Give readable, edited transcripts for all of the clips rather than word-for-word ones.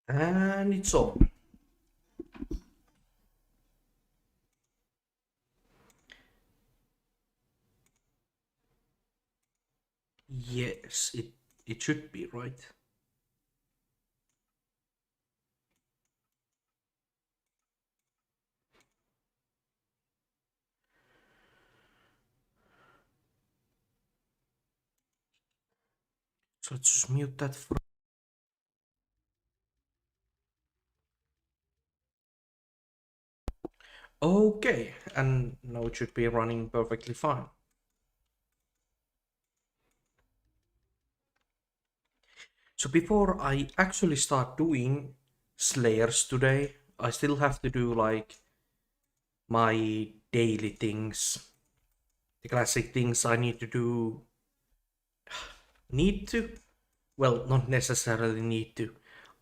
And it's on. Yes, it should be, right? So let's just mute that for. Okay, and now it should be running perfectly fine. So before I actually start doing Slayers today, I still have to do like my daily things, the classic things I need to do. Need to? Well, not necessarily need to.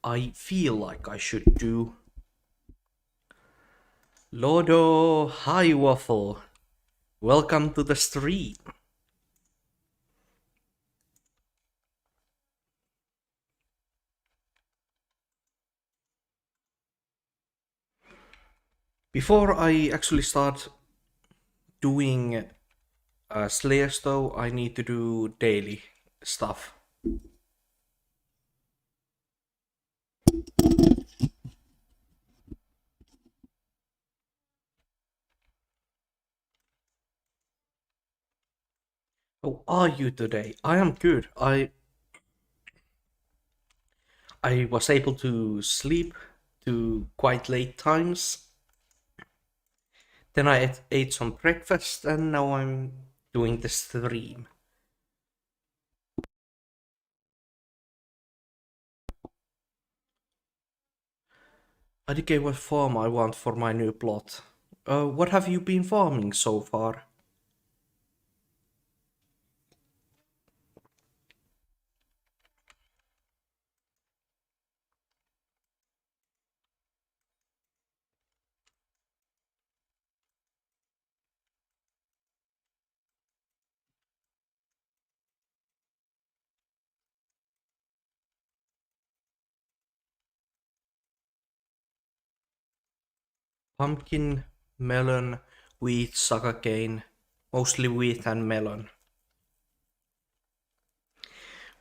I feel like I should do. Lordo, hi Waffle. Welcome to the stream. Before I actually start doing Slayers though, I need to do daily stuff. How are you today? I am good. I was able to sleep to quite late times. Then I ate some breakfast and now I'm doing the stream. I think what farm I want for my new plot. What have you been farming so far? Pumpkin, melon, wheat, sugarcane, mostly wheat and melon.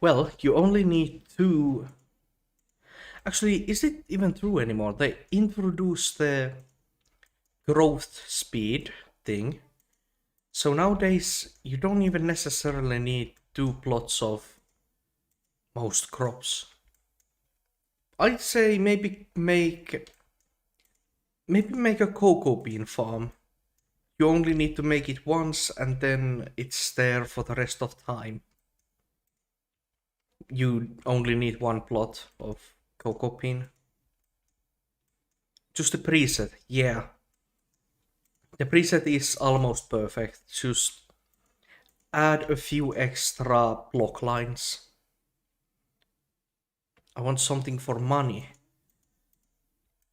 Well, you only need two. Actually, is it even true anymore? They introduced the growth speed thing. So nowadays, you don't even necessarily need two plots of most crops. I'd say maybe make a cocoa bean farm. You only need to make it once and then it's there for the rest of time. You only need one plot of cocoa bean. Just the preset, yeah. The preset is almost perfect. Just add a few extra block lines. I want something for money.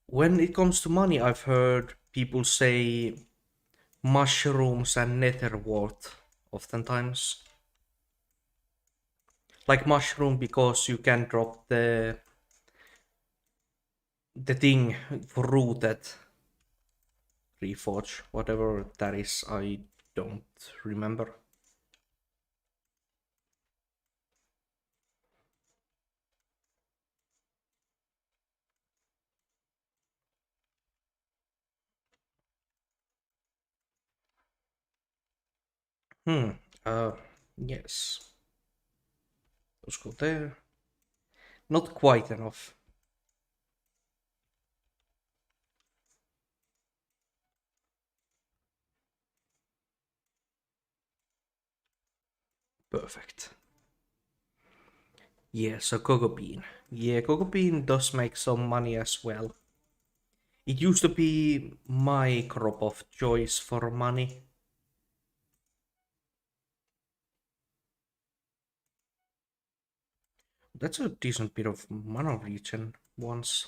When it comes to money, I've heard people say mushrooms and nether wart oftentimes. Like mushroom because you can drop the thing for rooted reforge, whatever that is, I don't remember. Hmm. Uh, yes. Let's go there. Not quite enough. Perfect. Yeah, so cocoa bean. Yeah, cocoa bean does make some money as well. It used to be my crop of choice for money. That's a decent bit of mana regen once.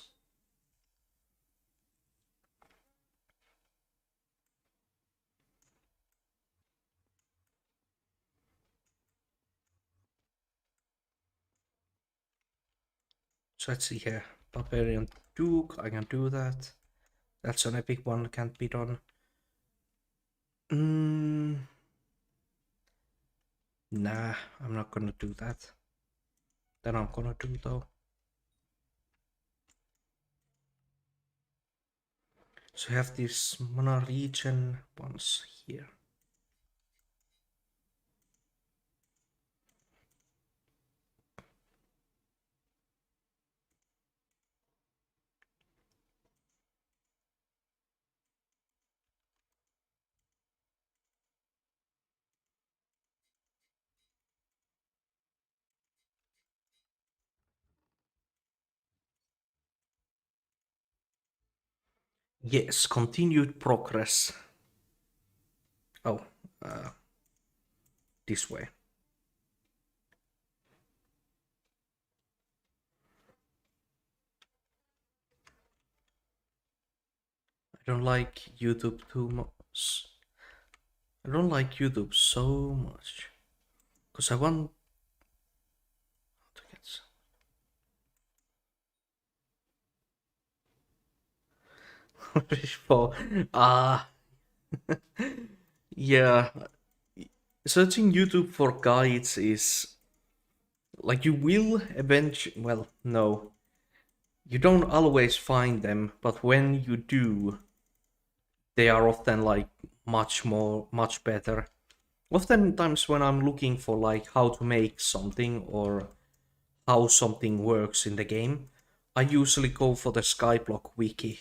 So let's see here. Barbarian Duke, I can do that. That's an epic one, can't be done. Mm, nah, I'm not gonna do that. Then I'm gonna do though. So I have these mana regen ones here. Yes, continued progress. Oh, uh, this way. I don't like YouTube too much. I don't like YouTube so much. Because I want to get some. For, ah, yeah. Searching YouTube for guides is like you will eventually. Well, no. You don't always find them, but when you do, they are often like much better. Oftentimes, when I'm looking for like how to make something or how something works in the game, I usually go for the Skyblock wiki.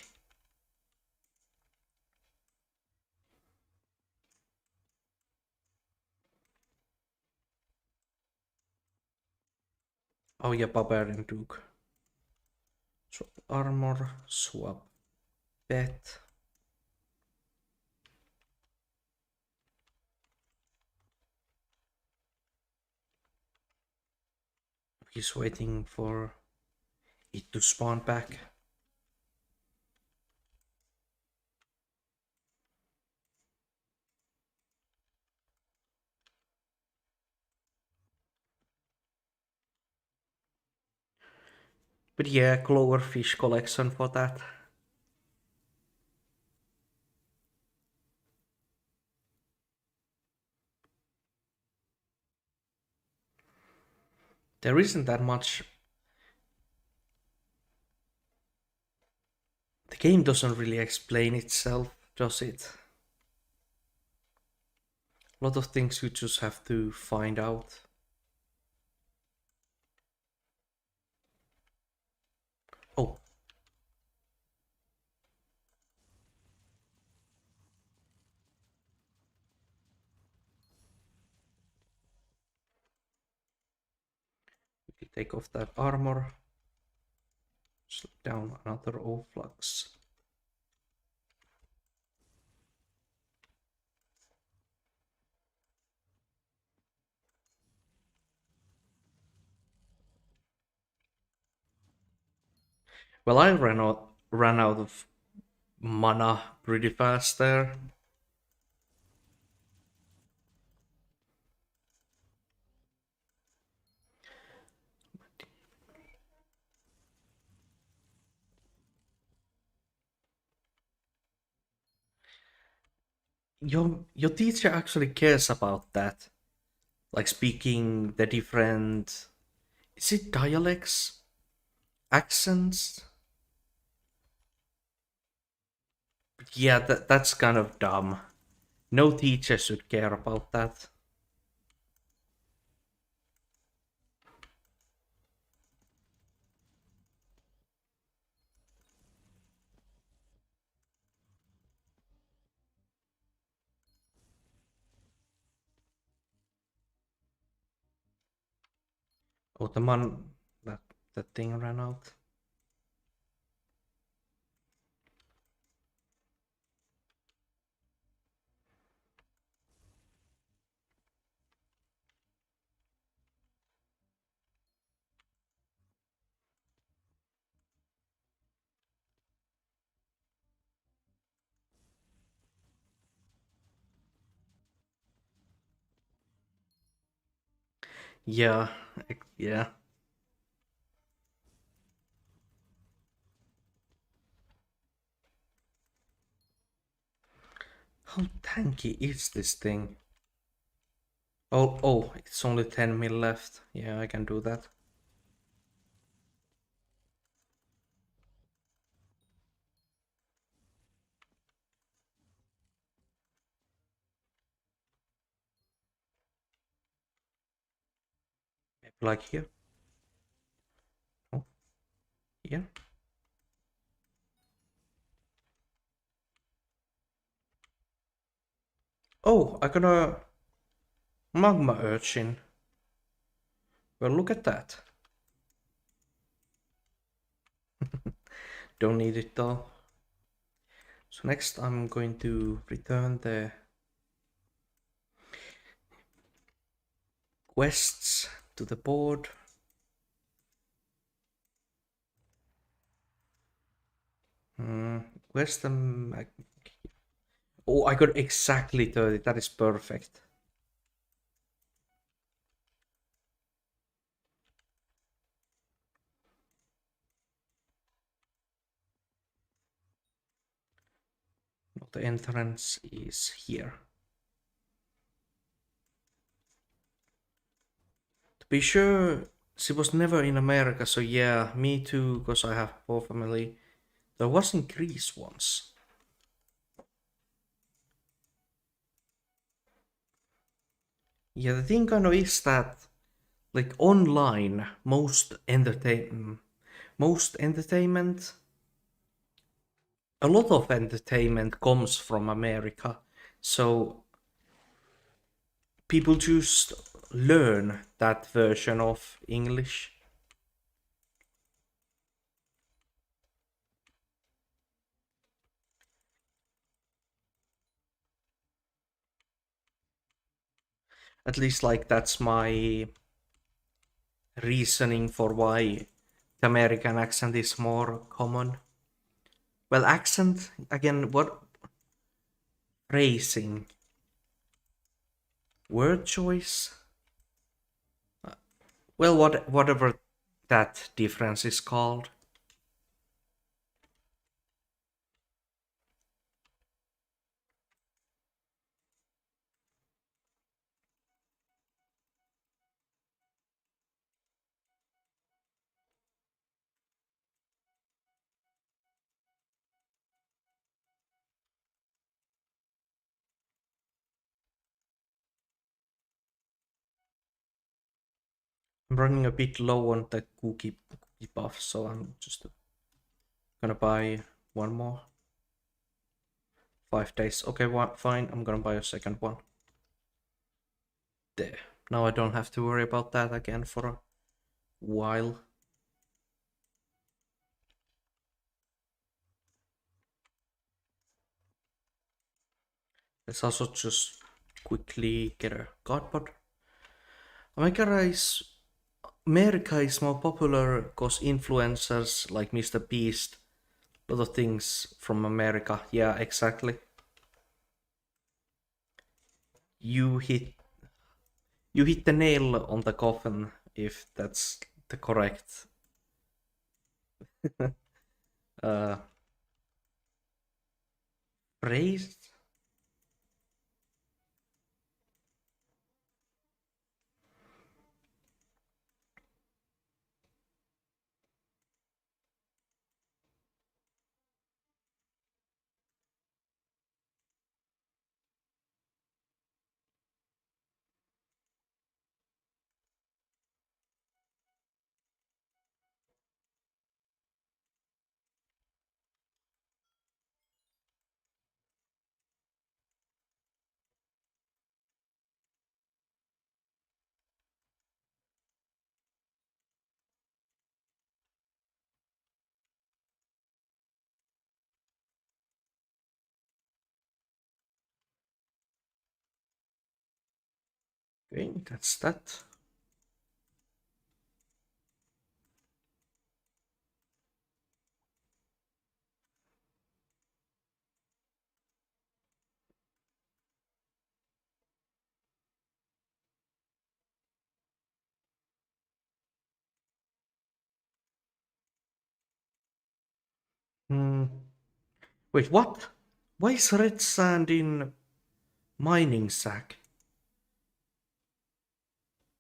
Oh yeah, Barbarian Duke. Swap armor, swap pet. He's waiting for it to spawn back. But yeah, Cloverfish collection for that. There isn't that much. The game doesn't really explain itself, does it? A lot of things you just have to find out. Oh, we can take off that armor. Slip down another O flux. Well, I ran out of mana pretty fast there. Your teacher actually cares about that, like speaking the different. Is it dialects, accents? Yeah, that's kind of dumb. No teacher should care about that. Oh, the man that thing ran out. Yeah, yeah. How tanky is this thing? Oh, it's only 10 mil left. Yeah, I can do that. Maybe like here. Oh, here. Oh, I got a magma urchin. Well, look at that. Don't need it though. So next I'm going to return the quests to the board. Where's the Oh, I got exactly 30. That is perfect. The entrance is here. To be sure, she was never in America, so yeah, me too, because I have poor family. There was in Greece once. Yeah, the thing kind of is that, like online, most entertainment, a lot of entertainment comes from America. So people just learn that version of English. At least, like, that's my reasoning for why the American accent is more common. Well, accent, again, what phrasing? Word choice? Well, whatever that difference is called. I'm running a bit low on the cookie buff, so I'm just gonna buy one more. 5 days. Okay, fine. I'm gonna buy a second one. There. Now I don't have to worry about that again for a while. Let's also just quickly get a cardboard. America is more popular because influencers like Mr. Beast, a lot of things from America. Yeah, exactly. You hit you hit the nail on the coffin if that's the correct uh, phrase. Okay, that's that. Hmm. Wait, what? Why is red sand in Mining sack.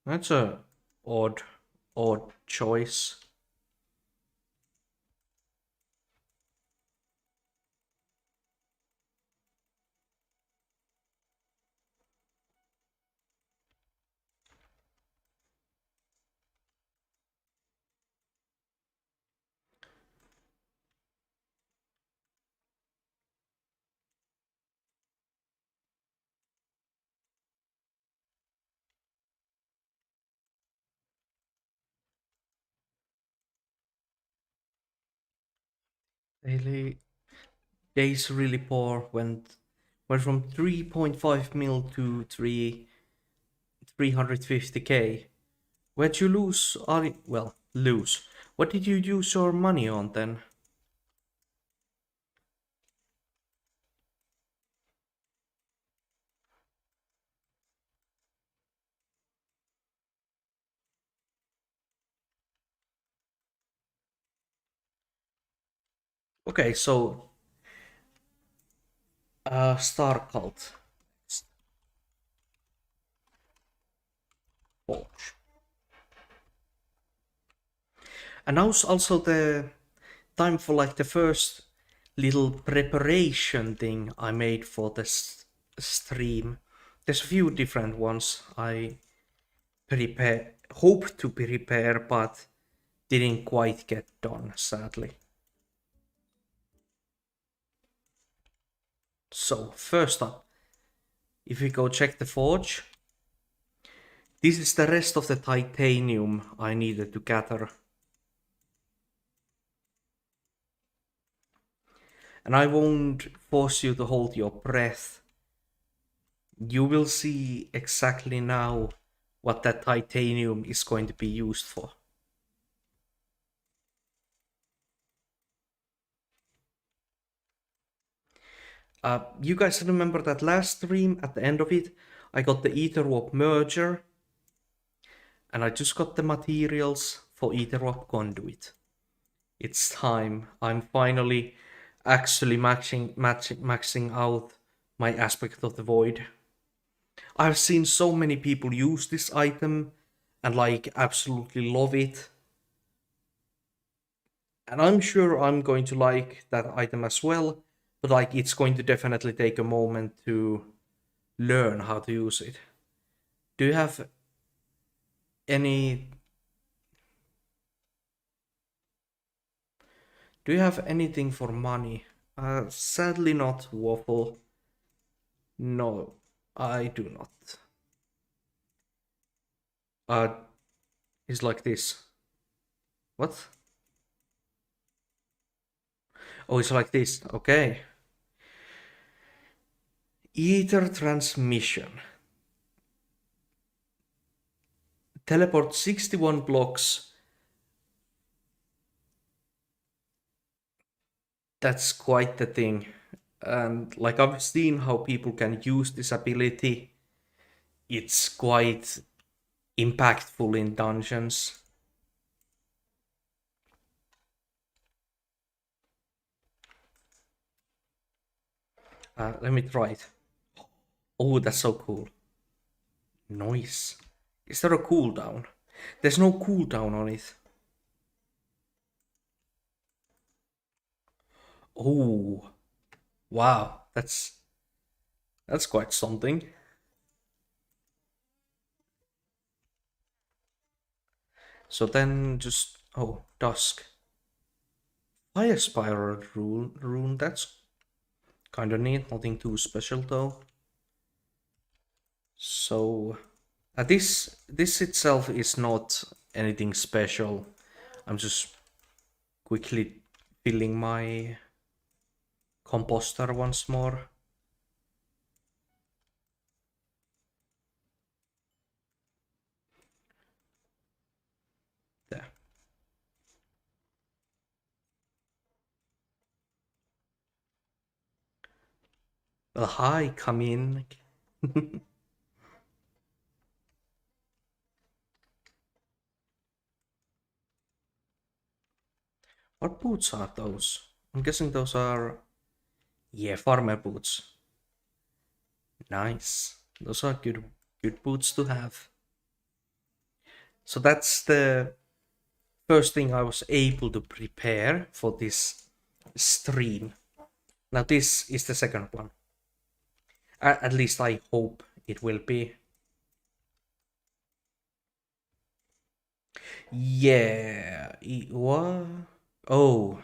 That's a odd, odd choice. Daily days really poor went from 3.5 mil to 350k. Where'd you lose? Well, lose. What did you use your money on then? Okay, so Star Cult. Forge. And now's also the time for like the first little preparation thing I made for this stream. There's a few different ones I hoped to prepare, but didn't quite get done, sadly. So first up, if we go check the forge, this is the rest of the titanium I needed to gather. And I won't force you to hold your breath. You will see exactly now what that titanium is going to be used for. You guys remember that last stream? At the end of it, I got the Etherwarp merger, and I just got the materials for Etherwarp conduit. It's time. I'm finally actually maxing out my aspect of the void. I've seen so many people use this item and like absolutely love it. And I'm sure I'm going to like that item as well, but like it's going to definitely take a moment to learn how to use it. Do you have any do you have anything for money? Sadly not waffle. No, I do not. Uh it's like this. What? Oh, it's like this. Okay. Ether transmission. Teleport 61 blocks. That's quite the thing. And like I've seen how people can use this ability. It's quite impactful in dungeons. Let me try it. Oh, that's so cool. Noise. Is there a cooldown? There's no cooldown on it. Oh, wow. That's quite something. So then just dusk. Fire spiral rune. That's kind of neat. Nothing too special though. So this itself is not anything special. I'm just quickly filling my composter once more. There. Well, hi, come in. What boots are those? I'm guessing those are, yeah, farmer boots. Nice. Those are good boots to have. So that's the first thing I was able to prepare for this stream. Now this is the second one. At least I hope it will be. Yeah. What? Oh.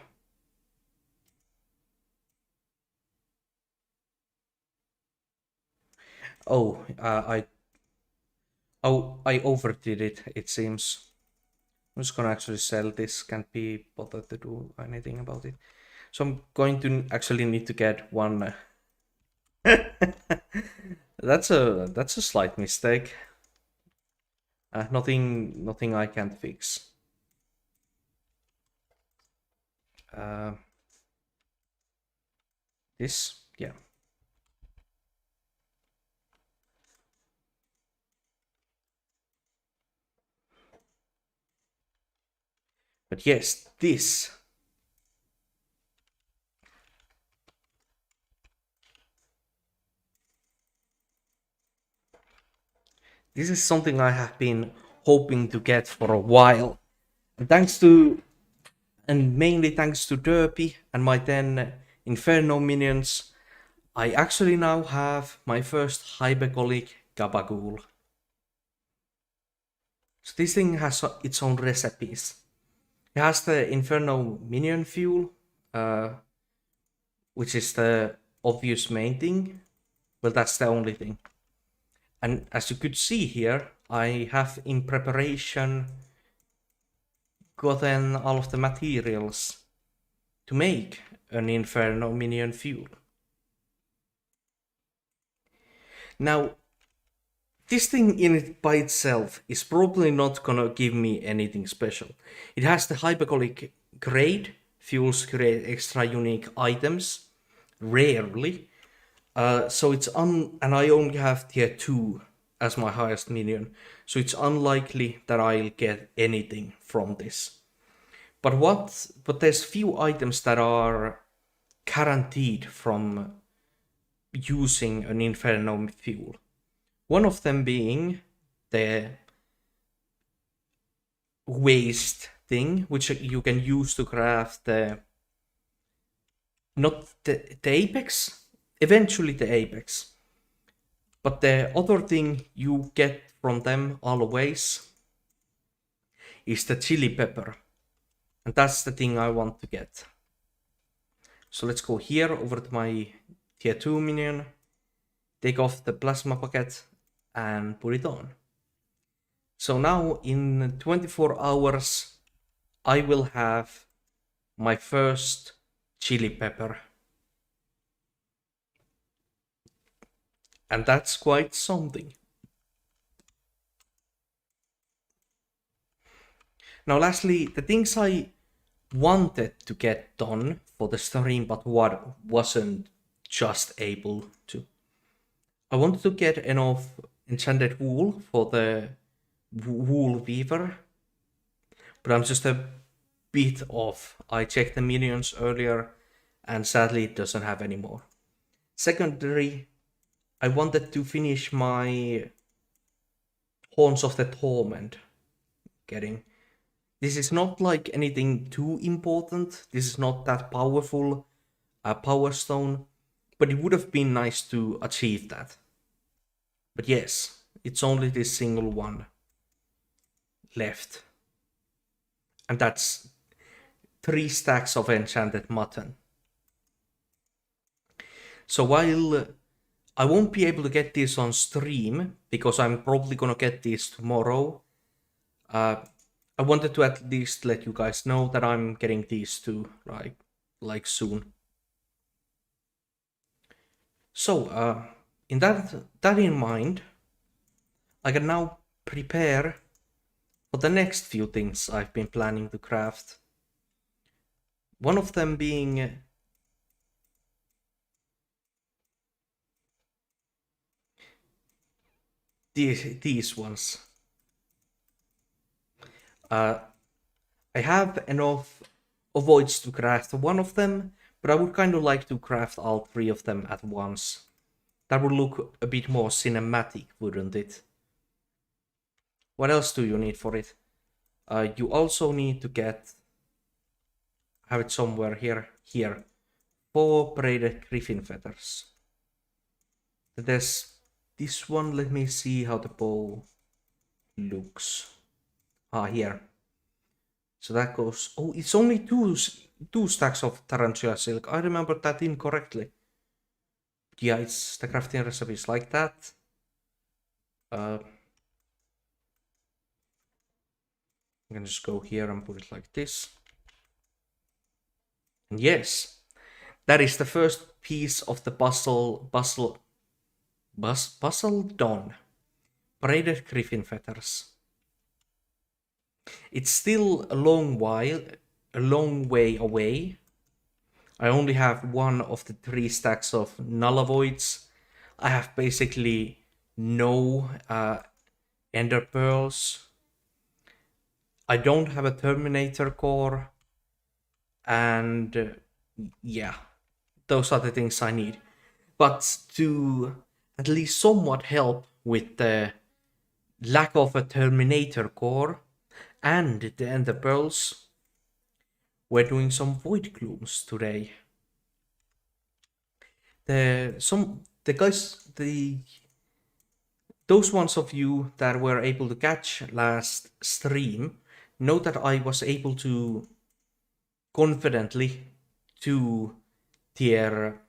Oh, I overdid it, it seems. I'm just gonna actually sell this, can't be bothered to do anything about it. So I'm going to actually need to get one. That's a slight mistake. Nothing I can't fix. This, yeah. But yes, this. This is something I have been hoping to get for a while. And mainly thanks to Derpy and my 10 Inferno minions, I actually now have my first Hypixel Gabagool. So this thing has its own recipes. It has the Inferno minion fuel, which is the obvious main thing. Well, that's the only thing. And as you could see here, I have in preparation gotten all of the materials to make an Inferno minion fuel. Now, this thing in it by itself is probably not gonna give me anything special. It has the hypercolic grade, fuels create extra unique items, rarely. So it's and I only have tier 2 as my highest minion, so it's unlikely that I'll get anything from this. But there's few items that are guaranteed from using an Inferno fuel. One of them being the waste thing, which you can use to craft not the apex, eventually the apex. But the other thing you get from them always is the chili pepper. And that's the thing I want to get. So let's go here over to my tier 2 minion, take off the plasma bucket and put it on. So now in 24 hours, I will have my first chili pepper. And that's quite something. Now lastly, the things I wanted to get done for the stream, but what wasn't just able to. I wanted to get enough enchanted wool for the wool weaver, but I'm just a bit off. I checked the minions earlier and sadly it doesn't have any more. Secondary, I wanted to finish my Horns of the Torment getting. This is not like anything too important. This is not that powerful power stone, but it would have been nice to achieve that. But yes, it's only this single one left. And that's 3 stacks of enchanted mutton. So while I won't be able to get this on stream, because I'm probably gonna get this tomorrow, I wanted to at least let you guys know that I'm getting these two, like soon. So, in that in mind, I can now prepare for the next few things I've been planning to craft. One of them being these ones. I have enough avoids to craft one of them, but I would kind of like to craft all 3 of them at once. That would look a bit more cinematic, wouldn't it? What else do you need for it? You also need to have it somewhere here. 4 braided griffin feathers. There's this one, let me see how the bow looks. Here. So that goes, oh, it's only two stacks of tarantula silk. I remember that incorrectly. Yeah, it's the crafting recipes like that. I can just go here and put it like this. And yes, that is the first piece of the puzzle done. Braided griffin feathers. It's still a long way away. I only have one of the 3 stacks of null avoids. I have basically no ender pearls. I don't have a terminator core. And yeah, those are the things I need. But to at least somewhat help with the lack of a terminator core and the ender pearls, we're doing some void glooms today. Those ones of you that were able to catch last stream know that I was able to confidently do these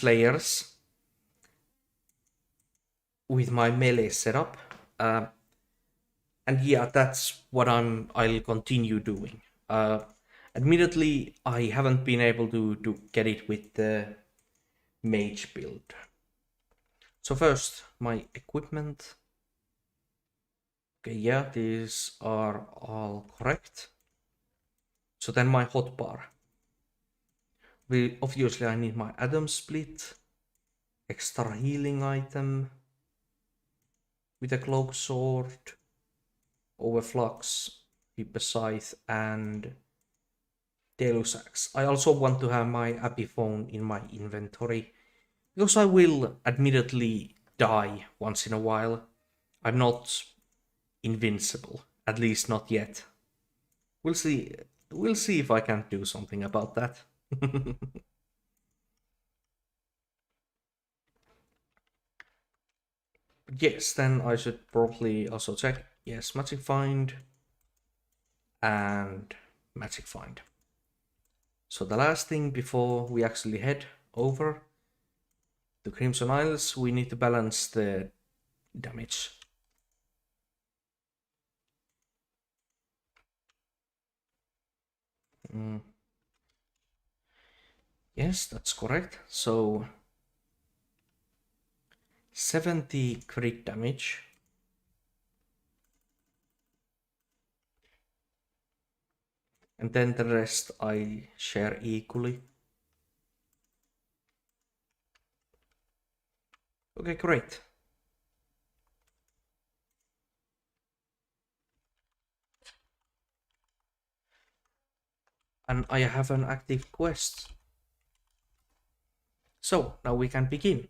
layers with my melee setup. And yeah, that's what I'll continue doing. Admittedly, I haven't been able to get it with the mage build. So first, my equipment. Okay, yeah, these are all correct. So then my hotbar. Obviously I need my Atom Split, extra healing item, with a cloak sword, overflux, Hypixel Scythe, and Deluxe Axe. I also want to have my Epiphone in my inventory, because I will admittedly die once in a while. I'm not invincible, at least not yet. We'll see if I can do something about that. Yes, then I should probably also check. Yes, magic find and magic find. So the last thing before we actually head over to Crimson Isles, we need to balance the damage. Yes, that's correct. So 70 crit damage. And then the rest I share equally. Okay, great. And I have an active quest. So now we can begin.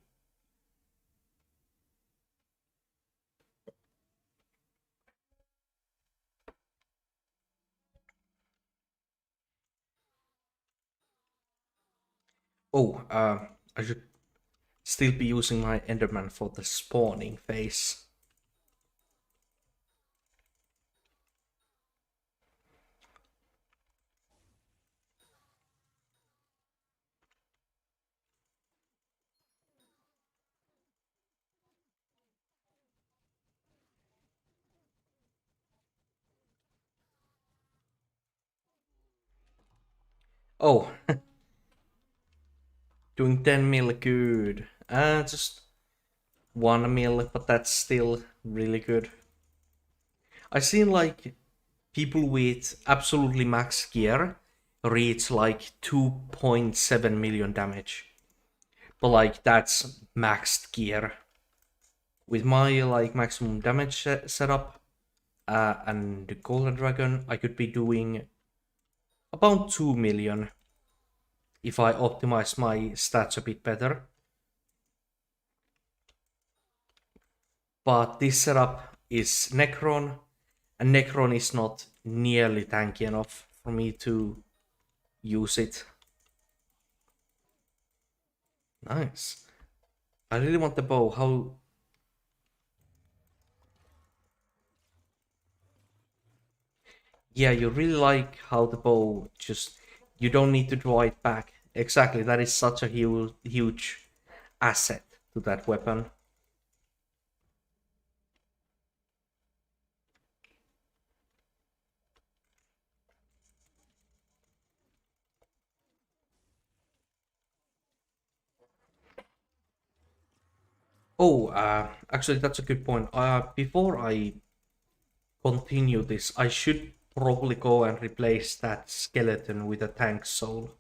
Oh, I should still be using my Enderman for the spawning phase. Oh, doing 10 mil good. Just 1 mil, but that's still really good. I've seen like people with absolutely max gear reach like 2.7 million damage. But like that's maxed gear. With my like maximum damage setup and the Golden Dragon, I could be doing about 2 million if I optimize my stats a bit better. But this setup is Necron, and Necron is not nearly tanky enough for me to use it. Nice. I really want the bow. How? Yeah, you really like how the bow just, you don't need to draw it back. Exactly, that is such a huge asset to that weapon. Oh, actually, that's a good point. Before I continue this, I should probably go and replace that skeleton with a tank soul.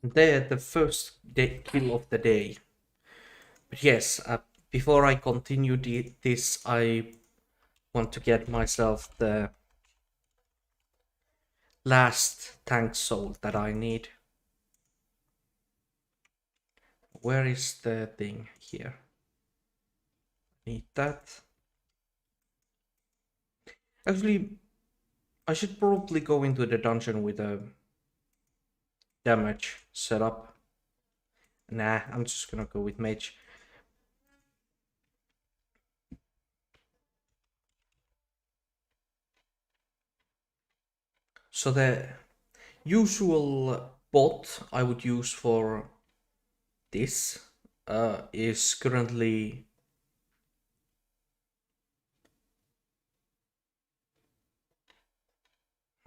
They're the first kill of the day. But yes, before I continue this, I want to get myself the last tank soul that I need. Where is the thing here? Need that. Actually, I should probably go into the dungeon with a damage setup. Nah, I'm just gonna go with mage. So the usual bot I would use for this is currently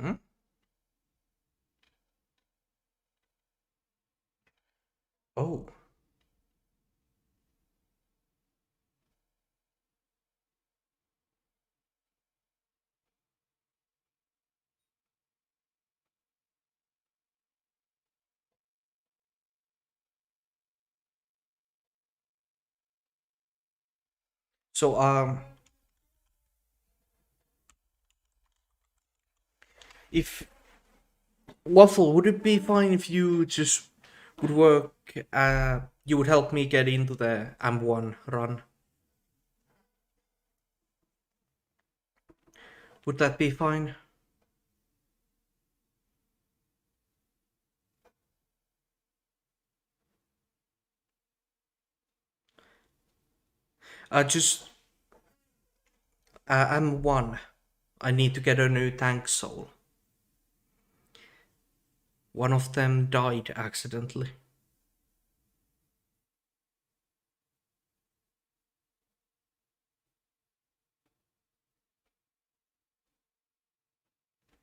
hmm? Oh, so if Waffle, would it be fine if you just would work? You would help me get into the AM1 run. Would that be fine? Just AM1. I need to get a new tank soul. One of them died accidentally.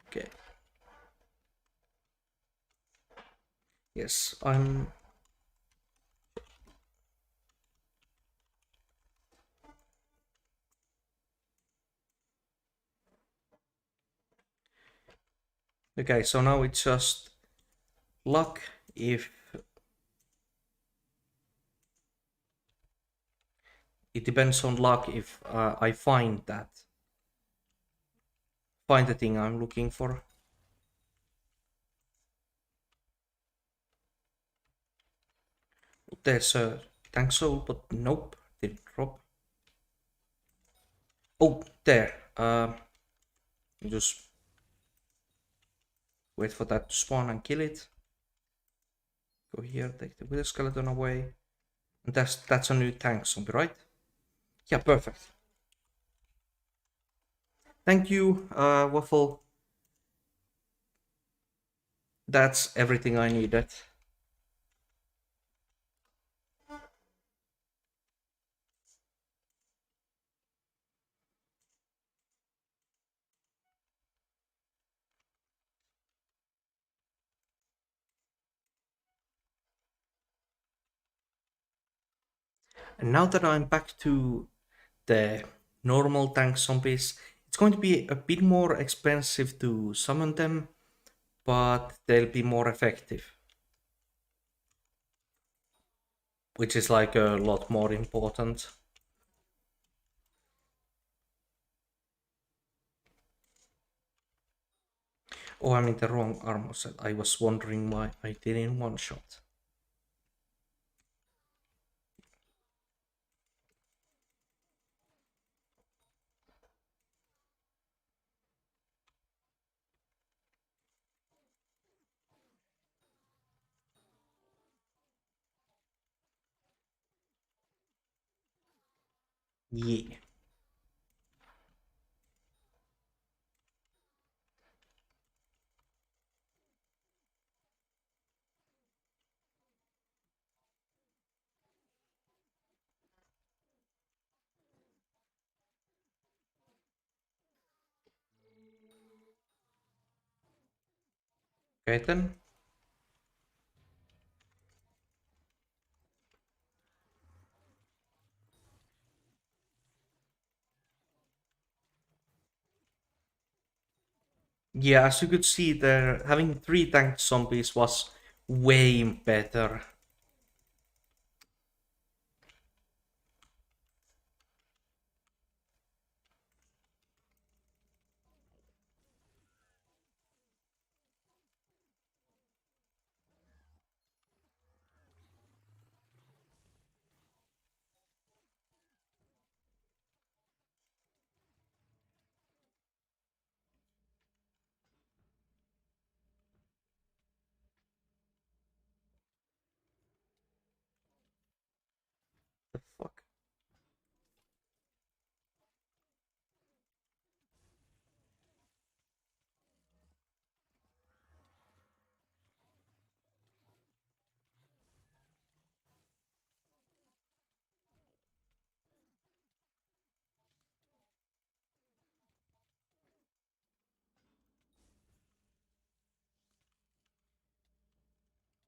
Okay. Yes, I'm. Okay, so now it's just luck if it depends on luck if I find the thing I'm looking for. There's a tank soul, but nope, didn't drop. Oh, there. Just wait for that to spawn and kill it. Go here, take the wither skeleton away. And that's a new tank zombie, right? Yeah, perfect. Thank you, Waffle. That's everything I needed. And now that I'm back to the normal tank zombies, it's going to be a bit more expensive to summon them, but they'll be more effective, which is like a lot more important. Oh, I'm in the wrong armor set. I was wondering why I did in one shot. Yeah. Okay then. Yeah, as you could see there, having 3 tank zombies was way better. The fuck?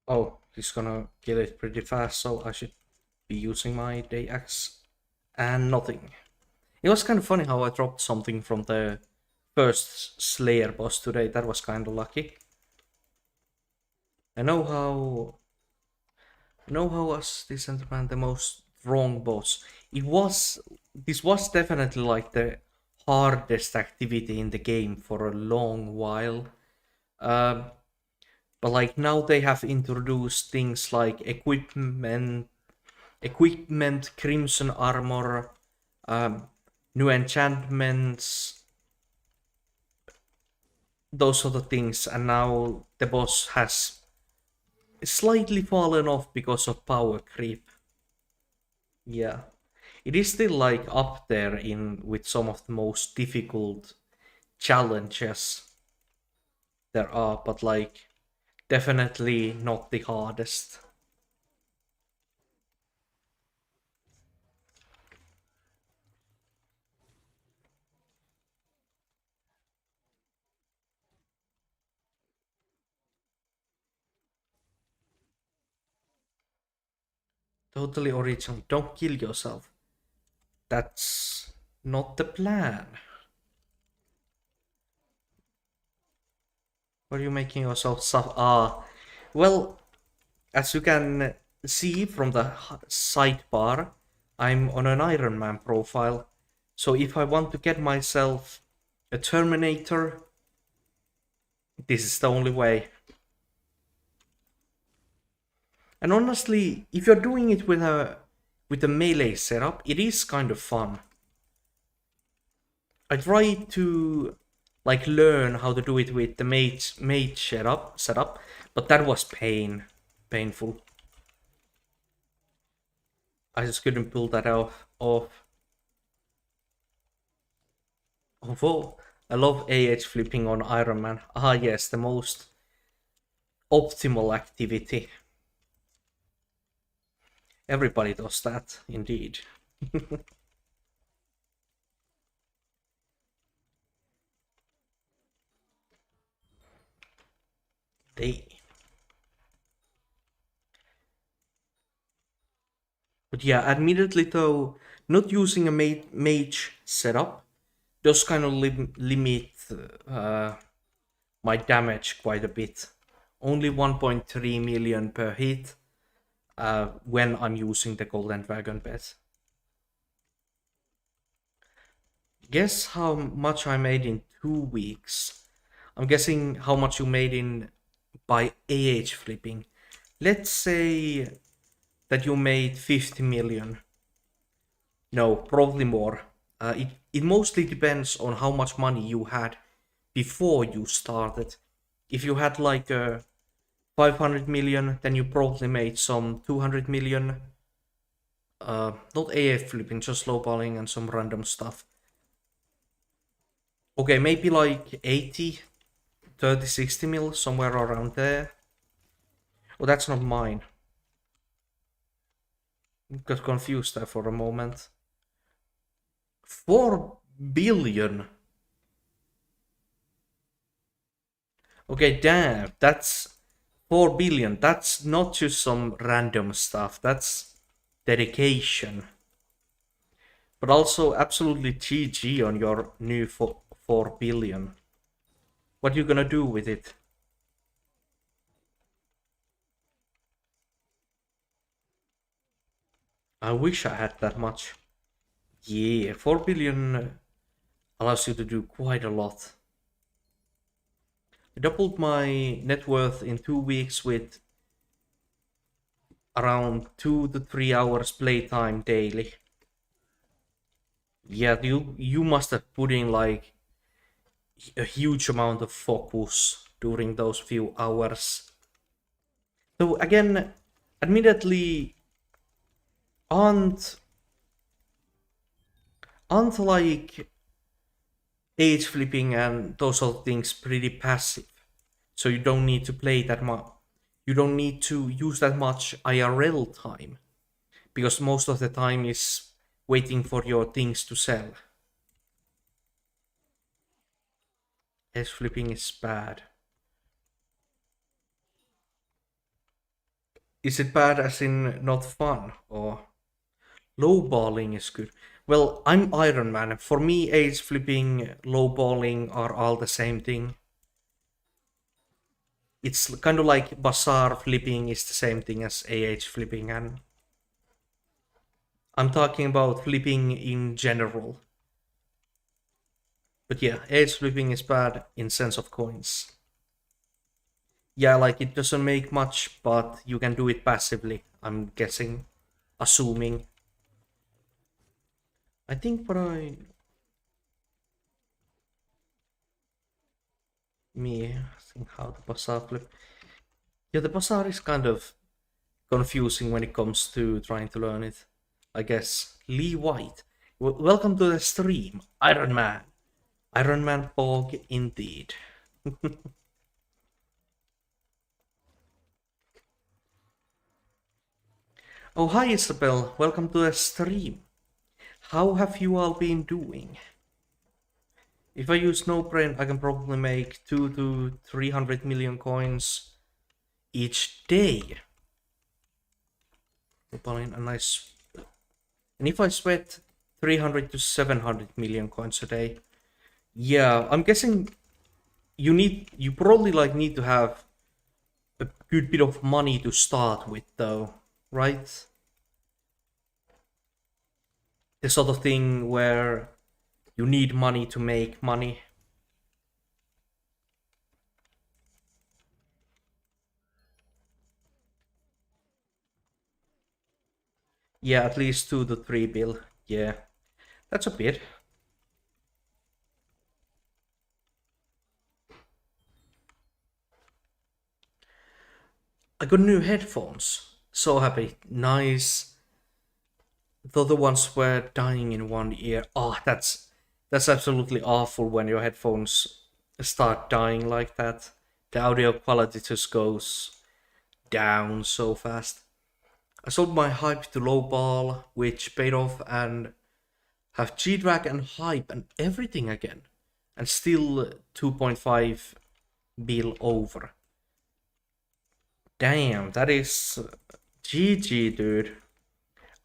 Oh, he's gonna kill it pretty fast, so I should be using my day axe. And nothing. It was kind of funny how I dropped something from the first Slayer boss today. That was kind of lucky. I know how was this Enderman the most wrong boss. This was definitely like the hardest activity in the game for a long while. Um, but like now they have introduced things like equipment, crimson armor, um, new enchantments, those sort of things, and now the boss has slightly fallen off because of power creep. Yeah, it is still like up there in with some of the most difficult challenges there are, but like definitely not the hardest. Totally original. Don't kill yourself. That's not the plan. What are you making yourself suffer? Ah, well, as you can see from the sidebar, I'm on an Ironman profile. So if I want to get myself a Terminator, this is the only way. And honestly, if you're doing it with a melee setup, it is kind of fun. I tried to like learn how to do it with the mage setup, but that was painful. I just couldn't pull that off. Although I love AH flipping on Iron Man. Ah yes, the most optimal activity. Everybody does that, indeed. They But yeah, admittedly though, not using a mage setup does kind of limit uh, my damage quite a bit. Only 1.3 million per hit when I'm using the Golden Dragon bet. Guess how much I made in 2 weeks. I'm guessing how much you made in by AH flipping. Let's say that you made 50 million. No, probably more. It mostly depends on how much money you had before you started. If you had like 500 million, then you probably made some 200 million. Not AF flipping, just lowballing and some random stuff. Okay, maybe like 80, 30, 60 mil, somewhere around there. Oh, that's not mine. Got confused there for a moment. 4 billion. Okay, damn, that's 4 billion. That's not just some random stuff. That's dedication. But also absolutely GG on your new 4 billion. What you gonna do with it? I wish I had that much. Yeah, 4 billion allows you to do quite a lot. I doubled my net worth in 2 weeks with around 2 to 3 hours playtime daily. Yeah, you must have put in like a huge amount of focus during those few hours. So again, admittedly, aren't aren't like age flipping and those sort of things pretty passive? So you don't need to play that much. You don't need to use that much IRL time because most of the time is waiting for your things to sell. Age flipping is bad. Is it bad as in not fun or lowballing is good? Well, I'm Iron Man. For me, age flipping, lowballing are all the same thing. It's kind of like bazaar flipping is the same thing as AH flipping, and I'm talking about flipping in general. But yeah, AH flipping is bad in sense of coins. Yeah, like it doesn't make much, but you can do it passively, I'm guessing. Assuming. I think what I... Me, think how the bazaar flip... Yeah, the bazaar is kind of confusing when it comes to trying to learn it, I guess. Lee White. Welcome to the stream, Iron Man. Iron Man Bog indeed. Oh, hi Isabel. Welcome to the stream. How have you all been doing? If I use no brain, I can probably make 2 to 300 million coins each day. A nice... And if I sweat 300 to 700 million coins a day, yeah, I'm guessing you probably like need to have a good bit of money to start with though, right? The sort of thing where you need money to make money. Yeah, at least 2 to 3 bill. Yeah, that's a bit. I got new headphones. So happy. Nice. The other ones were dying in one ear. Oh, that's absolutely awful when your headphones start dying like that. The audio quality just goes down so fast. I sold my hype to lowball, which paid off, and have G-Drag and hype and everything again. And still 2.5 bill over. Damn, that is GG, dude.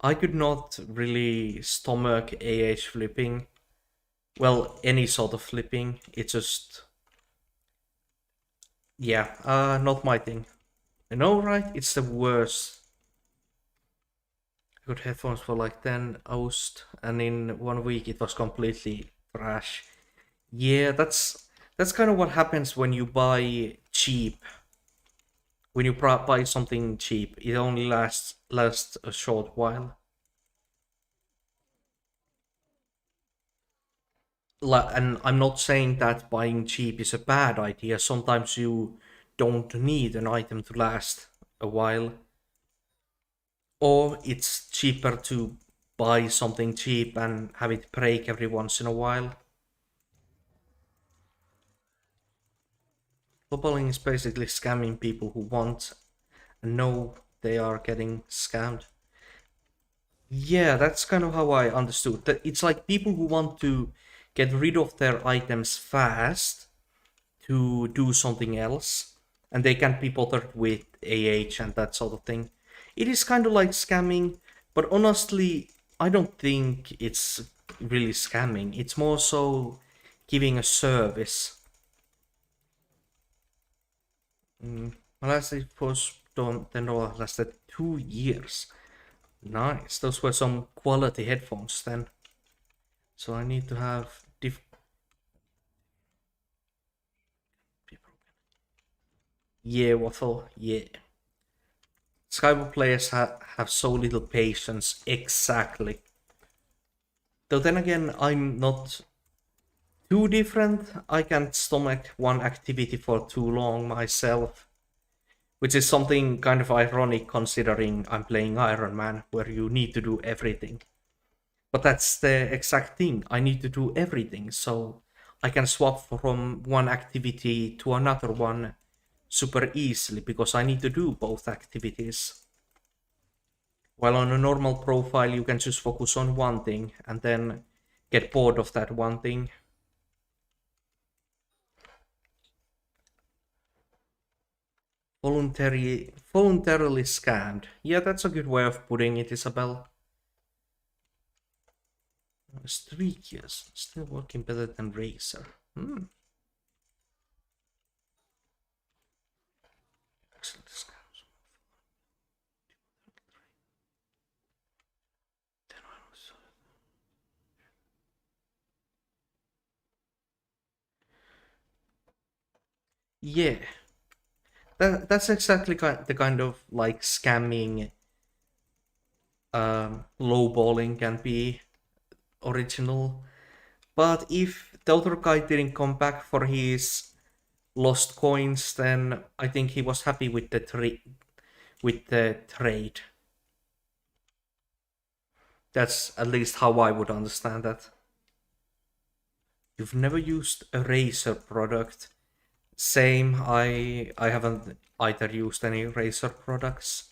I could not really stomach AH flipping. Well, any sort of flipping. It just, yeah, not my thing. I know, right? It's the worst. I got headphones for like 10 hours, and in 1 week it was completely trash. Yeah, that's kind of what happens when you buy cheap. When you buy something cheap, it only lasts a short while. And I'm not saying that buying cheap is a bad idea. Sometimes you don't need an item to last a while, or it's cheaper to buy something cheap and have it break every once in a while. Lowballing is basically scamming people who want and know they are getting scammed. Yeah, that's kind of how I understood. That it's like people who want to get rid of their items fast to do something else, and they can't be bothered with AH and that sort of thing. It is kind of like scamming, but honestly, I don't think it's really scamming. It's more so giving a service. My last was $10 lasted 2 years. Nice. Those were some quality headphones then. So I need to have Yeah, waffle. Yeah. Skyblock players have so little patience. Exactly. Though then again, I'm not too different. I can't stomach one activity for too long myself. Which is something kind of ironic considering I'm playing Ironman, where you need to do everything. But that's the exact thing. I need to do everything, so I can swap from one activity to another one super easily because I need to do both activities. While on a normal profile, you can just focus on one thing and then get bored of that one thing. Voluntarily scanned. Yeah, that's a good way of putting it, Isabel. It's 3 years. Still working better than Razer. Excellent discounts. Yeah, that's exactly the kind of like scamming, lowballing can be original. But if the other guy didn't come back for his lost coins, then I think he was happy with the trade. That's at least how I would understand that. You've never used a Razer product. Same, I haven't either used any Razer products.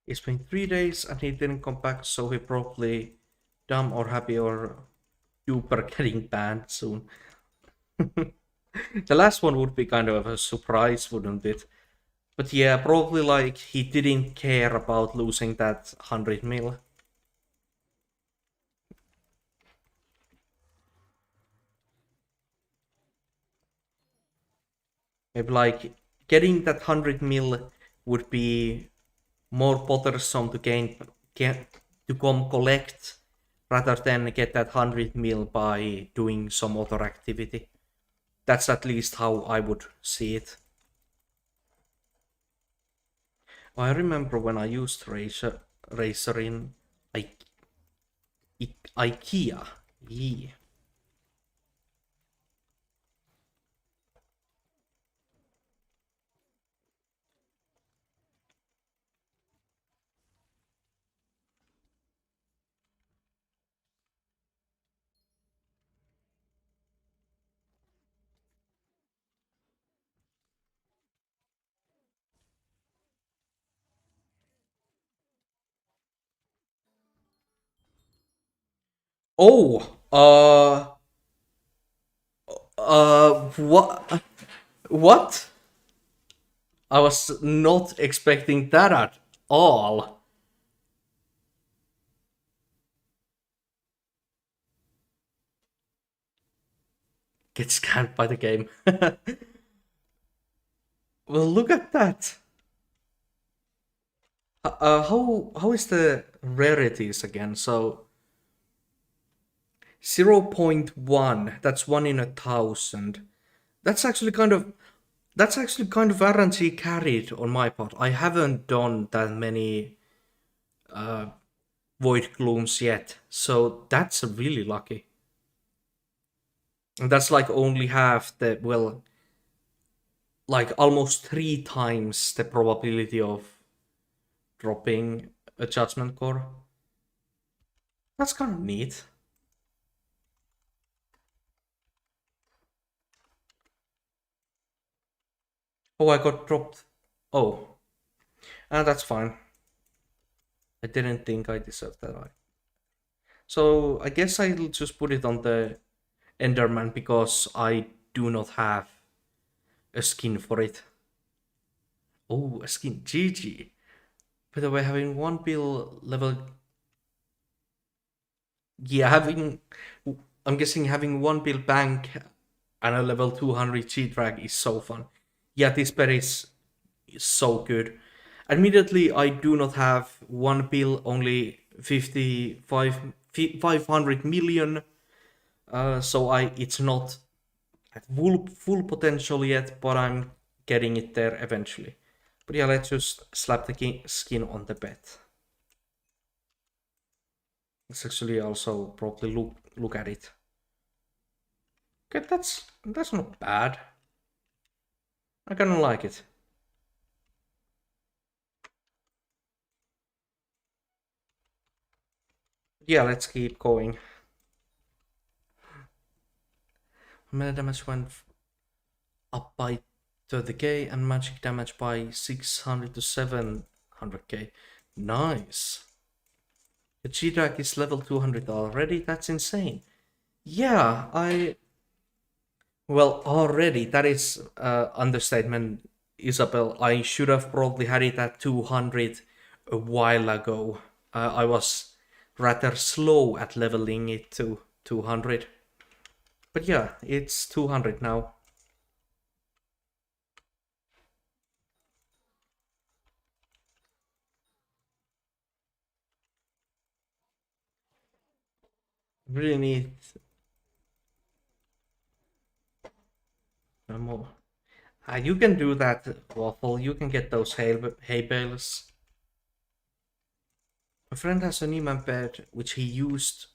It's been 3 days and he didn't come back, so he probably dumb or happy or super getting banned soon. The last one would be kind of a surprise, wouldn't it? But yeah, probably like he didn't care about losing that 100 mil. Maybe like getting that 100 mil would be more bothersome to get to come collect rather than get that 100 mil by doing some other activity. That's at least how I would see it. I remember when I used Razer in I- IKEA. Yeah. Oh, what? What? I was not expecting that at all. Get scammed by the game. Well, look at that. How is the rarities again? So 0.1. That's 1 in 1,000. That's actually kind of that's actually kind of RNG carried on my part. I haven't done that many void glooms yet, so that's really lucky. And that's like only half the, well, like almost 3 times the probability of dropping a judgment core. That's kind of neat. Oh, I got dropped. Oh, that's fine. I didn't think I deserved that. So I guess I'll just put it on the Enderman because I do not have a skin for it. Oh, a skin. GG. By the way, having one bill level. Yeah, I'm guessing having one bill bank and a level 200 G drag is so fun. Yeah, this pet is so good. Admittedly, I do not have one bill, only 500 million. So it's not at full potential yet, but I'm getting it there eventually. But yeah, let's just slap the skin on the bed. Let's actually also probably look at it. Okay, that's not bad. I kinda like it. Yeah, let's keep going. Melee damage went up by 30k and magic damage by 600 to 700k. Nice. The G-Drag is level 200 already? That's insane. Yeah, well, already, that is understatement, Isabel. I should have probably had it at 200 a while ago. I was rather slow at leveling it to 200. But yeah, it's 200 now. Really need more. You can do that, Waffle. You can get those hay bales. My friend has an Eman bed which he used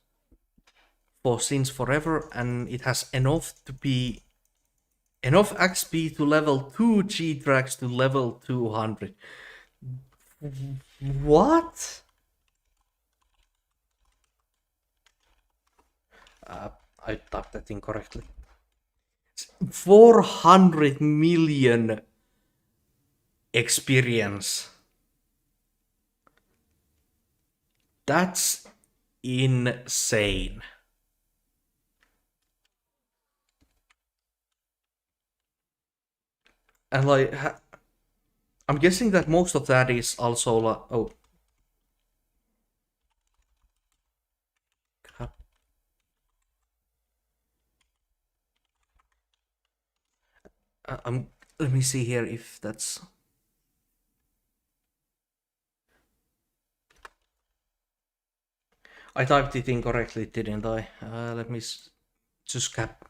for since forever, and it has enough XP to level 2 G tracks to level 200. What? I typed that incorrectly. 400 million experience. That's insane. And like, I'm guessing that most of that is also like, oh. Let me see here if that's. I typed it incorrectly, didn't I? Let me just cap.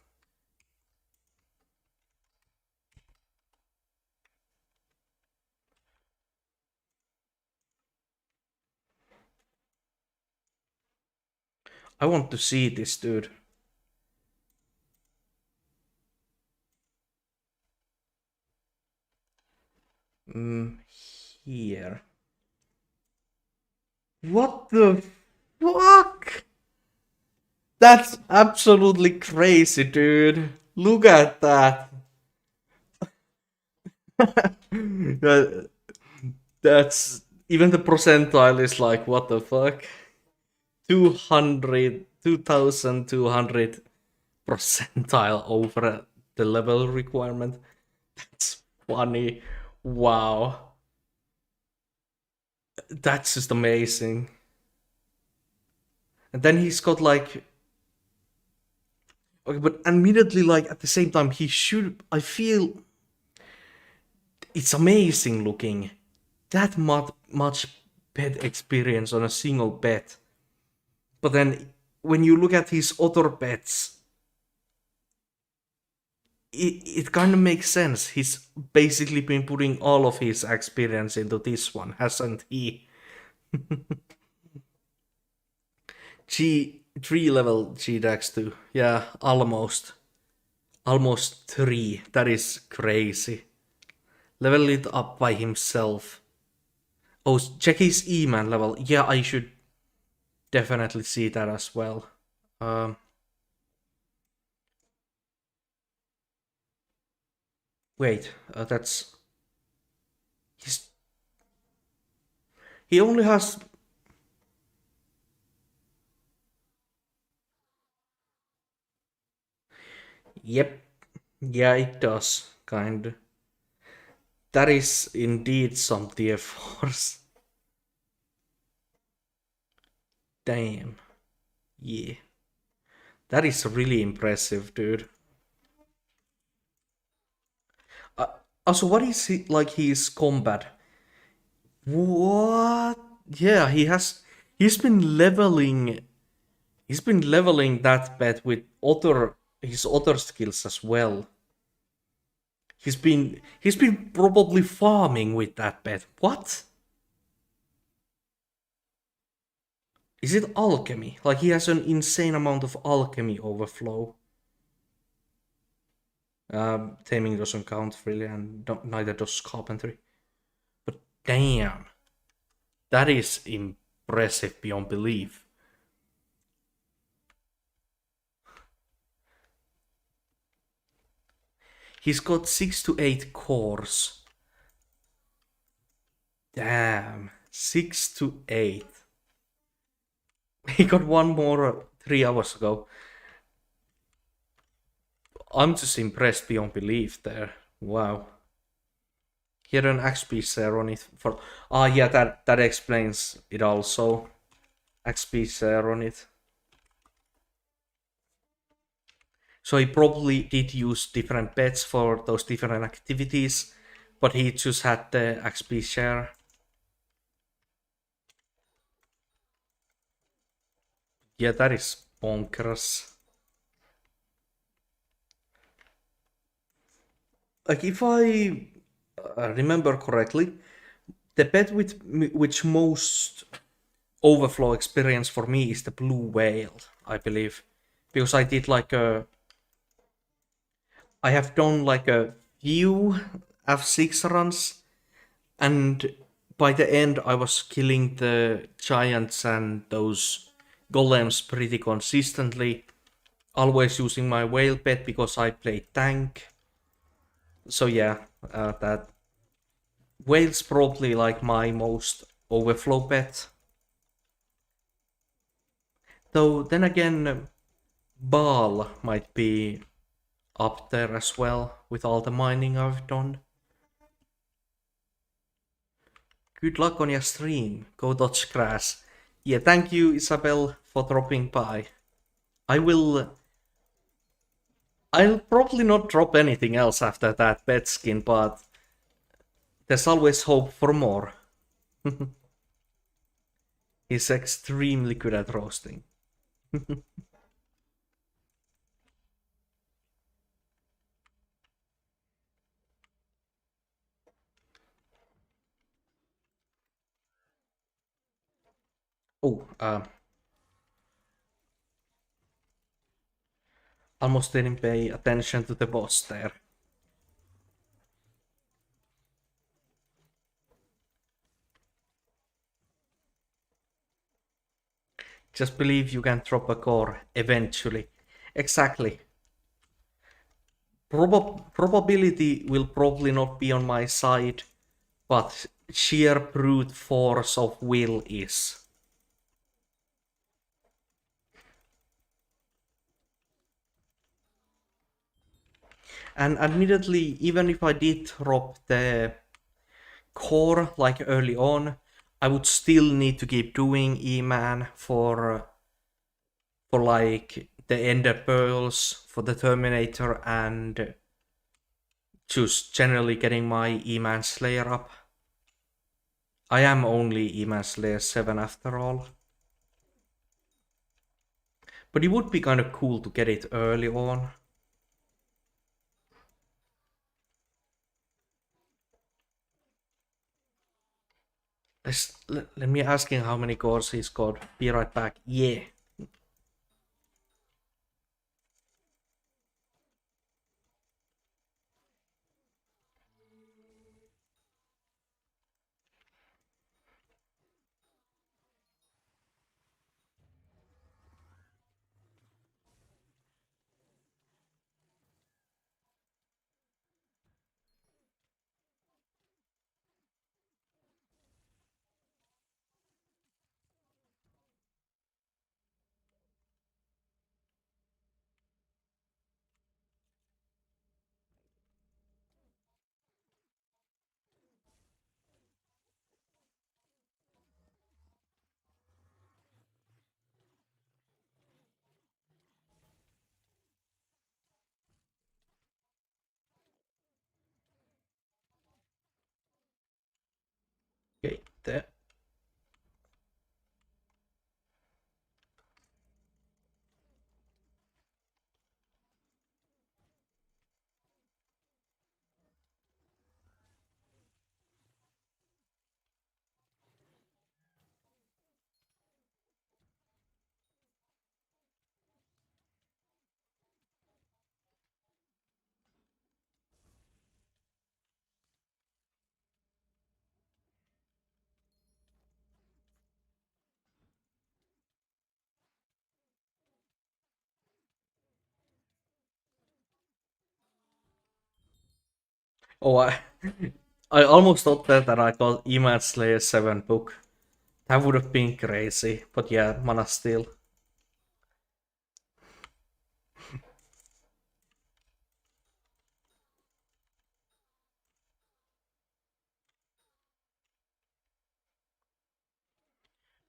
I want to see this dude. Here. What the fuck? That's absolutely crazy, dude. Look at that. That's even the percentile is like, what the fuck? 2200 percentile over the level requirement. That's funny. Wow. That's just amazing. And then he's got like, okay, but admittedly, like at the same time, he should. I feel it's amazing looking. That much pet experience on a single pet. But then when you look at his other pets, it kind of makes sense. He's basically been putting all of his experience into this one, hasn't he? G 3 level G-Dax 2. Yeah, almost. Almost 3. That is crazy. Level it up by himself. Oh, check his E-Man level. Yeah, I should definitely see that as well. Wait, that's... He only has... Yep. Yeah, it does, kind of. That is indeed some tier 4s. Damn. Yeah. That is really impressive, dude. Also, what is he, like his combat? What? Yeah, he's been leveling that pet with his other skills as well. He's been probably farming with that pet. What? Is it alchemy? Like he has an insane amount of alchemy overflow. Taming doesn't count really, and neither does carpentry. But damn, that is impressive beyond belief. He's got 6 to 8 cores. Damn, 6 to 8. He got one more 3 hours ago. I'm just impressed beyond belief there. Wow. He had an XP share on it for... yeah, that explains it also. XP share on it. So he probably did use different pets for those different activities, but he just had the XP share. Yeah, that is bonkers. Like, if I remember correctly, the pet with which most overflow experience for me is the blue whale, I believe. Because I did like I have done like a few F6 runs, and by the end I was killing the giants and those golems pretty consistently. Always using my whale pet because I play tank. So yeah, that whale's probably like my most overflow pet. Though then again, Baal might be up there as well with all the mining I've done. Good luck on your stream. Go dodge grass. Yeah, thank you, Isabel, for dropping by. I'll probably not drop anything else after that pet skin, but there's always hope for more. He's extremely good at roasting. Oh, almost didn't pay attention to the boss there. Just believe you can drop a core eventually. Exactly. Probability will probably not be on my side, but sheer brute force of will is. And admittedly, even if I did drop the core like early on, I would still need to keep doing E-Man for like the Ender Pearls, for the Terminator, and just generally getting my E-Man Slayer up. I am only E-Man Slayer 7 after all. But it would be kind of cool to get it early on. Let me asking how many cores he's got. Be right back. Yeah. Okay, there. Oh, I almost thought that I got Email Slayer 7 book. That would have been crazy. But yeah, Mana Steel.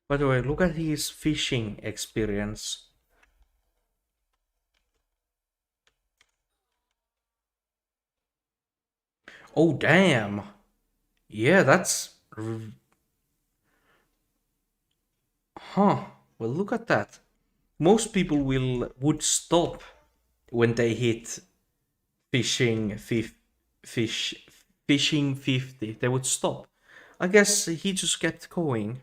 By the way, look at his fishing experience. Oh, damn. Yeah, that's... Huh. Well, look at that. Most people would stop when they hit fishing fish fishing 50. They would stop. I guess he just kept going.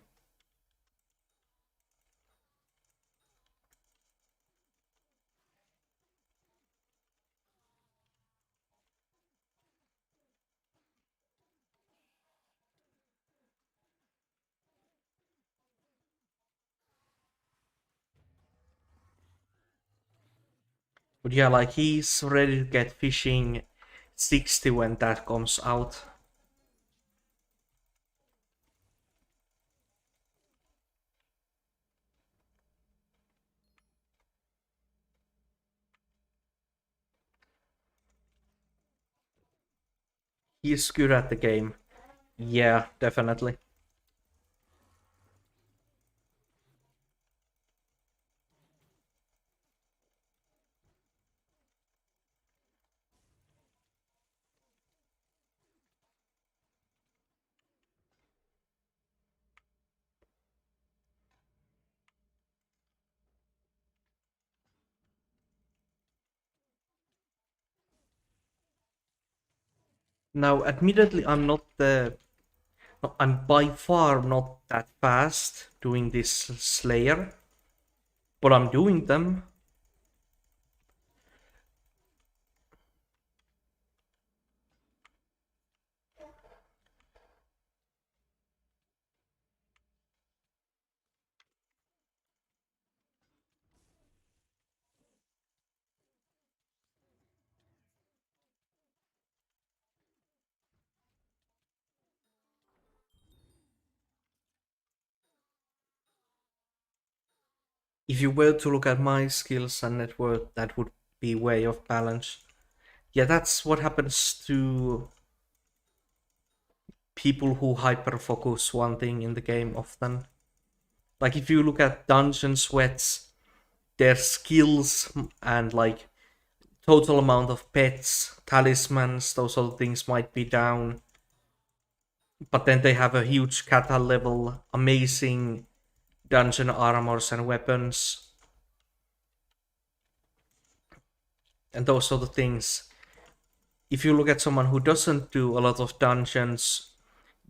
But yeah, like he's ready to get fishing 60 when that comes out. He's good at the game. Yeah, definitely. Now, admittedly, I'm by far not that fast doing this Slayer, but I'm doing them. If you were to look at my skills and net worth, that would be way off balance. Yeah, that's what happens to people who hyper focus one thing in the game often. Like if you look at dungeon sweats, their skills and like total amount of pets, talismans, those sort of things might be down. But then they have a huge kata level, amazing dungeon armors and weapons, and those sort of things. If you look at someone who doesn't do a lot of dungeons,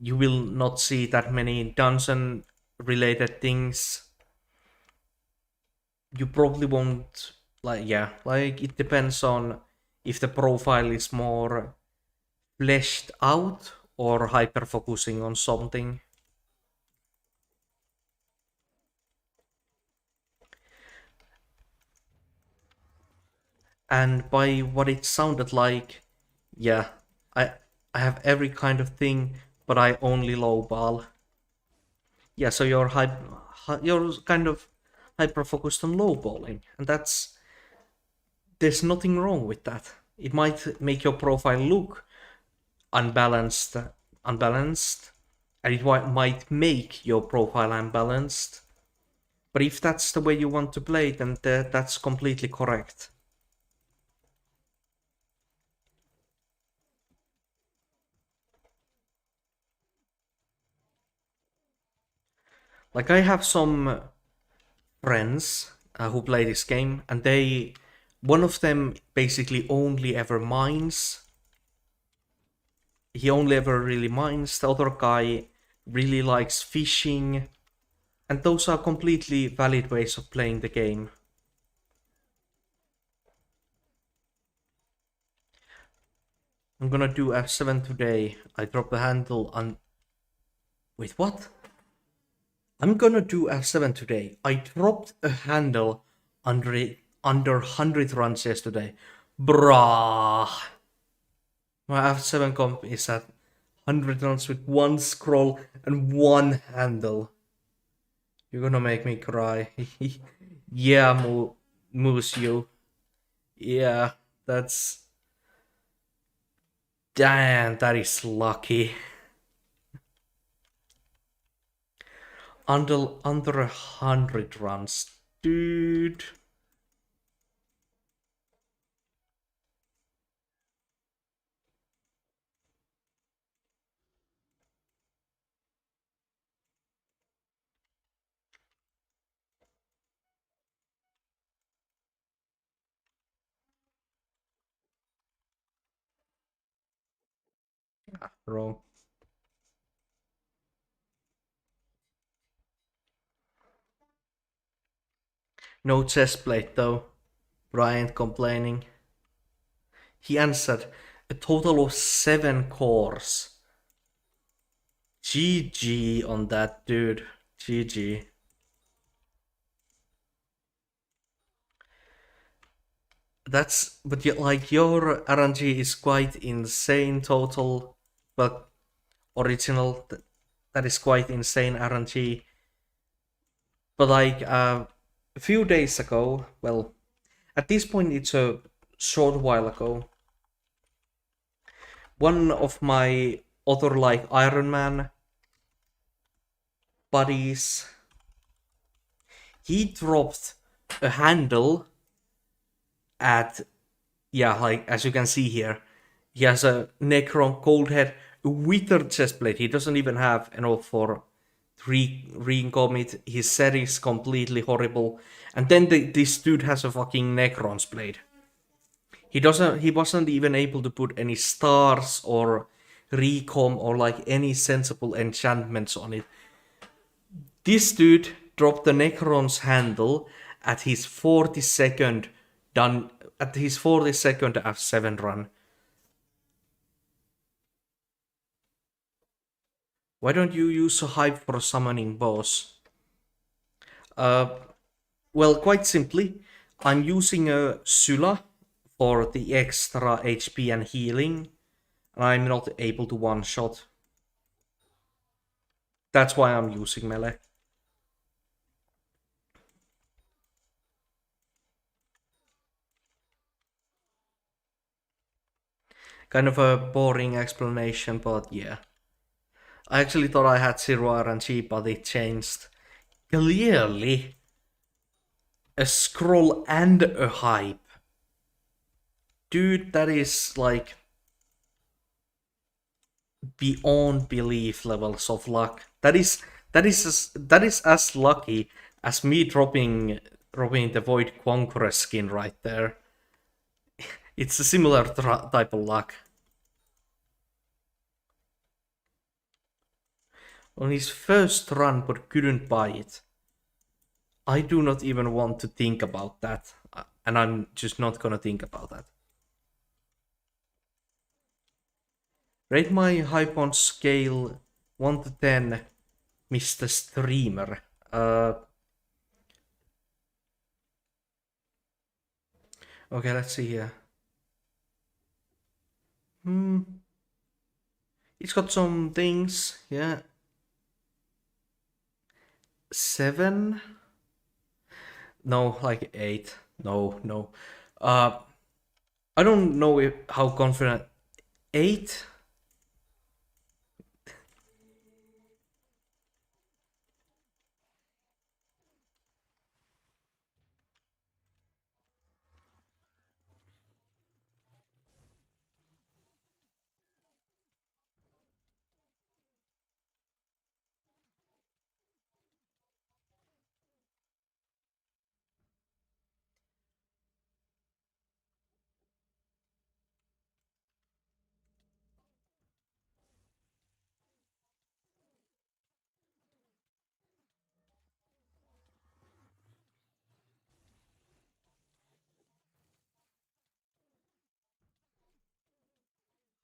you will not see that many dungeon related things. You probably won't, like, yeah, like it depends on if the profile is more fleshed out or hyper focusing on something. And by what it sounded like, yeah, I I have every kind of thing, but I only lowball. Yeah, so you're kind of hyper focused on lowballing, and there's nothing wrong with that. It might make your profile look unbalanced, unbalanced, and it might make your profile unbalanced. But if that's the way you want to play, then that's completely correct. Like I have some friends who play this game, and one of them basically only ever mines. He only ever really mines. The other guy really likes fishing, and those are completely valid ways of playing the game. I'm gonna do F7 today. I drop the handle on. Wait, what? I'm gonna do F7 today. I dropped a handle under 100 runs yesterday. Bruh. My F7 comp is at 100 runs with one scroll and one handle. You're gonna make me cry. Yeah, Moose, you. Yeah, that's. Damn, that is lucky. Under 100 runs. Dude. Wrong. No chest plate though. Bryant complaining. He answered a total of 7 cores. GG on that, dude. GG. But like your RNG is quite insane total, but original, that is quite insane RNG. But like a few days ago, well, at this point it's a short while ago, one of my other like Ironman buddies, he dropped a handle at, yeah, like as you can see here, he has a Necron cold head, a withered chestplate. He doesn't even have enough for re-commit. His set is completely horrible. And then this dude has a fucking Necron's blade. He wasn't even able to put any stars or recom or like any sensible enchantments on it. This dude dropped the Necron's handle at his 42nd done at his 42nd F7 run. Why don't you use a hype for summoning boss? Uh, well, quite simply, I'm using a Sula for the extra HP and healing, and I'm not able to one-shot. That's why I'm using melee. Kind of a boring explanation, but yeah. I actually thought I had 0 RNG, but it changed. Clearly, a scroll and a hype. Dude, that is like beyond belief levels of luck. That is as lucky as me dropping the Void Conqueror skin right there. It's a similar type of luck. On his first run, but couldn't buy it. I do not even want to think about that, and I'm just not gonna think about that. Rate my hype on scale 1 to 10, Mr. Streamer. Okay, let's see here. It's got some things, yeah. 7? No, like 8. No, no. I don't know how confident. 8?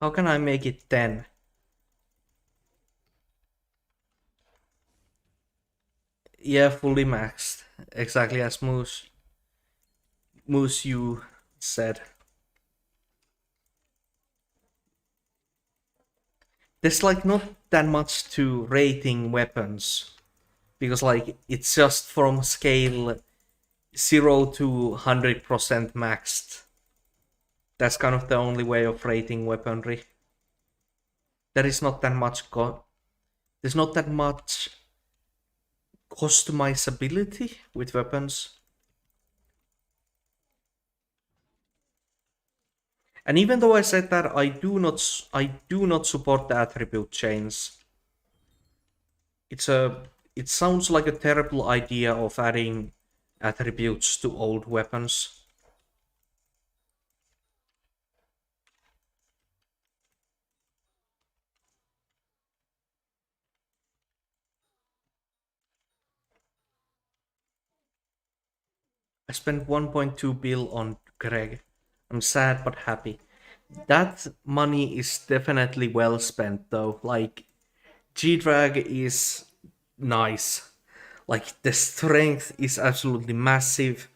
How can I make it 10? Yeah, fully maxed. Exactly as Moose you said. There's like not that much to rating weapons. Because like it's just from scale 0 to 100% maxed. That's kind of the only way of rating weaponry. There is not that much there's not that much customizability with weapons. And even though I said that, I do not support the attribute chains. It sounds like a terrible idea of adding attributes to old weapons. I spent 1.2 bill on Greg. I'm sad but happy. That money is definitely well spent though. Like G-Drag is nice. Like the strength is absolutely massive.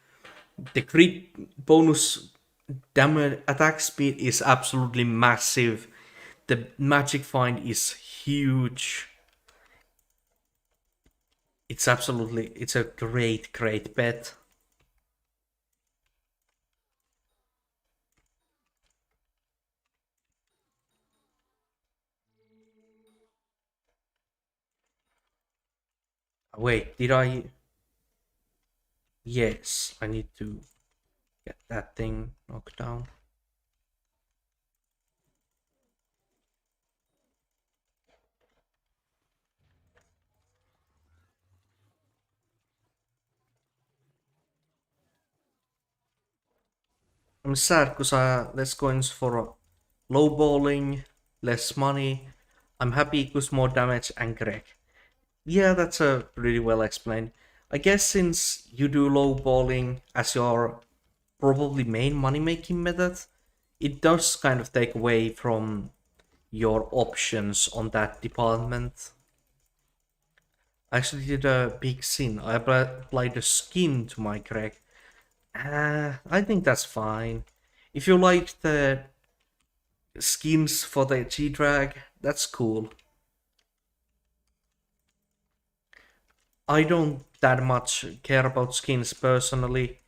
The crit bonus damage attack speed is absolutely massive. The magic find is huge. It's a great bet. Wait, did I? Yes, I need to get that thing knocked down. I'm sad because less coins for low bowling, less money. I'm happy because more damage and Greg. Yeah, that's a pretty well explained. I guess since you do low balling as your probably main money making method, it does kind of take away from your options on that department. I actually did a big sin. I applied a skin to my Greg. I think that's fine. If you like the skins for the G-Drag, that's cool. I don't that much care about skins personally,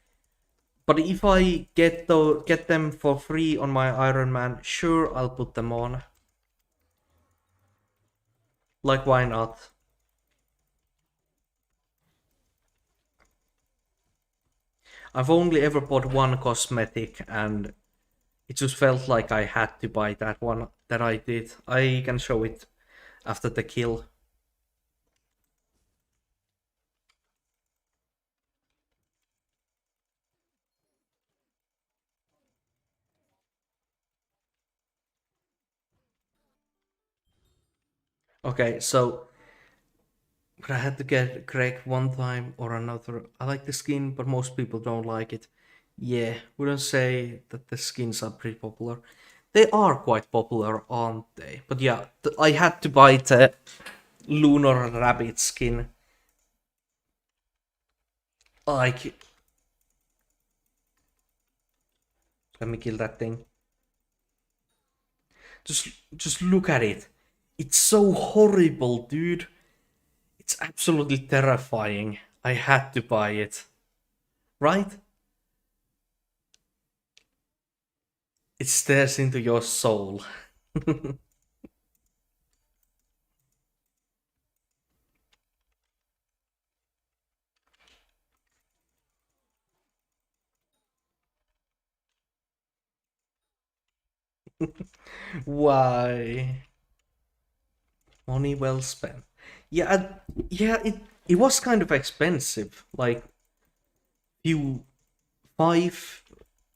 But if I get them for free on my Ironman, sure, I'll put them on. Like, why not? I've only ever bought one cosmetic, and it just felt like I had to buy that one that I did. I can show it after the kill. Okay, so but I had to get correct one time or another. I like the skin, but most people don't like it. Yeah, wouldn't say that the skins are pretty popular. They are quite popular, aren't they? But yeah, I had to buy the lunar rabbit skin. Like, let me kill that thing. Just, just look at it. It's so horrible, dude. It's absolutely terrifying. I had to buy it. Right? It stares into your soul. Why? Money well spent. Yeah, yeah. It was kind of expensive. Like few five.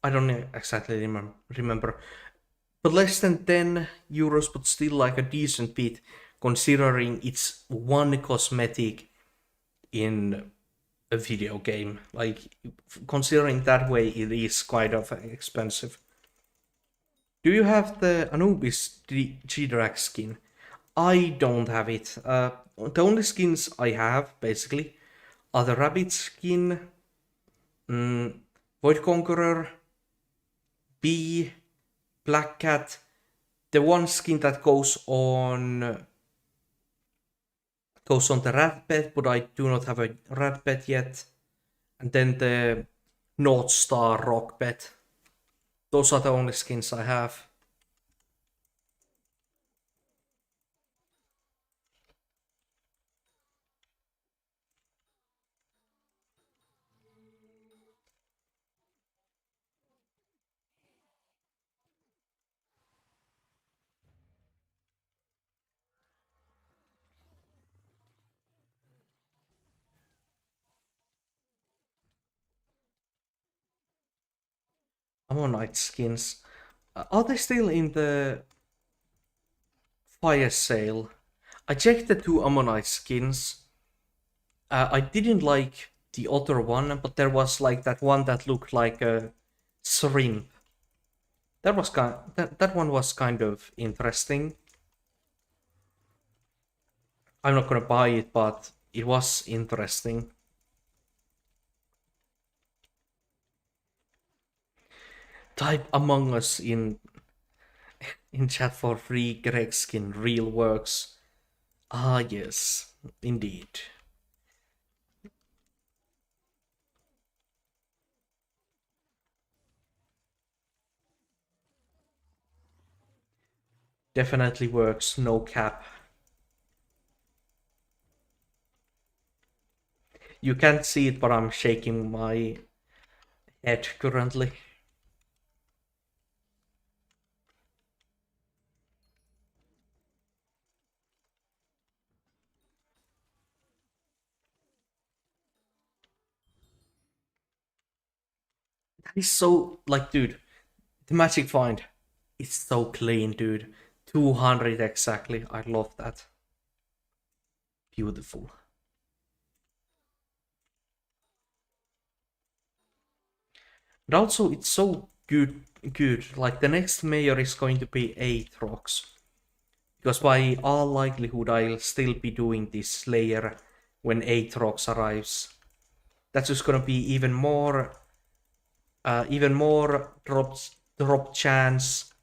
I don't exactly remember, but less than 10 euros, but still like a decent bit, considering it's one cosmetic in a video game. Like considering that way, it is quite of expensive. Do you have the Anubis G-Drag skin? I don't have it. The only skins I have, basically, are the Rabbit skin, Void Conqueror, Bee, Black Cat, the one skin that goes on the Rat Pet, but I do not have a Rat Pet yet, and then the North Star Rock Pet. Those are the only skins I have. Ammonite skins. Are they still in the fire sale? I checked the two Ammonite skins. I didn't like the other one, but there was like that one that looked like a shrimp. That one was kind of interesting. I'm not gonna buy it, but it was interesting. Type Among Us in chat for free. Greg skin real works. Ah yes, indeed. Definitely works, no cap. You can't see it, but I'm shaking my head currently. That is so, like, dude, the magic find is so clean, dude. 200 exactly. I love that. Beautiful. And also, it's so good. Like, the next mayor is going to be Aatrox. Because by all likelihood, I'll still be doing this layer when Aatrox arrives. That's just gonna be even more drop chance,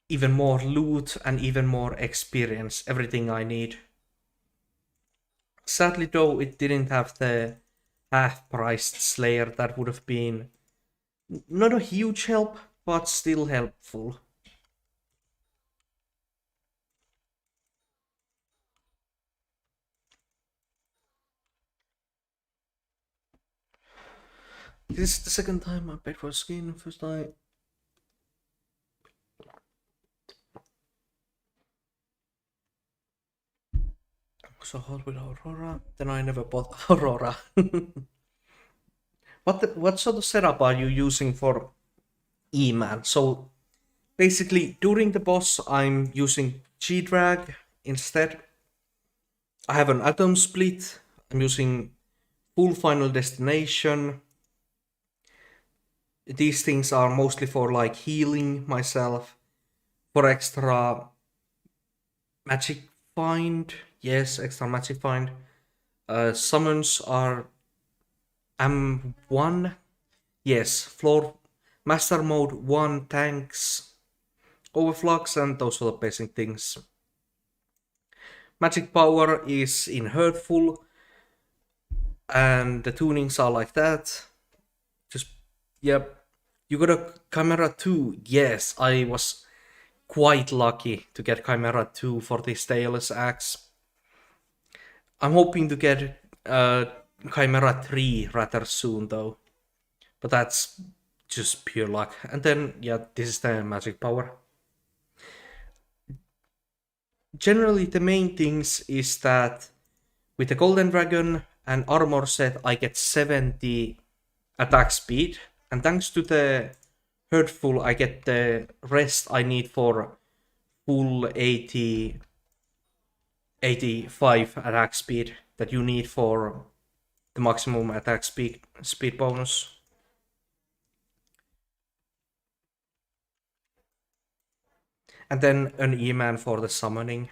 even more loot, and even more experience. Everything I need. Sadly, though, it didn't have the half-priced Slayer, that would have been not a huge help, but still helpful. This is the second time I paid for skin. First time. So hot with Aurora. Then I never bought Aurora. What sort of setup are you using for E-Man? So basically, during the boss, I'm using G-Drag instead. I have an Atom Split. I'm using full Final Destination. These things are mostly for like healing myself. For extra magic find. Yes, extra magic find. Summons are M1. Yes, floor master mode 1 tanks, overflux, and those sort of basic things. Magic power is in hurtful, and the tunings are like that. Just, yep. You got a Chimera 2. Yes, I was quite lucky to get Chimera 2 for this Tailless Axe. I'm hoping to get Chimera 3 rather soon though. But that's just pure luck. And then, yeah, this is the magic power. Generally, the main things is that with the Golden Dragon and armor set, I get 70 attack speed. And thanks to the Hurtful, I get the rest I need for full 85 attack speed that you need for the maximum attack speed bonus. And then an E-Man for the summoning.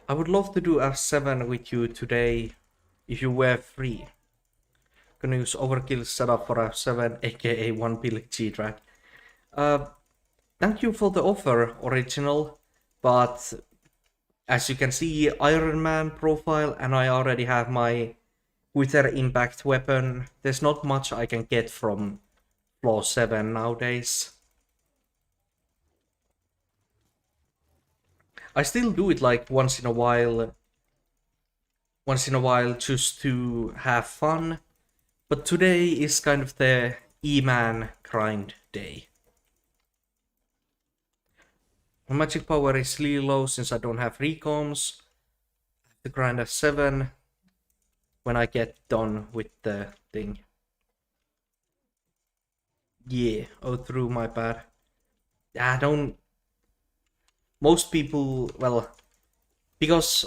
I would love to do F7 with you today if you were free. Gonna use Overkill setup for F7, aka 1 bill G-Drag. Thank you for the offer, Original, but as you can see, Ironman profile, and I already have my Wither Impact weapon. There's not much I can get from floor 7 nowadays. I still do it like once in a while just to have fun, but today is kind of the E-Man grind day. My magic power is really low since I don't have recoms. I have to grind F7 when I get done with the thing. Yeah, oh through my bad. I don't... Most people, well, because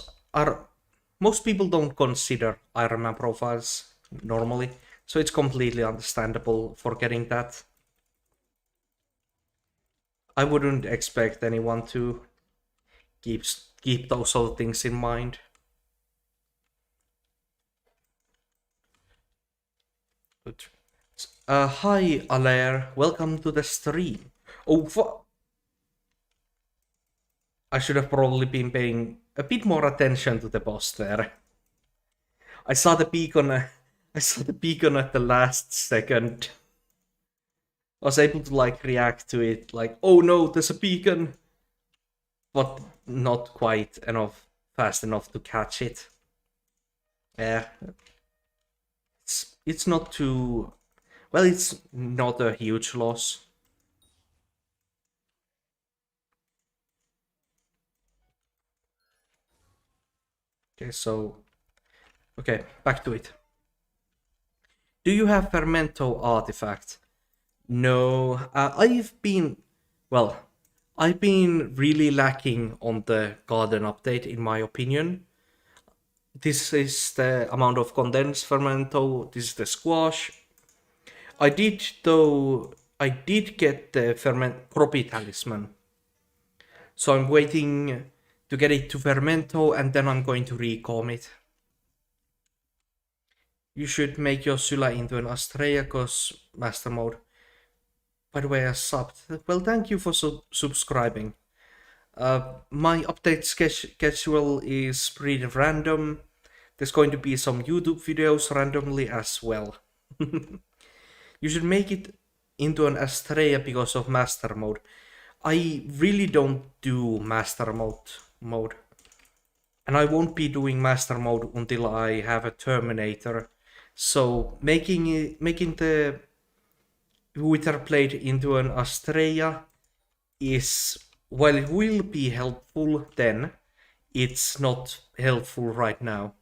most people don't consider Ironman profiles normally, so it's completely understandable for getting that. I wouldn't expect anyone to keep those sort of things in mind. Hi Alair, welcome to the stream. Oh, I should have probably been paying a bit more attention to the boss there. I saw the beacon at the last second. I was able to like react to it like, oh no, there's a beacon, but not quite fast enough to catch it. Yeah, it's not too well. It's not a huge loss. Okay, okay, back to it. Do you have Fermento artifact? No, I've been really lacking on the garden update, in my opinion. This is the amount of condensed fermento, this is the squash. I did get the Croppy Talisman. So I'm waiting to get it to fermento and then I'm going to recom it. You should make your Syla into an Astrea cause master mode. By the way, I subbed. Well, thank you for subscribing. My update schedule is pretty random. There's going to be some YouTube videos randomly as well. You should make it into an Astrea because of Master Mode. I really don't do Master Mode. And I won't be doing Master Mode until I have a Terminator. So making the Wither Blade into an Astrea is, while it will be helpful then, it's not helpful right now.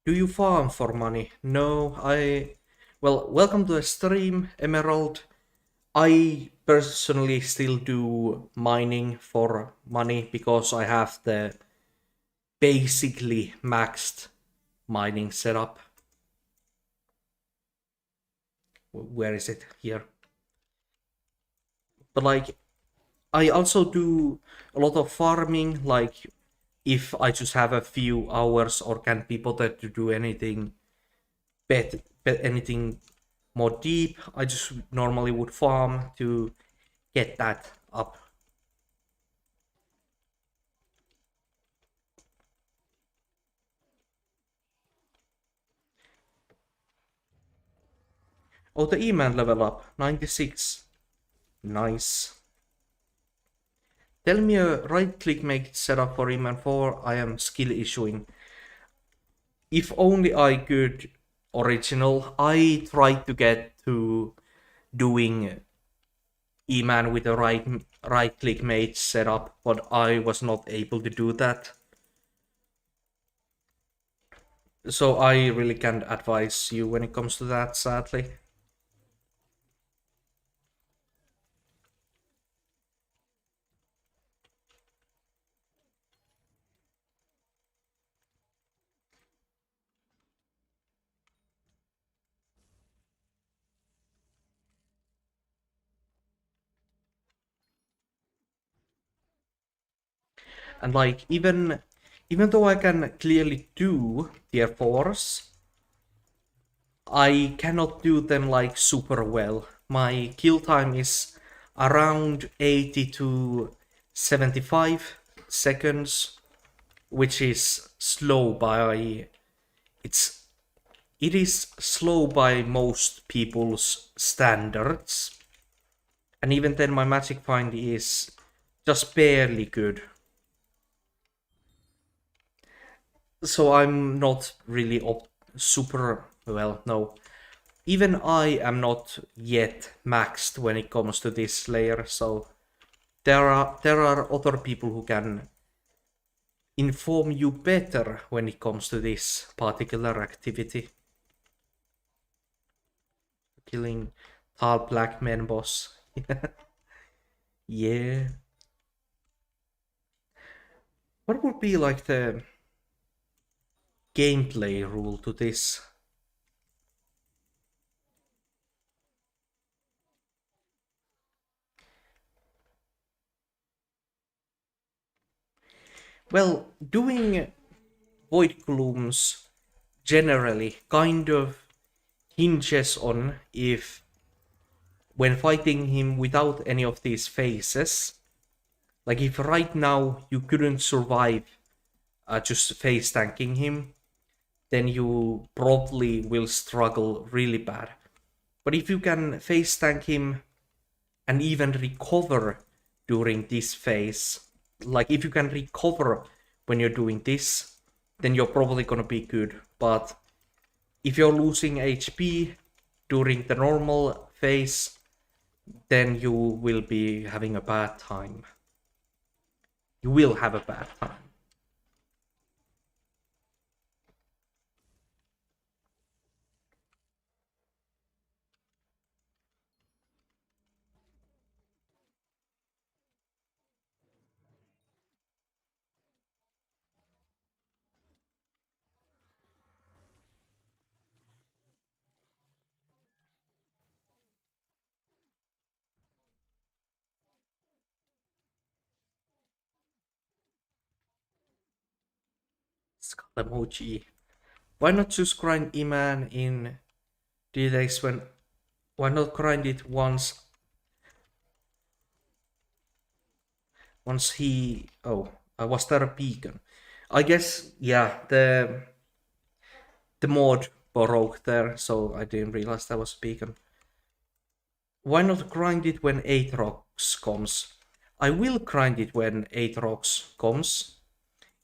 Do you farm for money? No, well, welcome to the stream, Emerald. I personally still do mining for money because I have the basically maxed mining setup. Where is it? Here. But like, I also do a lot of farming, like if I just have a few hours or can't be bothered to do anything bet anything more deep, I just normally would farm to get that up. Oh, the E-Man level up, 96. Nice. Tell me a right-click make setup for E-Man 4, I am skill issuing. If only I could original, I tried to get to doing E-Man with a right-click mage setup, but I was not able to do that. So I really can't advise you when it comes to that, sadly. And like, even though I can clearly do tier 4s, I cannot do them like super well. My kill time is around 80 to 75 seconds, which is slow by it's it is slow by most people's standards. And even then my magic find is just barely good. So I'm not really super well, no. Even I am not yet maxed when it comes to this layer, so there are other people who can inform you better when it comes to this particular activity. Killing tall black man boss. Yeah. What would be like the gameplay rule to this? Well, doing void glooms generally kind of hinges on if, when fighting him without any of these phases, like if right now you couldn't survive just face tanking him, then you probably will struggle really bad. But if you can face tank him and even recover during this phase, like if you can recover when you're doing this, then you're probably gonna be good. But if you're losing HP during the normal phase, then you will be having a bad time. You will have a bad time. Skull emoji. Why not just grind E-Man in D-Days when... Why not grind it once he... Oh, was there a beacon? I guess, yeah, the mod broke there, so I didn't realize that was a beacon. Why not grind it when Aatrox comes? I will grind it when Aatrox comes.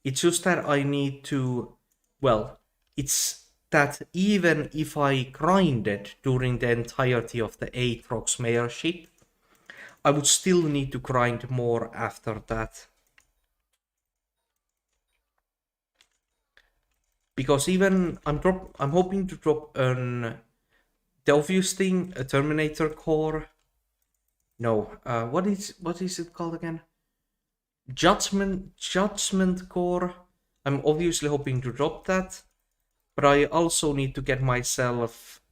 It's just that I need to... Well, it's that even if I grinded during the entirety of the Aatrox mayorship, I would still need to grind more after that. Because even I'm hoping to drop the obvious thing, a Terminator core. No, what is it called again? Judgment core. I'm obviously hoping to drop that, but I also need to get myself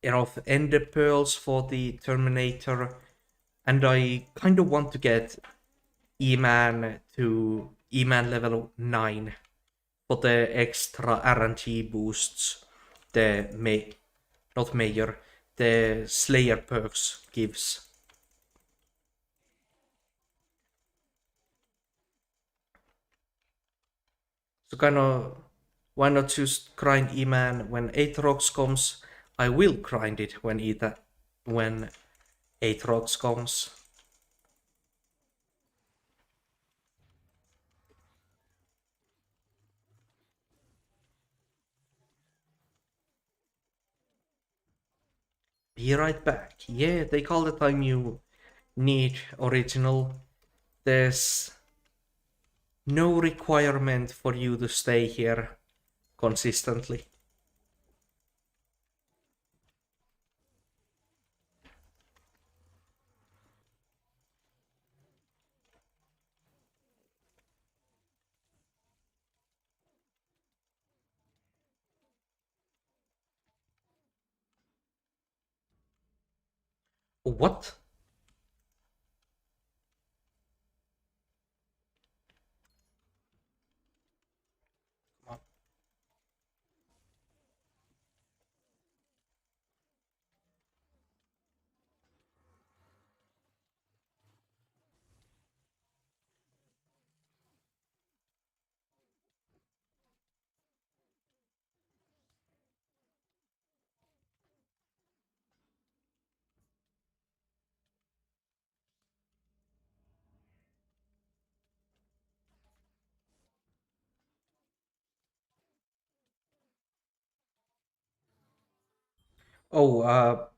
enough ender pearls for the Terminator, and I kind of want to get E-Man to E-Man level 9 for the extra RNG boosts the not Mayor, the Slayer perks gives. So kind of, why not just grind E-Man when Aatrox comes? I will grind it when Aatrox comes. Be right back. Yeah, they call the time you need original. There's no requirement for you to stay here consistently. What? Oh,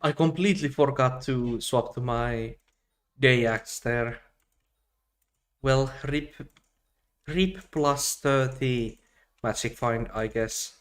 I completely forgot to swap to my day axe there. Well, rip plus 30 magic find, I guess.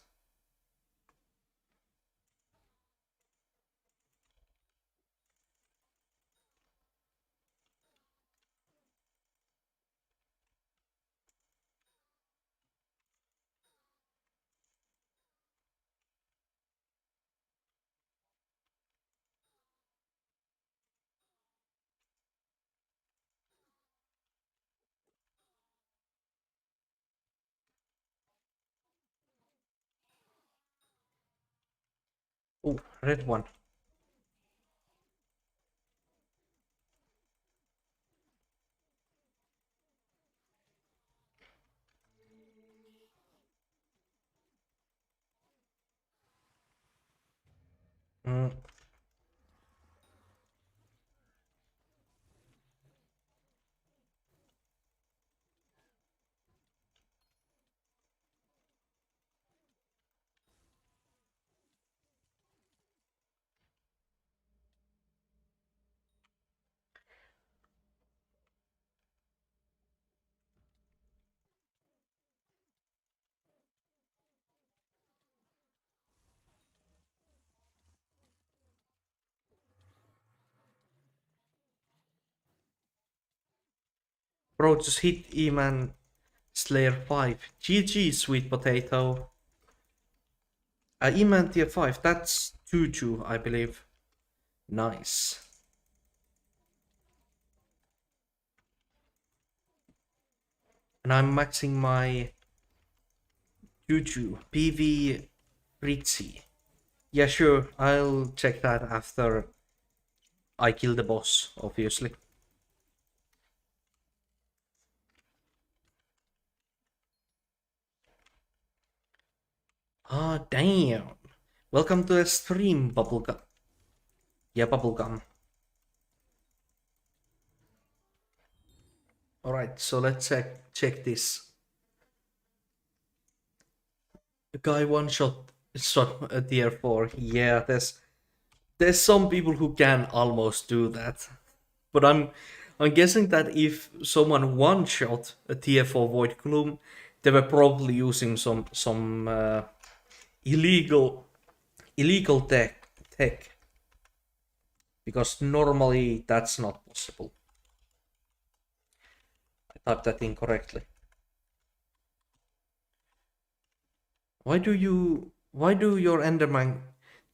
Oh, red one. Mm. Bro, just hit E-Man Slayer 5. GG, sweet potato. E-Man tier 5, that's 2-2, I believe. Nice. And I'm maxing my Juju PV pretty. Yeah, sure. I'll check that after I kill the boss, obviously. Ah, damn. Welcome to the stream, Bubblegum. Yeah, Bubblegum. Alright, so let's check this. A guy one shot a tier 4. Yeah, there's some people who can almost do that. But I'm guessing that if someone one shot a tier 4 Void Gloom, they were probably using some illegal tech, because normally that's not possible. I typed that incorrectly. Why do your Enderman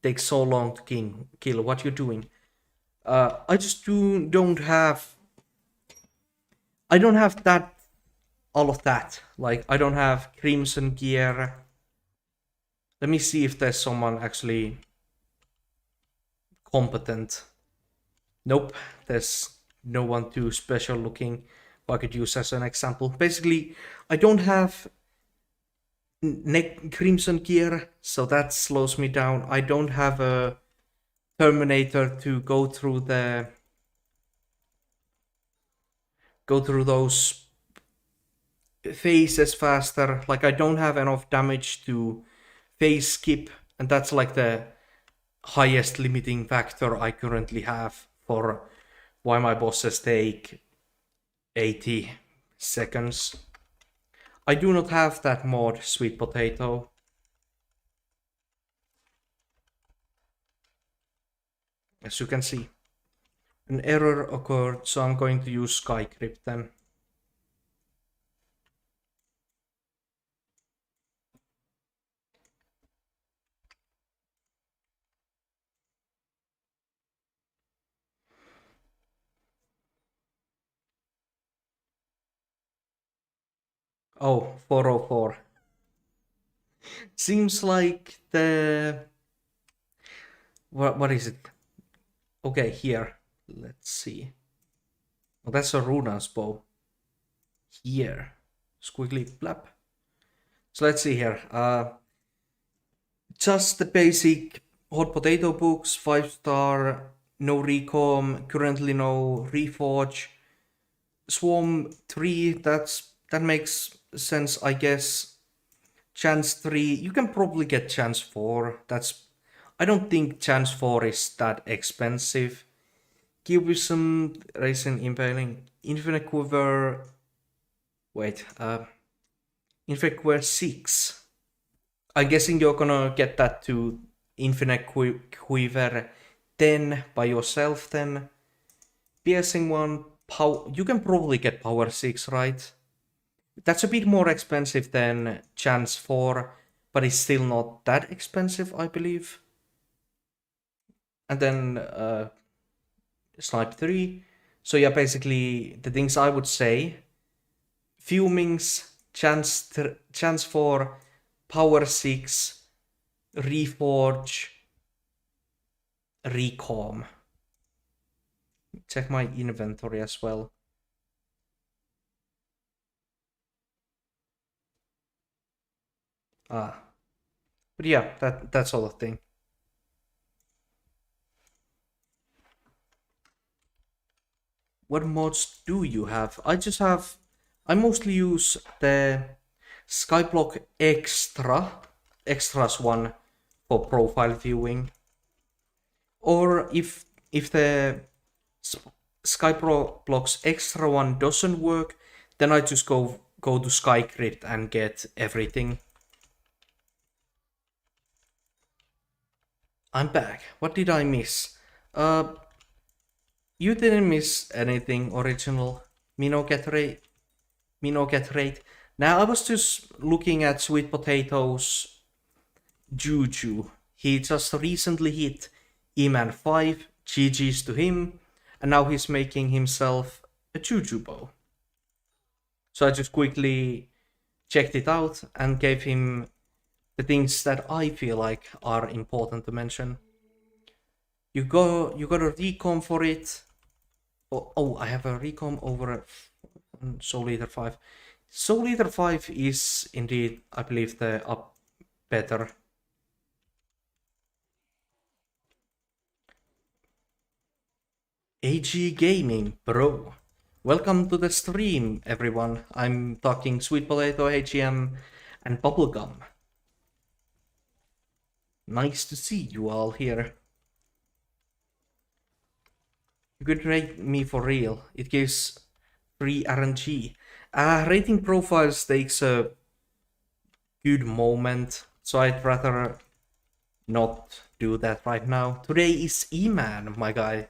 take so long to kill? What you doing? I just don't have. I don't have that. All of that. Like, I don't have crimson gear. Let me see if there's someone actually competent. Nope, there's no one too special looking who I could use as an example. Basically, I don't have crimson gear, so that slows me down. I don't have a Terminator to go through those phases faster. Like, I don't have enough damage to phase skip, and that's like the highest limiting factor I currently have for why my bosses take 80 seconds. I do not have that mod, Sweet Potato. As you can see, an error occurred, so I'm going to use Skycrypt then. Oh, 404. Seems like the... What is it? Okay, here. Let's see. Oh, that's a Runa's bow. Here. Squiggly blap. So let's see here. Just the basic hot potato books, 5-star, no recom, currently no reforge. Swarm 3, that makes sense, I guess. Chance 3, you can probably get chance 4. I don't think chance 4 is that expensive. Cubism, Raisin Impaling, Infinite Quiver. Wait, Infinite Quiver 6. I'm guessing you're gonna get that to Infinite Quiver 10 by yourself then. Piercing 1, you can probably get Power 6, right? That's a bit more expensive than Chance 4, but it's still not that expensive, I believe. And then Snipe 3. So yeah, basically the things I would say: Fumings, Chance 4, Power 6, Reforge, Recom. Check my inventory as well. But yeah, that's all the thing. What mods do you have? I mostly use the Skyblock Extras one for profile viewing. Or if the Skyblock's Extra one doesn't work, then I just go to Skycrypt and get everything. I'm back. What did I miss? You didn't miss anything original. Mino get rate. Now I was just looking at Sweet Potato's Juju. He just recently hit E-Man 5, GG's to him, and now he's making himself a Juju bow. So I just quickly checked it out and gave him the the things that I feel like are important to mention. You got a recom for it. Oh, I have a recom over Soul Eater 5. Soul Eater 5 is indeed, I believe, the up better. AG Gaming, bro. Welcome to the stream, everyone. I'm talking Sweet Potato, AGM, and Bubblegum. Nice to see you all here. You could rate me for real. It gives free RNG. Rating profiles takes a good moment, so I'd rather not do that right now. Today is E-Man, my guy.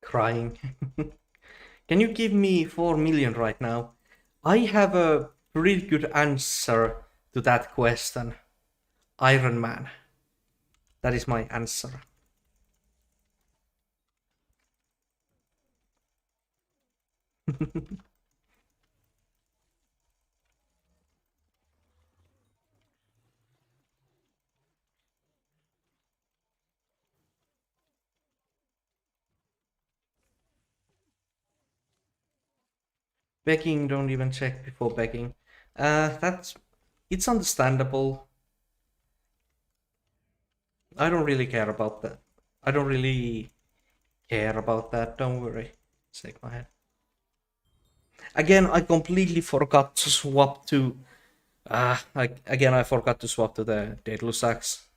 Crying. Can you give me 4 million right now? I have a pretty good answer to that question. Iron Man. That is my answer. Begging, don't even check before begging. It's understandable. I don't really care about that. I don't really care about that, don't worry. Shake my head. Again, I completely forgot to swap to... again, I forgot to swap to the Daedalus Axe.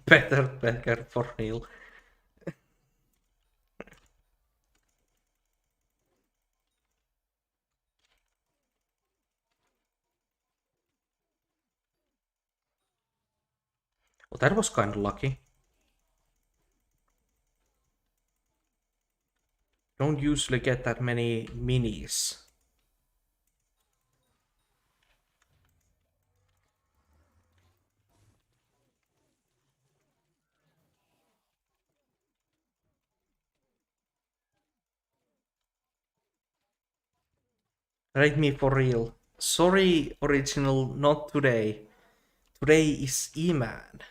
better for real. Well, that was kind of lucky. Don't usually get that many minis. Rate me for real. Sorry, original, not today. Today is E-Man.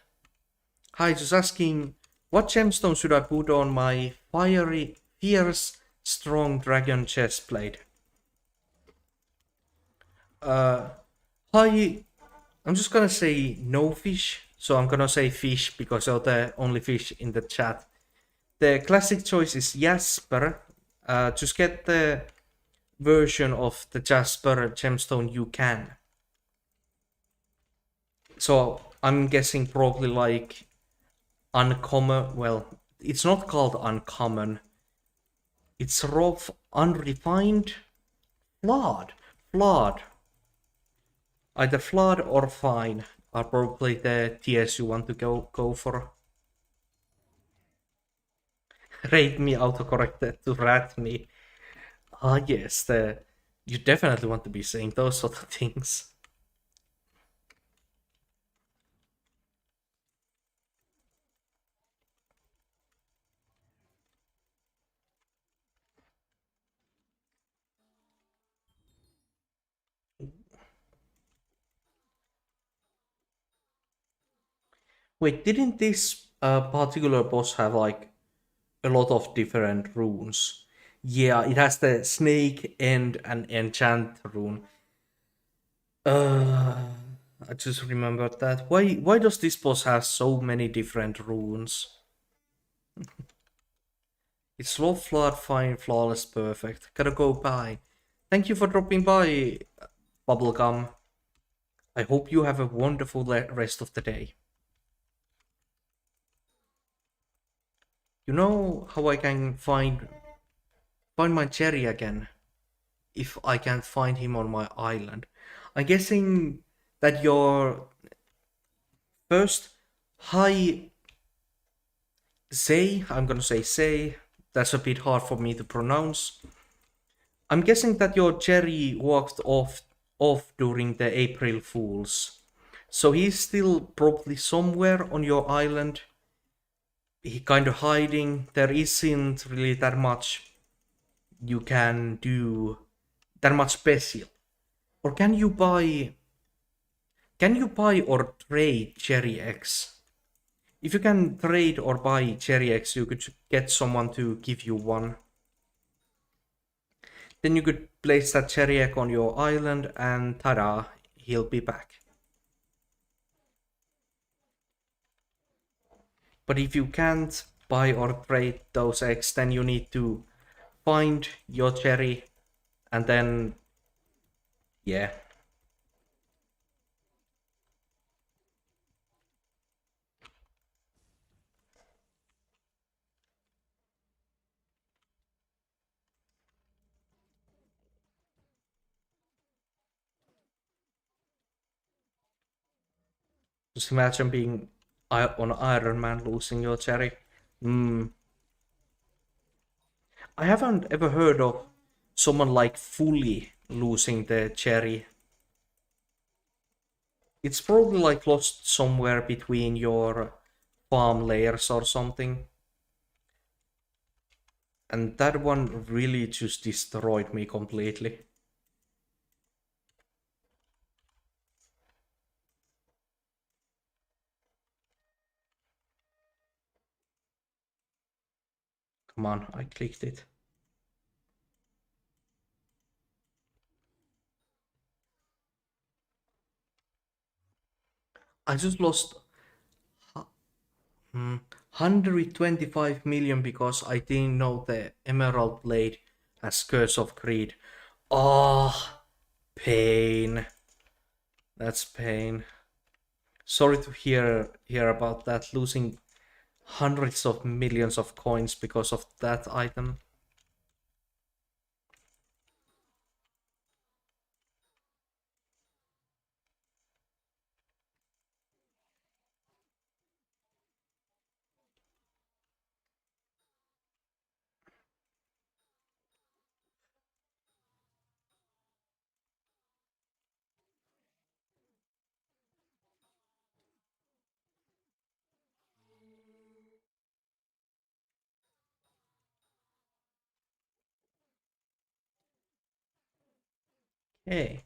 Hi, just asking, what gemstone should I put on my fiery, fierce, strong dragon chestplate? Hi, I'm just gonna say no fish, so I'm gonna say fish because you're the only fish in the chat. The classic choice is Jasper. Just get the version of the Jasper gemstone you can. So I'm guessing probably like uncommon. Well, it's not called uncommon. It's rough, unrefined, flawed. Either flawed or fine are probably the tiers you want to go for. Rate me autocorrected to rat me. Ah yes, you definitely want to be saying those sort of things. Wait, didn't this particular boss have like a lot of different runes? Yeah, it has the snake and an enchant rune. Uh, I just remembered that. Why does this boss have so many different runes? It's slow, flat, fine, flawless, perfect. Gotta go by. Thank you for dropping by, Bubblegum. I hope you have a wonderful rest of the day. You know how I can find my Cherry again? If I can't find him on my island. I'm guessing that your first hi say, I'm gonna say say, that's a bit hard for me to pronounce. I'm guessing that your Jerry walked off during the April Fools. So he's still probably somewhere on your island. He kind of hiding. There isn't really that much you can do, that much special. Or can you buy or trade cherry eggs? If you can trade or buy cherry eggs, you could get someone to give you one. Then you could place that cherry egg on your island and ta-da, he'll be back. But if you can't buy or trade those eggs, then you need to find your cherry and then, yeah. Just imagine being on Iron Man losing your cherry. Hmm. I haven't ever heard of someone like fully losing the cherry. It's probably like lost somewhere between your farm layers or something. And that one really just destroyed me completely. Come on, I clicked it. I just lost 125 million because I didn't know the Emerald Blade has Curse of Greed. Oh, pain. That's pain. Sorry to hear about that, losing hundreds of millions of coins because of that item. Hey.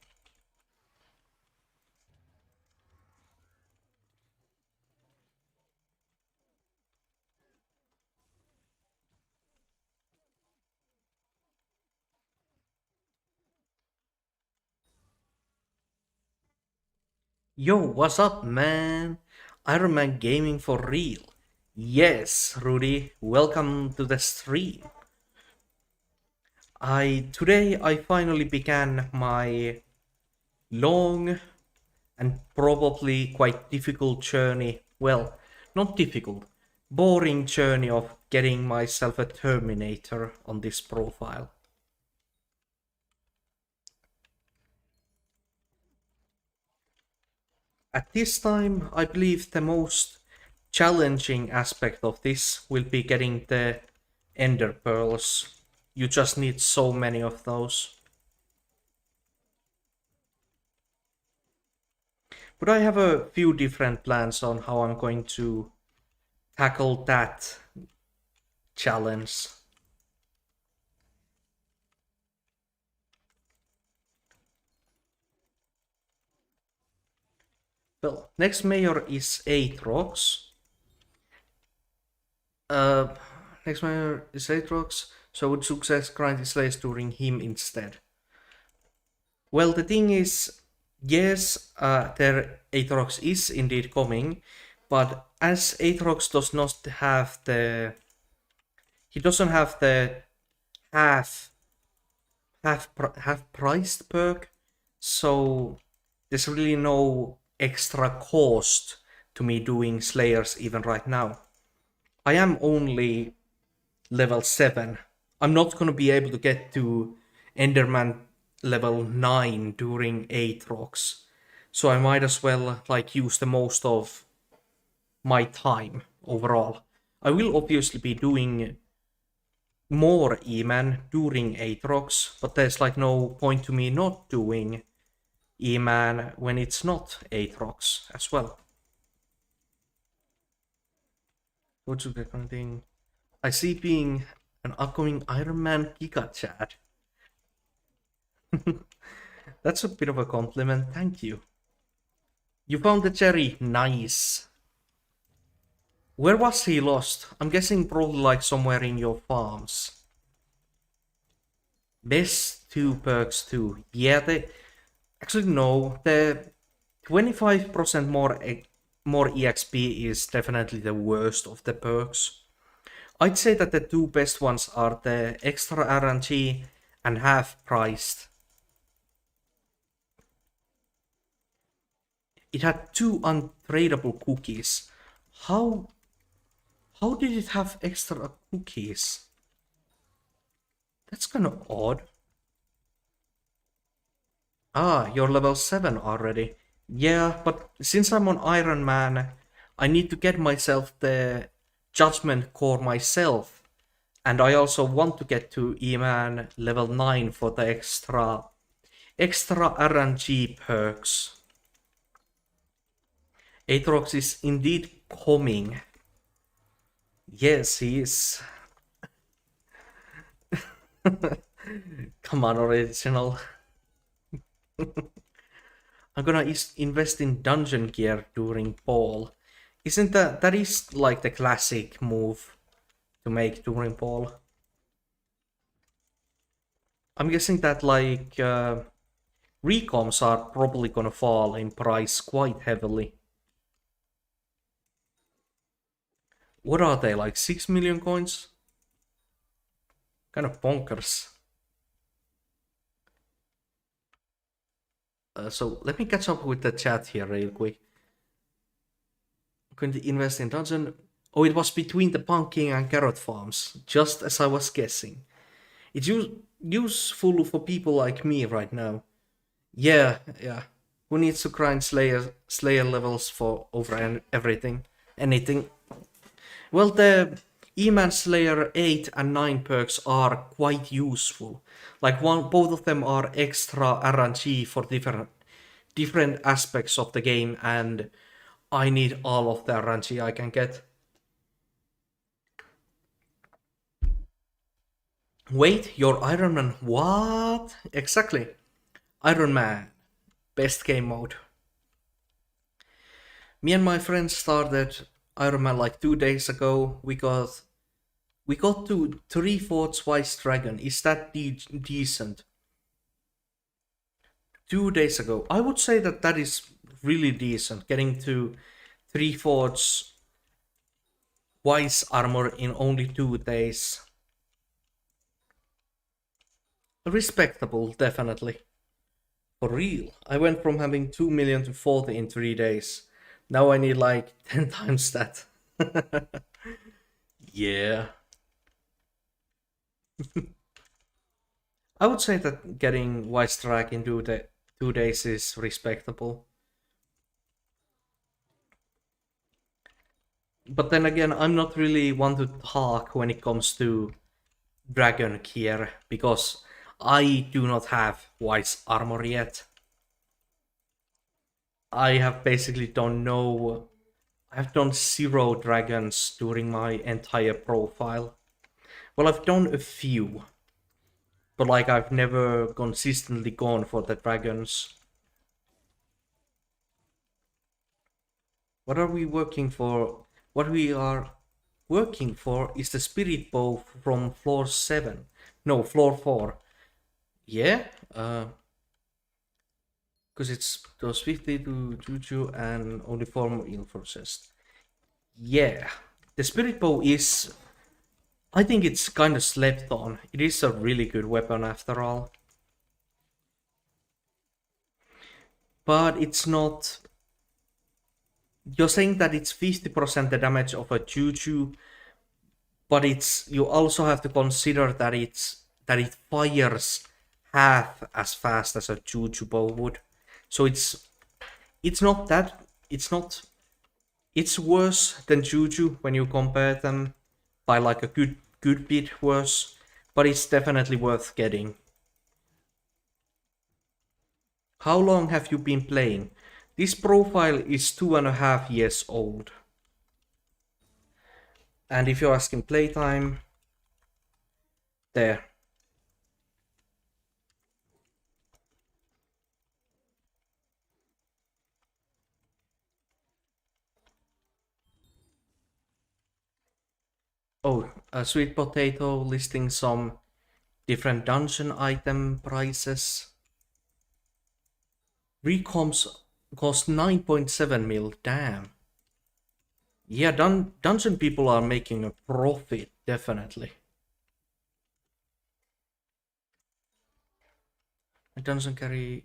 Yo, what's up, man? Iron Man Gaming for real. Yes, Rudy, welcome to the stream. Today I finally began my long and probably quite difficult journey. Well, not difficult, boring journey of getting myself a Terminator on this profile. At this time, I believe the most challenging aspect of this will be getting the Ender Pearls. You just need so many of those. But I have a few different plans on how I'm going to tackle that challenge. Well, next mayor is Aatrox. Uh, Next mayor is Aatrox, so I would success grind his slays during him instead. Well, the thing is, yes, their Aatrox is indeed coming, but as Aatrox does not have the, he doesn't have the half half priced perk, so there's really no extra cost to me doing Slayers even right now. I am only level 7. I'm not gonna be able to get to Enderman level 9 during Aatrox. So I might as well like use the most of my time overall. I will obviously be doing more E-man during Aatrox, but there's like no point to me not doing E-man when it's not Aatrox as well. What's the kind of thing? I see being an upcoming Iron Man Giga Chat. That's a bit of a compliment, thank you. You found the cherry, nice. Where was he lost? I'm guessing probably like somewhere in your farms. Best 2 perks too. Yeah, actually no, the 25% more EXP is definitely the worst of the perks. I'd say that the 2 best ones are the extra RNG and half priced. It had 2 untradeable cookies. How did it have extra cookies? That's kind of odd. Ah, you're level 7 already. Yeah, but since I'm on Iron Man, I need to get myself the Judgment Core myself. And I also want to get to E-Man level 9 for the extra RNG perks. Aatrox is indeed coming. Yes, he is. Come on, original. I'm gonna invest in dungeon gear during ball. Isn't that is like the classic move to make during ball? I'm guessing that like recoms are probably gonna fall in price quite heavily. What are they, like 6 million coins? Kind of bonkers. So let me catch up with the chat here real quick. I'm going to invest in dungeon. Oh, it was between the pumpkin and carrot farms, just as I was guessing. It's useful for people like me right now. Yeah. Who needs to grind Slayer levels for over everything? Anything. Well, the E-Man Slayer 8 and 9 perks are quite useful. Like both of them are extra RNG for different aspects of the game, and I need all of the RNG I can get. Wait, you're Iron Man? What? Exactly. Iron Man. Best game mode. Me and my friends started Iron Man like 2 days ago. We got to 3/4 Twice Dragon. Is that decent? 2 days ago. I would say that is really decent. Getting to 3/4 Twice armor in only 2 days. Respectable, definitely. For real. I went from having 2 million to 40 in 3 days. Now I need like 10 times that. Yeah. I would say that getting White Strike in 2 days is respectable. But then again, I'm not really one to talk when it comes to Dragon gear, because I do not have White's armor yet. I have basically I've done 0 dragons during my entire profile. Well, I've done a few, but like I've never consistently gone for the dragons. What are we working for? What we are working for is the spirit bow from floor 7. No, floor 4. Yeah? Because it's those 50 to Juju and only 4 more forces. Yeah. The spirit bow is... I think it's kind of slept on. It is a really good weapon after all. But it's not... You're saying that it's 50% the damage of a Juju, but you also have to consider that it fires half as fast as a Juju bow would. So it's worse than Juju when you compare them by like a good bit worse, but it's definitely worth getting. How long have you been playing? This profile is 2.5 years old. And if you're asking playtime, there. Oh, a sweet potato listing some different dungeon item prices. Recoms cost 9.7 mil, damn. Yeah, dungeon people are making a profit, definitely. A dungeon carry...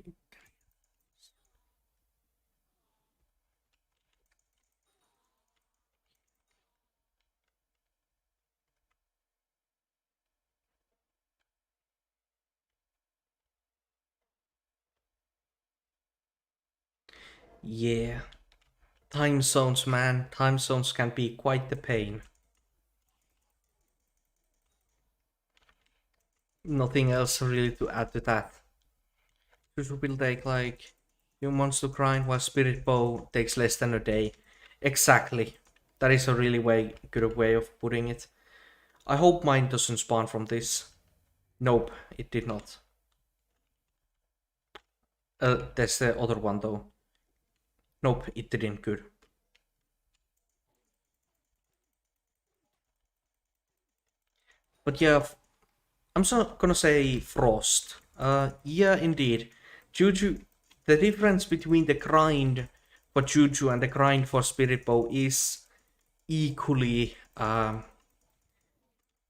Yeah. Time zones, man. Time zones can be quite the pain. Nothing else really to add to that. This will take like few months to grind, while Spirit Bow takes less than a day. Exactly. That is a really good way of putting it. I hope mine doesn't spawn from this. Nope, it did not. There's the other one though. Nope, it didn't. Good. But yeah, I'm not gonna say Frost. Yeah, indeed. Juju, the difference between the grind for Juju and the grind for Spirit Bow is equally,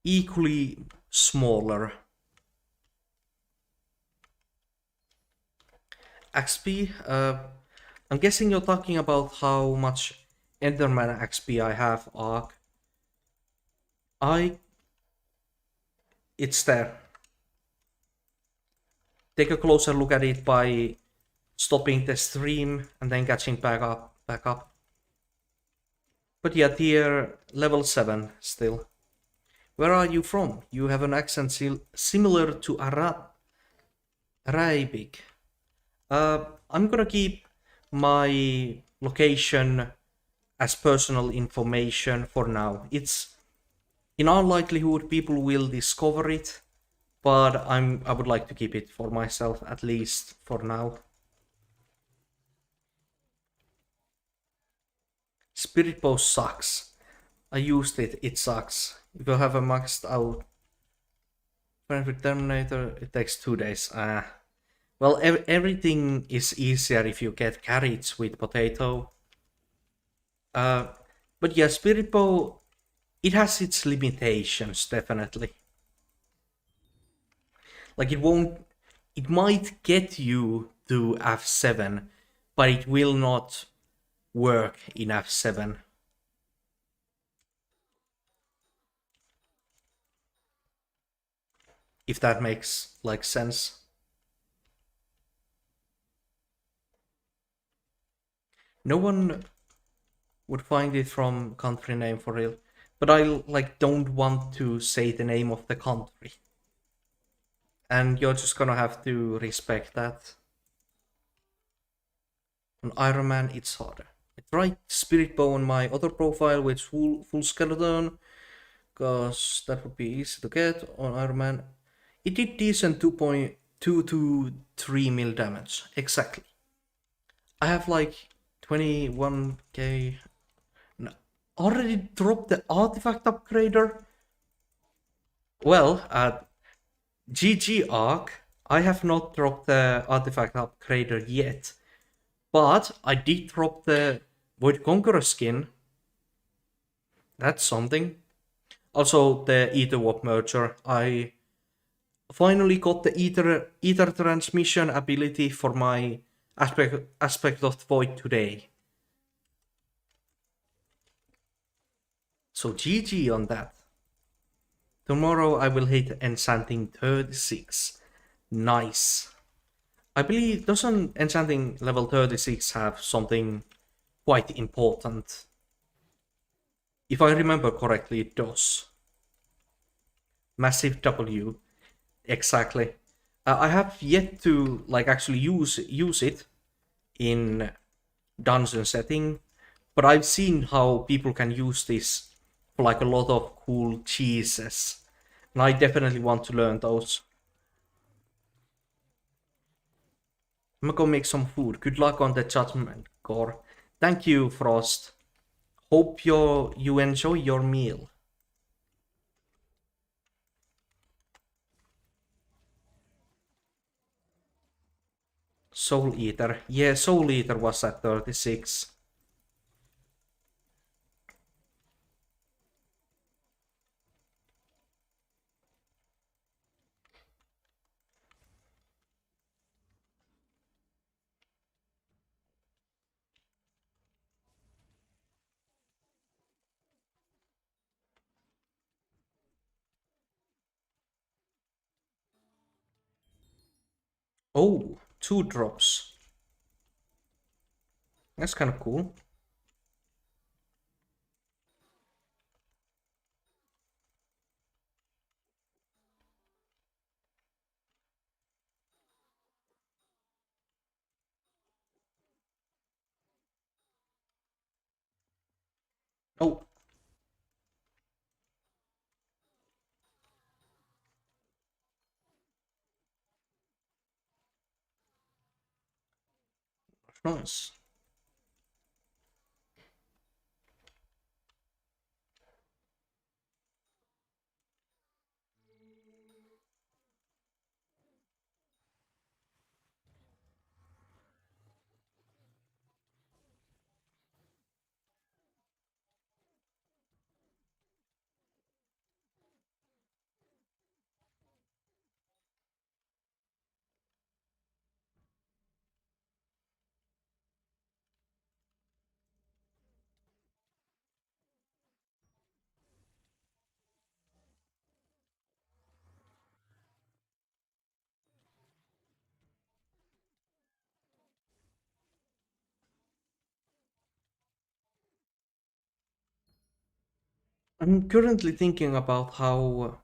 equally smaller. XP, I'm guessing you're talking about how much Enderman XP I have, Ark. It's there. Take a closer look at it by stopping the stream and then catching back up. But yeah, tier level 7 still. Where are you from? You have an accent similar to Arabic. I'm gonna keep my location as personal information for now. It's in all likelihood people will discover it, but I would like to keep it for myself, at least for now. Spirit Bow sucks. I used it, it sucks. If you have a maxed out friend with Terminator, it takes 2 days. Well, everything is easier if you get carrots with potato. But yeah, Spirit Bow, it has its limitations, definitely. Like it might get you to F7, but it will not work in F7. If that makes like sense. No one would find it from country name for real, but I like don't want to say the name of the country. And you're just gonna have to respect that. On Ironman, it's harder. I tried Spirit Bow on my other profile with full skeleton, because that would be easy to get. On Ironman, it did decent 2.2 to 3 mil damage. Exactly. I have like 21k. No, already dropped the artifact upgrader? Well, GG Arc, I have not dropped the artifact upgrader yet, but I did drop the Void Conqueror skin. That's something. Also, the Ether Warp Merger. I finally got the Ether Transmission ability for my Aspect of Void today. So GG on that. Tomorrow I will hit Enchanting 36. Nice. I believe, doesn't Enchanting level 36 have something quite important? If I remember correctly, it does. Massive W. Exactly. I have yet to like actually use it in dungeon setting, but I've seen how people can use this for like a lot of cool cheeses, and I definitely want to learn those. I'm gonna go make some food. Good luck on the judgment core. Thank you, Frost. Hope you enjoy your meal. Soul Eater. Yeah, Soul Eater was at 36. Oh, 2 drops. That's kind of cool. Oh, nice. I'm currently thinking about how,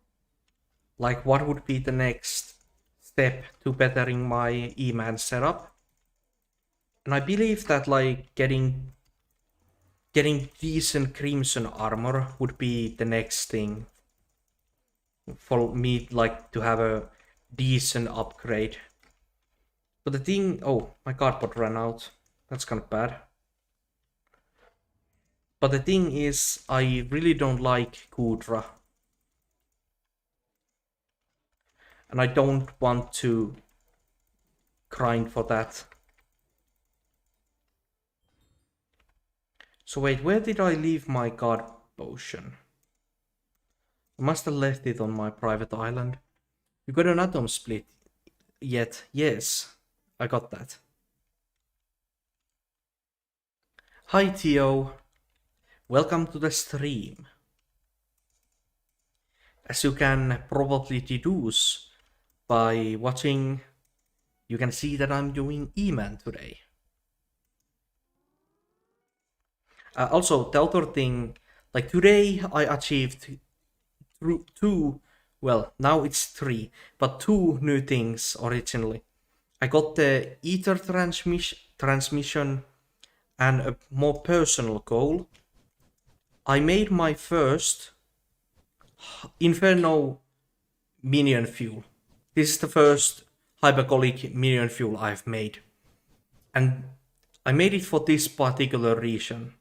like, what would be the next step to bettering my E-man setup. And I believe that, like, getting decent Crimson armor would be the next thing for me, like, to have a decent upgrade. But the thing, oh, my cardboard ran out. That's kind of bad. But the thing is, I really don't like Kudra. And I don't want to grind for that. So wait, where did I leave my god potion? I must have left it on my private island. You got an atom split yet? Yes, I got that. Hi Theo, welcome to the stream. As you can probably deduce by watching, you can see that I'm doing E-Man today. Also, the other thing, like today I achieved two, well, now it's three, but two new things originally. I got the ether transmission and a more personal goal. I made my first Inferno minion fuel. This is the first hypercolic minion fuel I've made. And I made it for this particular reason.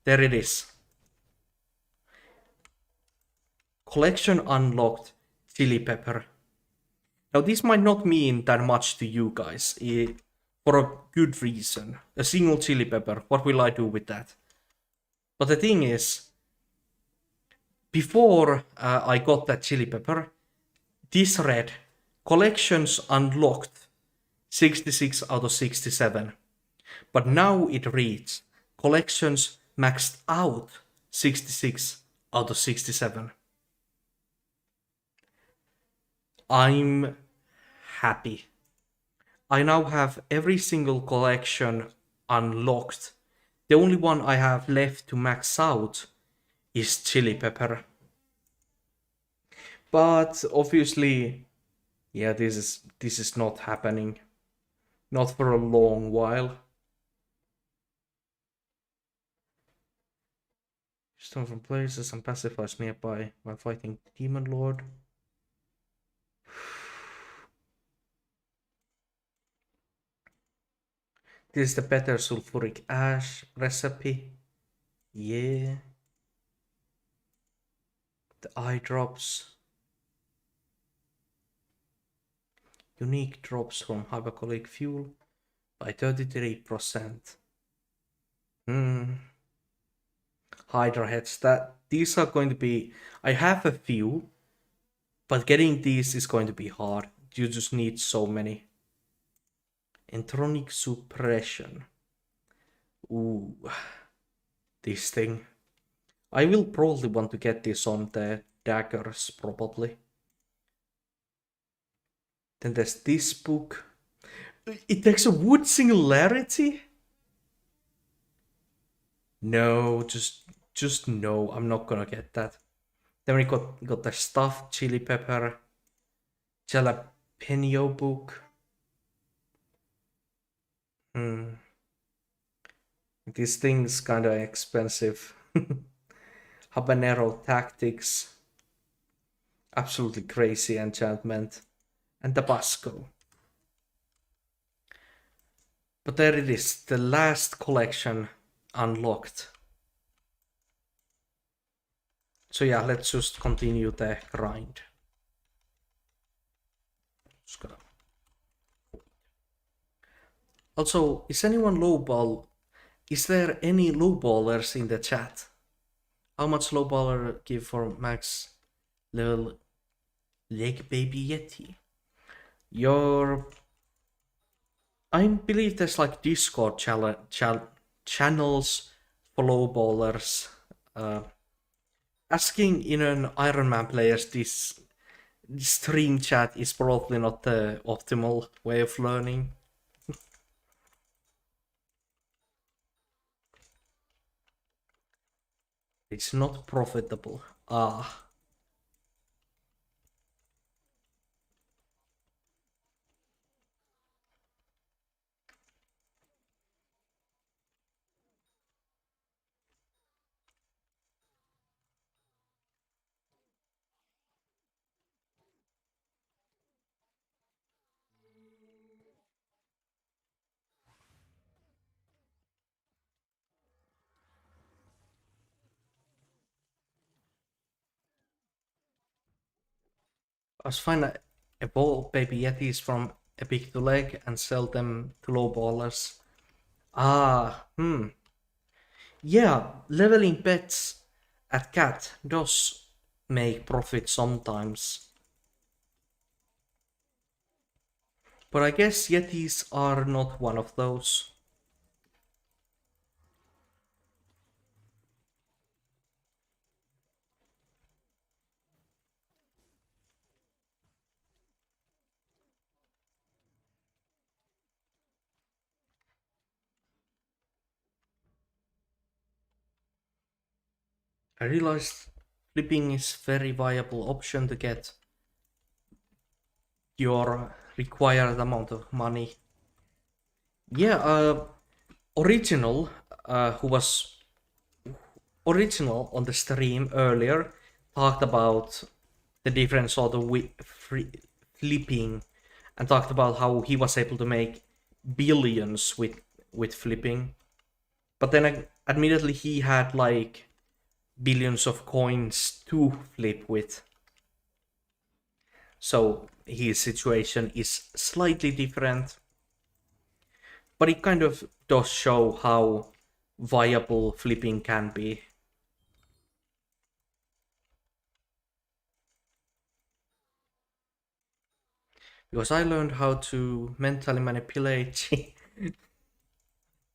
There it is. Collection unlocked chili pepper. Now this might not mean that much to you guys, for a good reason. A single chili pepper, what will I do with that? But the thing is, before I got that chili pepper, this read, collections unlocked 66 out of 67. But now it reads, collections maxed out 66 out of 67. I'm happy. I now have every single collection unlocked. The only one I have left to max out is chili pepper. But obviously, yeah, this is not happening. Not for a long while. Stone from places and pacifies nearby while fighting Demon Lord. This is the better sulfuric ash recipe. Yeah. The eye drops. Unique drops from hypercolic fuel by 33%. Hydra heads. These are going to be. I have a few, but getting these is going to be hard. You just need so many. Entronic suppression. Ooh, this thing. I will probably want to get this on the daggers, probably. Then there's this book. It takes a wood singularity? No, just no. I'm not gonna get that. Then we got the stuffed chili pepper jalapeno book. This thing's kinda expensive. Habanero tactics. Absolutely crazy enchantment. And Tabasco. But there it is, the last collection unlocked. So yeah, let's just continue the grind. Also, is anyone lowball? Is there any lowballers in the chat? How much lowballer give for max level leg baby yeti? I believe there's like Discord channels for lowballers. Asking in an Ironman players this stream chat is probably not the optimal way of learning. It's not profitable. Ah. I was fine to evolve baby yetis from epic to leg and sell them to lowballers. Yeah, leveling pets at cat does make profit sometimes. But I guess yetis are not one of those. I realized flipping is very viable option to get your required amount of money. Yeah, Original, who was original on the stream earlier, talked about the different sort of flipping and talked about how he was able to make billions with flipping. But then admittedly he had like billions of coins to flip with. So his situation is slightly different. But it kind of does show how viable flipping can be. Because I learned how to mentally manipulate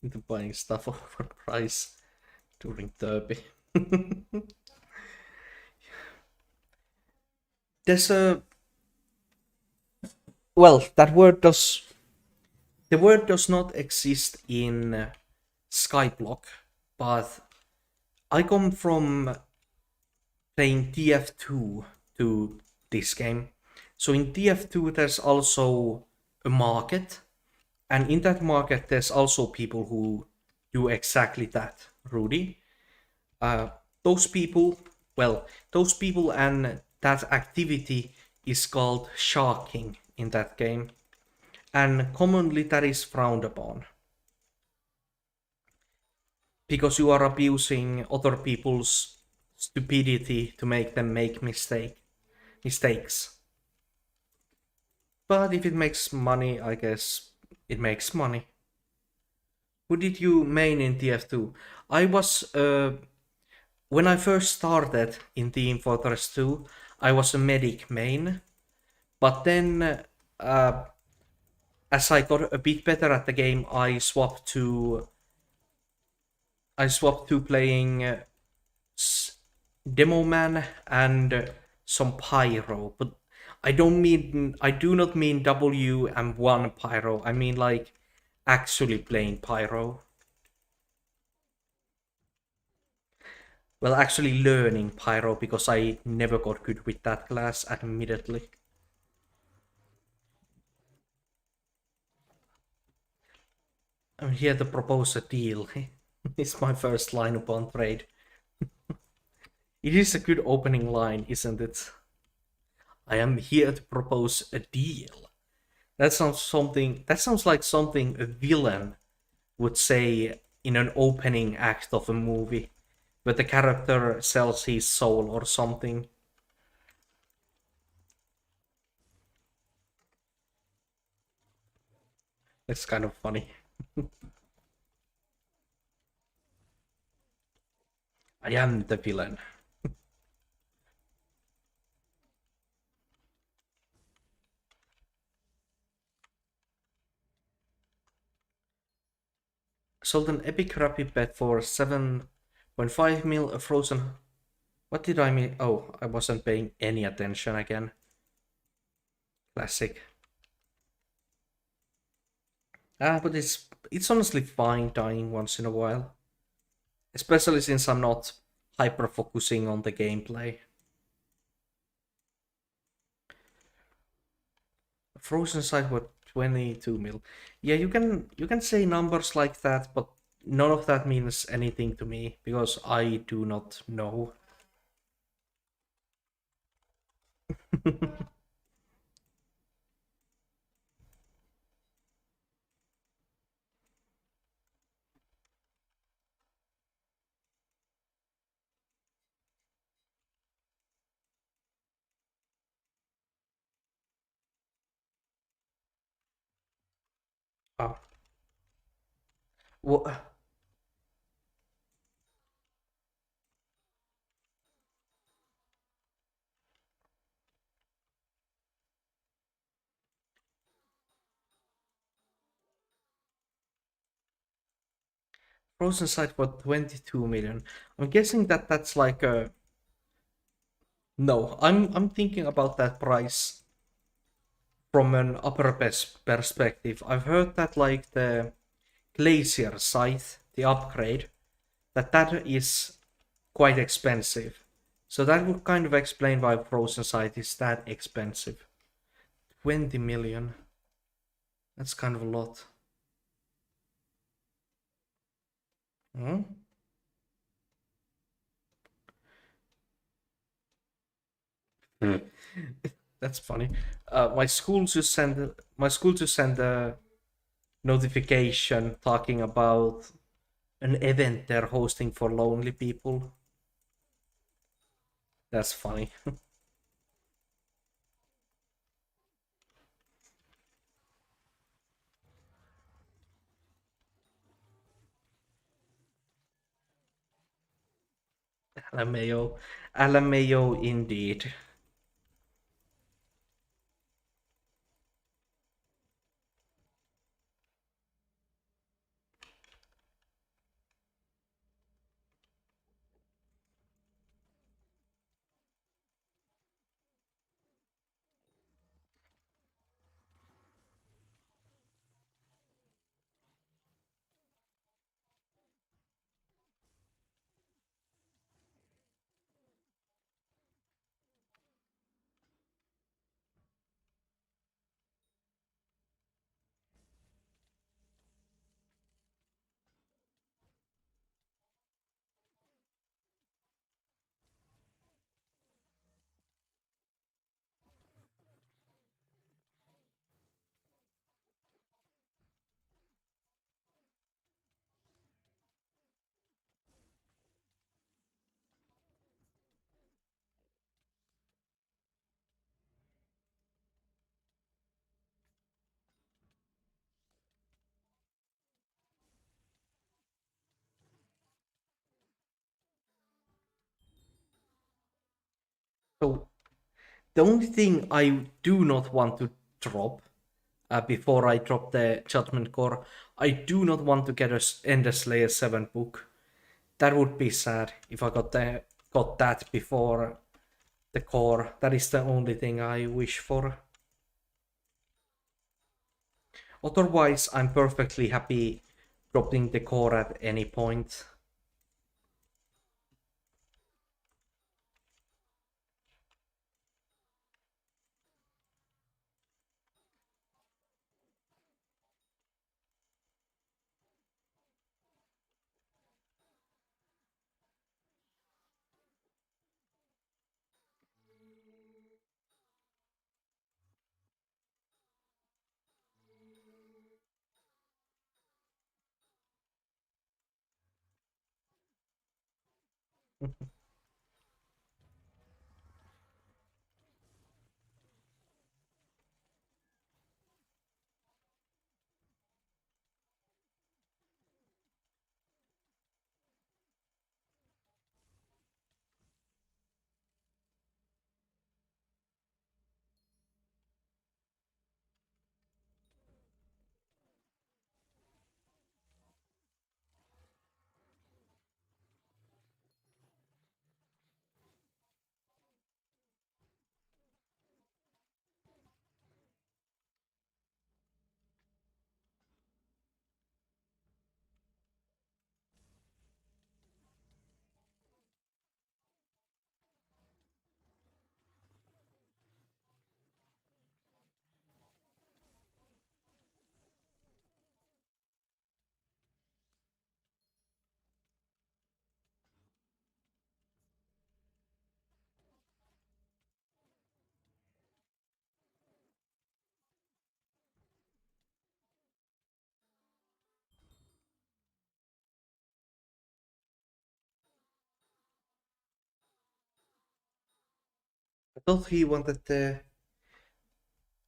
into buying stuff overpriced during Derby. There's a... Well, that word does... The word does not exist in Skyblock, but I come from playing TF2 to this game. So in TF2 there's also a market, and in that market there's also people who do exactly that, Rudy. Uh, those people, well, those people and that activity is called sharking in that game, and commonly that is frowned upon because you are abusing other people's stupidity to make them make mistakes. But if it makes money, I guess it makes money. Who did you main in TF2? I was when I first started in Team Fortress 2, I was a medic main, but then uh, as I got a bit better at the game, I swapped to playing Demo Man and some Pyro, but I do not mean W and one Pyro. I mean like actually playing Pyro. Well, actually learning Pyro because I never got good with that class, admittedly. I'm here to propose a deal. It's my first line upon trade. It is a good opening line, isn't it? I am here to propose a deal. That sounds like something a villain would say in an opening act of a movie, where the character sells his soul or something. It's kind of funny. I am the villain. Sold an epic rapid bet for 7.5 mil a frozen. What did I mean? Oh, I wasn't paying any attention again. Classic. But it's honestly fine dying once in a while. Especially since I'm not hyper focusing on the gameplay. Frozen side with 22 mil. Yeah, you can say numbers like that, but none of that means anything to me because I do not know. Ah, well, Frozen side for 22 million. I'm guessing that that's like a no. I'm thinking about that price from an upper perspective. I've heard that like the Glacier scythe, the upgrade, that is quite expensive. So that would kind of explain why Frozen Sight is that expensive. 20 million. That's kind of a lot. Hmm? Hmm. That's funny. My school just sent a notification talking about an event they're hosting for lonely people. That's funny. Alameo. Alameo indeed. So the only thing I do not want to drop before I drop the Judgment Core, I do not want to get a Ender Slayer 7 book. That would be sad if I got that before the core. That is the only thing I wish for. Otherwise, I'm perfectly happy dropping the core at any point. I thought he wanted the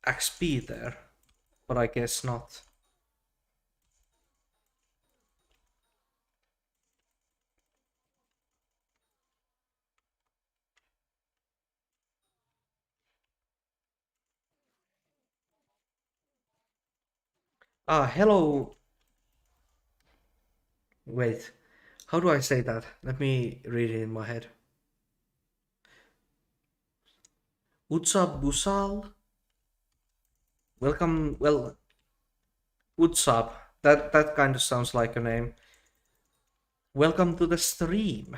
XP there, but I guess not. Hello. Wait, how do I say that? Let me read it in my head. Utsab Busal? Welcome, well, Utsab. That kind of sounds like a name. Welcome to the stream.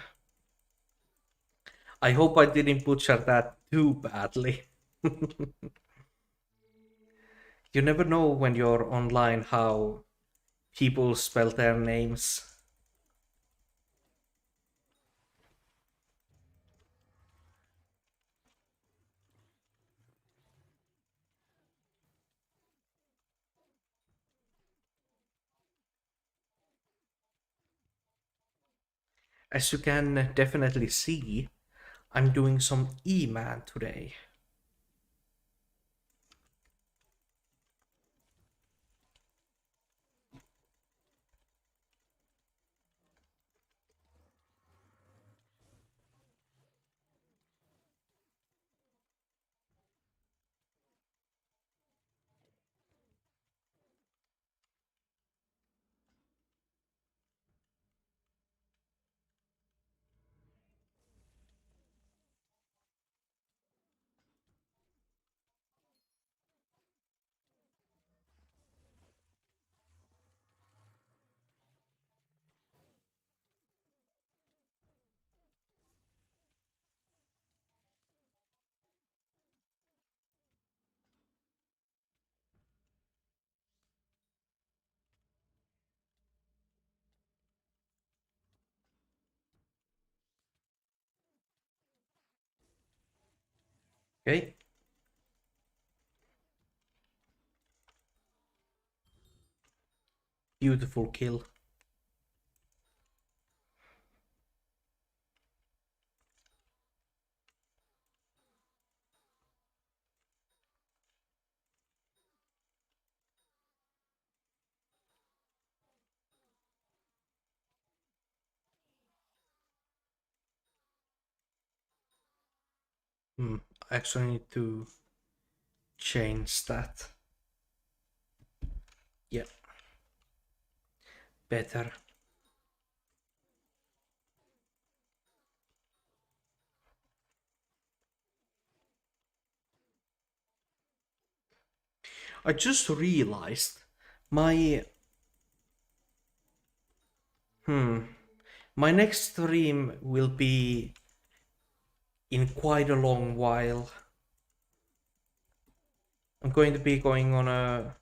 I hope I didn't butcher that too badly. You never know when you're online how people spell their names. As you can definitely see, I'm doing some E-Man today. Okay, beautiful kill. I actually need to change that. Yeah, better. I just realized my hmm my next stream will be in quite a long while. I'm going to be going on a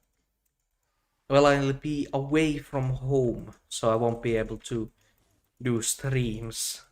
well, I'll be away from home, so I won't be able to do streams.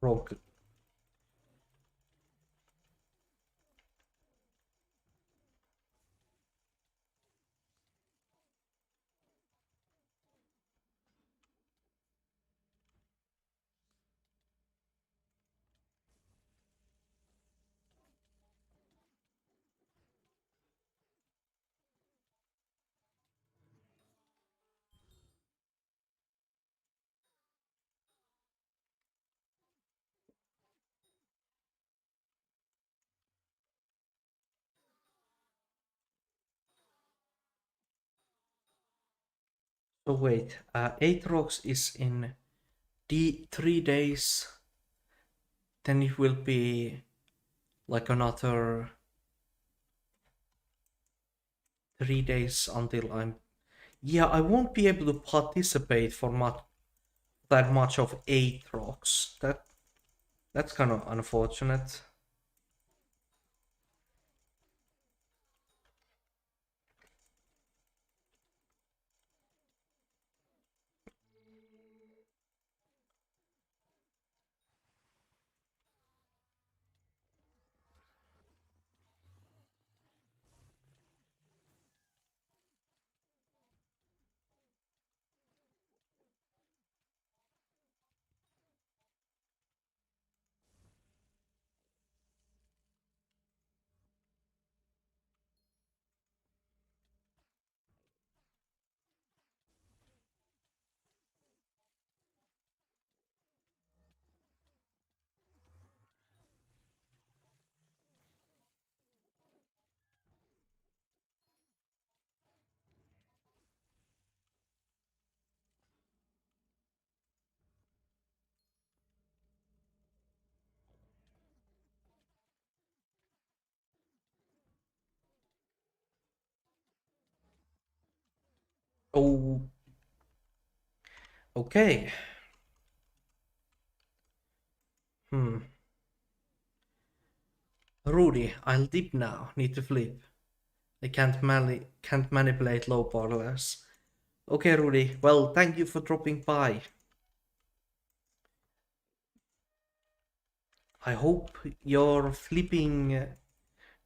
Wrong. So wait, Aatrox is in 3 days. Then it will be like another 3 days until I'm. Yeah, I won't be able to participate for that much of Aatrox. That's kind of unfortunate. Oh, okay. Hmm. Rudy, I'll dip now. Need to flip. I can't manipulate low borders. Okay, Rudy. Well, thank you for dropping by. I hope your flipping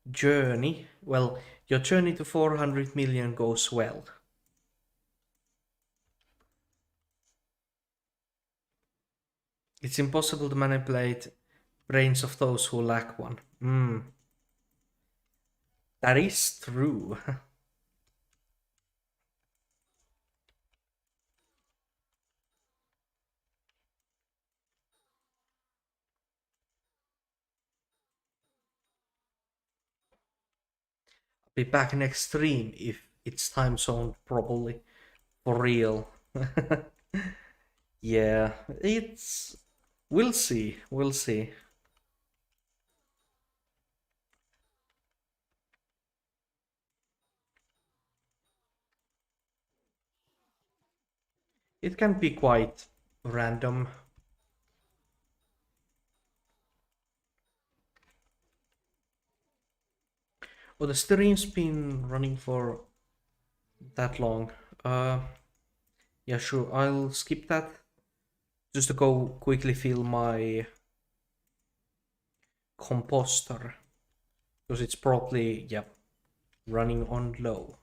journey, well, your journey to 400 million goes well. It's impossible to manipulate brains of those who lack one. That is true. Be back next stream if it's time zoned properly. For real. Yeah, it's. We'll see. We'll see. It can be quite random. Oh, the stream's been running for that long. Yeah, sure. I'll skip that just to go quickly fill my composter because it's probably, yeah, running on low.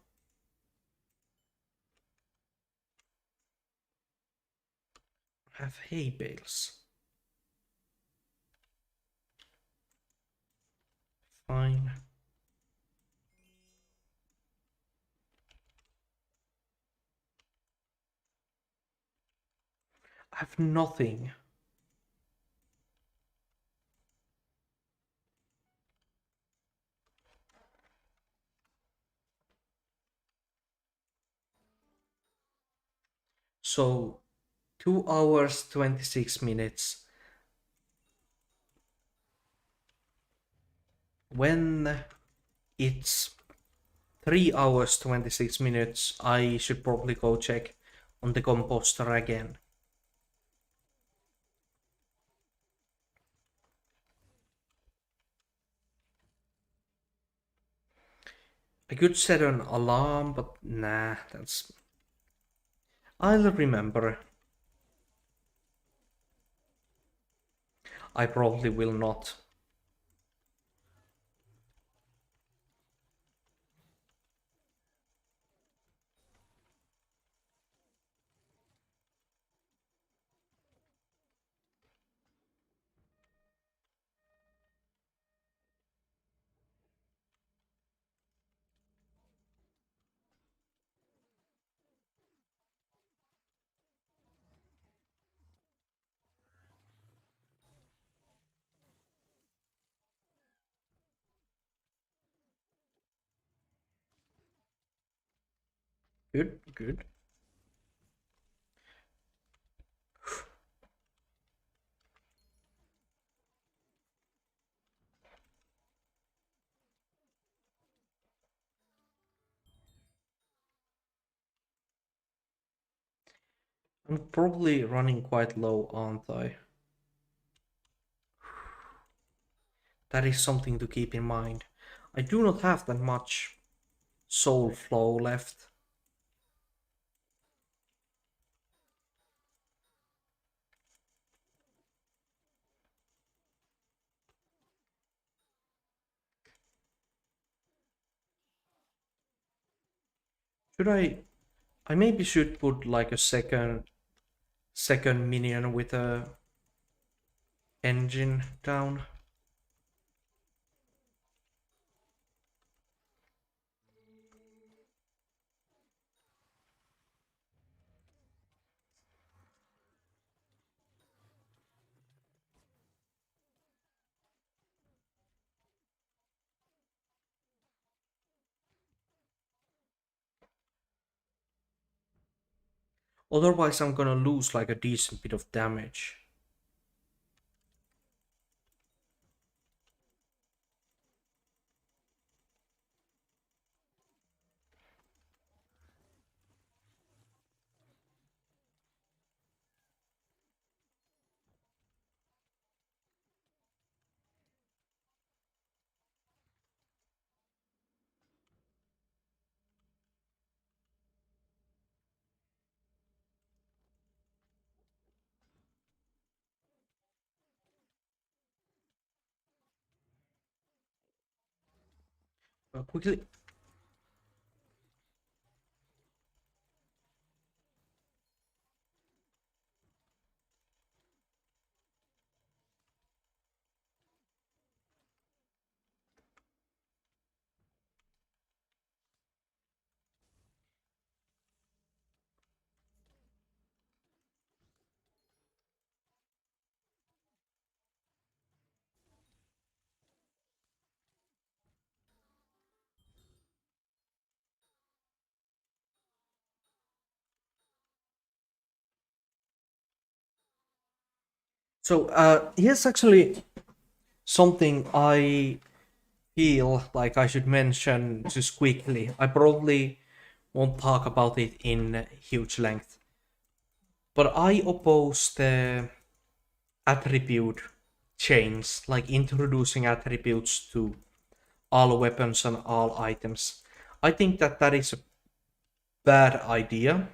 I have hay bales. Fine. I have nothing. So 2 hours 26 minutes. When it's 3 hours 26 minutes, I should probably go check on the composter again. I could set an alarm, but nah, that's... I'll remember. I probably will not. Good, good. I'm probably running quite low, aren't I? That is something to keep in mind. I do not have that much soul flow left. Should I maybe should put like a second minion with a engine down. Otherwise I'm gonna lose like a decent bit of damage. Quickly. So here's actually something I feel like I should mention just quickly. I probably won't talk about it in huge length. But I oppose the attribute chains, like introducing attributes to all weapons and all items. I think that that is a bad idea.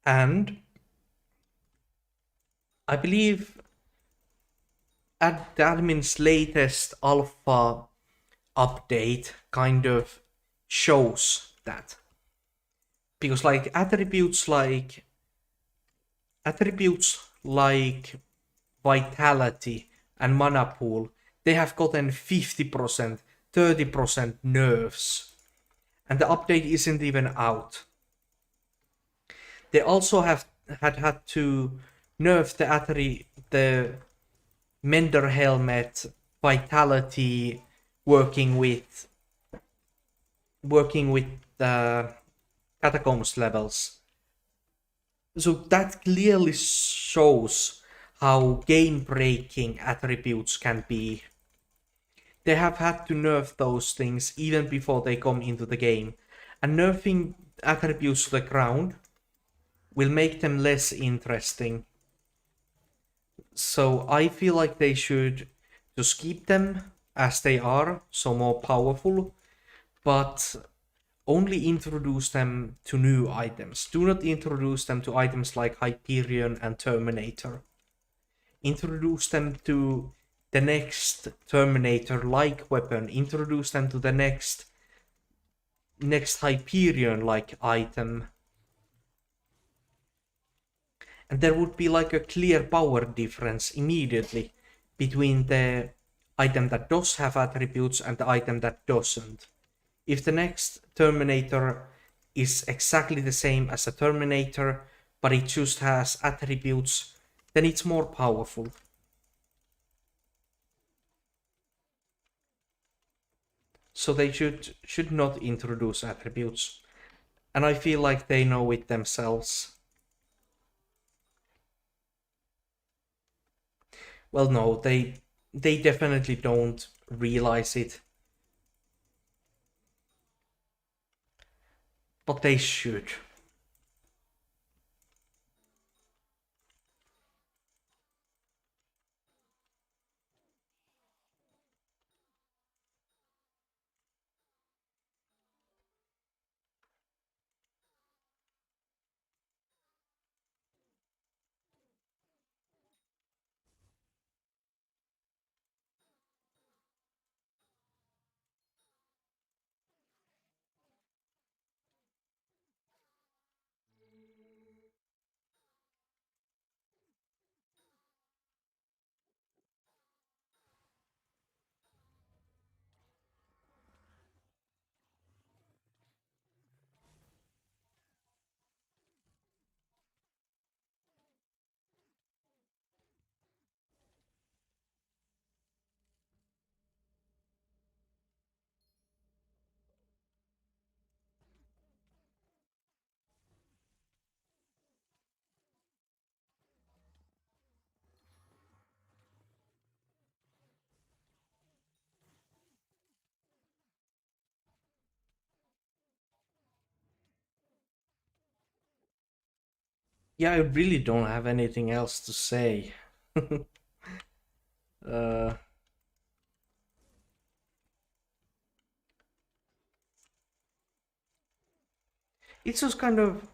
And I believe at the admin's latest alpha update kind of shows that. Because like attributes like vitality and mana pool, they have gotten 50%, 30% nerfs. And the update isn't even out. They also have had to nerf the Mender helmet vitality working with the catacombs levels. So that clearly shows how game breaking attributes can be. They have had to nerf those things even before they come into the game. And nerfing attributes to the ground will make them less interesting. So I feel like they should just keep them as they are, so more powerful, but only introduce them to new items. Do not introduce them to items like Hyperion and Terminator. Introduce them to the next Terminator-like weapon. Introduce them to the next Hyperion-like item. And there would be like a clear power difference immediately between the item that does have attributes and the item that doesn't. If the next Terminator is exactly the same as a Terminator, but it just has attributes, then it's more powerful. So they should not introduce attributes. And I feel like they know it themselves. Well, no, they definitely don't realize it. But they should. Yeah, I really don't have anything else to say. uh, it's just kind of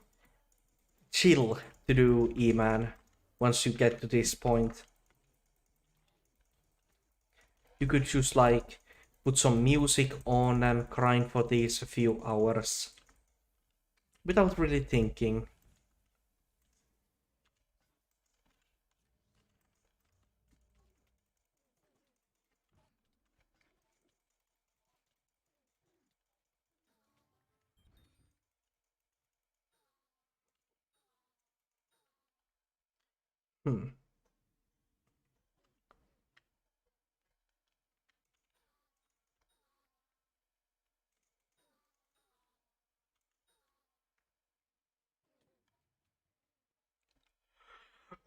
chill to do E-Man once you get to this point. You could just like put some music on and grind for these a few hours without really thinking. Hmm.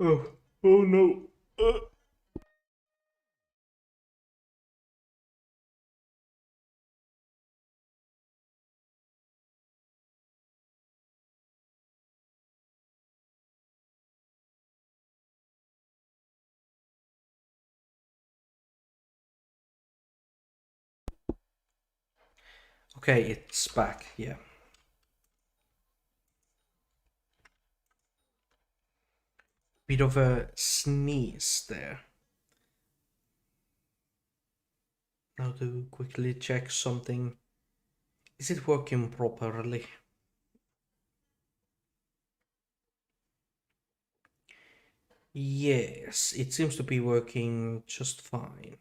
Oh, oh no. Okay, it's back, yeah. Bit of a sneeze there. Now to quickly check something. Is it working properly? Yes, it seems to be working just fine.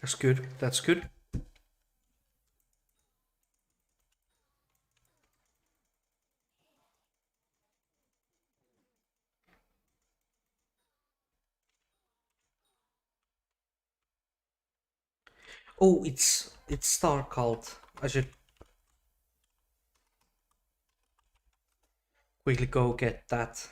That's good, that's good. Oh, it's Star Cult. I should quickly go get that.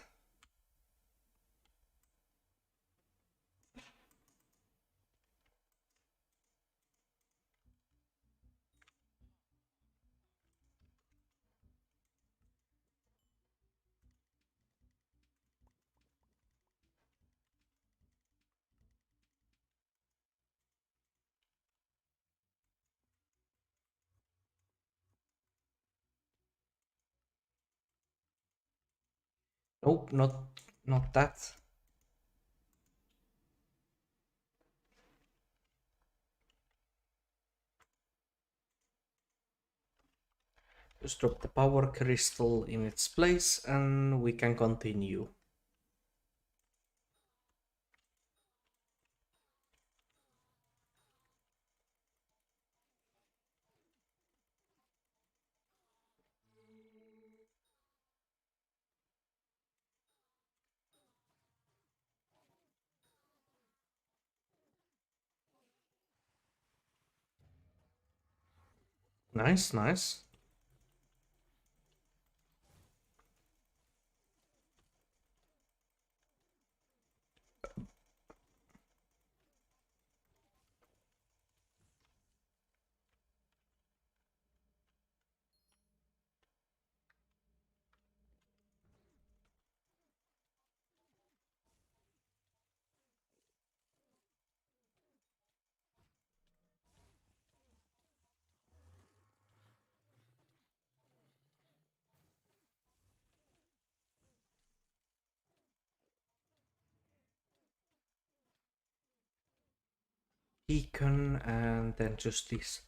Nope, not that. Just drop the power crystal in its place and we can continue. Nice, nice. Beacon and then just this.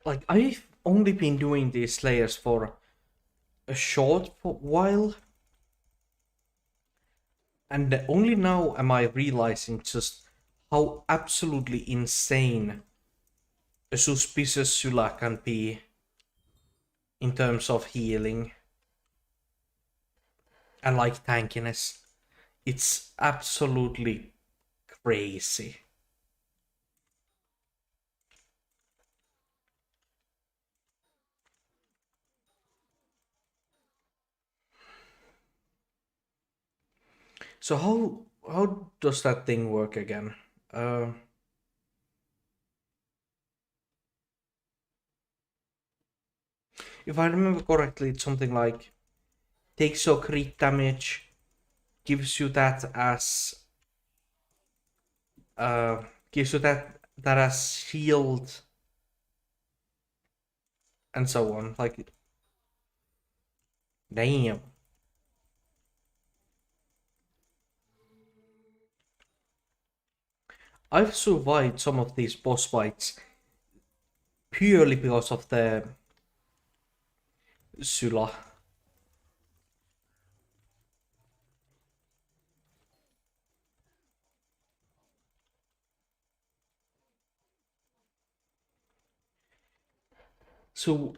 Like, I've only been doing these layers for a short while, and only now am I realizing just how absolutely insane a suspicious Sula can be in terms of healing and like tankiness. It's absolutely crazy. So how does that thing work again? Uh, if I remember correctly, it's something like takes your crit damage, gives you that as uh, gives you that as shield, and so on. Like, damn. I've survived some of these boss fights purely because of the Syla. So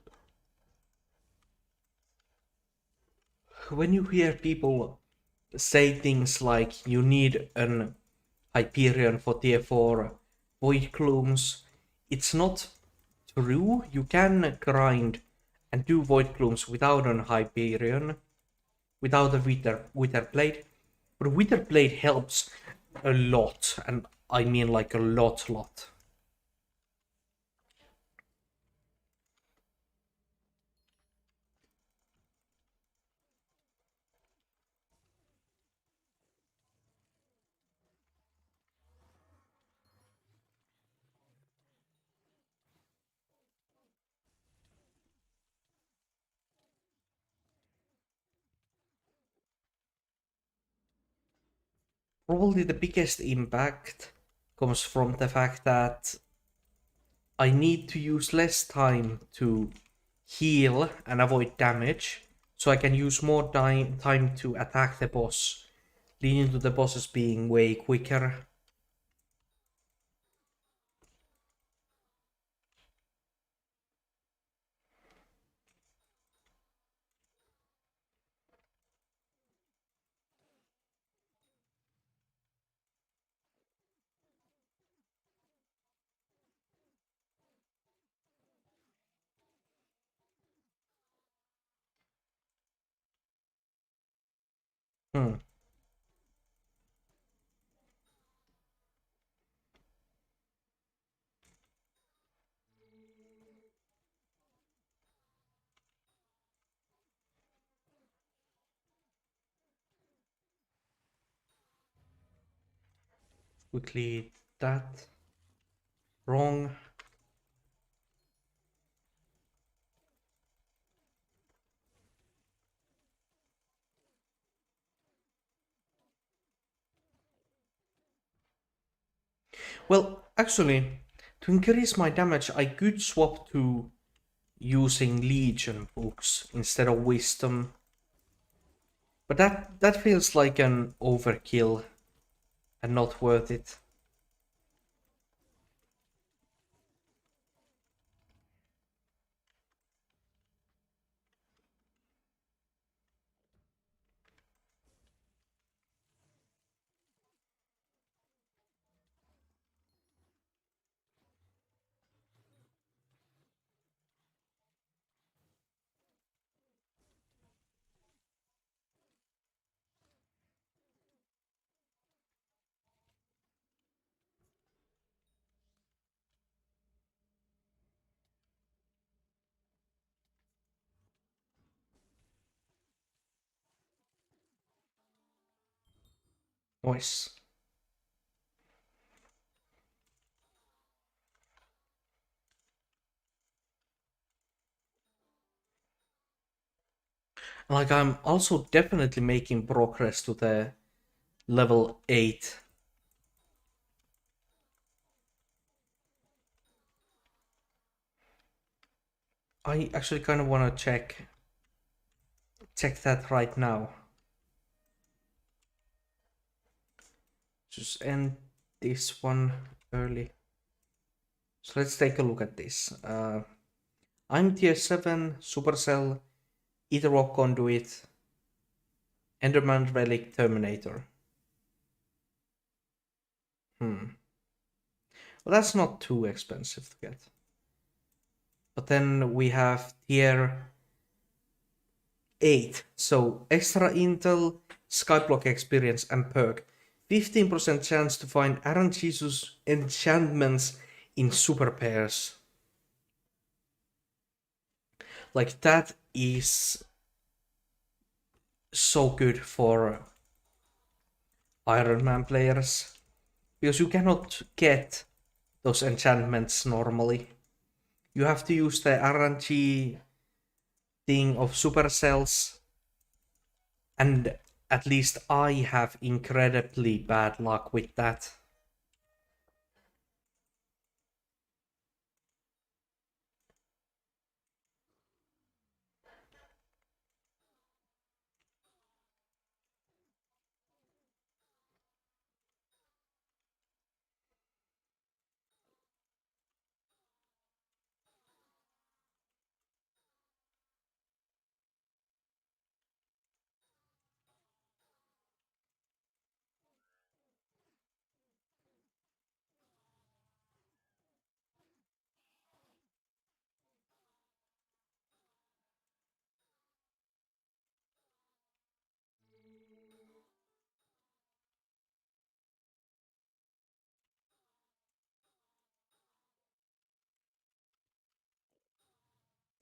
when you hear people say things like you need an Hyperion for tier 4 Void Glooms, it's not true. You can grind and do void glooms without an Hyperion, without a wither blade. But wither blade helps a lot, and I mean like a lot. Probably the biggest impact comes from the fact that I need to use less time to heal and avoid damage, so I can use more time to attack the boss, leading to the bosses being way quicker. Hmm. Quickly that. Wrong. Well, actually, to increase my damage, I could swap to using Legion books instead of Wisdom. But that feels like an overkill and not worth it. Nice. Like I'm also definitely making progress to the level 8. I actually kind of want to check that right now. Just end this one early. So let's take a look at this. I'm tier 7, Supercell, Ether Rock Conduit, Enderman Relic Terminator. Hmm. Well, that's not too expensive to get. But then we have tier 8. So extra intel, skyblock experience, and perk. 15% chance to find Aaron Jesus enchantments in super pairs. Like that is so good for Ironman players. Because you cannot get those enchantments normally. You have to use the RNG thing of supercells, and at least I have incredibly bad luck with that.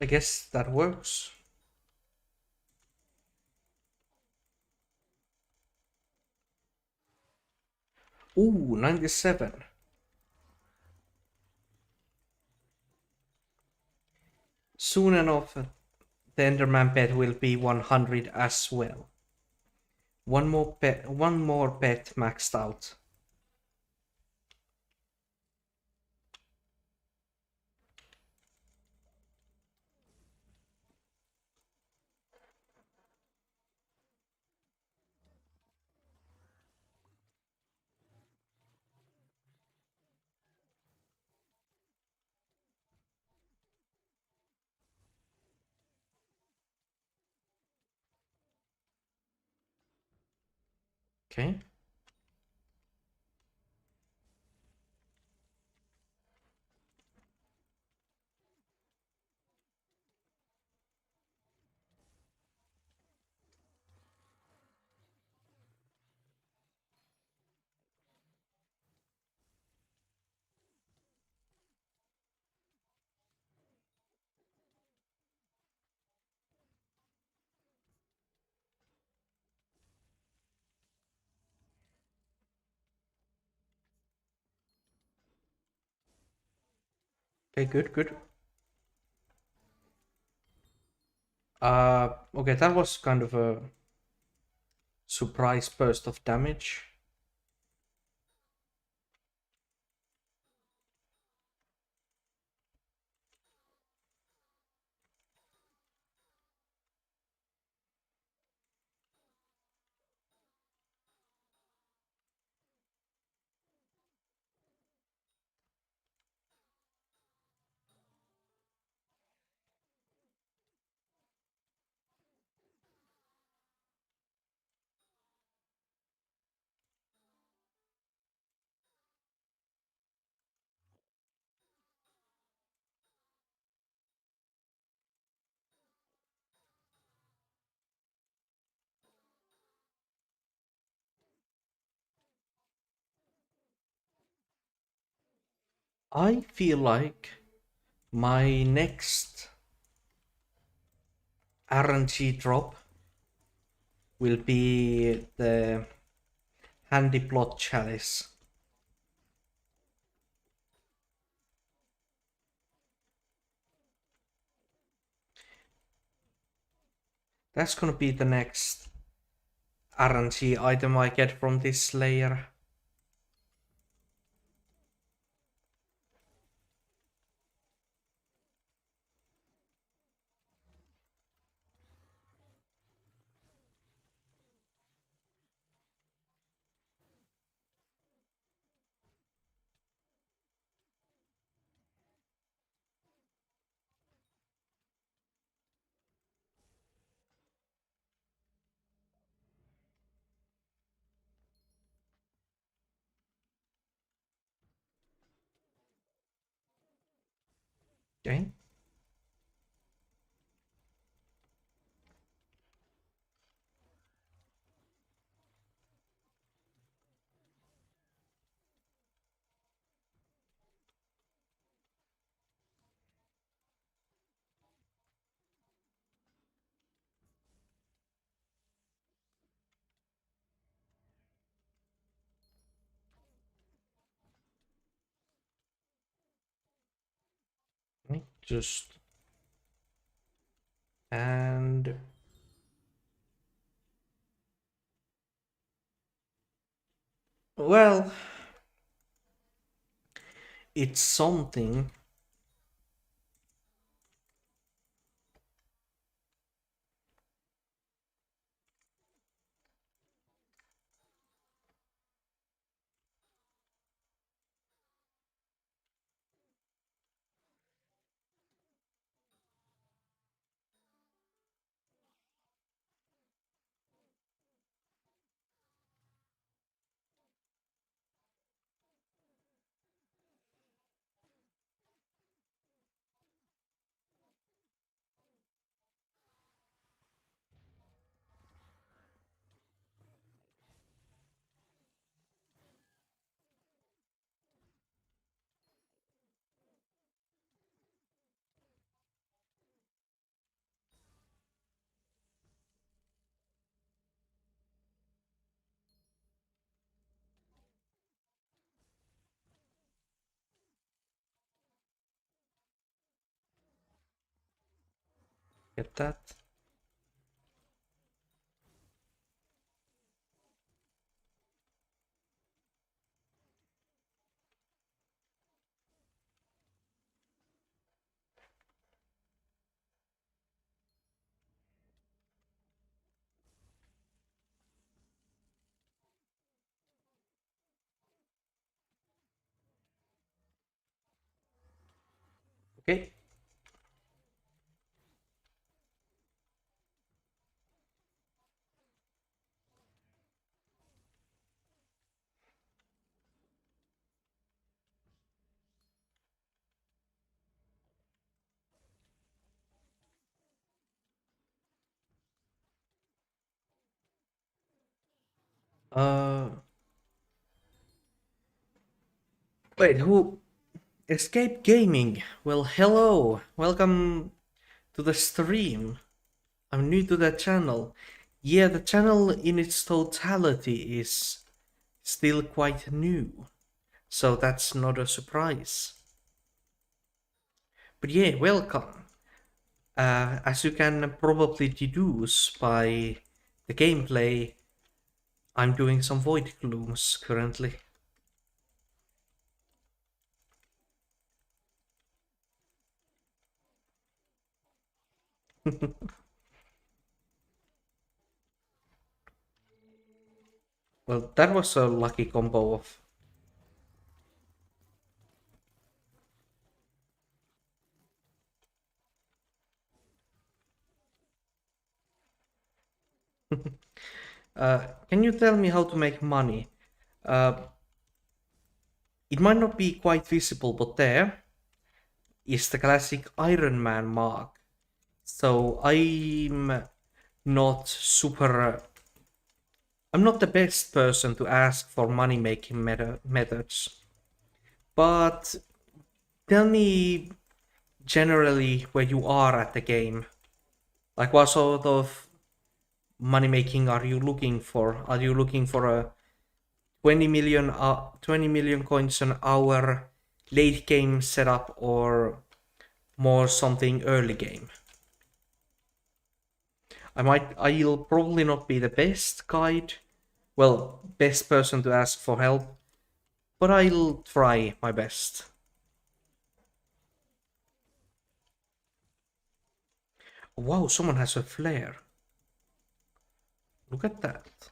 I guess that works. Ooh, 97. Soon enough, the Enderman pet will be 100 as well. One more pet maxed out. Okay. Okay, good, good. Okay, that was kind of a surprise burst of damage. I feel like my next RNG drop will be the handy plot chalice. That's gonna be the next RNG item I get from this layer. Okay. Just and well, it's something. Get that. Okay. Uh, Wait, who? Escape Gaming. Well, hello. Welcome to the stream. I'm new to the channel. Yeah, the channel in its totality is still quite new, so that's not a surprise. But yeah, welcome. As you can probably deduce by the gameplay, I'm doing some void glooms currently. Well, that was a lucky combo of... Can you tell me how to make money? Uh, it might not be quite visible, but there is the classic Iron Man mark. So not super... I'm not the best person to ask for money making methods. But tell me generally where you are at the game. Like what sort of money making are you looking for? Are you looking for a 20 million coins an hour late game setup or more something early game? I'll probably not be the best guide, well, best person to ask for help, but I'll try my best. Wow, someone has a flare. Look at that.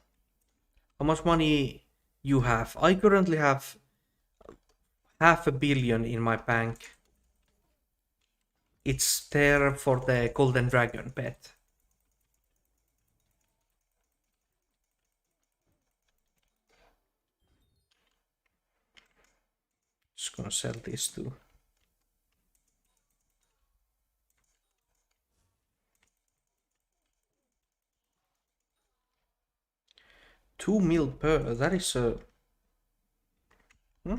How much money you have? I currently have $500 million in my bank. It's there for the golden dragon pet. Just gonna sell these two. $2 million per. That is a... Hmm?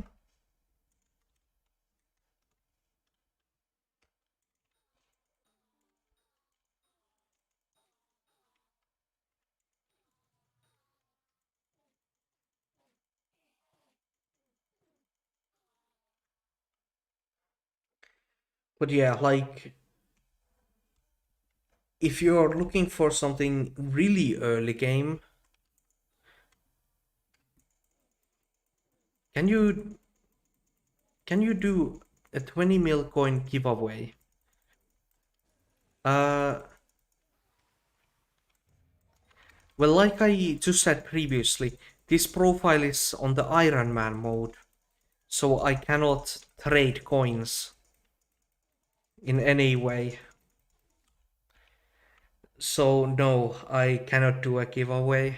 But yeah, like if you're looking for something really early game, can you do a 20 mil coin giveaway? Uh, well, like I just said previously, this profile is on the Iron Man mode, so I cannot trade coins in any way. So no, I cannot do a giveaway.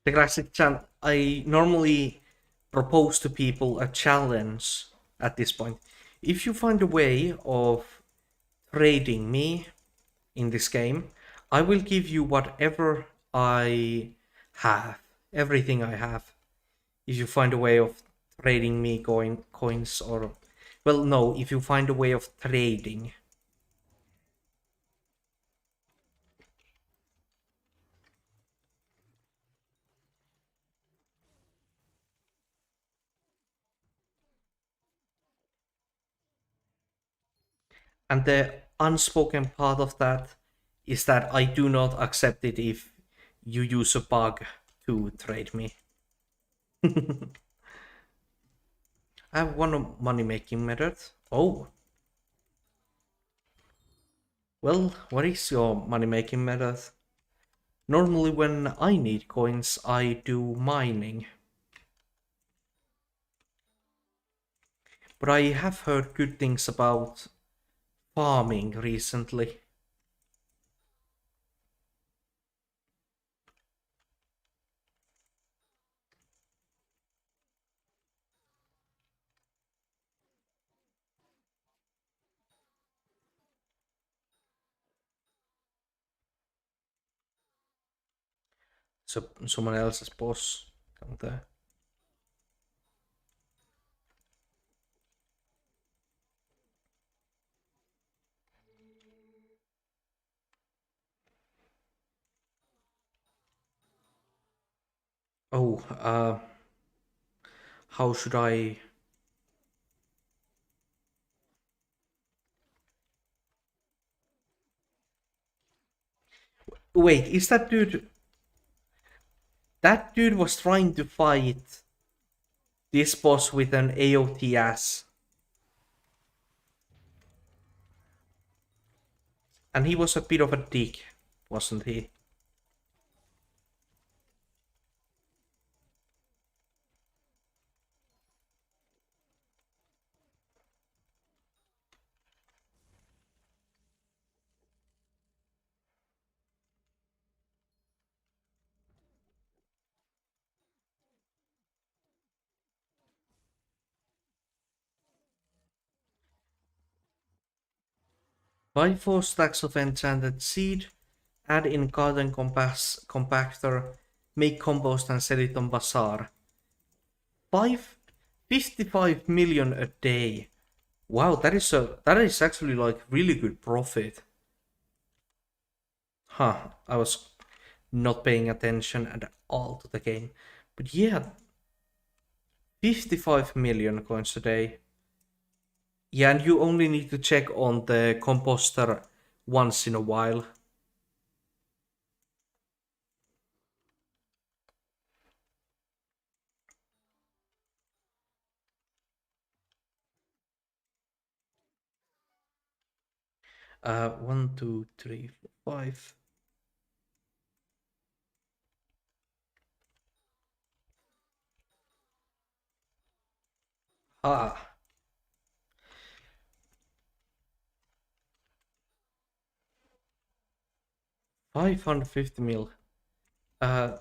The classic challenge. I normally propose to people a challenge at this point. If you find a way of trading me in this game, I will give you whatever I have, everything I have. If you find a way of trading me coins or, well, no, if you find a way of trading. And the unspoken part of that is that I do not accept it if you use a bug to trade me. I have one money making method. Oh, well, what is your money making method? Normally, when I need coins, I do mining. But I have heard good things about farming recently. So someone else's boss down there. Oh, how should I? Wait, is that dude? That dude was trying to fight this boss with an AOTS, and he was a bit of a dick, wasn't he? Buy 4 stacks of enchanted seed, add in garden compactor, make compost and sell it on bazaar. 55 million a day. Wow, that is actually like really good profit. Huh, I was not paying attention at all to the game. But yeah, 55 million coins a day. Yeah, and you only need to check on the composter once in a while. One, two, three, four, five. Ah, 550 mil. Uh,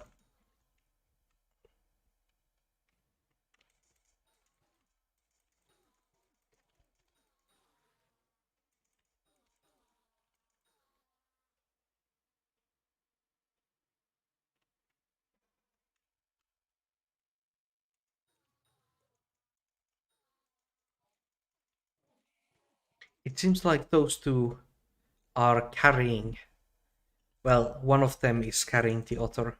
it seems like those two are carrying. Well, one of them is carrying the other.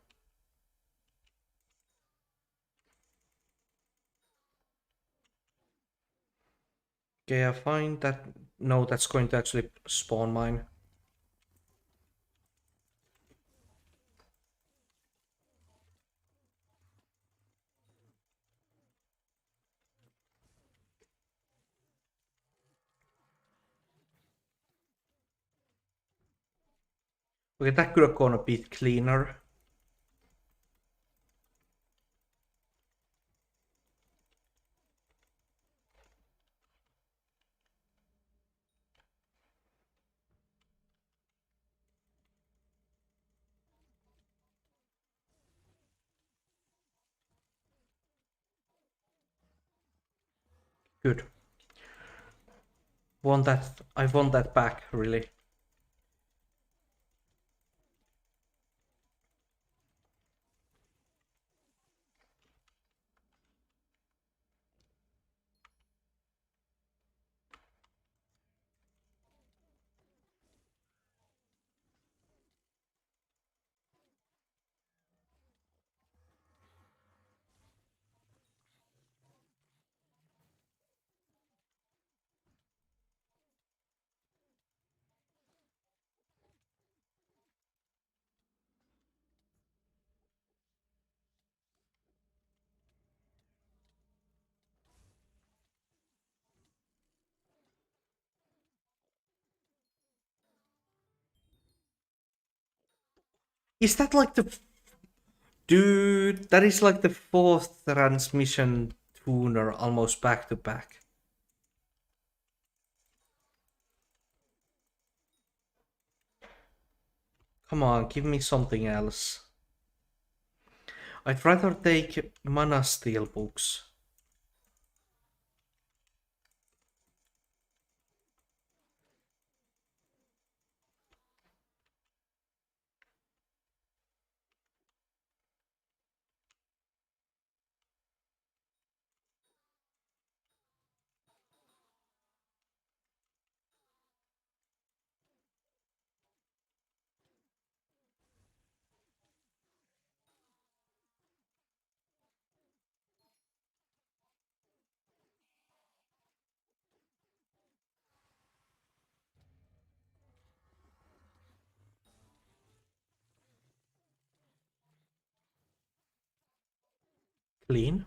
Okay, I find that. No, that's going to actually spawn mine. Okay, that could have gone a bit cleaner. Good. Want that? I want that back, really. Is that like the... Dude, that is like the fourth transmission tuner almost back to back. Come on, give me something else. I'd rather take Mana Steel books. Clean.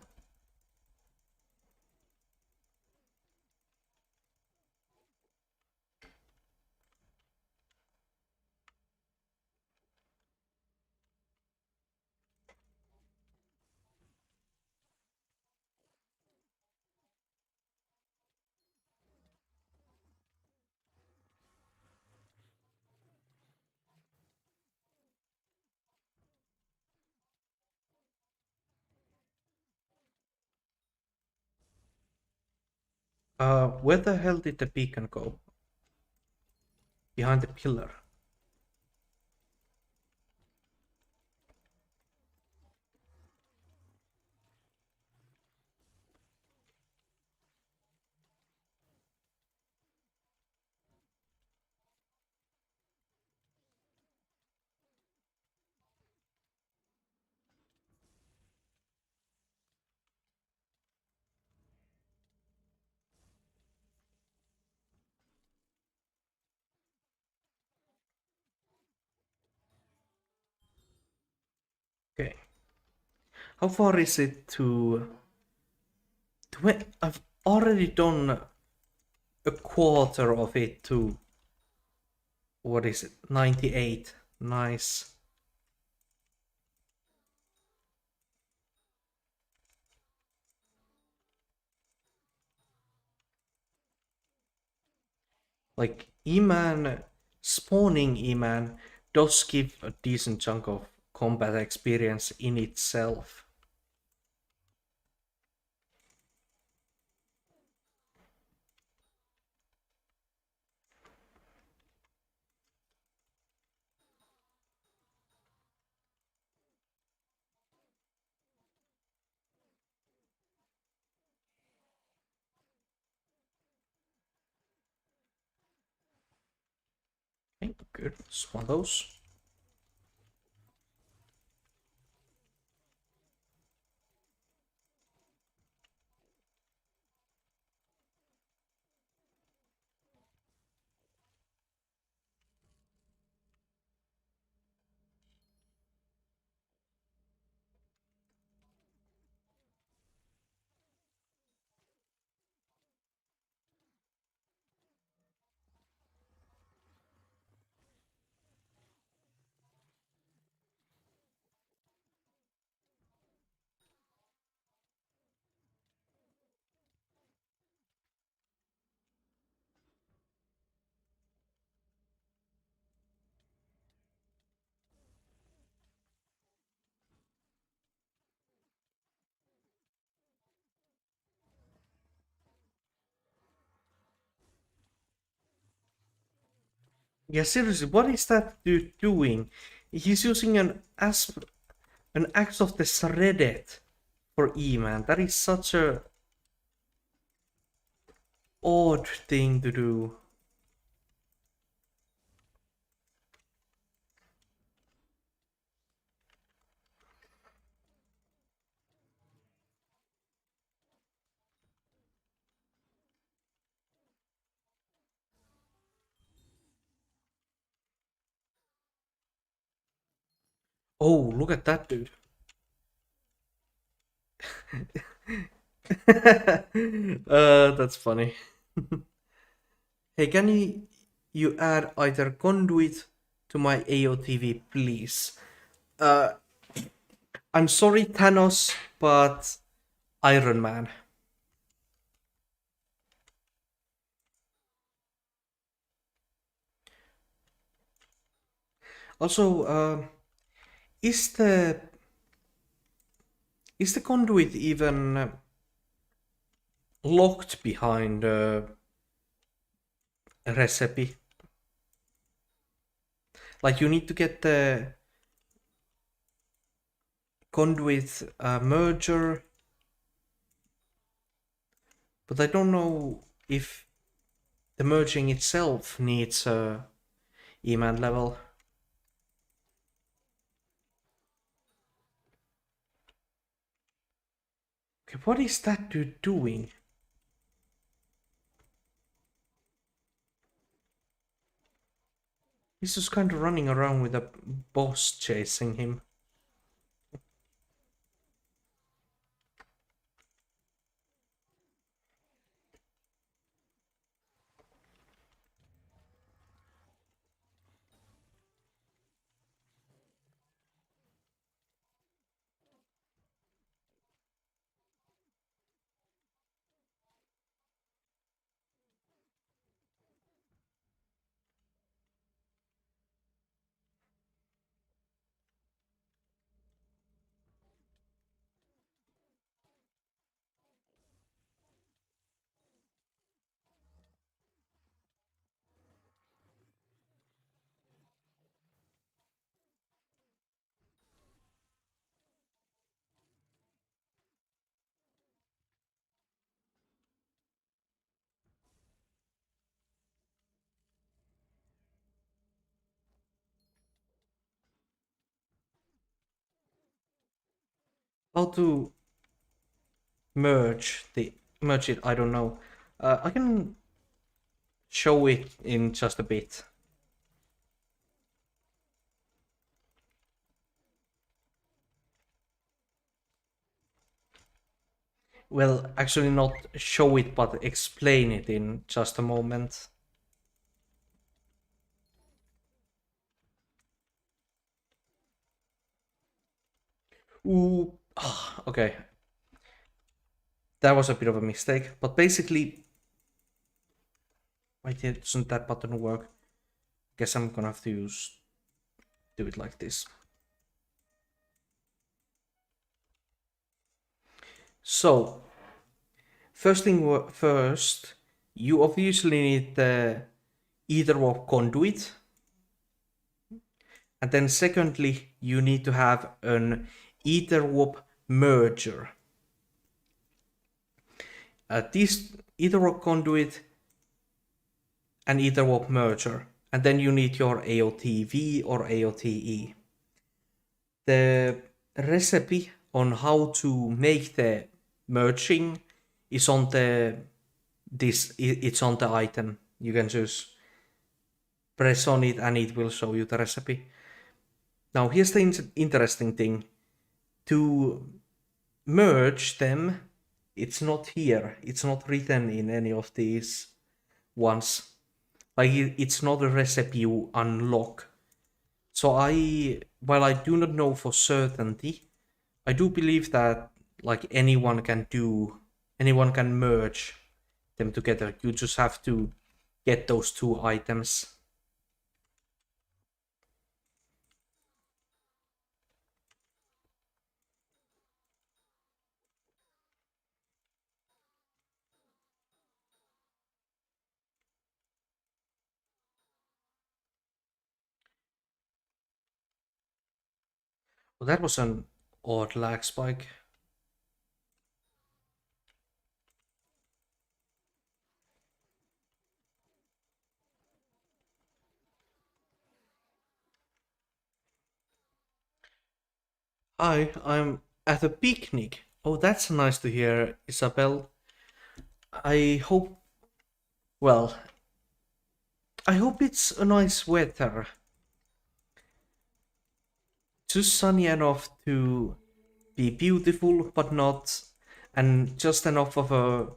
Where the hell did the beacon go? Behind the pillar. Okay. How far is it to I've already done a quarter of it to... What is it? 98. Nice. Like, E-Man, spawning E-Man does give a decent chunk of combat experience in itself. Okay, good. Just one of those. Yeah, seriously, what is that dude doing? He's using an axe of the shredded for E-Man. That is such a odd thing to do. Oh, look at that dude. That's funny. Hey, can you add either conduit to my AOTV, please? Uh, I'm sorry, Thanos, but Iron Man. Also, is the is the conduit even locked behind a recipe? Like you need to get the conduit merger, but I don't know if the merging itself needs a E-man level. Okay, what is that dude doing? He's just kind of running around with a boss chasing him. How to merge it? I don't know. I can show it in just a bit. Well, actually not show it, but explain it in just a moment. Ooh, okay. That was a bit of a mistake, but basically, why doesn't that button work? Guess I'm gonna have to do it like this. So, first thing first, you obviously need the etherwalk conduit, and then secondly, you need to have an etherwalk merger. This etherwalk conduit and etherwalk merger, and then you need your AOTV or AOTE. The recipe on how to make the merging is on the it's on the item. You can just press on it and it will show you the recipe. Now here's the interesting thing. To merge them, it's not here. It's not written in any of these ones. Like it's not a recipe you unlock. So while I do not know for certainty, I do believe that like anyone can merge them together. You just have to get those two items. Well, that was an odd lag spike. Hi, I'm at a picnic. Oh, that's nice to hear, Isabel. I hope, well, I hope it's a nice weather. Just sunny enough to be beautiful, but not, and just enough of a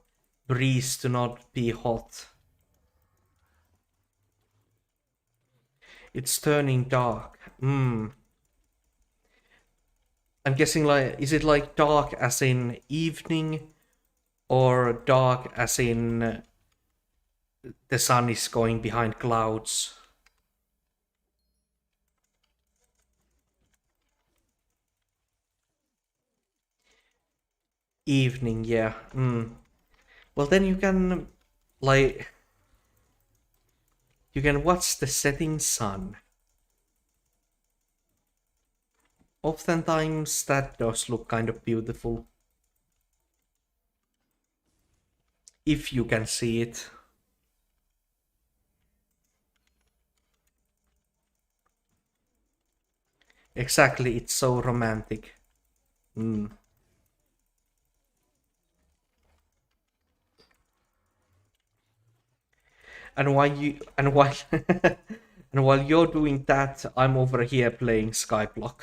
breeze to not be hot. It's turning dark. Hmm. I'm guessing like, is it like dark as in evening or dark as in the sun is going behind clouds? Evening, yeah. Well, then like, you can watch the setting sun. Oftentimes that does look kind of beautiful. If you can see it. Exactly, it's so romantic. Mm. And while and while you're doing that, I'm over here playing Skyblock.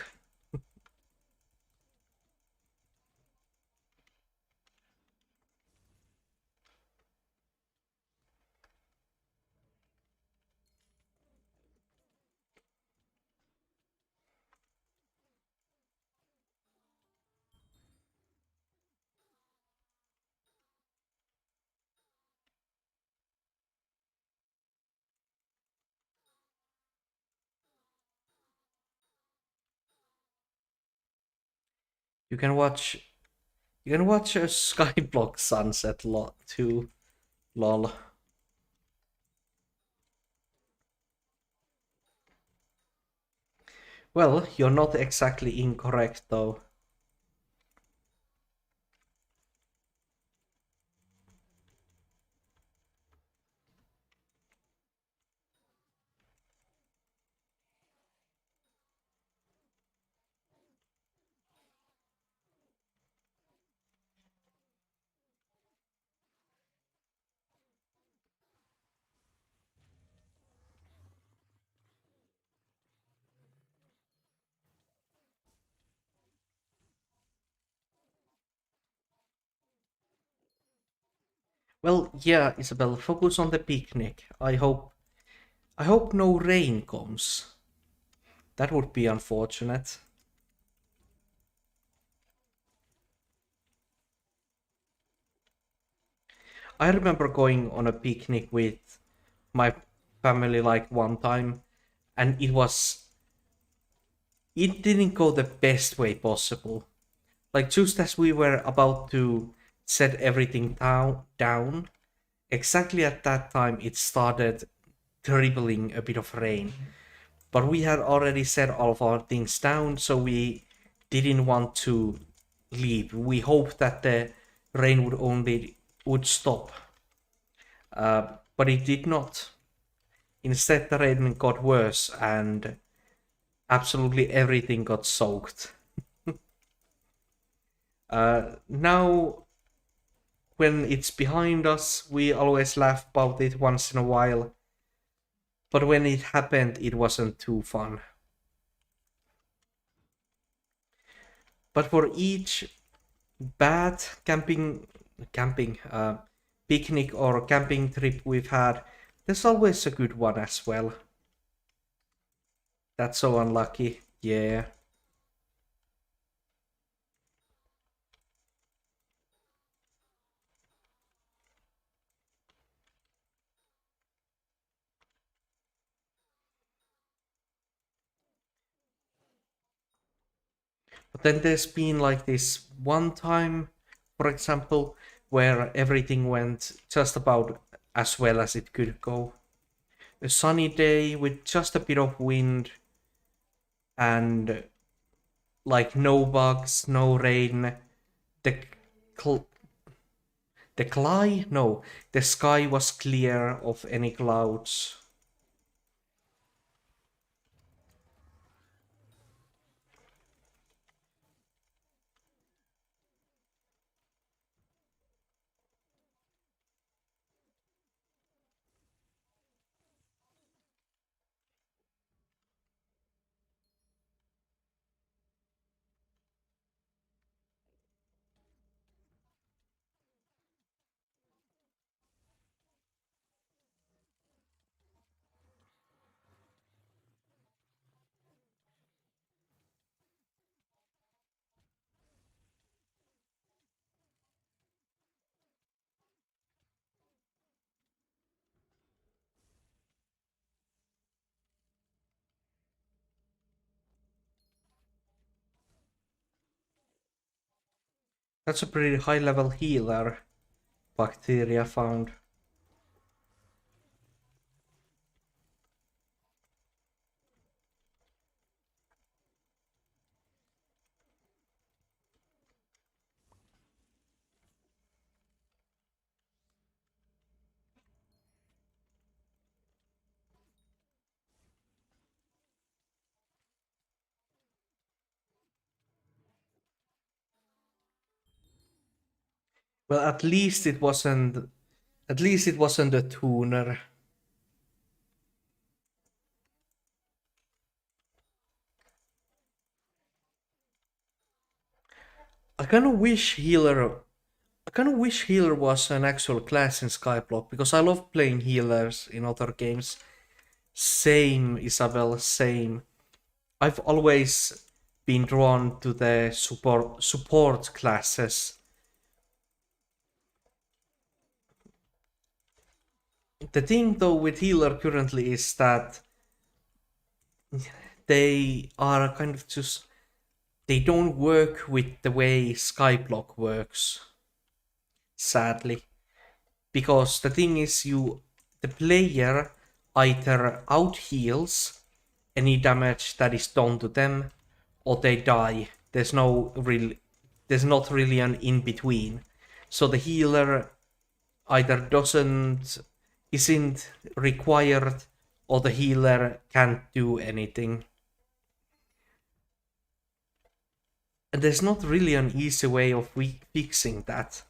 You can watch you can watch a Skyblock sunset lot too. Lol. Well, you're not exactly incorrect though. Well, yeah, Isabel, focus on the picnic. I hope no rain comes. That would be unfortunate. I remember going on a picnic with my family like one time, and it didn't go the best way possible. Like just as we were about to set everything down, exactly at that time it started dribbling a bit of rain. But we had already set all of our things down, so we didn't want to leave. We hoped that the rain would stop, but it did not. Instead, the rain got worse, and absolutely everything got soaked. Now, when it's behind us, we always laugh about it once in a while. But when it happened, it wasn't too fun. But for each bad picnic or camping trip we've had, there's always a good one as well. That's so unlucky. Yeah. But then there's been like this one time, for example, where everything went just about as well as it could go. A sunny day with just a bit of wind and like no bugs, no rain. The cl- the sky was clear of any clouds. That's a pretty high level healer bacteria found. Well, at least it wasn't. At least it wasn't a tuner. I kind of wish healer. I kind of wish healer was an actual class in Skyblock because I love playing healers in other games. Same, Isabel. Same. I've always been drawn to the support classes. The thing though with healer currently is that they are kind of just they don't work with the way Skyblock works, sadly. Because the thing is the player either out heals any damage that is done to them or they die. There's not really an in between. So the healer either doesn't isn't required or the healer can't do anything. And there's not really an easy way of fixing that.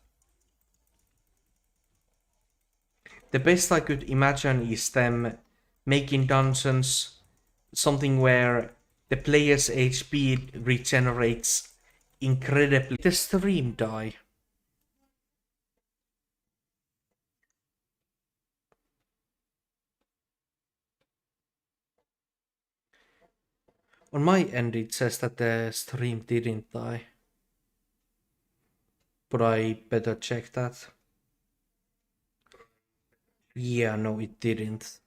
The best I could imagine is them making dungeons something where the player's HP regenerates incredibly. The stream die. On my end it says that the stream didn't die. But I better check that. Yeah, no it didn't.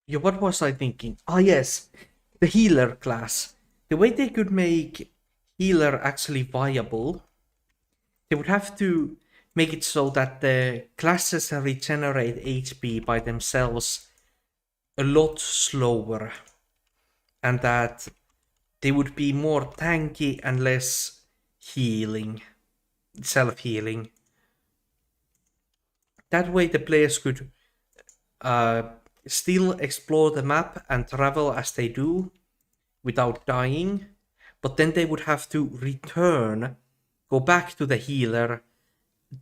Yeah, what was I thinking? Ah yes, the healer class. The way they could make healer actually viable, they would have to make it so that the classes regenerate HP by themselves a lot slower, and that they would be more tanky and less healing, self-healing. That way the players could uh, still explore the map and travel as they do without dying, but then they would have to return, go back to the healer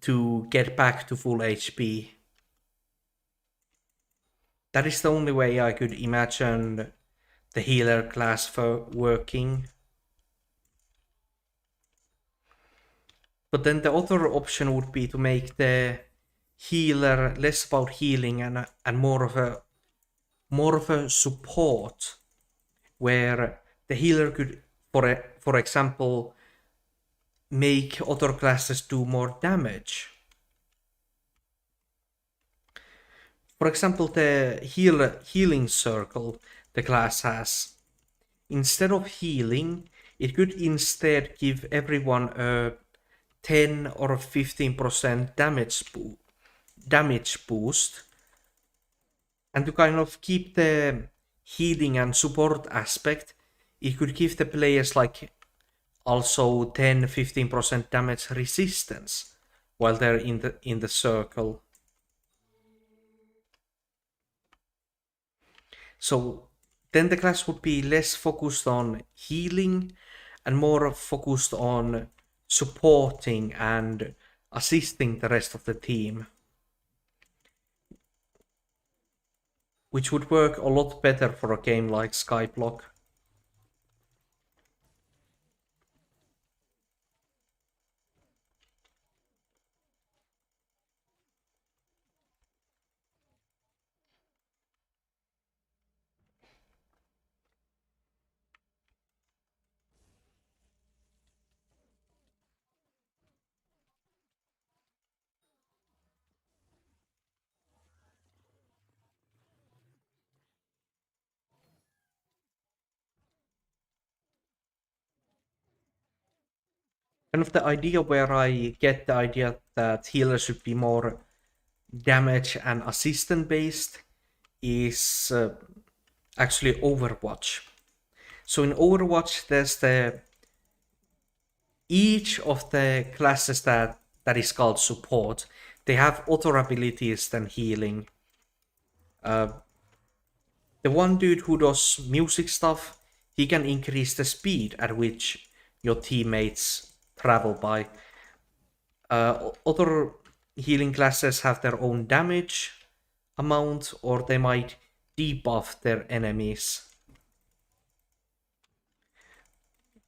to get back to full HP. That is the only way I could imagine the healer class for working. But then the other option would be to make the healer less about healing and more of a support, where the healer could, for example, make other classes do more damage. For example, the healing circle the class has. Instead of healing, it could instead give everyone a 10 or 15% damage boost, and to kind of keep the healing and support aspect, it could give the players like also 10-15% damage resistance while they're in the circle. So then the class would be less focused on healing and more focused on supporting and assisting the rest of the team, which would work a lot better for a game like Skyblock. kind of the idea where I get the idea that healers should be more damage and assistant based is actually Overwatch. So in Overwatch, there's the each of the classes that is called support. They have other abilities than healing. The one dude who does music stuff, he can increase the speed at which your teammates travel by. Other healing classes have their own damage amount, or they might debuff their enemies.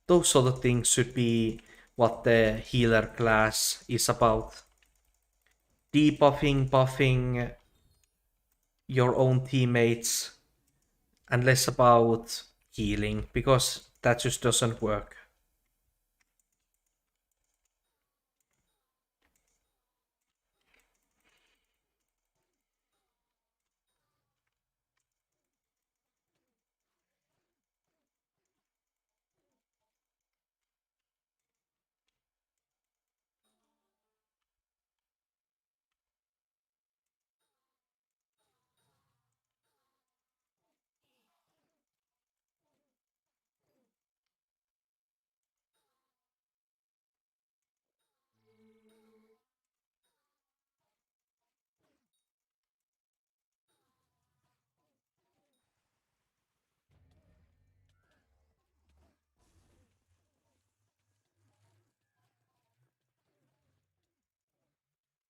Those sort of things should be what the healer class is about. Debuffing, buffing your own teammates, and less about healing, because that just doesn't work.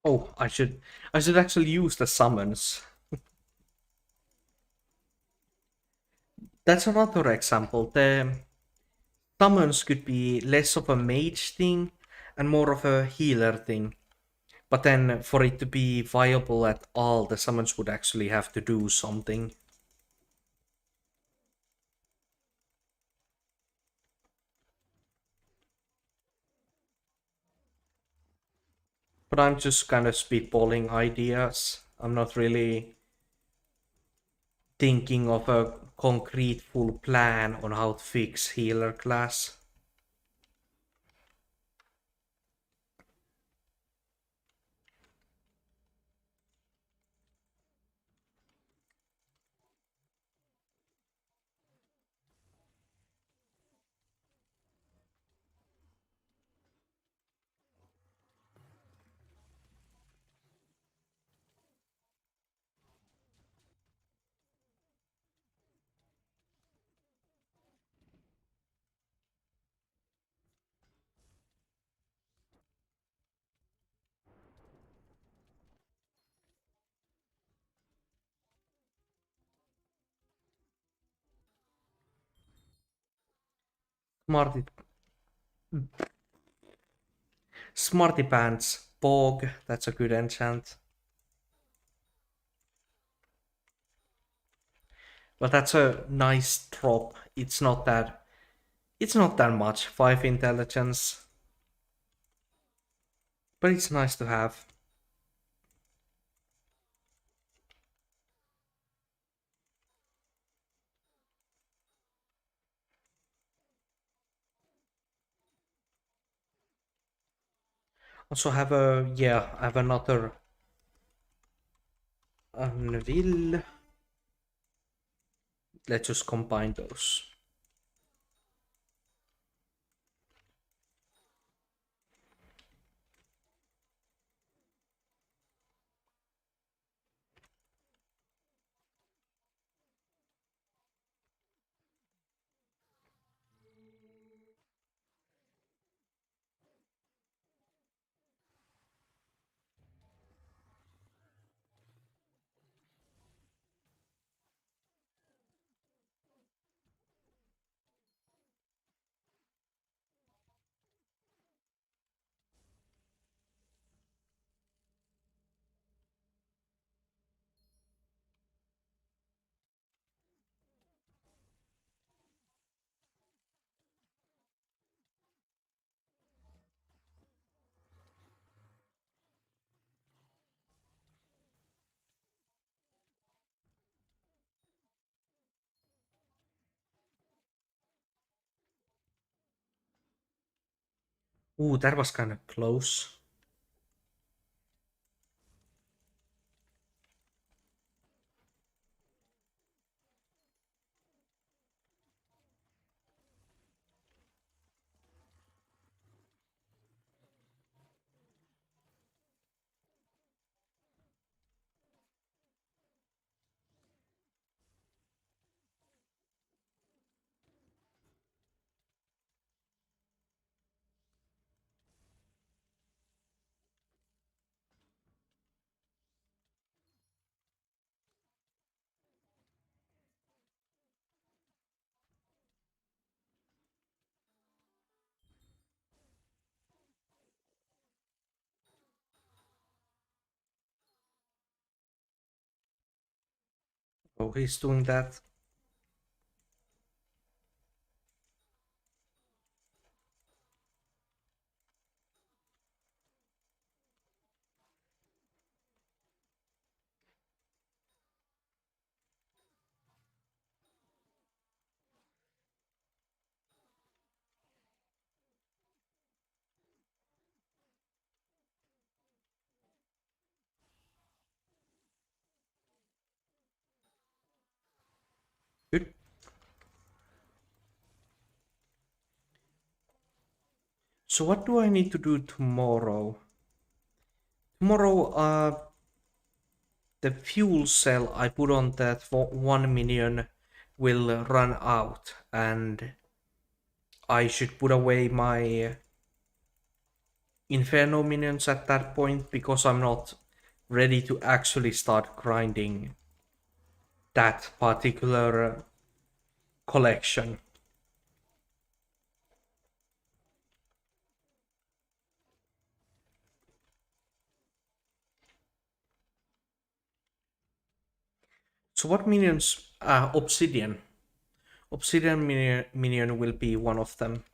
Oh, I should actually use the summons. That's another example. The summons could be less of a mage thing and more of a healer thing. But then for it to be viable at all, the summons would actually have to do something. But I'm just kind of spitballing ideas. I'm not really thinking of a concrete full plan on how to fix healer class. Smarty, Smarty Pants, Bog, that's a good enchant. But that's a nice drop. It's not that much, 5 intelligence. But it's nice to have. Also have I have another Anvil. Let's just combine those. Ooh, that was kind of close. Oh, he's doing that. Good. So what do I need to do tomorrow? Tomorrow, the fuel cell I put on that for 1 minion will run out, and I should put away my Inferno minions at that point because I'm not ready to actually start grinding that particular collection. So what minions? Obsidian. Obsidian minion will be one of them.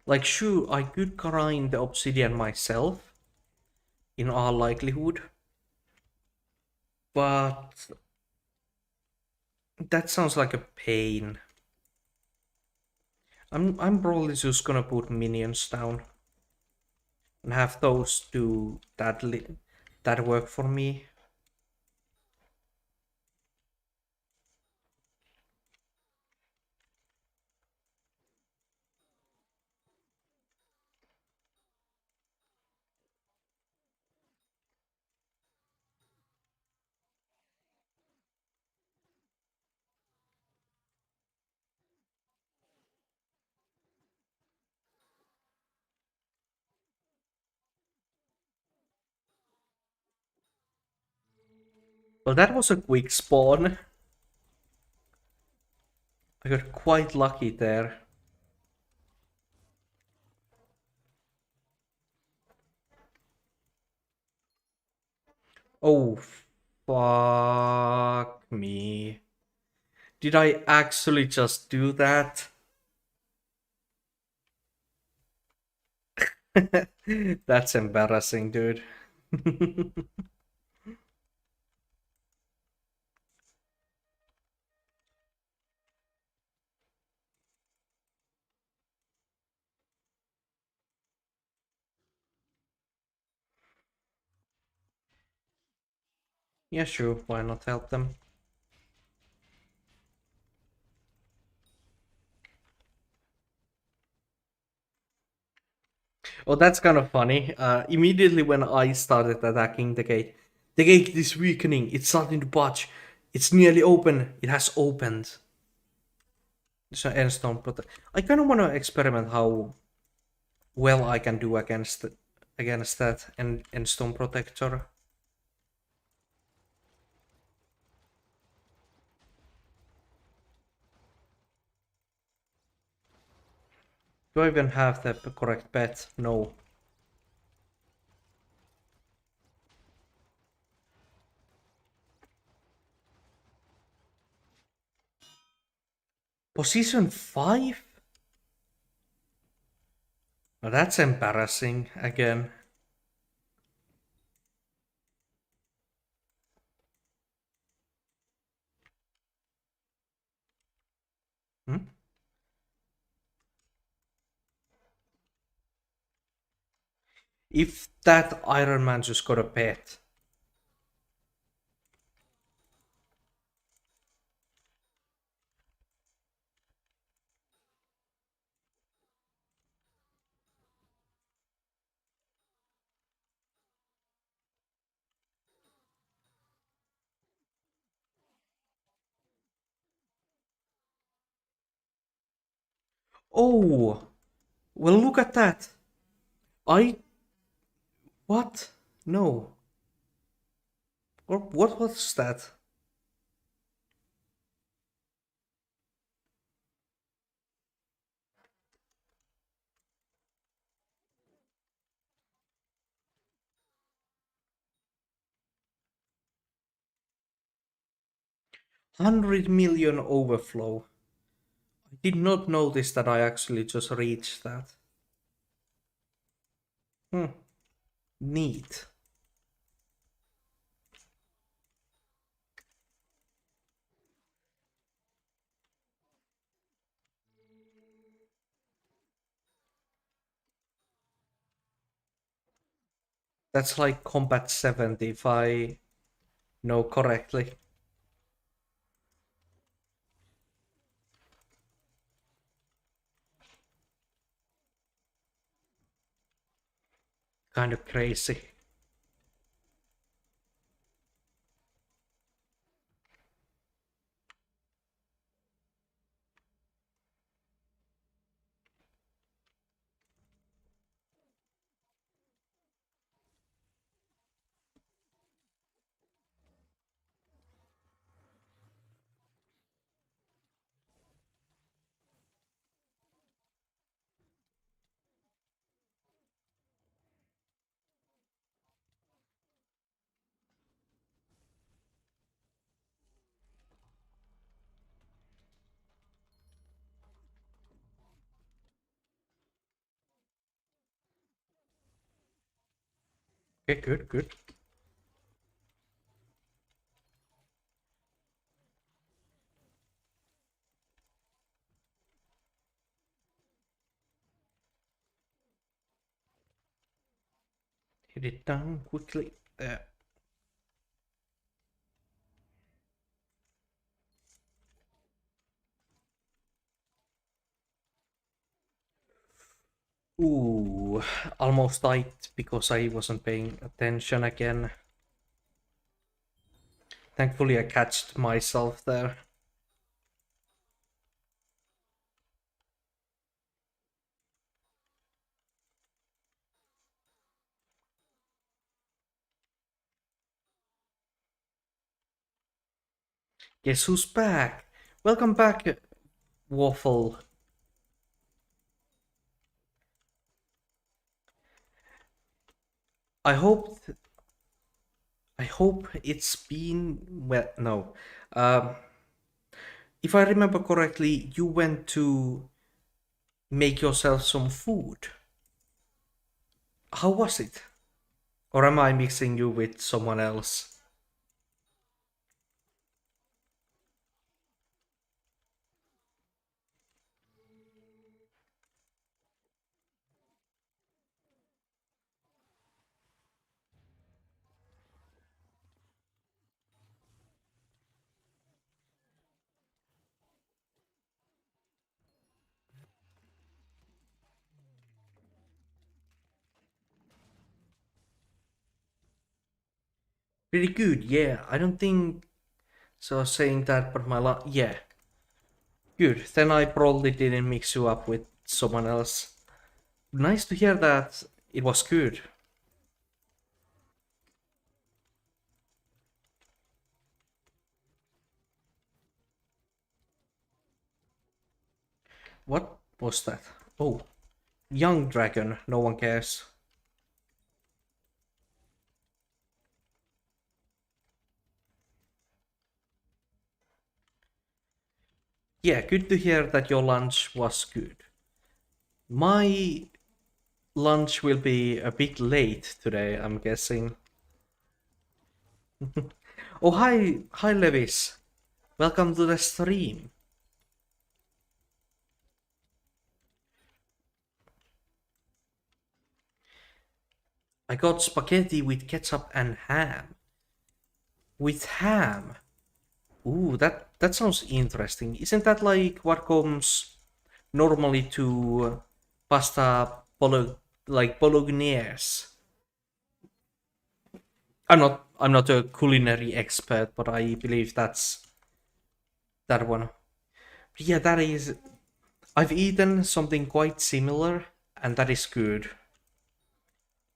Like, sure, I could grind the obsidian myself, in all likelihood, but that sounds like a pain. I'm probably just gonna put minions down and have those do that work for me. Well, that was a quick spawn. I got quite lucky there. Oh, fuck me. Did I actually just do that? That's embarrassing, dude. Yeah, sure, why not help them? Oh, that's kind of funny. Immediately when I started attacking the gate is weakening. It's starting to budge. It's nearly open. It has opened. So Endstone Protect. I kind of want to experiment how well I can do against that Endstone Protector. Do I even have the correct bet? No. Position 5? Now that's embarrassing again. Hmm? If that Iron Man just got a pet. Oh, well, look at that. I. What? No. What was that? $100 million overflow. I did not notice that I actually just reached that. Hmm. Neat. That's like Combat 70 if I know correctly. Kind of crazy. Okay, good, good. Hit it down quickly. There. Ooh, almost died because I wasn't paying attention again. Thankfully, I catched myself there. Guess who's back? Welcome back, Waffle. I hope I hope it's been well. No, um, if I remember correctly, you went to make yourself some food. How was it? Or am I mixing you with someone else? Pretty good, yeah. I don't think so. Saying that, but yeah, good. Then I probably didn't mix you up with someone else. Nice to hear that it was good. What was that? Oh, young dragon. No one cares. Yeah, good to hear that your lunch was good. My lunch will be a bit late today, I'm guessing. Oh, hi, Levis. Welcome to the stream. I got spaghetti with ketchup and ham. With ham. Ooh, that sounds interesting. Isn't that like what comes normally to pasta like bolognese? I'm not a culinary expert, but I believe that's that one. Yeah, that is. I've eaten something quite similar, and that is good.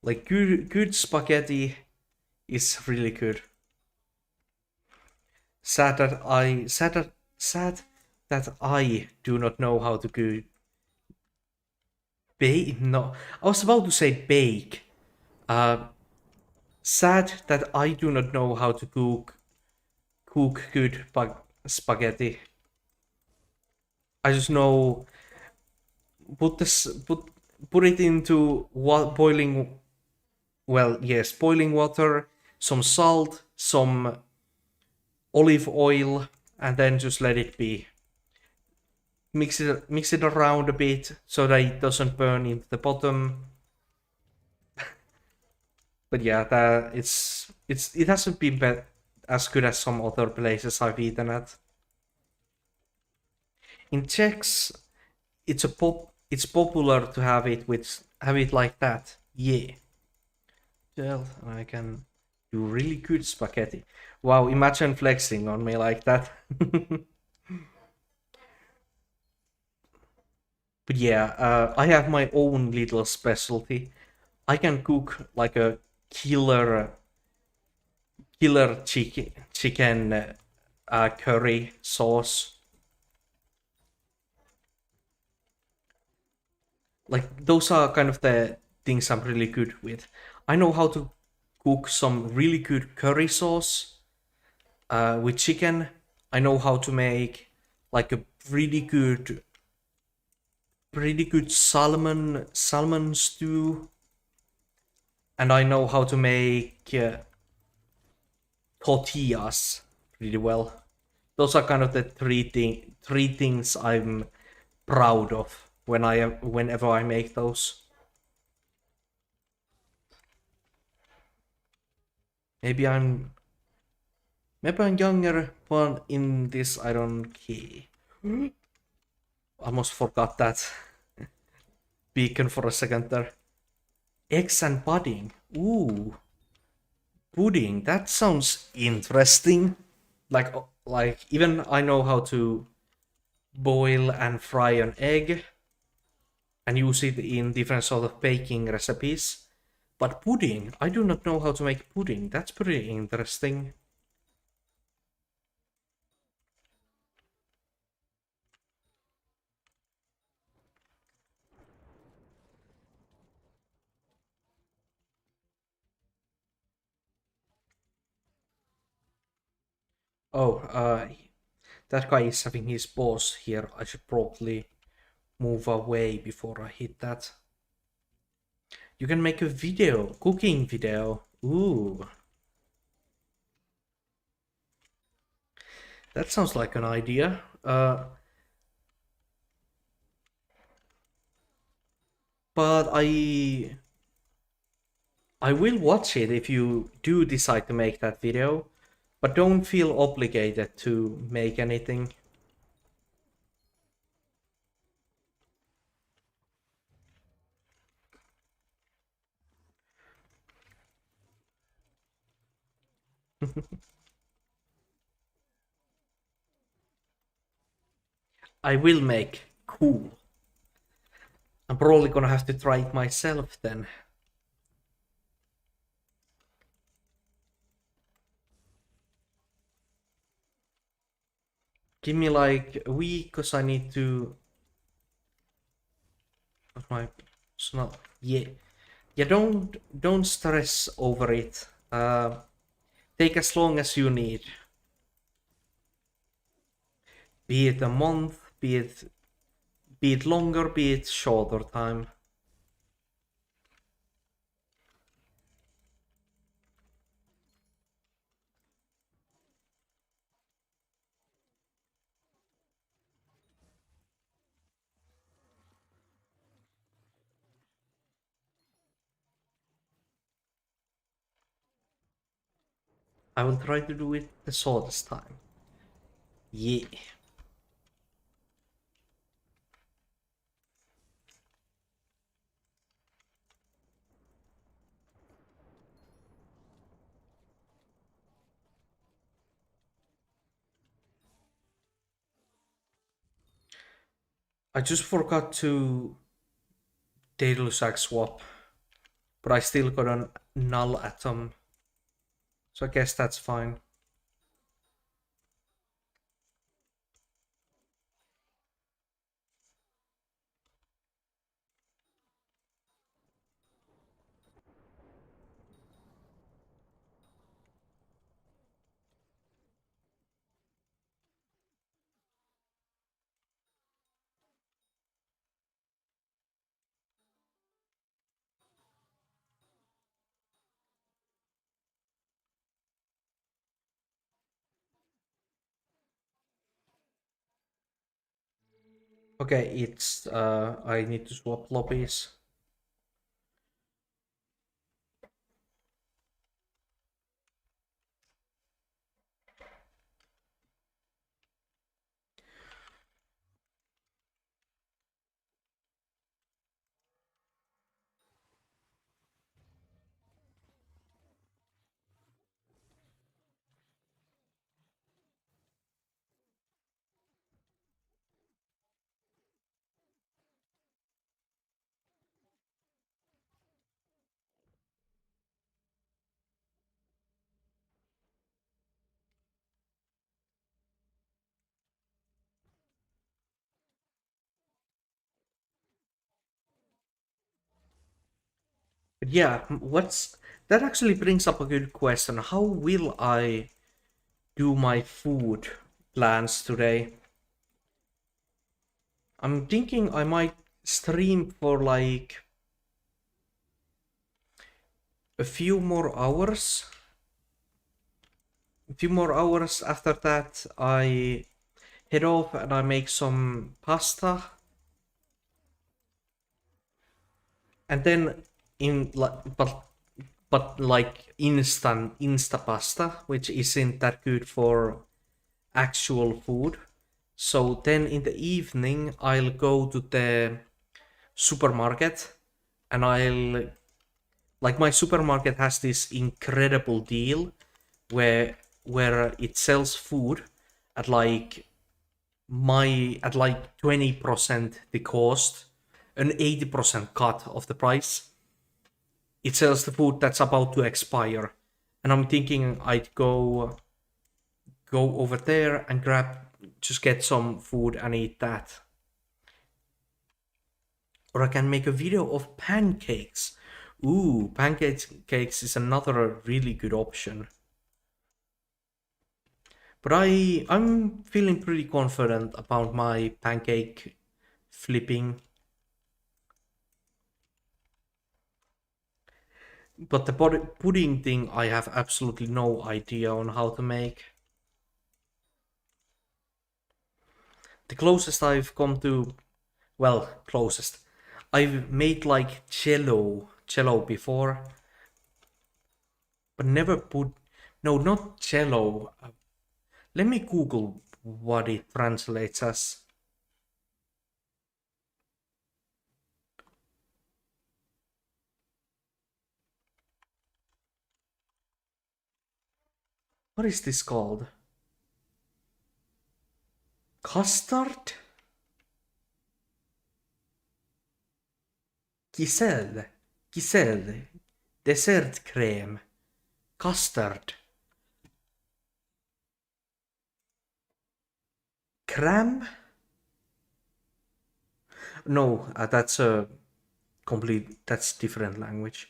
Like good spaghetti is really good. Sad that I do not know how to bake. No, I was about to say bake. Uh, Sad that I do not know how to cook good spaghetti. I just know put this put it into boiling. Well, yes, boiling water, some salt, some olive oil, and then just let it be. Mix it around a bit so that it doesn't burn into the bottom. But yeah, it hasn't been as good as some other places I've eaten at. In Czechs, it's popular to have it like that. Yeah. Well, I can do really good spaghetti. Wow, imagine flexing on me like that. But yeah, I have my own little specialty. I can cook like a killer chicken curry sauce. Like those are kind of the things I'm really good with. I know how to cook some really good curry sauce with chicken. I know how to make like a pretty good salmon stew, and I know how to make tortillas pretty well. Those are kind of the three things I'm proud of whenever I make those. Maybe I'm maybe I'm younger, but in this I don't care. Almost forgot that beacon for a second there. Eggs and pudding. Ooh, pudding. That sounds interesting. Like even I know how to boil and fry an egg and use it in different sort of baking recipes. But pudding, I do not know how to make pudding. That's pretty interesting. Oh, that guy is having his boss here. I should probably move away before I hit that. You can make a video, cooking video. Ooh, that sounds like an idea. But I will watch it if you do decide to make that video, but don't feel obligated to make anything. I will make. Cool. I'm probably gonna have to try it myself then. Give me like a week, cause I need to. My smell. Yeah, yeah. Don't stress over it. Take as long as you need. Be it a month, be it longer, be it shorter time. I will try to do it the shortest time. Yeah. I just forgot to Daedalus swap, but I still got a null atom, so I guess that's fine. Okay, it's I need to swap lobbies. But yeah, what's that actually brings up a good question. How will I do my food plans today? I'm thinking I might stream for like a few more hours. A few more hours after that, I head off and I make some pasta. And then in like but like insta pasta, which isn't that good for actual food. So then in the evening, I'll go to the supermarket and I'll like my supermarket has this incredible deal where it sells food at like at like 20% the cost, an 80% cut of the price. It sells the food that's about to expire. And I'm thinking I'd go over there and just get some food and eat that. Or I can make a video of pancakes. Ooh, pancakes is another really good option. But I'm feeling pretty confident about my pancake flipping. But the pudding thing, I have absolutely no idea on how to make. The closest I've come to, well, closest. I've made like cello before, but never put, no, not cello. Let me Google what it translates as. What is this called? Custard? Kisel, dessert crème, custard, crème? No, that's a that's different language.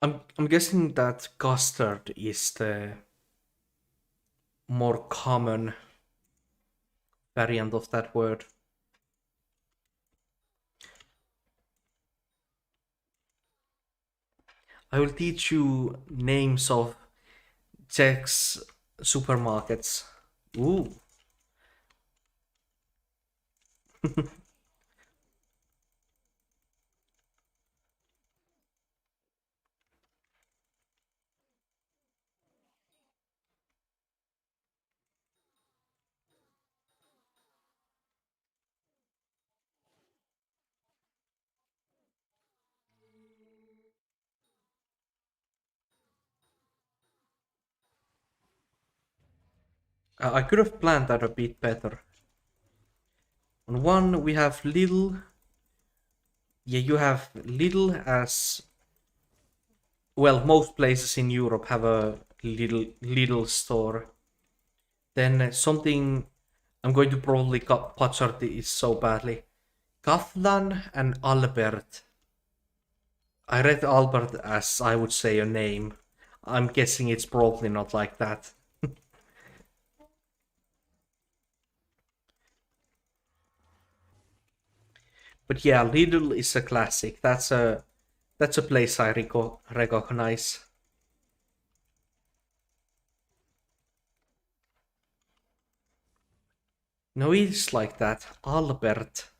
I'm guessing that custard is the more common variant of that word. I will teach you names of Czech's supermarkets. Ooh. I could have planned that a bit better. On one we have little. Yeah, you have little as well. Most places in Europe have a little store. Then something I'm going to probably butcher this so badly. Kaflan and Albert. I read Albert as I would say a name. I'm guessing it's probably not like that. But yeah, Lidl is a classic. That's a place I recognize. No, it's like that. Albert.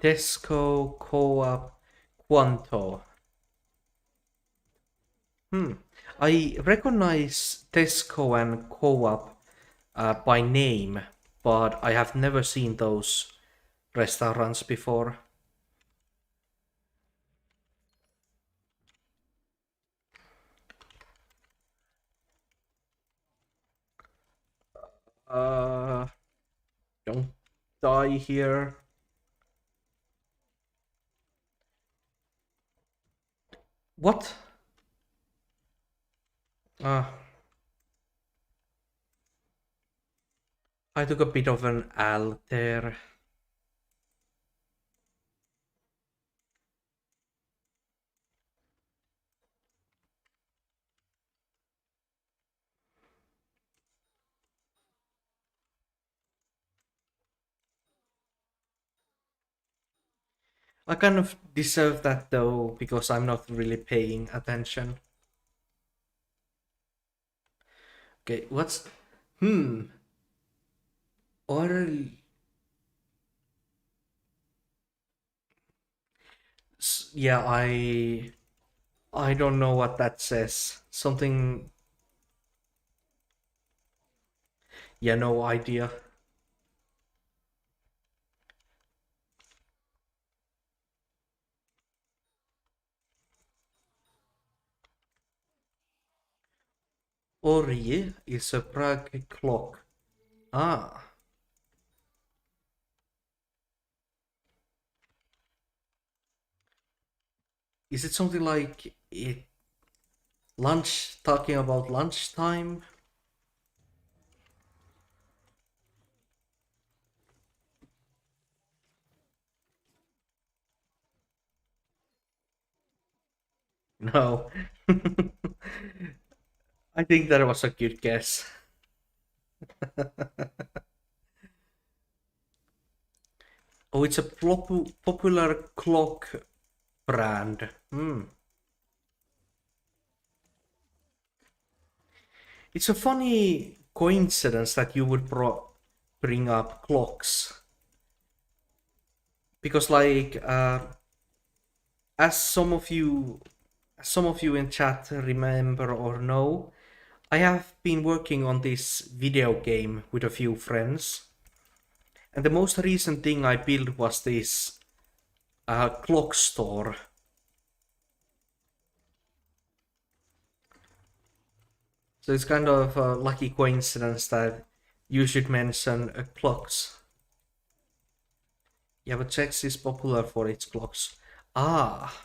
Tesco, Co-op, Quanto. Hmm. I recognize Tesco and Co-op by name, but I have never seen those restaurants before. Uh, don't die here. What? Uh, I took a bit of an L there. I kind of deserve that though, because I'm not really paying attention. Okay, what's... Hmm. Or... Yeah, I don't know what that says. Something... Yeah, no idea. Ori is a Prague clock. Ah. Is it something like it lunch talking about lunchtime? No. I think that was a good guess. Oh, it's a popular clock brand. Hmm. It's a funny coincidence that you would bring up clocks because, like, as some of you in chat remember or know, I have been working on this video game with a few friends, and the most recent thing I built was this clock store. So it's kind of a lucky coincidence that you should mention clocks. Yeah, but Czech is popular for its clocks. Ah,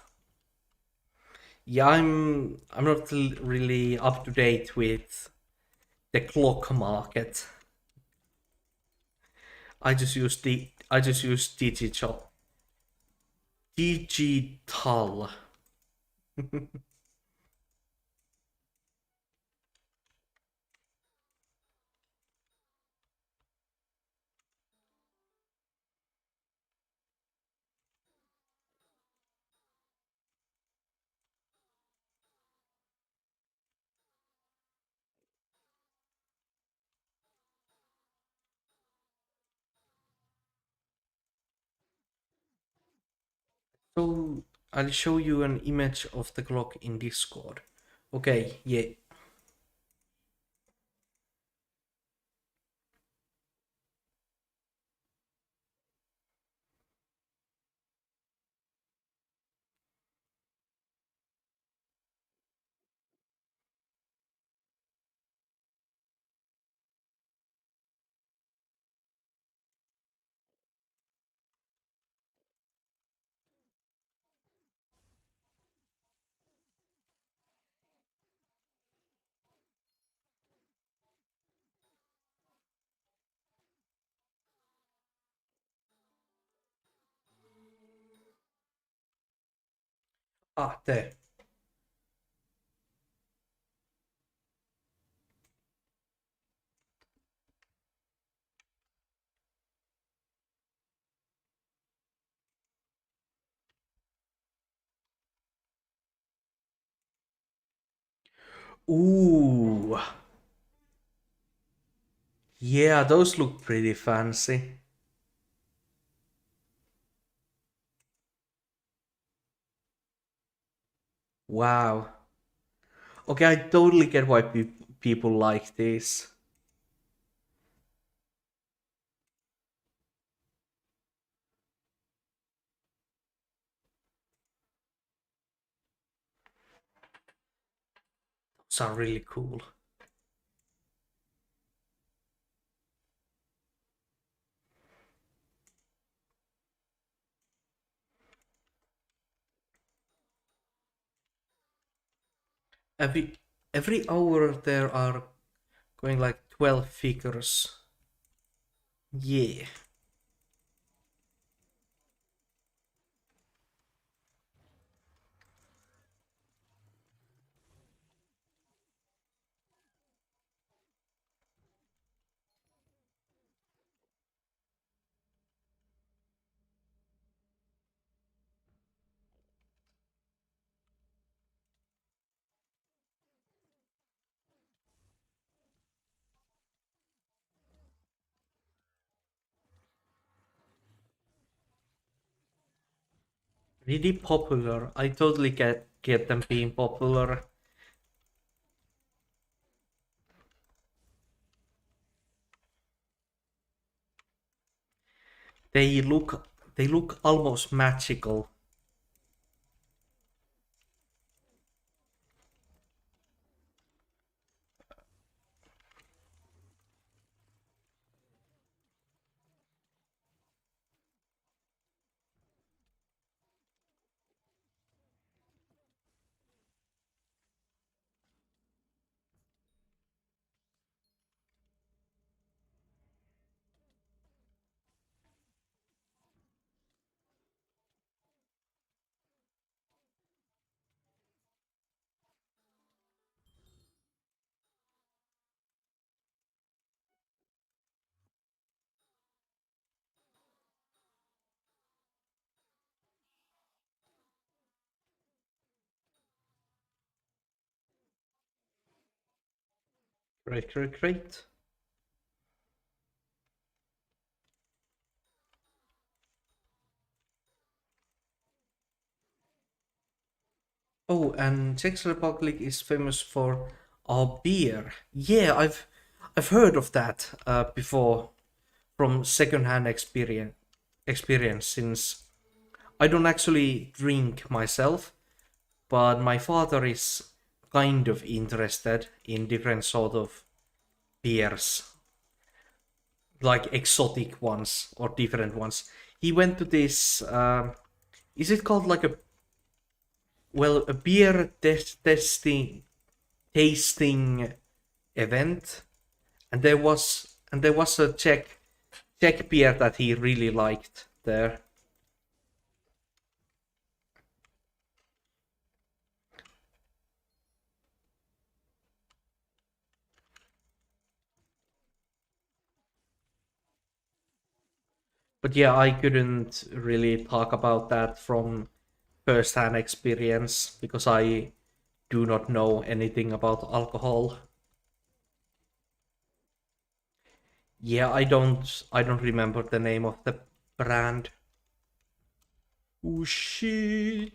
yeah, I'm not really up to date with the clock market. I just use digital. So I'll show you an image of the clock in Discord. Okay, yeah. Ah, there. Ooh. Yeah, those look pretty fancy. Wow. Okay, I totally get why people like this. Those are really cool. Every every hour there are going like 12 figures. Yeah. Really popular. I totally get them being popular. They look almost magical. Great, great, great. Oh, and Czech Republic is famous for our beer. Yeah, I've heard of that before from secondhand experience since I don't actually drink myself, but my father is kind of interested in different sort of beers, like exotic ones or different ones. He went to this. Is it called like a beer testing tasting event? And there was a Czech beer that he really liked there. But yeah, I couldn't really talk about that from first-hand experience because I do not know anything about alcohol. Yeah, I don't remember the name of the brand. Ushi.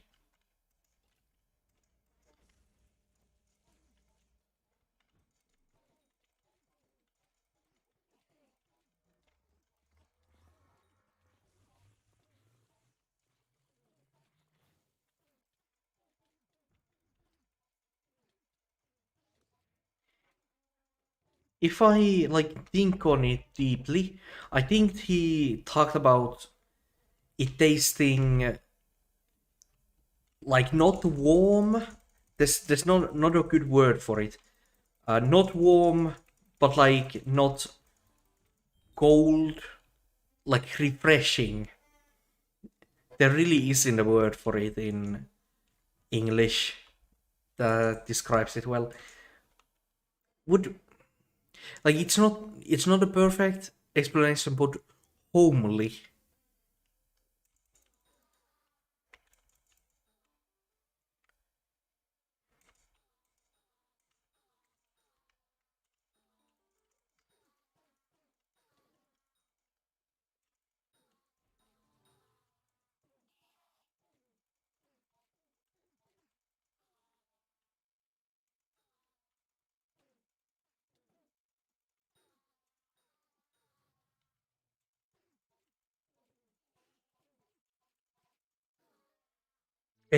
If I like think on it deeply, I think he talked about it tasting like not warm. There's not a good word for it. Not warm, but like not cold, like refreshing. There really isn't a word for it in. English that describes it well. Would like it's not a perfect explanation, but homely.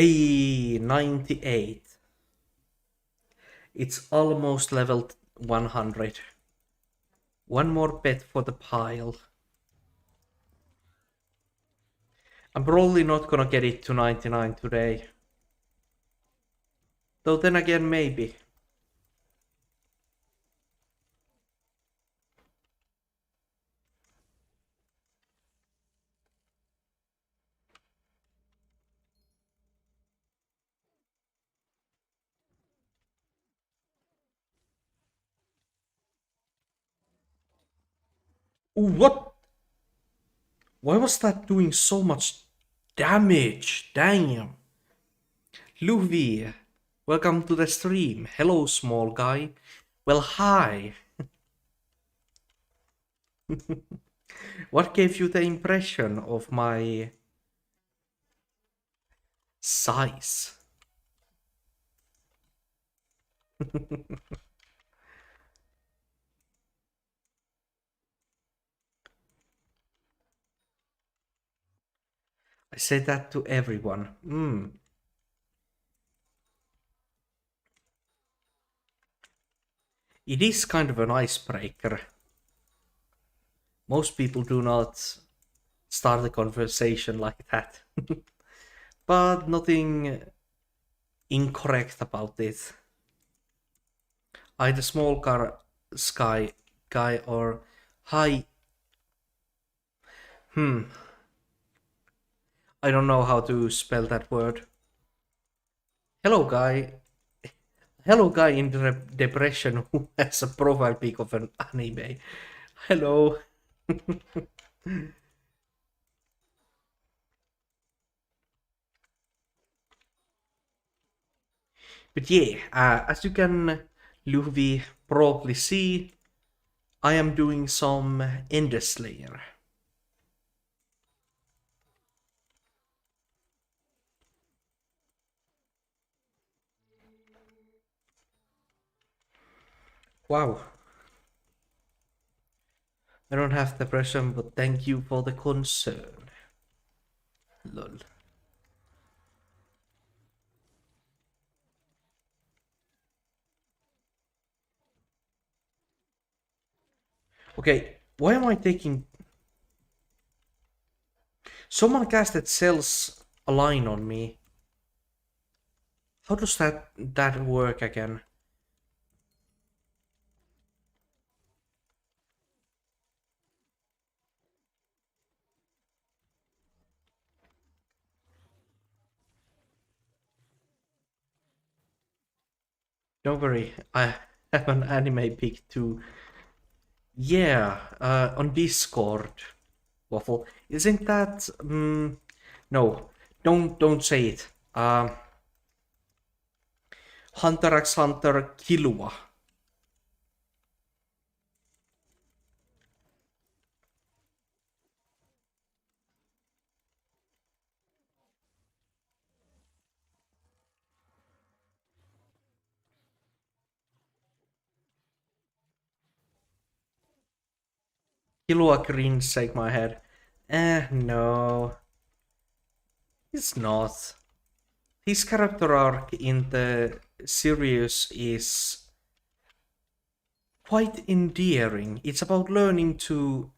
98. It's almost leveled 100. One more pet for the pile. I'm probably not gonna get it to 99 today. Though then again, maybe. Ooh, what? Why was that doing so much damage? Damn. Luffy, welcome to the stream. Hello, small guy. Well, hi. What gave you the impression of my size? I say that to everyone. It is kind of an icebreaker. Most people do not start a conversation like that. But nothing incorrect about it. Either small car sky guy or hi. I don't know how to spell that word. Hello guy. Hello guy in depression who has a profile pic of an anime. Hello. But yeah, as you can Luffy probably see, I am doing some Ender Slayer. Wow. I don't have depression, but thank you for the concern. Lol. Okay, why am I taking... Someone casted Cells a line on me. How does that work again? Don't worry, I have an anime pic too. Yeah, on Discord, Waffle. Isn't that... no, don't say it. Hunter x Hunter Killua. Killua cringe shake my head. No, it's not. His character arc in the series is quite endearing. It's about learning to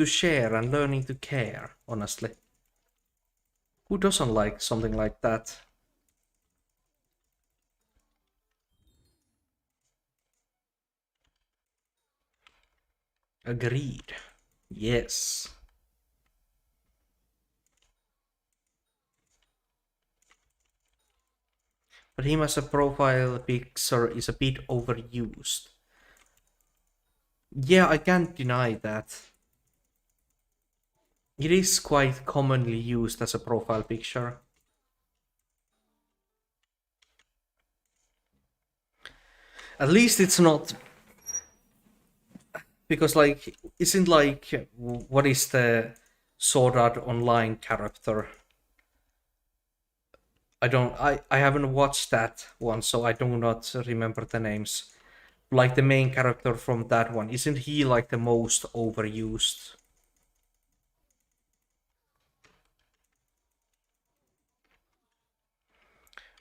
share and learning to care, honestly. Who doesn't like something like that? Agreed. Yes. But him as a profile picture is a bit overused. Yeah, I can't deny that. It is quite commonly used as a profile picture. At least it's not, because like, isn't like, what is the Sword Art Online character? I haven't watched that one, so I do not remember the names. Like the main character from that one, isn't he like the most overused?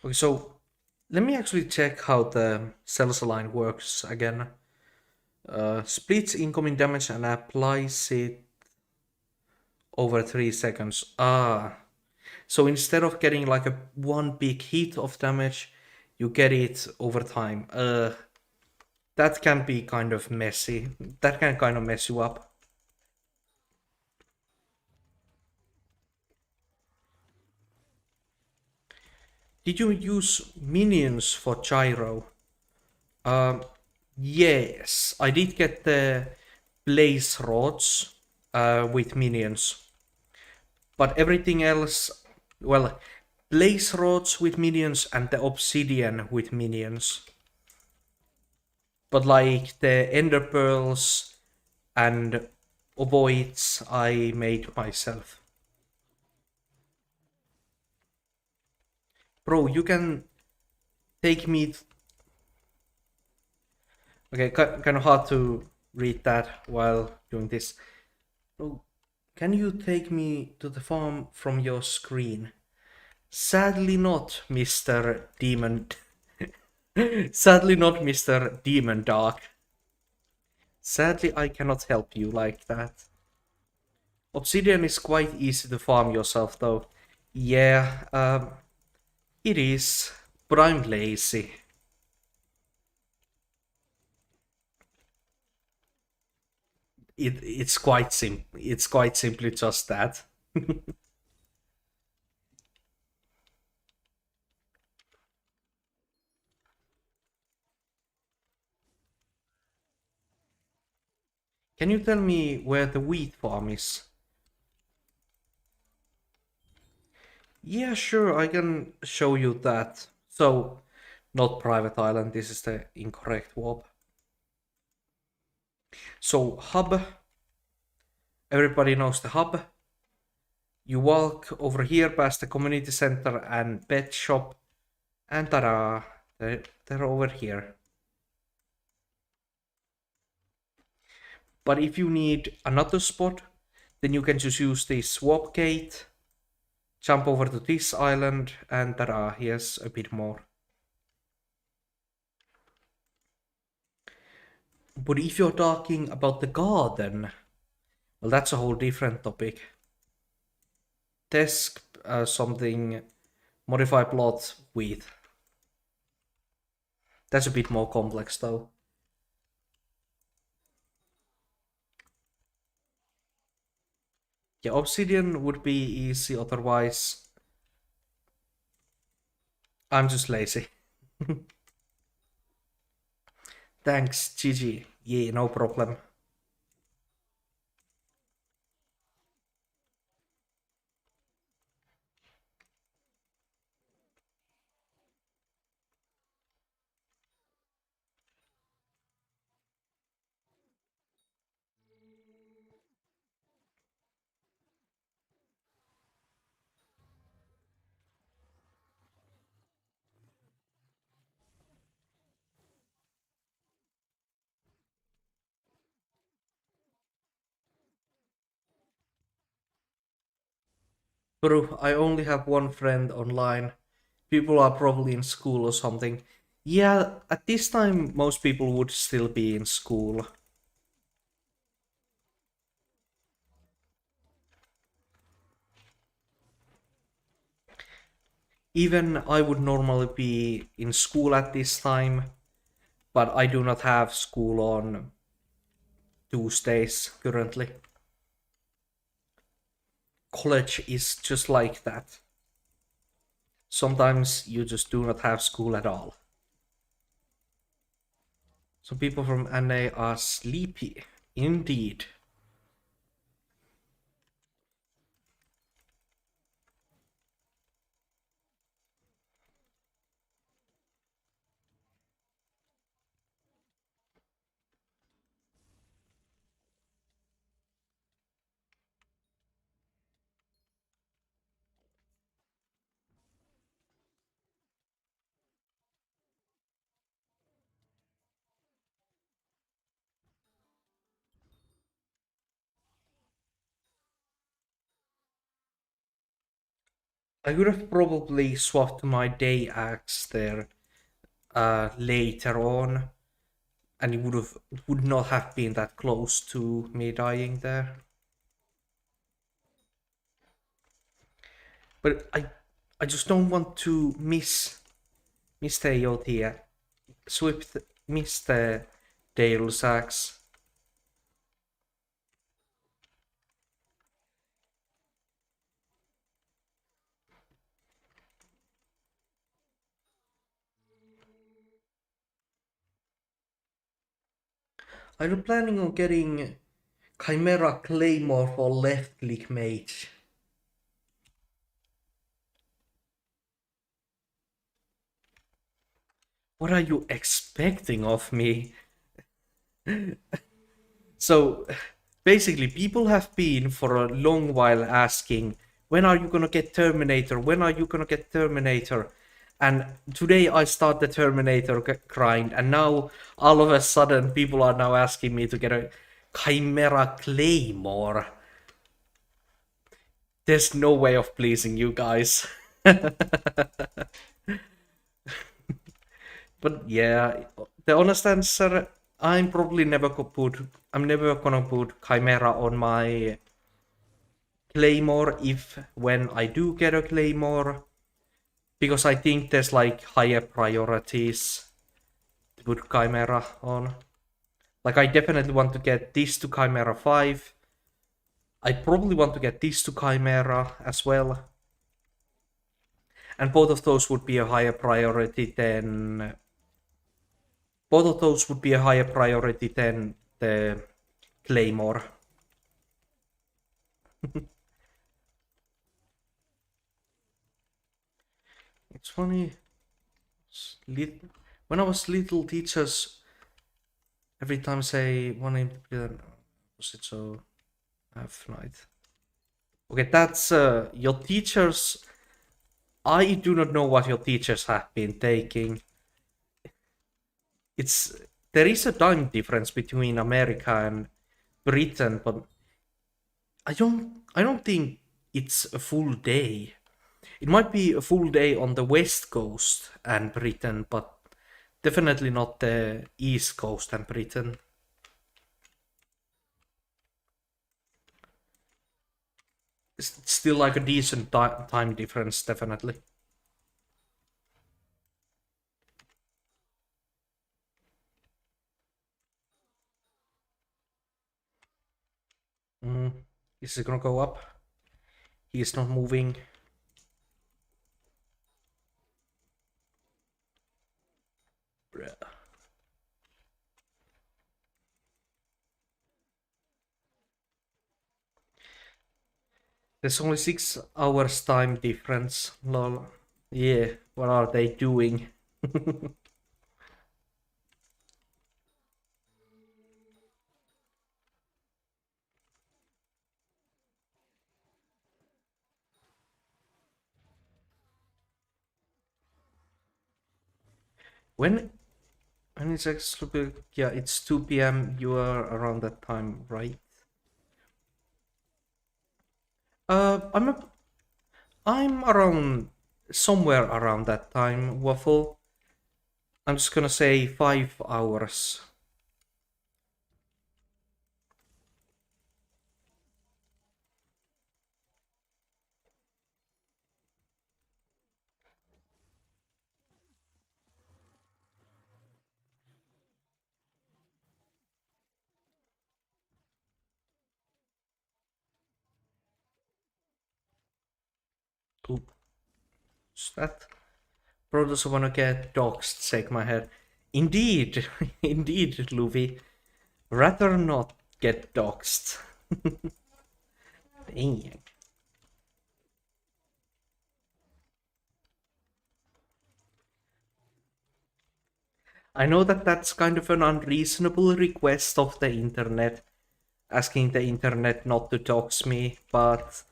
Okay, so let me actually check how the cells line works again. Splits incoming damage and applies it over 3 seconds. So instead of getting like a one big hit of damage, you get it over time. That can be kind of messy. That can kind of mess you up. Did you use minions for gyro? Um, yes, I did get the blaze rods with minions, but everything else, well, blaze rods with minions and the obsidian with minions. But like the ender pearls and ovoids, I made myself. Bro, you can take me. Okay, kind of hard to read that while doing this. Bro, can you take me to the farm from your screen? Sadly not, Mr. Demon. Sadly not, Mr. Demon Dark. Sadly, I cannot help you like that. Obsidian is quite easy to farm yourself, though. Yeah, it is, but I'm lazy. It's quite simple. It's quite simply just that. Can you tell me where the wheat farm is? Yeah, sure, I can show you that. So, not private island, this is the incorrect warp. So, hub. Everybody knows the hub. You walk over here past the community center and pet shop, and ta-da, they're over here. But if you need another spot, then you can just use the swap gate, jump over to this island, and ta-da, here's a bit more. But if you're talking about the garden, well, that's a whole different topic. Desk something modify plot with. That's a bit more complex though. Yeah, obsidian would be easy, otherwise I'm just lazy. Thanks, GG. Yeah, no problem. Bro, I only have one friend online. People are probably in school or something. Yeah, at this time, most people would still be in school. Even I would normally be in school at this time, but I do not have school on Tuesdays currently. College is just like that. Sometimes you just do not have school at all. Some people from NA are sleepy. Indeed. I would have probably swapped my day axe there later on, and it would not have been that close to me dying there. But I just don't want to miss the AOT, miss the Deus Ex. Are you planning on getting Chimera Claymore for left click mage? What are you expecting of me? So basically, people have been for a long while asking, when are you gonna get Terminator? When are you gonna get Terminator? And today I start the Terminator grind, and now all of a sudden people are now asking me to get a Chimera Claymore. There's no way of pleasing you guys. But yeah, the honest answer, I'm never gonna put Chimera on my Claymore if when I do get a Claymore, because I think there's like higher priorities to put Chimera on. Like I definitely want to get this to Chimera 5. I probably want to get this to Chimera as well. And both of those would be a higher priority than the Claymore. It's funny. When I was little, teachers every time say wanting to be an opposite, so half night. Okay, that's your teachers. I do not know what your teachers have been taking. It's there is a time difference between America and Britain, but I don't think it's a full day. It might be a full day on the West Coast and Britain, but definitely not the East Coast and Britain. It's still like a decent time difference, definitely. Mm. Is it gonna go up? He's not moving. There's only 6 hours time difference. Lol. Yeah, what are they doing? when when it's actually, yeah, it's 2 p.m. You are around that time, right? I'm around somewhere around that time, Waffle. I'm just gonna say 5 hours. Oop. That bro doesn't want to get doxxed, shake my head. Indeed, indeed, Luffy. Rather not get doxxed. Dang. I know that that's kind of an unreasonable request of the internet, asking the internet not to dox me, but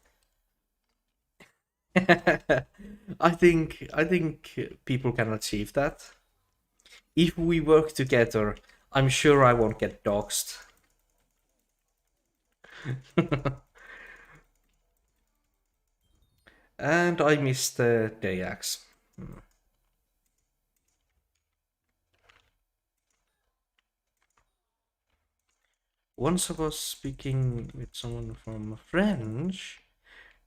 I think people can achieve that. If we work together, I'm sure I won't get doxxed. And I missed the day axe. Once I was speaking with someone from French.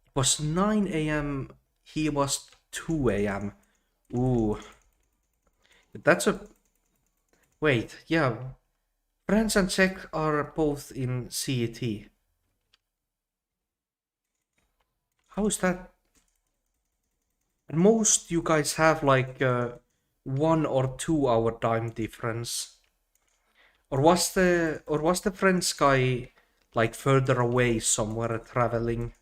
It was 9 a.m. He was 2 a.m. Ooh, that's a wait. Yeah, France and Czech are both in CET. How is that? And most you guys have like 1 or 2 hour time difference. Or was the French guy like further away somewhere traveling?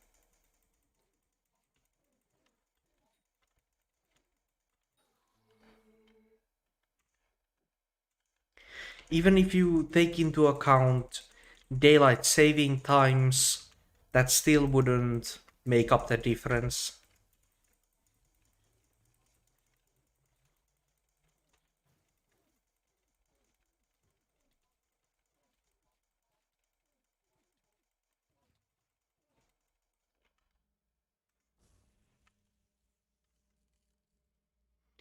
Even if you take into account daylight saving times, that still wouldn't make up the difference.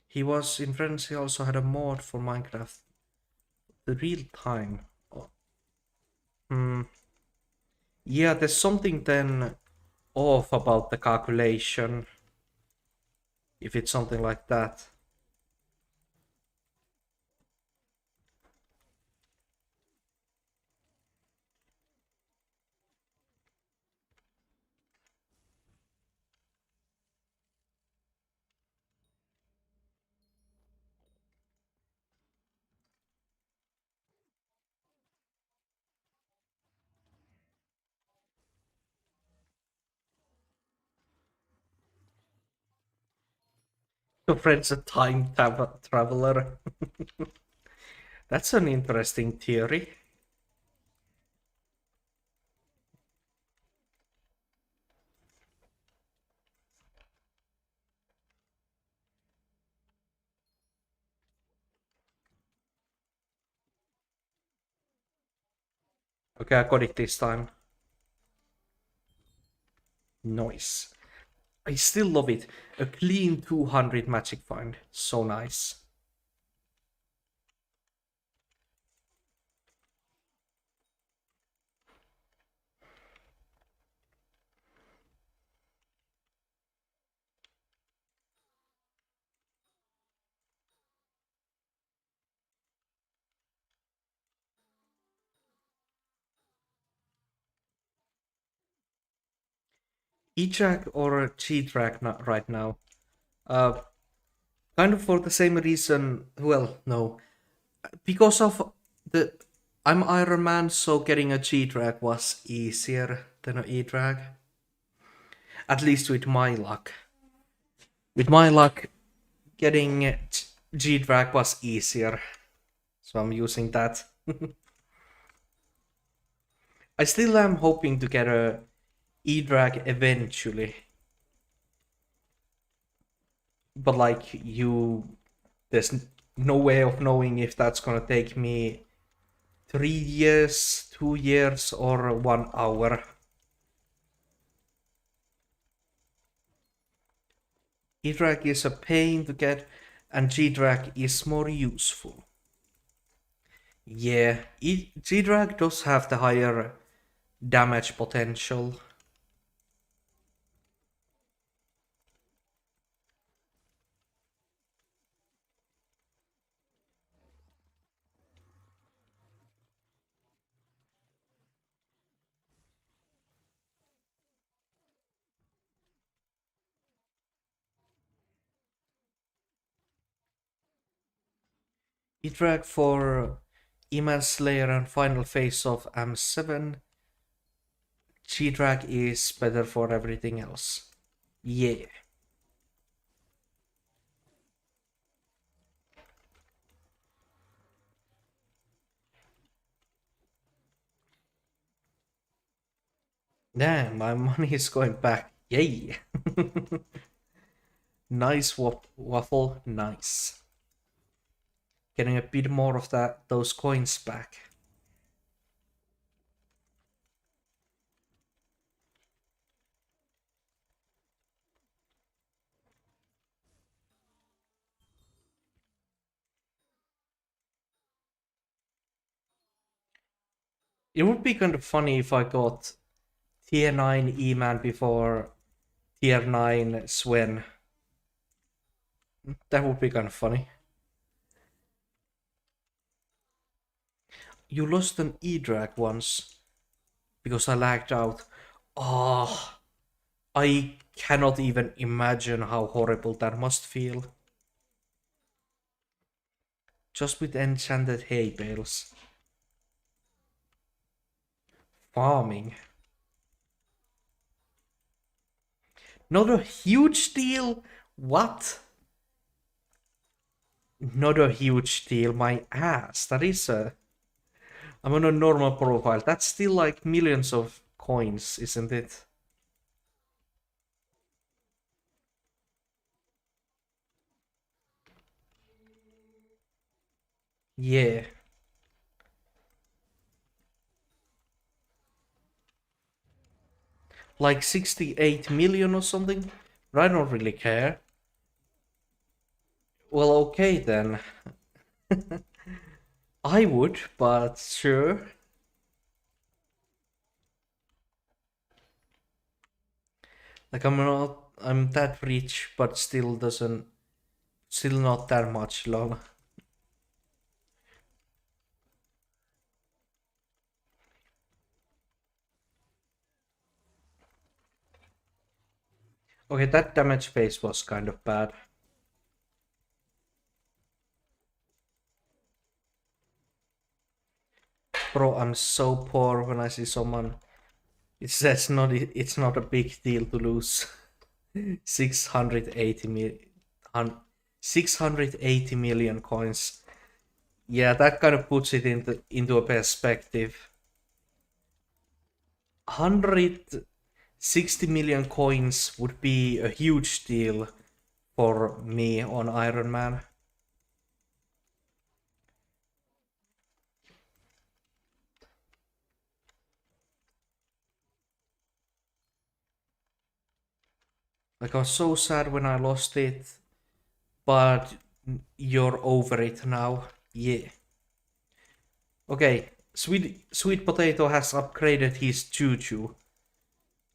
He was in France, he also had a mod for Minecraft, the real time. Oh, hmm. Yeah, there's something then off about the calculation, if it's something like that. Your friend's a time traveler. That's an interesting theory. Okay, I got it this time. Nice. I still love it. A clean 200 magic find. So nice. E-track or G-track right now? Uh, Kind of for the same reason. Well, no, because of the I'm Iron Man, so getting a G-track was easier than an E-track. At least with my luck. With my luck, getting G-track was easier, so I'm using that. I still am hoping to get a E-drag eventually, but like there's no way of knowing if that's gonna take me 3 years, 2 years, or 1 hour. E-drag is a pain to get, and G-drag is more useful. Yeah, G-drag does have the higher damage potential. E-Drag for Immense Slayer and final phase of M7. G-Drag is better for everything else. Yeah. Damn, my money is going back. Yay. Nice waffle, nice. Getting a bit more of those coins back. It would be kind of funny if I got tier 9 E-Man before tier 9 Swen. That would be kind of funny. You lost an E-Drag once because I lagged out. Oh, I cannot even imagine how horrible that must feel. Just with enchanted hay bales. Farming. Not a huge deal? What? Not a huge deal, my ass. That is a... I'm on a normal profile. That's still like millions of coins, isn't it? Yeah. Like 68 million or something? But I don't really care. Well, okay then. I would, but sure. Like I'm that rich, but still not that much, lol. Okay, that damage phase was kind of bad. Bro, I'm so poor when I see someone. It's not a big deal to lose 680 million 680 million coins. Yeah, that kind of puts it into a perspective. 160 million coins would be a huge deal for me on Iron Man. Like, I was so sad when I lost it, but you're over it now. Yeah. Okay, Sweet Potato has upgraded his Choo-Choo.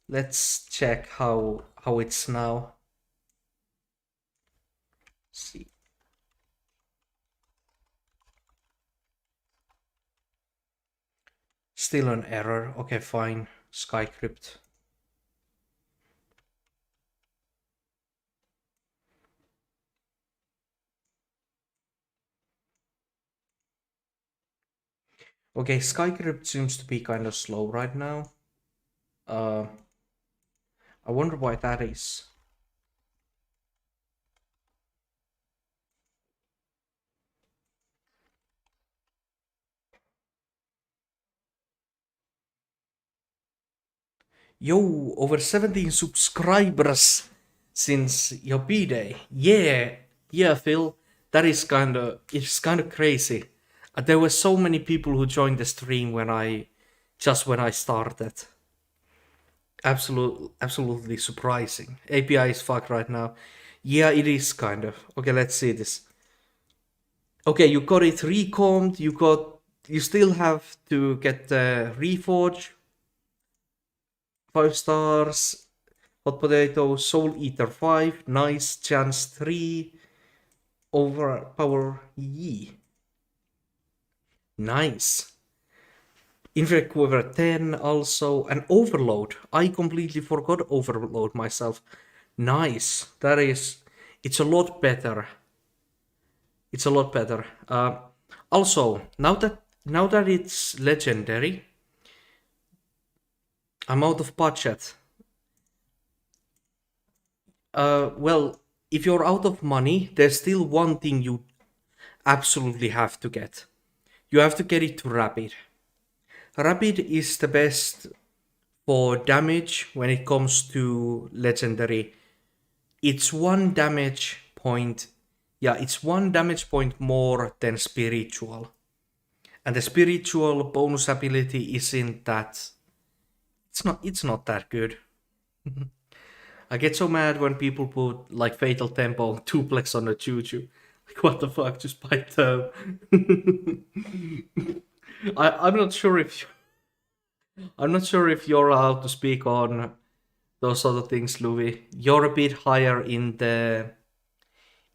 Let's check how it's now. See. Still an error. Okay, fine. Skycrypt. Okay, Skycrypt seems to be kind of slow right now. I wonder why that is. Yo, over 17 subscribers since your B-Day. Yeah, Phil. It's kind of crazy. There were so many people who joined the stream when I started. Absolutely surprising. API is fucked right now. Yeah, it is kind of. Okay, let's see this. Okay, you got it recombed. You still have to get the reforge. 5 stars. Hot Potato, Soul Eater 5, Nice, Chance 3, Overpower Yi. Nice. Infect Quiver 10 also, and Overload. I completely forgot Overload myself. Nice. It's a lot better. It's a lot better. Also, now that it's legendary, I'm out of budget. Well, if you're out of money, there's still one thing you absolutely have to get. You have to get it to rapid. Rapid is the best for damage when it comes to legendary. It's one damage point. Yeah, it's one damage point more than spiritual. And the spiritual bonus ability isn't that. It's not that good. I get so mad when people put like Fatal Tempo duplex on a Juju. Like what the fuck? Just buy them. I'm not sure if you're allowed to speak on those other things, Louis. You're a bit higher in the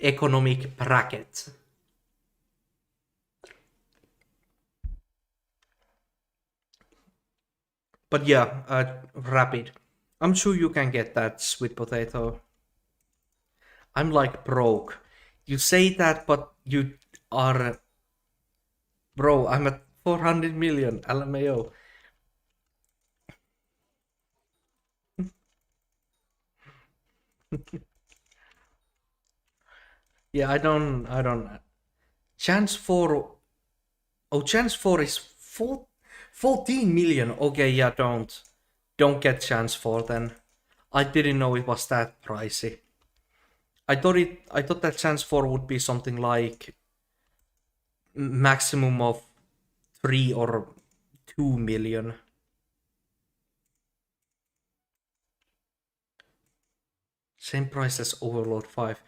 economic bracket. But yeah, rapid. I'm sure you can get that sweet potato. I'm like broke. You say that, but you are. Bro, I'm at 400 million LMAO. Yeah, I don't. Chance for. Oh, chance for is 14 million. Okay, yeah, don't get chance for then. I didn't know it was that pricey. I thought that chance for would be something like maximum of 3 or 2 million. Same price as Overlord 5.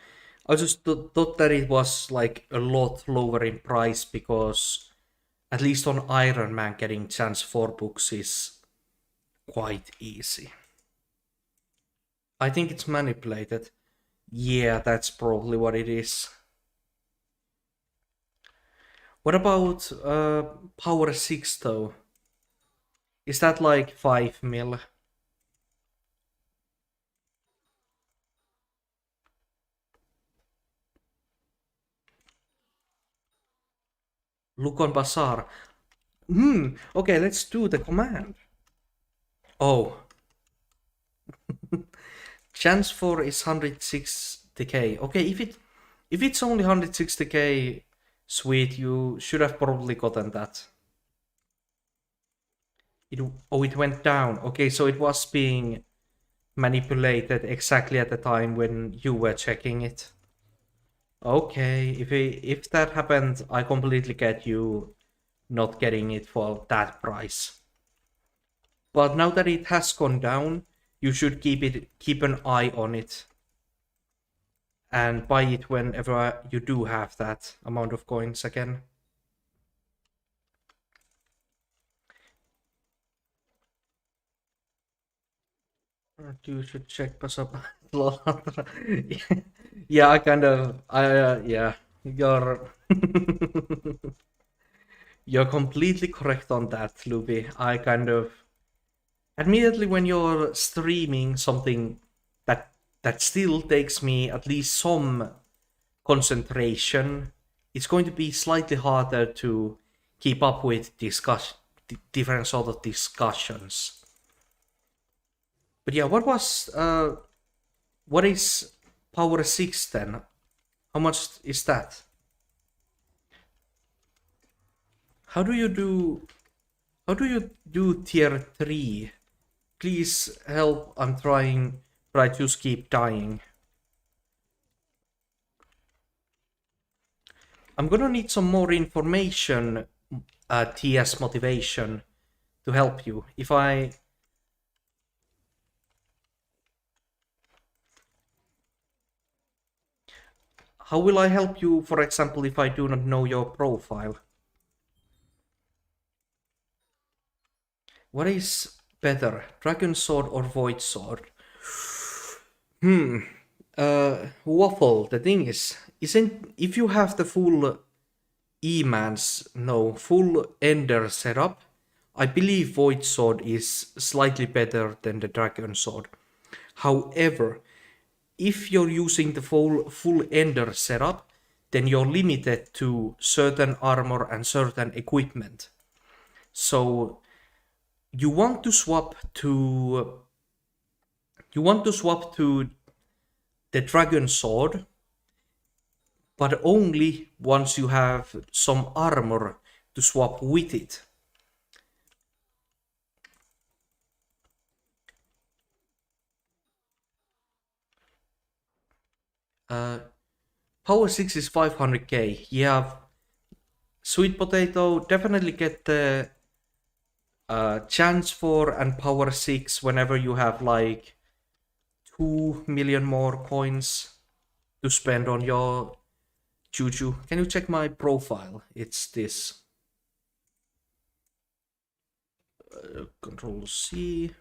I just thought that it was like a lot lower in price because at least on Iron Man getting chance 4 books is quite easy. I think it's manipulated. Yeah, that's probably what it is. What about Power 6 though? Is that like 5 mil? Look on Bazaar. Okay, let's do the command. Oh, chance for is 160k. Okay, if it's only 160k, sweet, you should have probably gotten that. It went down. Okay, so it was being manipulated exactly at the time when you were checking it. Okay, if that happened, I completely get you not getting it for that price. But now that it has gone down, you should keep an eye on it and buy it whenever you do have that amount of coins again. You should check Pasap. Yeah, yeah, you're you're completely correct on that, Luby. Admittedly, when you're streaming something that still takes me at least some concentration, it's going to be slightly harder to keep up with different sort of discussions. But yeah, what is Power 6 then? How much is that? How do you do tier 3? Please help, I'm trying, but I just keep dying. I'm gonna need some more information, TS motivation, to help you. How will I help you, for example, if I do not know your profile? What is better, Dragon Sword or Void Sword? Waffle, the thing is, isn't if you have the full full Ender setup, I believe Void Sword is slightly better than the Dragon Sword. However, if you're using the full Ender setup, then you're limited to certain armor and certain equipment. So you want to swap to the dragon sword, but only once you have some armor to swap with it. Power 6 is 500k. Yeah, Sweet Potato, definitely get the chance for and power 6 whenever you have like 2 million more coins to spend on your Juju. Can you check my profile? It's this. Control C.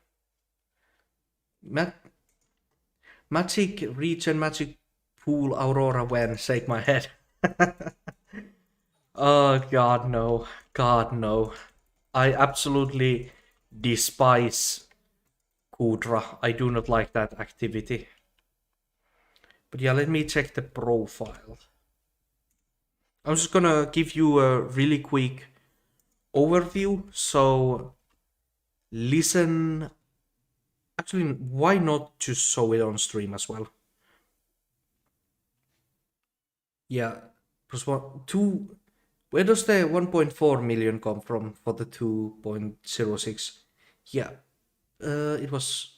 Magic Region, Magic Pool, Aurora when shake my head. Oh god no. God no. I absolutely despise Kudra. I do not like that activity. But yeah, let me check the profile. I'm just gonna give you a really quick overview. So listen. Actually, why not just show it on stream as well? Yeah, plus one, two. Where does the 1.4 million come from for the 2.06? Yeah, it was.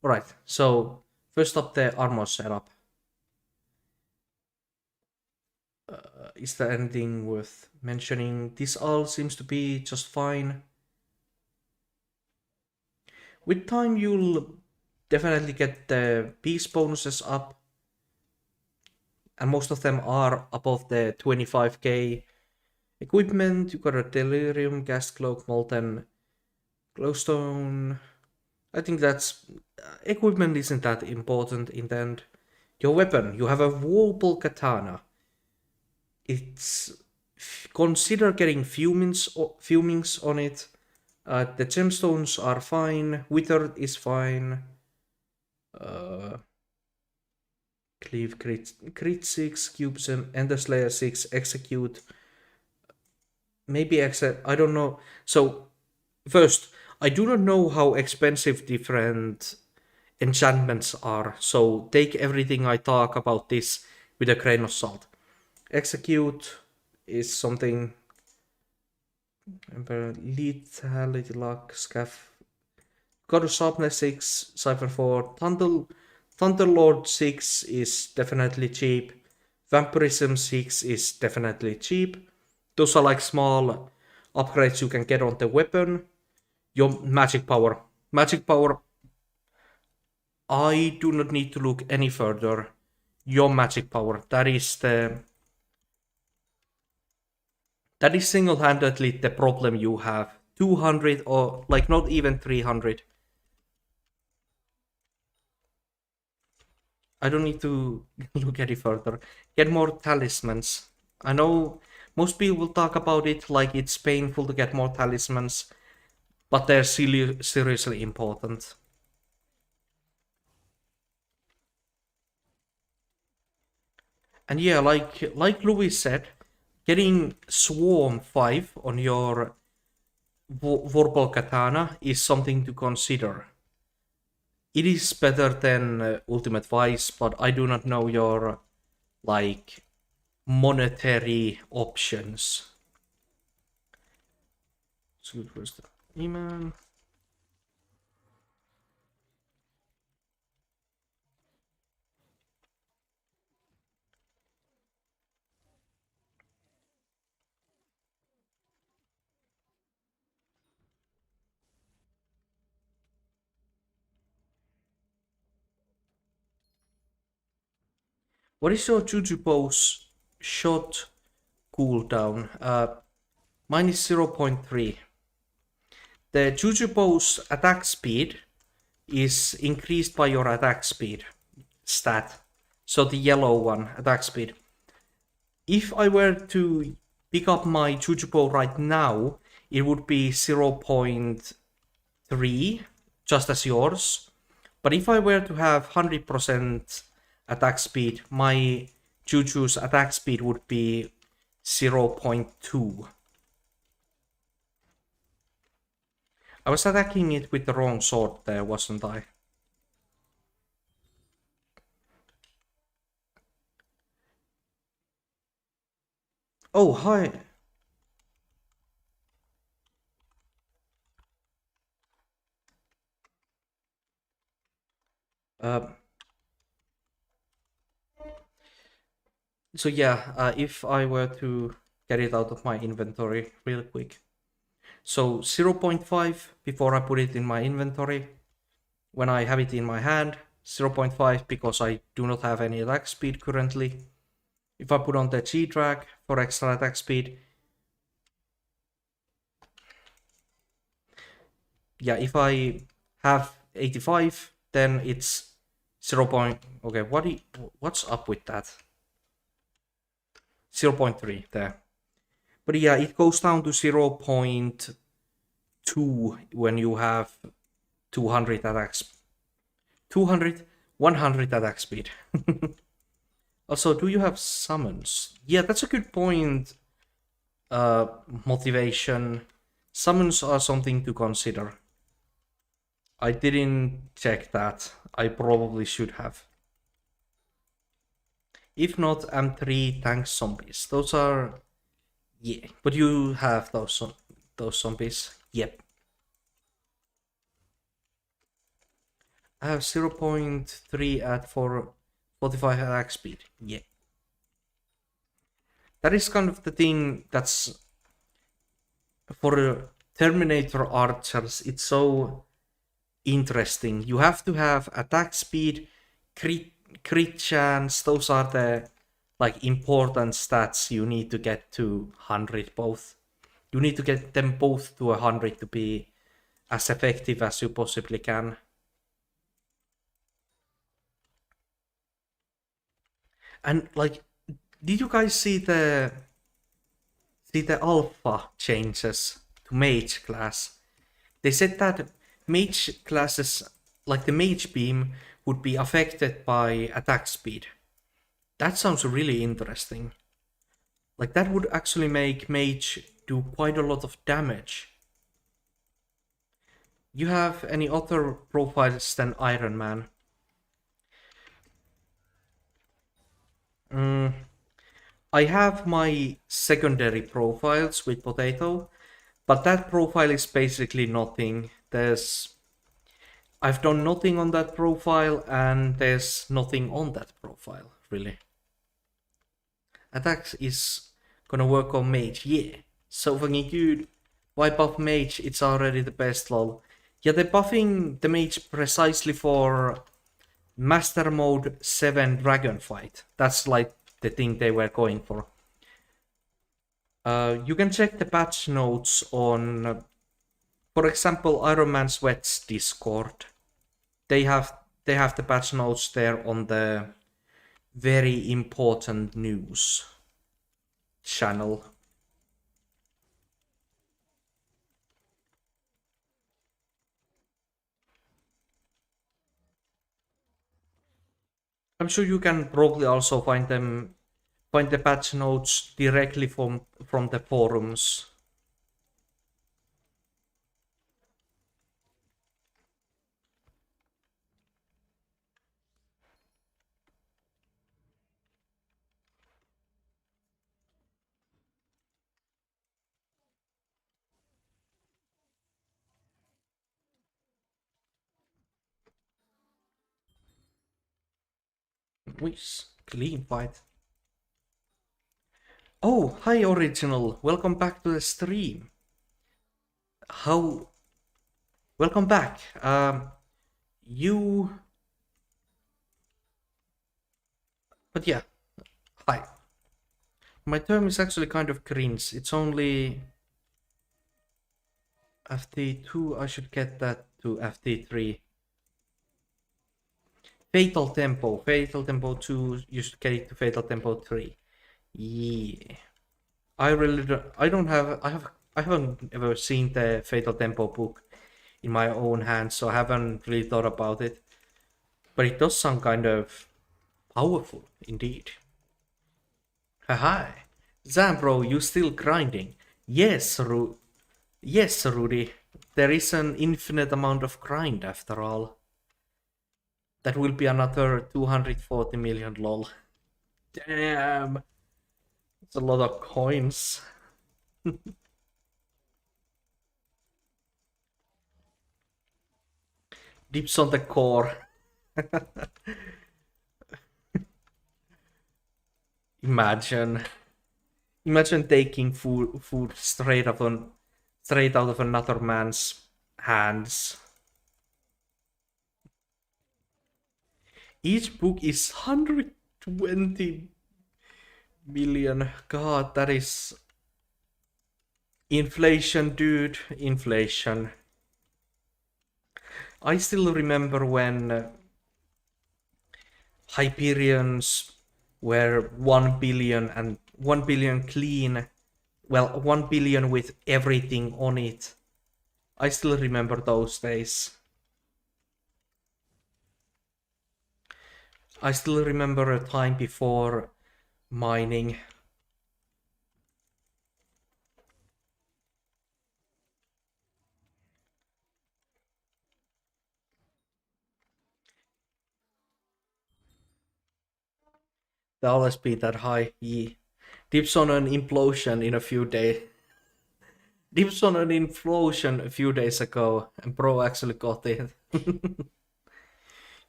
Alright, so first up the armor setup. Is there anything worth mentioning? This all seems to be just fine. With time, you'll definitely get the peace bonuses up. And most of them are above the 25k. Equipment, you got a Delirium, Gas Cloak, Molten Glowstone. I think that's... equipment isn't that important in the end. Your weapon, you have a Warble Katana. It's... consider getting fumings on it. The gemstones are fine. Withered is fine. Cleave crit 6, Cubesem, Ender Slayer 6, Execute. Maybe I don't know. So, first, I do not know how expensive different enchantments are. So, take everything I talk about this with a grain of salt. Execute is something. Lethality, Luck, Scaff. Got to Sharpness 6, Cypher 4. Thunderlord 6 is definitely cheap. Vampirism 6 is definitely cheap. Those are like small upgrades you can get on the weapon. Your magic power. Magic power. I do not need to look any further. Your magic power. That is single-handedly the problem you have. 200 or like not even 300. I don't need to look any further. Get more talismans. I know most people will talk about it like it's painful to get more talismans, but they're seriously important. And yeah, like Louis said, getting Swarm 5 on your Warble Katana is something to consider. It is better than Ultimate Vice, but I do not know your, like, monetary options. So where's the E-Man? What is your Jujubou's shot cooldown? Mine is 0.3. The Jujubou's attack speed is increased by your attack speed stat. So the yellow one, attack speed. If I were to pick up my Jujubou right now, it would be 0.3, just as yours. But if I were to have 100% attack speed, my Juju's attack speed would be 0.2. I was attacking it with the wrong sword there, wasn't I? Oh, hi. Uh, so yeah, if I were to get it out of my inventory real quick. So 0.5 before I put it in my inventory. When I have it in my hand, 0.5 because I do not have any attack speed currently. If I put on the G-Drag for extra attack speed, yeah, if I have 85, then it's 0. Okay, what's up with that? 0.3 there. But yeah, it goes down to 0.2 when you have 200 attacks. 200, 100 attack speed. Also, do you have summons? Yeah, that's a good point. Motivation. Summons are something to consider. I didn't check that. I probably should have. If not, M3 tank zombies. Those are... Yeah, but you have those zombies. Yep. I have 0.3 at 45 attack speed. Yeah. That is kind of the thing that's... For Terminator archers, it's so interesting. You have to have attack speed, crit chance. Those are the like important stats you need to get to 100 both. You need to get them both to 100 to be as effective as you possibly can. And like, did you guys see the alpha changes to mage class? They said that mage classes, like the mage beam, would be affected by attack speed. That sounds really interesting. Like that would actually make mage do quite a lot of damage. You have any other profiles than Ironman? I have my secondary profiles with Potato, but that profile is basically nothing. I've done nothing on that profile, and there's nothing on that profile, really. Attacks is gonna work on mage, yeah. So fucking good. Why buff mage? It's already the best lol. Yeah, they're buffing the mage precisely for Master Mode 7 Dragon Fight. That's like the thing they were going for. You can check the patch notes on, for example, Ironman Sweat's Discord. They have the patch notes there on the very important news channel. I'm sure you can probably also find the patch notes directly from the forums. Which clean fight. Oh, hi Original. Welcome back to the stream. Welcome back. You... But yeah, hi. My term is actually kind of cringe. It's only FT2. I should get that to FT3. Fatal Tempo 2. You should get it to Fatal Tempo 3. Yeah. I haven't ever seen the Fatal Tempo book in my own hands, so I haven't really thought about it. But it does sound kind of powerful, indeed. Hi. Zambro, you still grinding? Yes, yes, Rudy. There is an infinite amount of grind after all. That will be another 240 million lol. Damn. It's a lot of coins. Dips on the core. Imagine. Imagine taking food straight out of another man's hands. Each book is 120 million. God, that is inflation, dude. Inflation. I still remember when Hyperions were 1 billion and 1 billion clean. Well, 1 billion with everything on it. I still remember those days. I still remember a time before mining. They'll always be that high. Yeah. Dips on an implosion in a few days. Dips on an implosion a few days ago, and bro actually got it.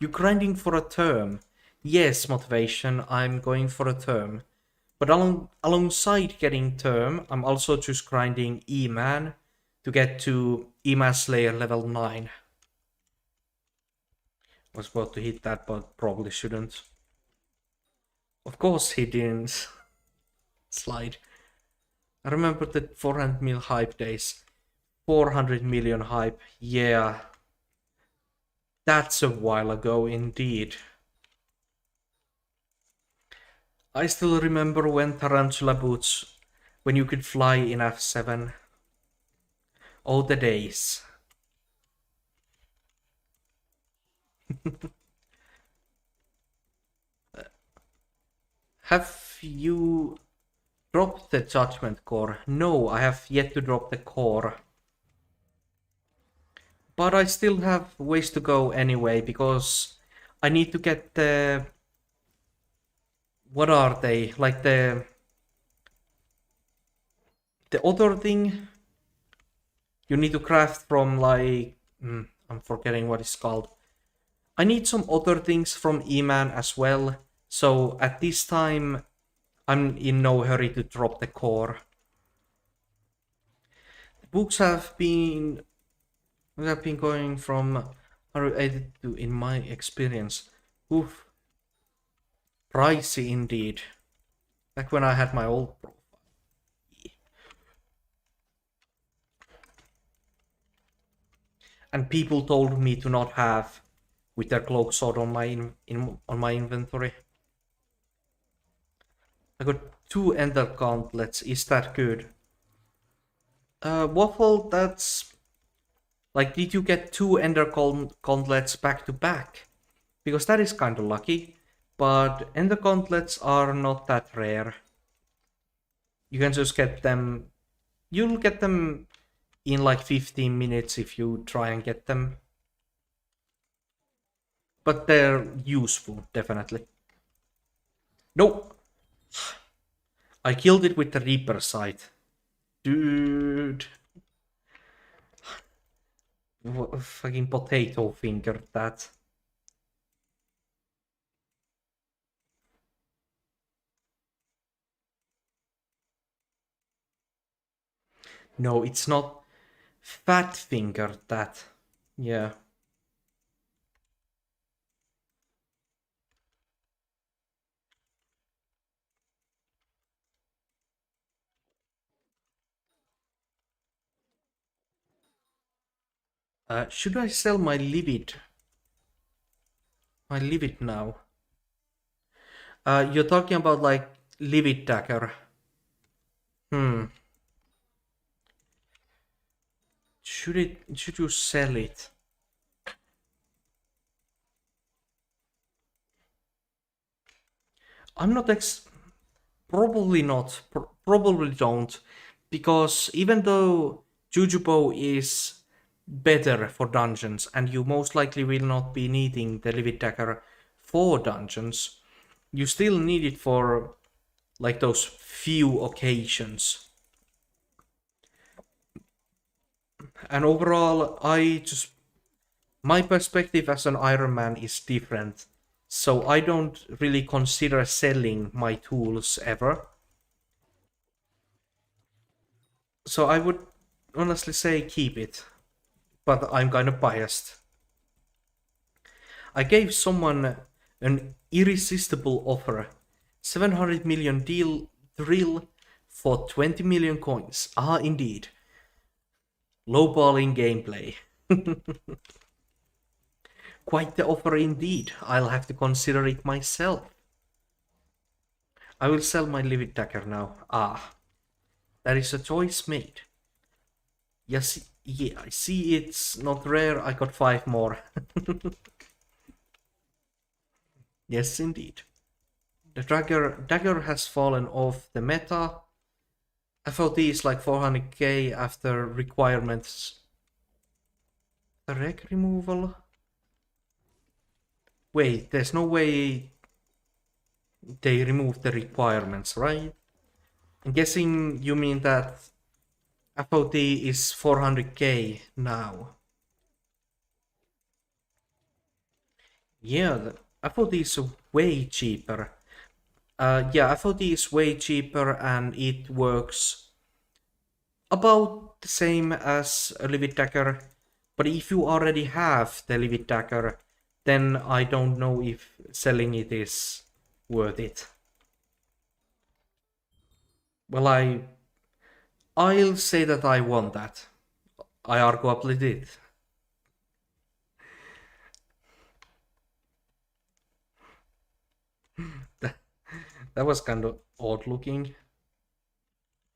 You grinding for a term? Yes, motivation. I'm going for a term. But alongside getting term, I'm also just grinding E-Man to get to E-Man Slayer level 9. Was about to hit that, but probably shouldn't. Of course he didn't. Slide. I remember the 400 mil hype days. 400 million hype. Yeah. That's a while ago indeed. I still remember when Tarantula Boots, when you could fly in F7. Oh, the days. Have you dropped the Judgment Core? No, I have yet to drop the core. But I still have ways to go anyway, because I need to get the... What are they? Like the other thing you need to craft from, like... I'm forgetting what it's called. I need some other things from E-Man as well. So at this time, I'm in no hurry to drop the core. The books have been going from 180 to, in my experience. Oof. Pricey indeed. Back when I had my old profile. Yeah. And people told me to not have with their cloak sword on my on my inventory. I got 2 ender gauntlets. Is that good? Waffle, that's... Like, did you get 2 ender gauntlets back to back? Because that is kinda lucky. But ender gauntlets are not that rare. You can just get them... You'll get them in like 15 minutes if you try and get them. But they're useful, definitely. No! I killed it with the Reaper sight. Dude. Fucking potato finger that. No, it's not fat finger that. Yeah. Should I sell my livid? My livid now. You're talking about like livid dagger. Should you sell it? I'm not Probably not. Probably don't. Because even though Jujubo is better for dungeons, and you most likely will not be needing the Livid Dagger for dungeons, you still need it for like those few occasions. And overall, my perspective as an Iron Man is different. So I don't really consider selling my tools ever. So I would honestly say keep it, but I'm kind of biased. I gave someone an irresistible offer. 700 million deal drill for 20 million coins. Ah, indeed. Lowballing gameplay. Quite the offer indeed. I'll have to consider it myself. I will sell my Livid Dagger now. Ah, that is a choice made. Yes, yeah, I see it's not rare. I got 5 more. Yes, indeed. The dagger has fallen off the meta. FOT is like 400k after requirements. The reg removal? Wait, there's no way they removed the requirements, right? I'm guessing you mean that FOT is 400k now. Yeah, the FOT is way cheaper. Yeah, FOT is way cheaper and it works about the same as a Livid Dagger. But if you already have the Livid Dagger, then I don't know if selling it is worth it. Well, I'll say that I want that. I arguably did. That was kind of odd looking.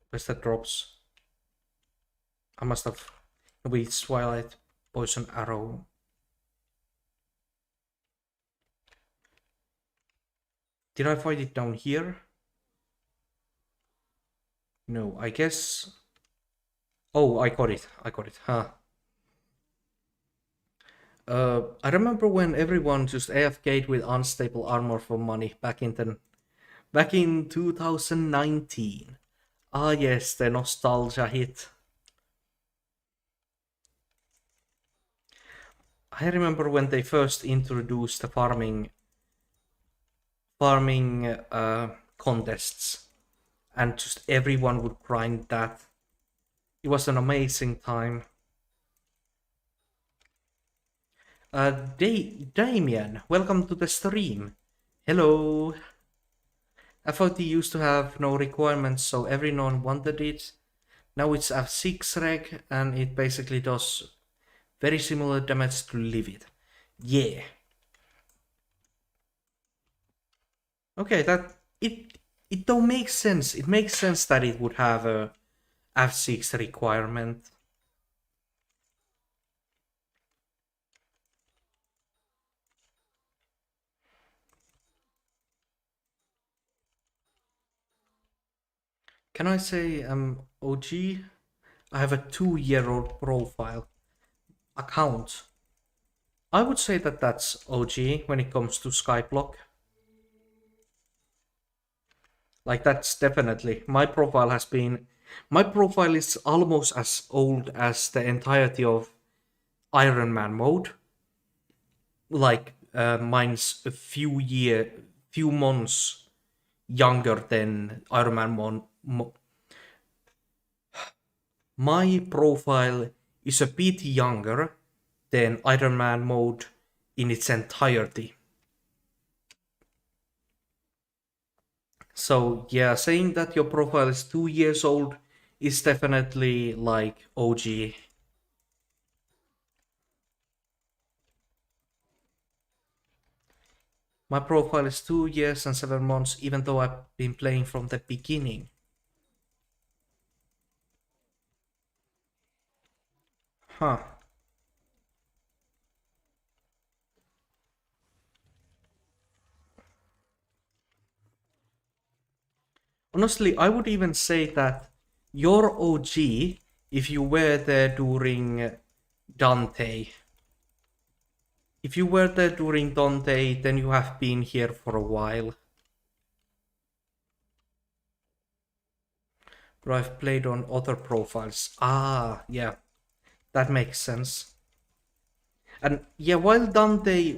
Where's that drops? I must have. Wait, Twilight Poison Arrow. Did I find it down here? No, I guess. Oh, I got it. I got it. Huh. I remember when everyone just AFK'd with unstable armor for money back in 2019. Ah yes, the nostalgia hit. I remember when they first introduced the farming contests, and just everyone would grind that. It was an amazing time. Damien, welcome to the stream. Hello. FOT used to have no requirements, so everyone wanted it. Now it's F6 reg, and it basically does very similar damage to Livid. Yeah. Okay, that it don't make sense. It makes sense that it would have a F6 requirement. Can I say I'm OG? I have a 2-year-old profile account. I would say that that's OG when it comes to Skyblock. Like that's definitely my profile is almost as old as the entirety of Iron Man mode. Like mine's a few months younger than Iron Man my profile is a bit younger than Iron Man mode in its entirety. So yeah, saying that your profile is 2 years old is definitely like OG. My profile is 2 years and 7 months, even though I've been playing from the beginning. Huh. Honestly, I would even say that your OG, if you were there during Dante, if you were there during Dante, then you have been here for a while. But I've played on other profiles. Ah, yeah, that makes sense. And yeah, while Dante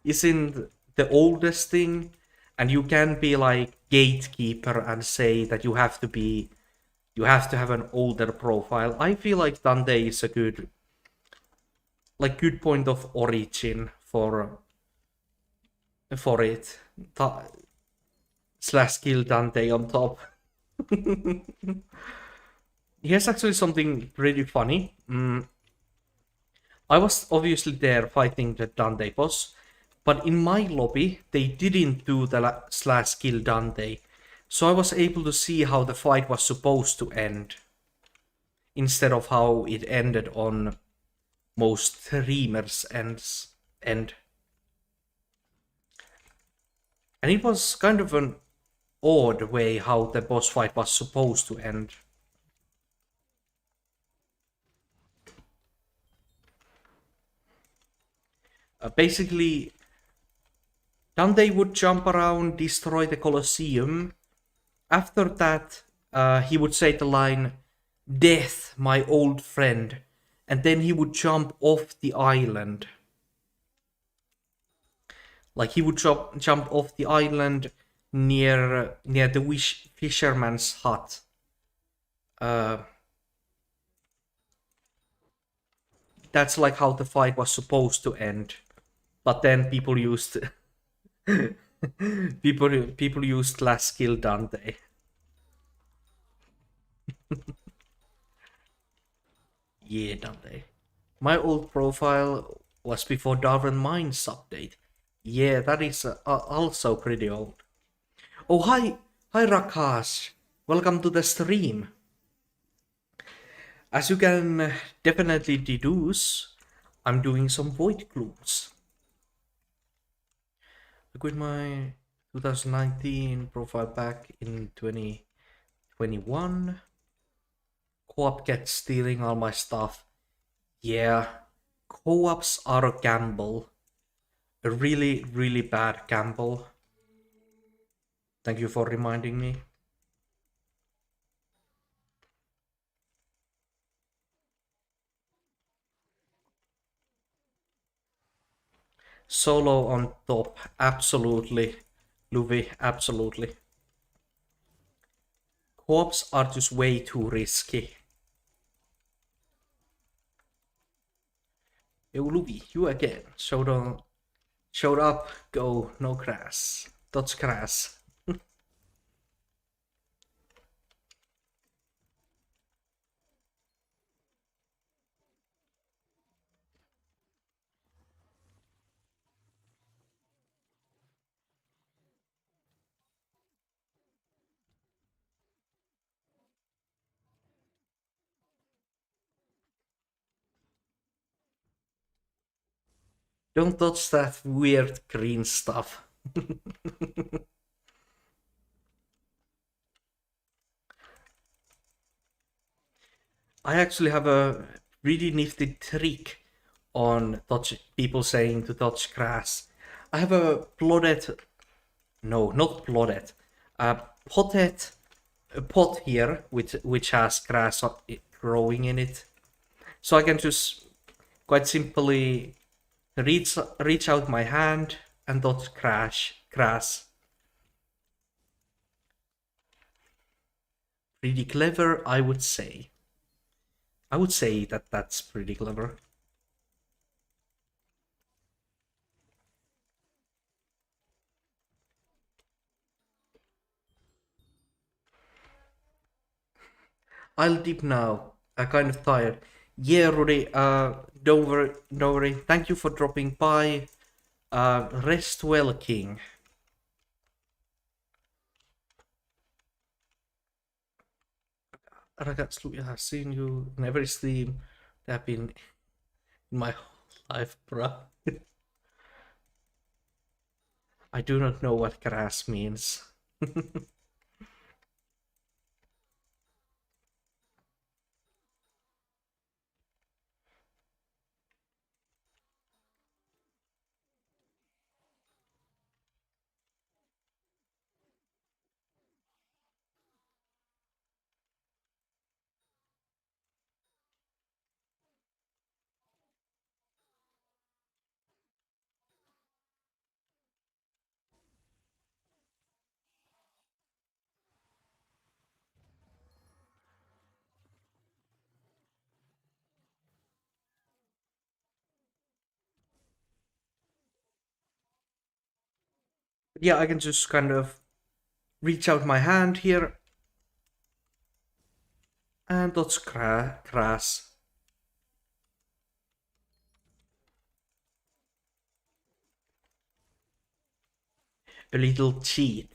isn't the oldest thing, and you can be like gatekeeper and say that you have to have an older profile. I feel like Dante is a good point of origin for it. Slash kill Dante on top. Here's actually something pretty funny. I was obviously there fighting the Dante boss, but in my lobby they didn't do the slash kill Dante, so I was able to see how the fight was supposed to end, instead of how it ended on most streamers' end. And it was kind of an odd way how the boss fight was supposed to end. Basically, Dante would jump around, destroy the Colosseum. After that, he would say the line, "Death, my old friend," and then he would jump off the island. Like he would jump off the island near the fisherman's hut. Uh, that's like how the fight was supposed to end. But then people used people used last skill Dante. Yeah, Dante. My old profile was before Darwin Mines update. Yeah, that is also pretty old. Oh, hi Rakas. Welcome to the stream. As you can definitely deduce, I'm doing some void clues. Look with my 2019 profile back in 2021. Co-op gets stealing all my stuff. Yeah, co-ops are a gamble. A really, really bad gamble. Thank you for reminding me. Solo on top, absolutely. Luvi, absolutely. Co-ops are just way too risky. Yo, Luvi, you again. Showed up, go, no crash. That's crash. Don't touch that weird green stuff. I actually have a really nifty trick on touch people saying to touch grass. I have a plotted, no, not plotted, a potted a pot here which has grass growing in it, so I can just quite simply reach out my hand and touch grass. Pretty clever, I would say. I would say that that's pretty clever. I'll dip now. I'm kind of tired. Yeah, Rudy. Don't worry. Thank you for dropping by. Rest well, King. Ragazzi, I've seen you in every stream that I've been in my whole life, bro. I do not know what grass means. Yeah, I can just kind of reach out my hand here, and that's grass. A little cheat.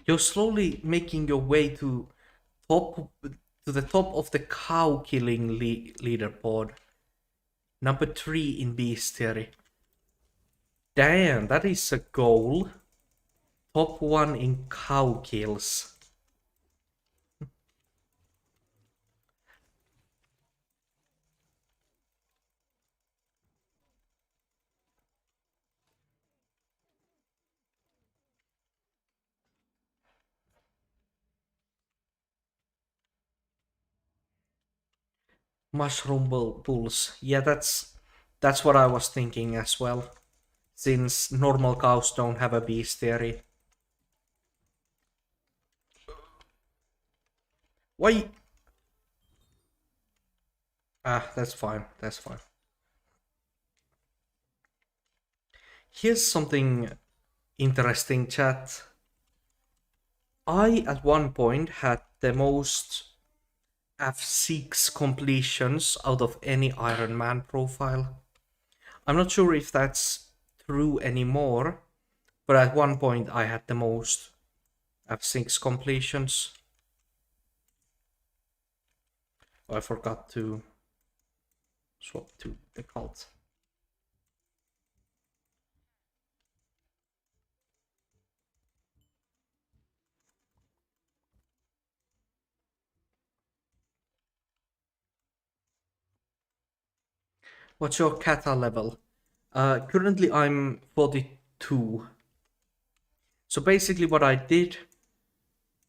You're slowly making your way top to the top of the cow killing leaderboard. Number 3 in bestiary. Damn, that is a goal. Top 1 in cow kills. Mushroom bulls. Yeah, that's what I was thinking as well. Since normal cows don't have a bestiary. Why? Ah, that's fine. That's fine. Here's something interesting, chat. I at one point had the most F6 completions out of any Ironman profile. I'm not sure if that's true anymore, but at one point I had the most F6 completions. Oh, I forgot to swap to the cult. What's your kata level? Currently I'm 42. So basically what I did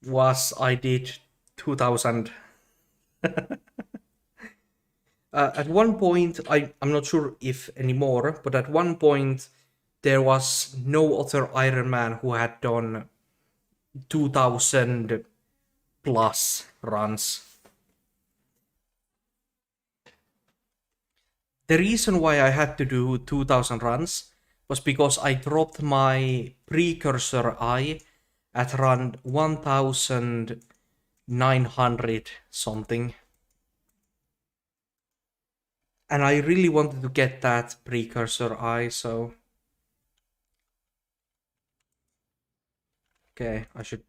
was I did 2000. At one point, I'm not sure if anymore, but at one point there was no other Iron Man who had done 2000 plus runs. The reason why I had to do 2000 runs was because I dropped my precursor eye at around 1900 something. And I really wanted to get that precursor eye, so... Okay, I should...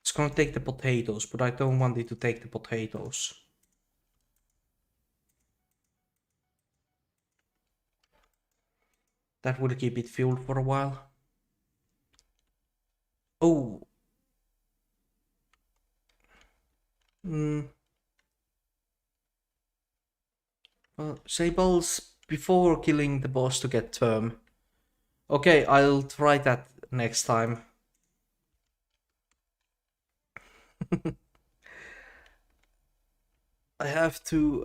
It's gonna take the potatoes, but I don't want it to take the potatoes. That will keep it fueled for a while. Oh. Well, Sables before killing the boss to get term. Okay, I'll try that next time. I have to...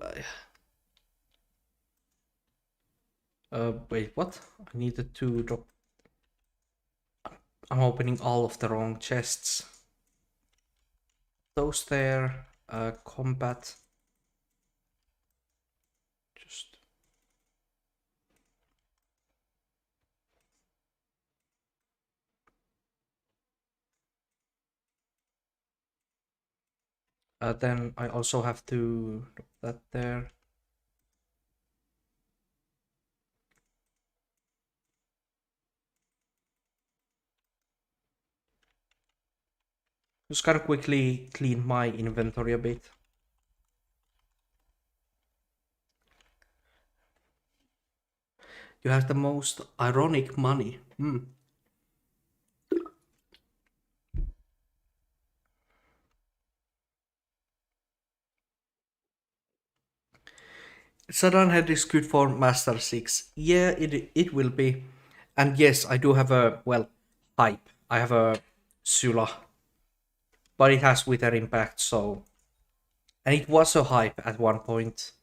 wait, what? I needed to drop... I'm opening all of the wrong chests. Those there, combat. Just... then I also have to drop that there. Just gotta quickly clean my inventory a bit. You have the most ironic money. Sudden Head is good for Master 6. Yeah, it will be. And yes, I do have a, well, hype. I have a Sula, but it has Wither Impact, so. And it was a hype at one point.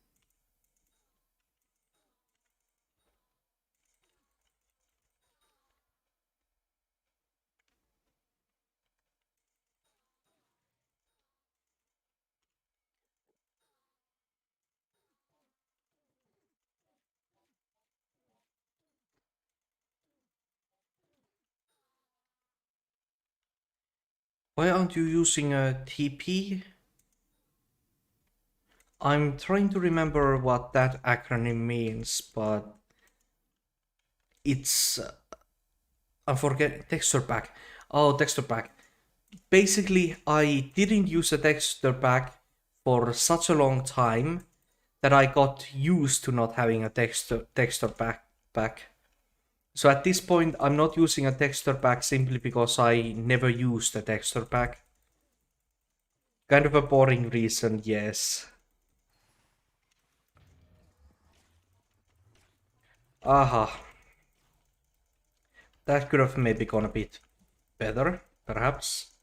Why aren't you using a TP? I'm trying to remember what that acronym means, but it's. I'm forgetting. Texture pack. Oh, texture pack. Basically, I didn't use a texture pack for such a long time that I got used to not having a texture pack. So at this point, I'm not using a texture pack simply because I never used a texture pack. Kind of a boring reason, yes. Aha. That could have maybe gone a bit better, perhaps.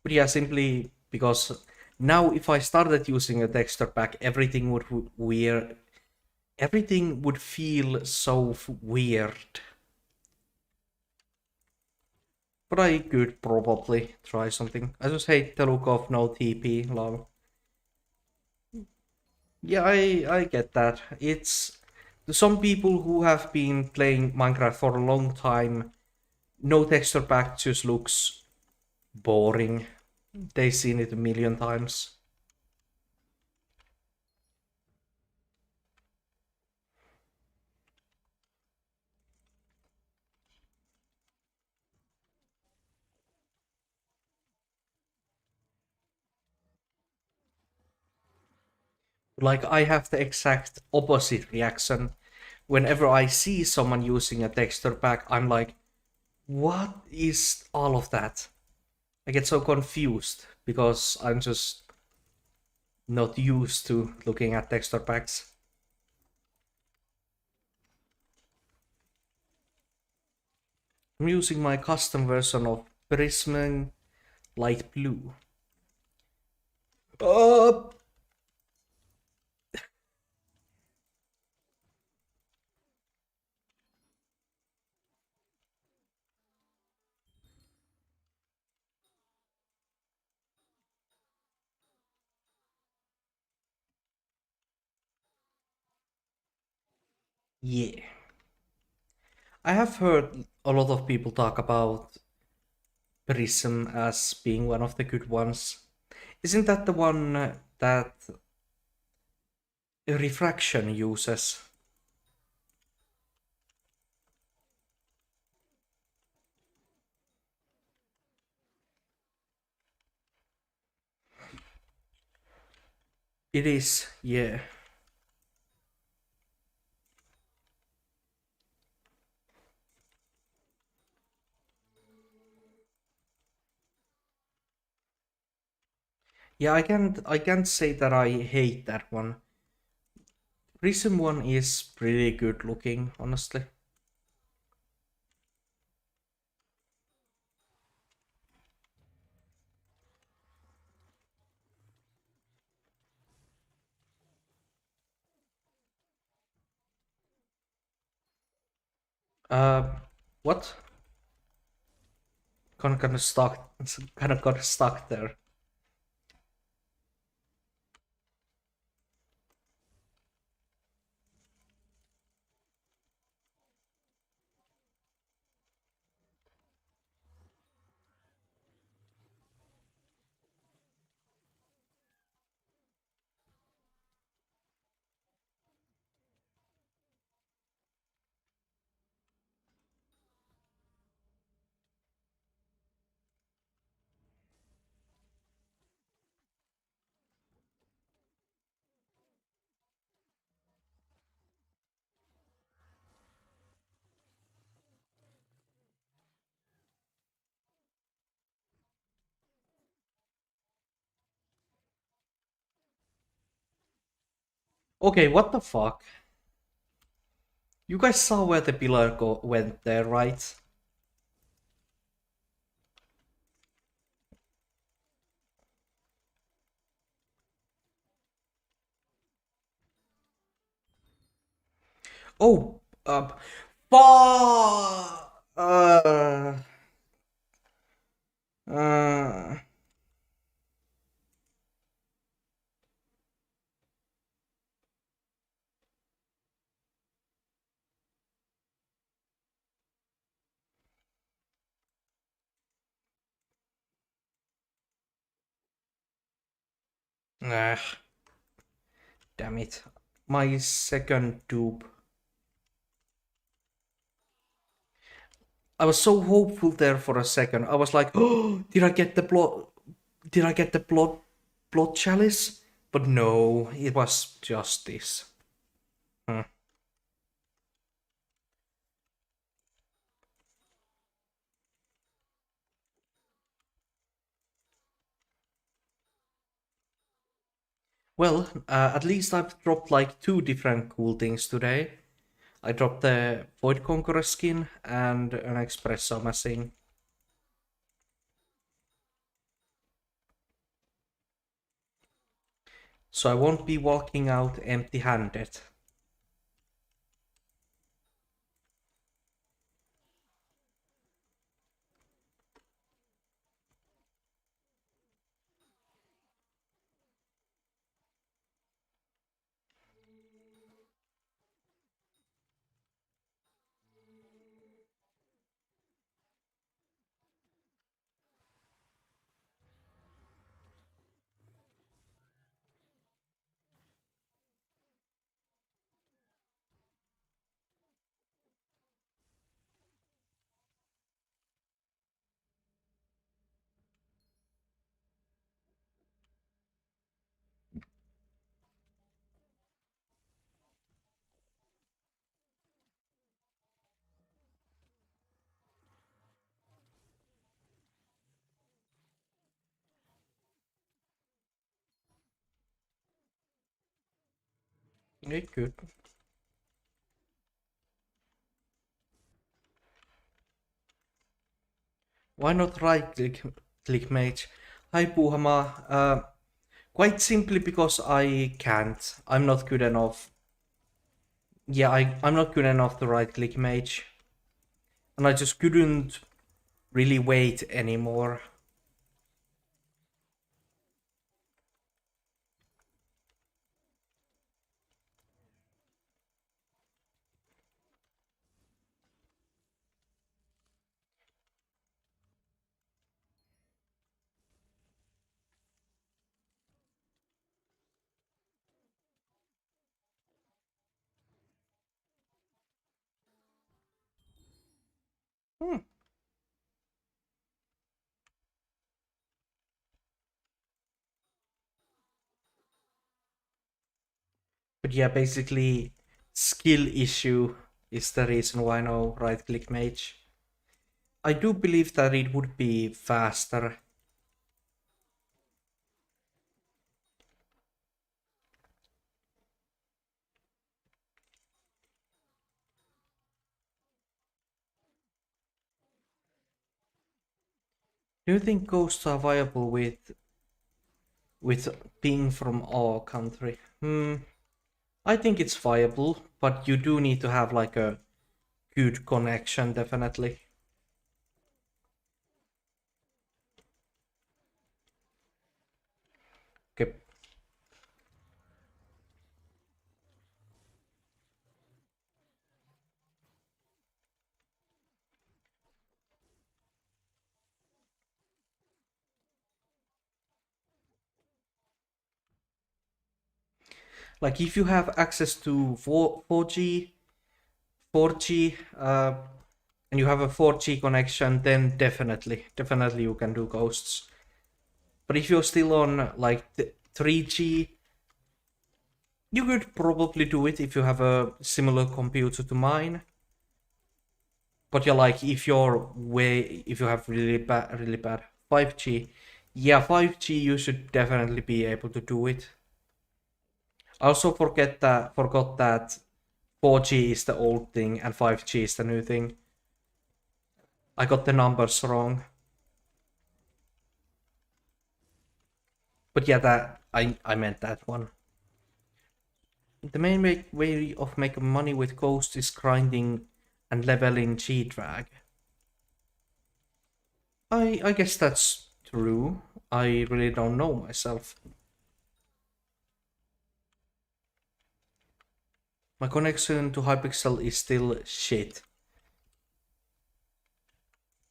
But yeah, simply because now if I started using a texture pack, everything would weird. Everything would feel so weird. But I could probably try something. I just hate the look of no TP, lol. Yeah, I get that. It's some people who have been playing Minecraft for a long time. No texture pack just looks boring. They've seen it a million times. Like I have the exact opposite reaction. Whenever I see someone using a texture pack, I'm like, what is all of that? I get so confused because I'm just not used to looking at texture packs. I'm using my custom version of Prism Light Blue. Uh, yeah. I have heard a lot of people talk about Prism as being one of the good ones. Isn't that the one that Refraction uses? It is, yeah. Yeah, I can't say that I hate that one. Prism one is pretty good looking, honestly. Uh, what? Kind of stuck. Kind of got stuck there. Okay, what the fuck? You guys saw where the pillar went there, right? Oh, fuck! Uh, ah, damn it. My second dupe. I was so hopeful there for a second. I was like, oh, did I get the blood? Did I get the blood chalice? But no, it was just this. Hmm. Well, at least I've dropped like two different cool things today. I dropped the Void Conqueror skin and an espresso machine. So I won't be walking out empty-handed. It could. Why not right-click mage? Hi Puhama. Quite simply because I can't. I'm not good enough. Yeah, I'm not good enough to right-click mage. And I just couldn't really wait anymore. Hmm. But yeah, basically, skill issue is the reason why no right-click mage. I do believe that it would be faster. Do you think ghosts are viable with being from our country? I think it's viable, but you do need to have like a good connection, definitely. Okay. Like if you have access to 4G, 4G, and you have a 4G connection, then definitely you can do ghosts. But if you're still on like 3G, you could probably do it if you have a similar computer to mine. But you're like, if you have really bad 5G, yeah, 5G, you should definitely be able to do it. I also forgot that 4G is the old thing and 5G is the new thing. I got the numbers wrong. But yeah, that I meant that one. The main way of making money with Ghost is grinding and leveling G-Drag. I guess that's true. I really don't know myself. My connection to Hypixel is still shit.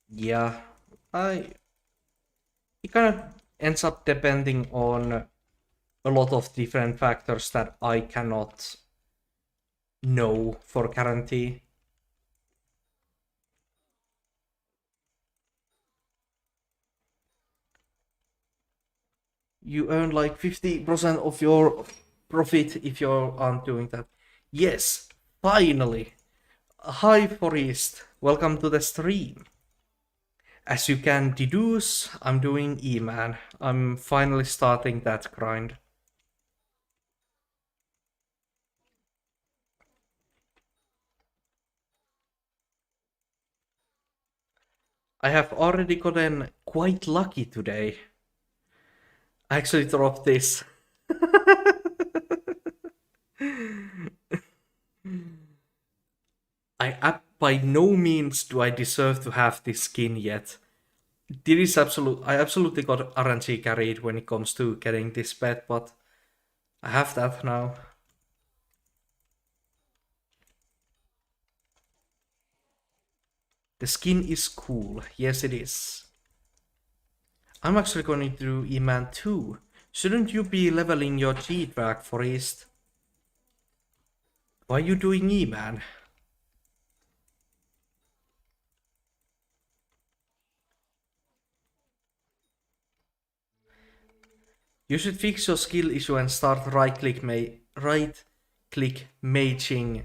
Yeah, I it kind of ends up depending on a lot of different factors that I cannot know for guarantee. You earn like 50% of your profit if you aren't doing that. Yes, finally. Hi Forest, welcome to the stream. As you can deduce, I'm doing E-Man. I'm finally starting that grind. I have already gotten quite lucky today. I actually dropped this. By no means do I deserve to have this skin yet. I absolutely got RNG carried when it comes to getting this pet, but I have that now. The skin is cool. Yes, it is. I'm actually going to do E-Man too. Shouldn't you be leveling your G-Drag, Forest? Why are you doing E-Man? You should fix your skill issue and start right-click maging.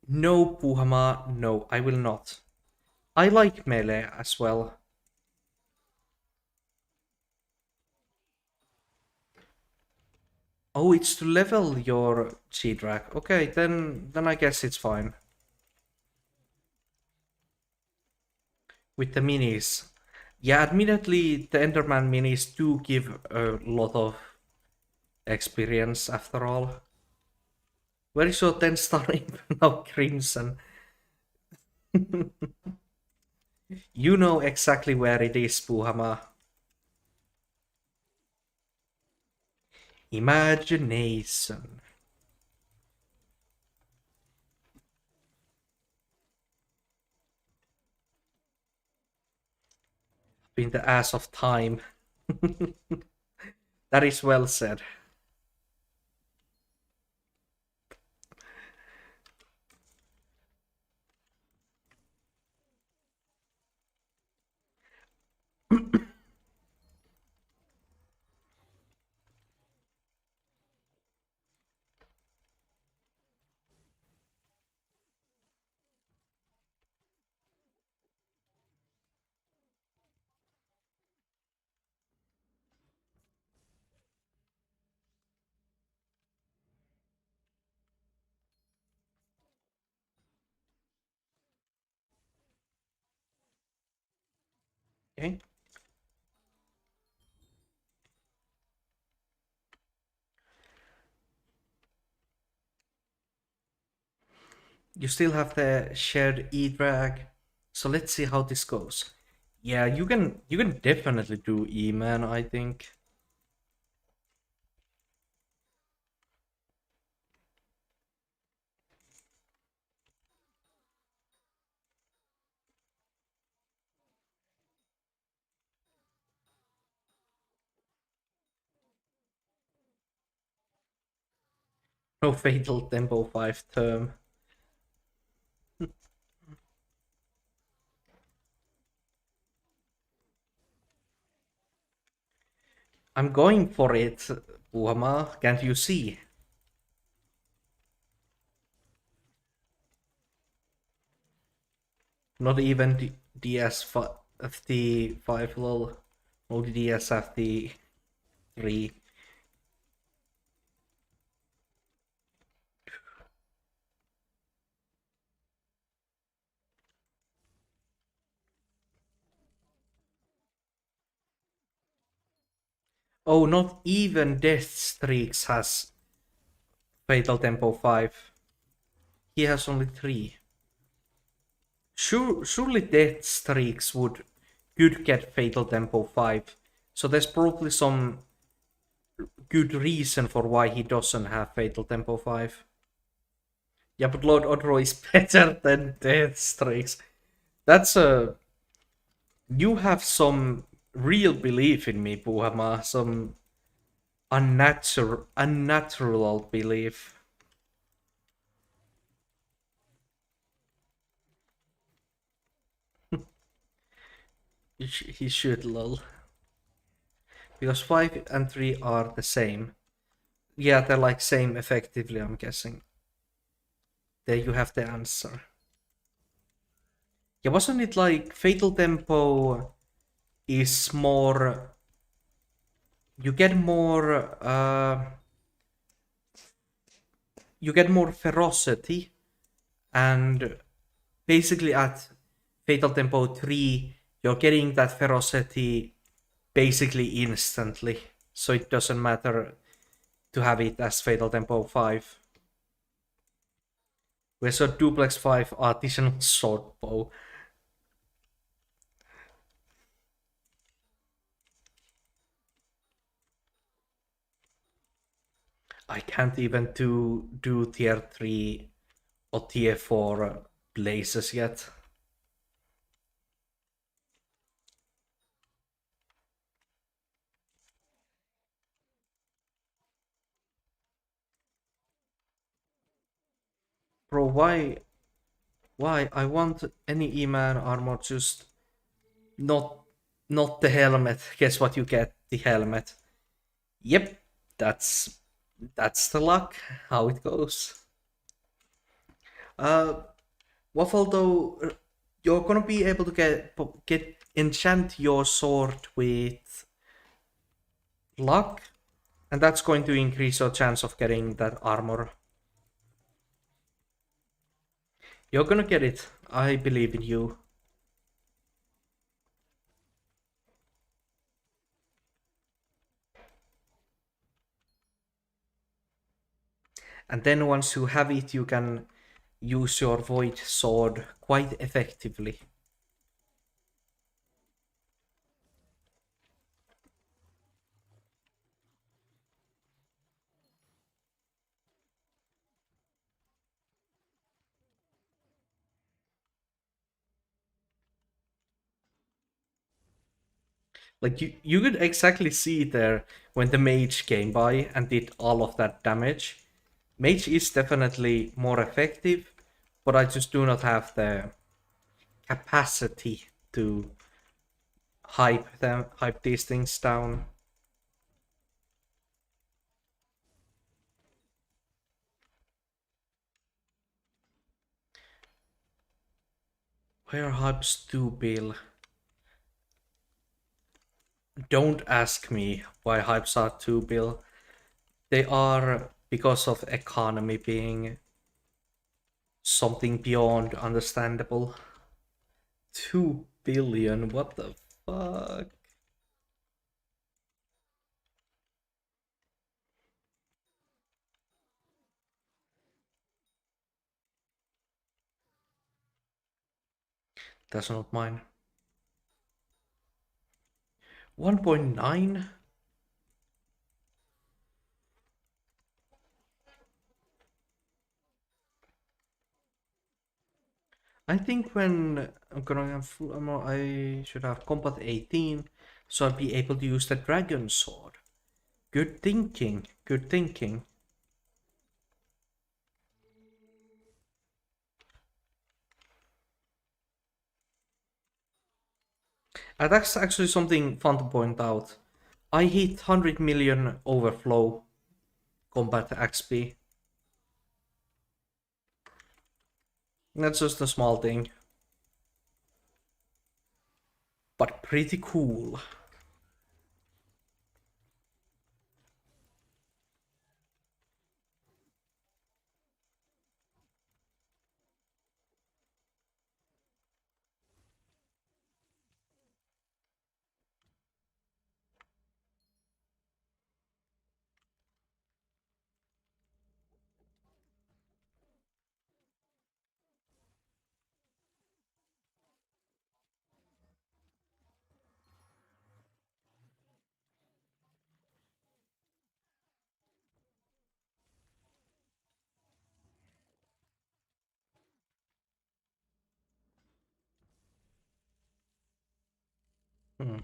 No, Puhama, no, I will not. I like melee as well. Oh, it's to level your G-Drag. Okay, then I guess it's fine. With the minis. Yeah, admittedly, the Enderman minis do give a lot of experience after all. Where is your 10-star now, Crimson? You know exactly where it is, Puhama. Imagination. Been the ass of time. That is well said. Okay. You still have the shared E-Drag. So let's see how this goes. Yeah, you can definitely do E-Man, I think. No fatal tempo 5 term. I'm going for it, Puhama. Can't you see? Not even the DSFT5 lol. Only DSFT3. Oh, not even Death Streaks has Fatal Tempo 5. He has only 3. Surely Death Streaks could get Fatal Tempo 5. So there's probably some good reason for why he doesn't have Fatal Tempo 5. Yeah, but Lord Odro is better than Death Streaks. That's a... You have some real belief in me, Puhama. Some unnatural belief. He should, lol. Because 5 and 3 are the same. Yeah, they're like same effectively, I'm guessing. There you have the answer. Yeah, wasn't it like Fatal Tempo is more... You get more... you get more ferocity, and basically at Fatal Tempo 3, you're getting that ferocity basically instantly. So it doesn't matter to have it as Fatal Tempo 5. We saw Duplex 5 Artisanal Sword Bow. I can't even do tier 3 or tier 4 blazes yet. Bro, why? Why? I want any E-Man armor, just not not the helmet. Guess what you get? The helmet. Yep, that's the luck. How it goes. Uh, Waffle though, you're gonna be able to get enchant your sword with luck, and that's going to increase your chance of getting that armor. You're gonna get it. I believe in you. And then once you have it, you can use your void sword quite effectively. Like you could exactly see there when the mage came by and did all of that damage. Mage is definitely more effective, but I just do not have the capacity to hype these things down. Where hypes do Bill? Don't ask me why hypes are 2 Bill. They are because of economy being something beyond understandable. 2 billion, what the fuck? That's not mine. 1.9? I think when I'm gonna have full ammo, I should have combat 18, so I'll be able to use the dragon sword. Good thinking, good thinking. And that's actually something fun to point out. I hit 100 million overflow combat XP. That's just a small thing, but pretty cool. Hmm.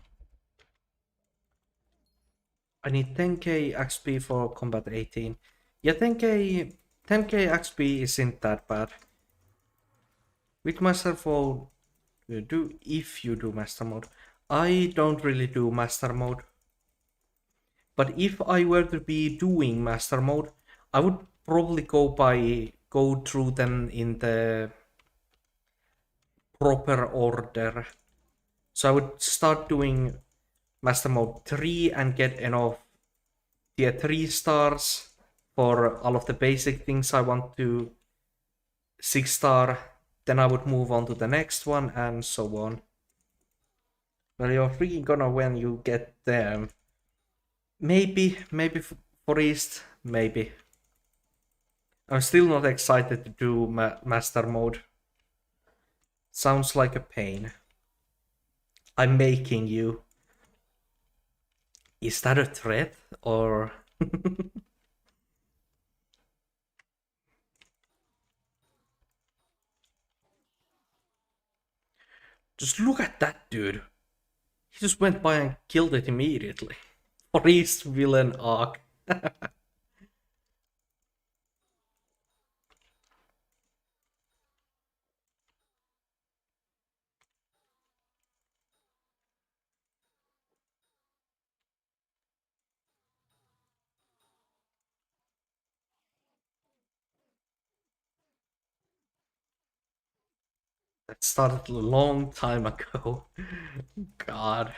I need 10k XP for combat 18. Yeah, 10k XP isn't that bad. Which master mode you do if you do master mode? I don't really do master mode. But if I were to be doing master mode, I would probably go through them in the proper order. So I would start doing master mode 3 and get enough tier 3 stars for all of the basic things I want to 6 star. Then I would move on to the next one and so on. Well, you're freaking gonna when you get them. Maybe Forest, maybe. I'm still not excited to do master mode. Sounds like a pain. I'm making you. Is that a threat or? Just look at that dude. He just went by and killed it immediately. Forest villain arc. That started a long time ago. God.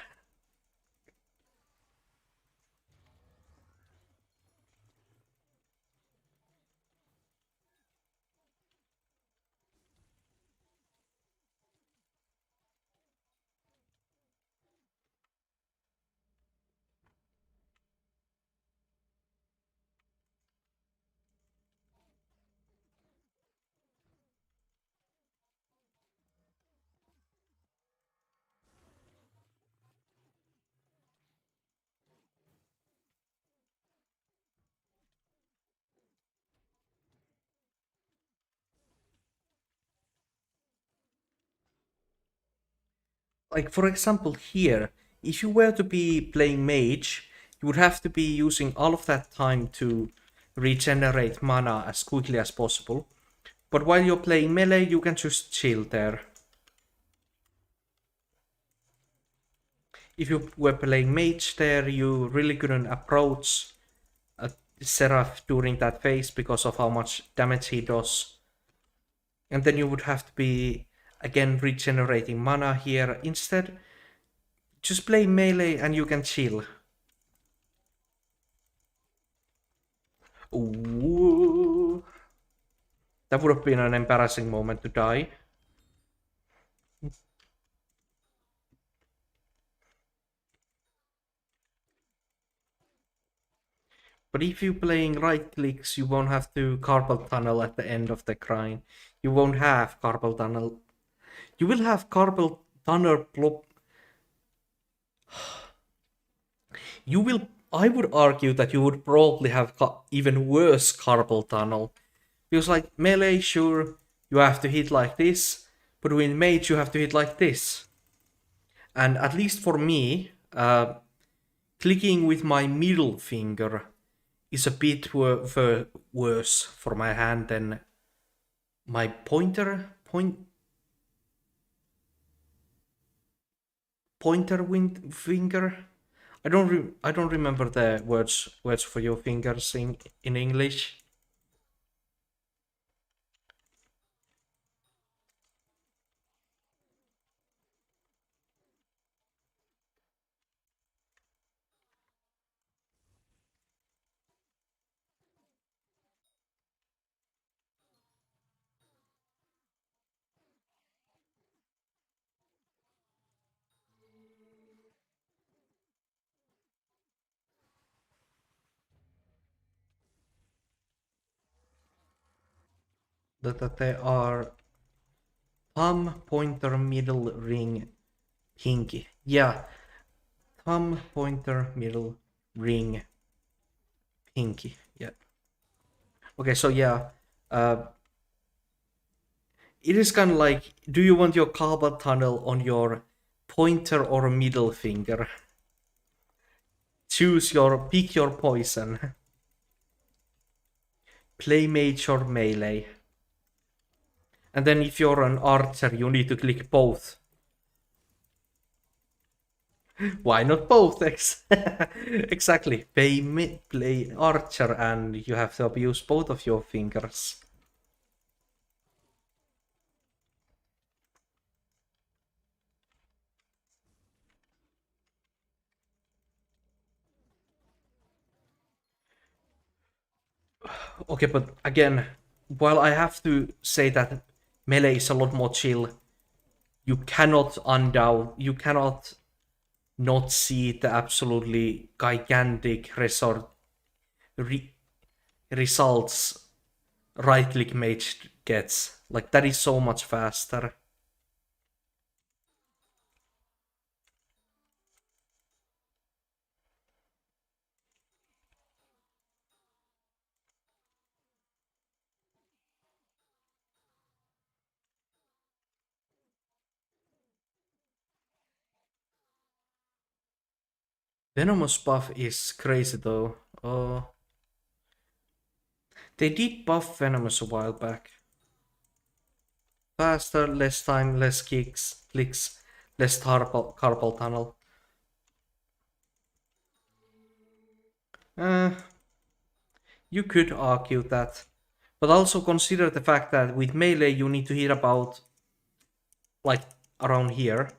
Like for example here, if you were to be playing mage, you would have to be using all of that time to regenerate mana as quickly as possible. But while you're playing melee, you can just chill there. If you were playing mage there, you really couldn't approach a Seraph during that phase because of how much damage he does. And then you would have to be again regenerating mana here. Instead, just play melee and you can chill. Ooh. That would have been an embarrassing moment to die. But if you're playing right clicks, you won't have to carpal tunnel at the end of the grind. You won't have carpal tunnel. You will have carpal tunnel plop. You will. I would argue that you would probably have even worse carpal tunnel. Because like melee, sure, you have to hit like this, but with mage you have to hit like this. And at least for me, clicking with my middle finger is a bit worse for my hand than my pointer finger. I don't remember the words for your fingers in English. That they are thumb, pointer, middle, ring, pinky. Yeah, thumb, pointer, middle, ring, pinky. Yeah. Okay, so yeah, it is kind of like, do you want your carpal tunnel on your pointer or middle finger. Pick your poison. Play mage or melee. And then if you're an archer, you need to click both. Why not both? Exactly. Play archer and you have to abuse both of your fingers. Okay, but again, while I have to say that melee is a lot more chill, you cannot not see the absolutely gigantic results right click mage gets. Like, that is so much faster. Venomous buff is crazy though. They did buff Venomous a while back. Faster, less time, less clicks, less carpal tunnel. You could argue that. But also consider the fact that with melee you need to hit about like around here.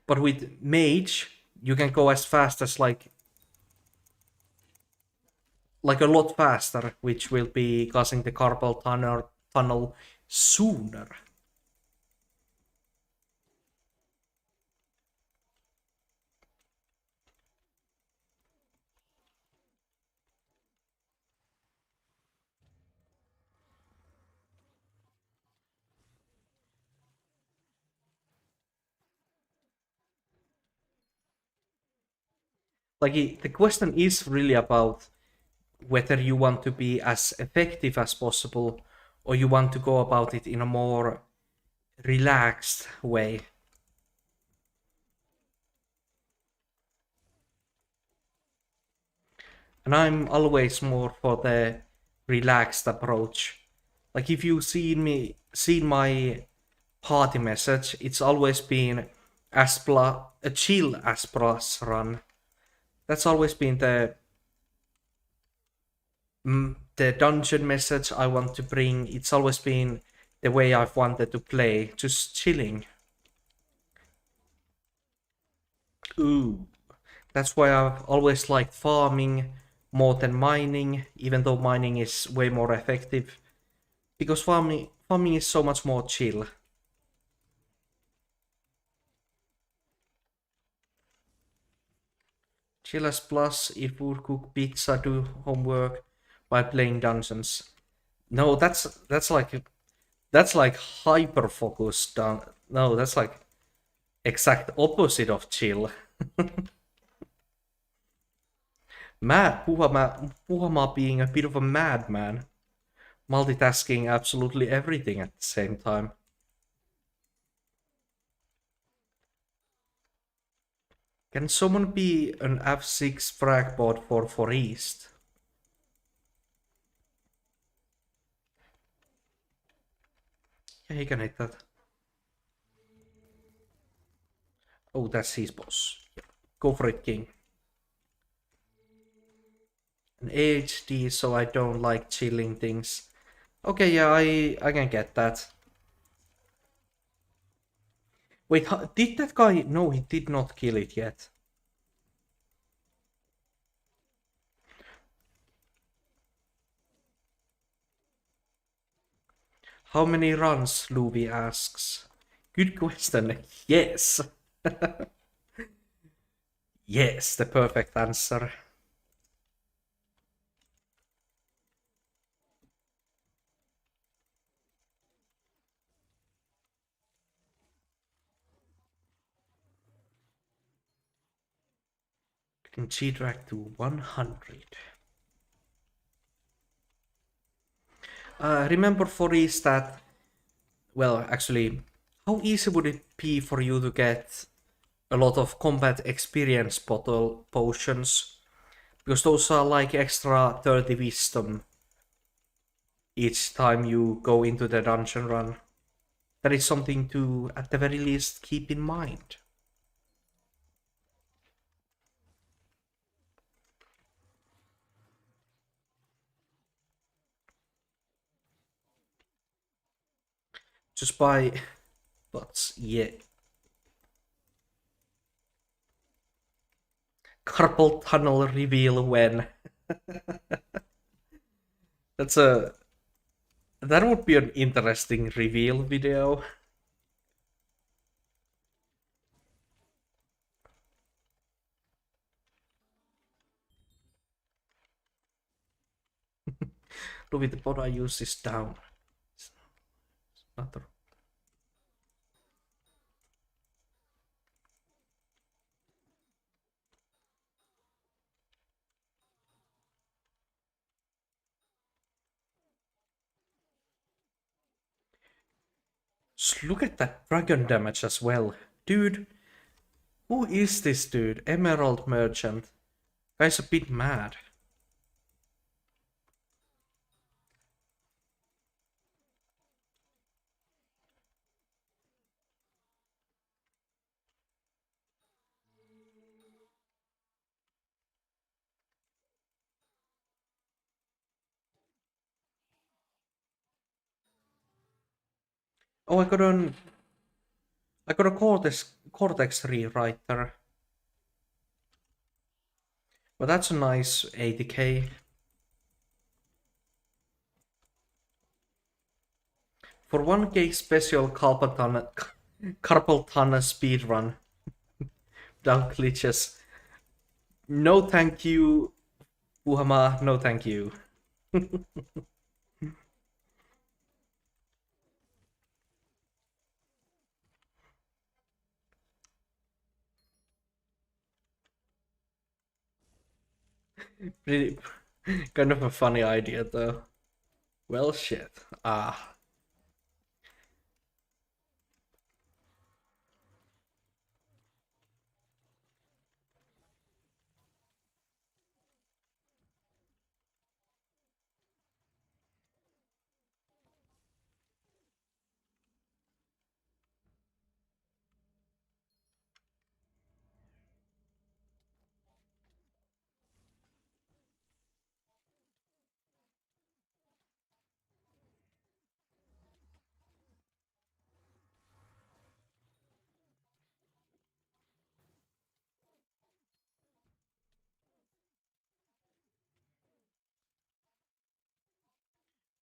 But with mage you can go as fast as like a lot faster, which will be causing the carpal tunnel sooner. Like, the question is really about whether you want to be as effective as possible or you want to go about it in a more relaxed way. And I'm always more for the relaxed approach. Like, if you've seen my party message, it's always been a chill as plus run. That's always been the dungeon message I want to bring. It's always been the way I've wanted to play, just chilling. Ooh, that's why I've always liked farming more than mining, even though mining is way more effective. Because farming is so much more chill. Chill as plus, it would cook pizza, do homework by playing dungeons. No, that's like hyper focused. No, that's like exact opposite of chill. Puhama being a bit of a madman, multitasking absolutely everything at the same time. Can someone be an F6 frag bot for East? Yeah, he can hit that. Oh, that's his boss. Yeah. Go for it, King. An AHD, so I don't like chilling things. Okay, yeah, I can get that. Wait, did that guy... No, he did not kill it yet. How many runs, Luby asks. Good question. Yes. Yes, the perfect answer. Can G-drag to 100. Remember for East that... Well, actually, how easy would it be for you to get a lot of combat experience bottle potions? Because those are like extra 30 wisdom each time you go into the dungeon run. That is something to, at the very least, keep in mind. Just by... but yeah. Carpal tunnel reveal when. That's a... That would be an interesting reveal video. Louis, the pod I use is down. It's not the... Just look at that dragon damage as well. Dude, who is this dude? Emerald Merchant. Guy's a bit mad. Oh, I got a Cortex rewriter. But that's a nice 80k. For 1k special carpal tunnel speedrun without glitches. No thank you, Uhama, no thank you. Pretty, kind of a funny idea though. Well, shit. Ah.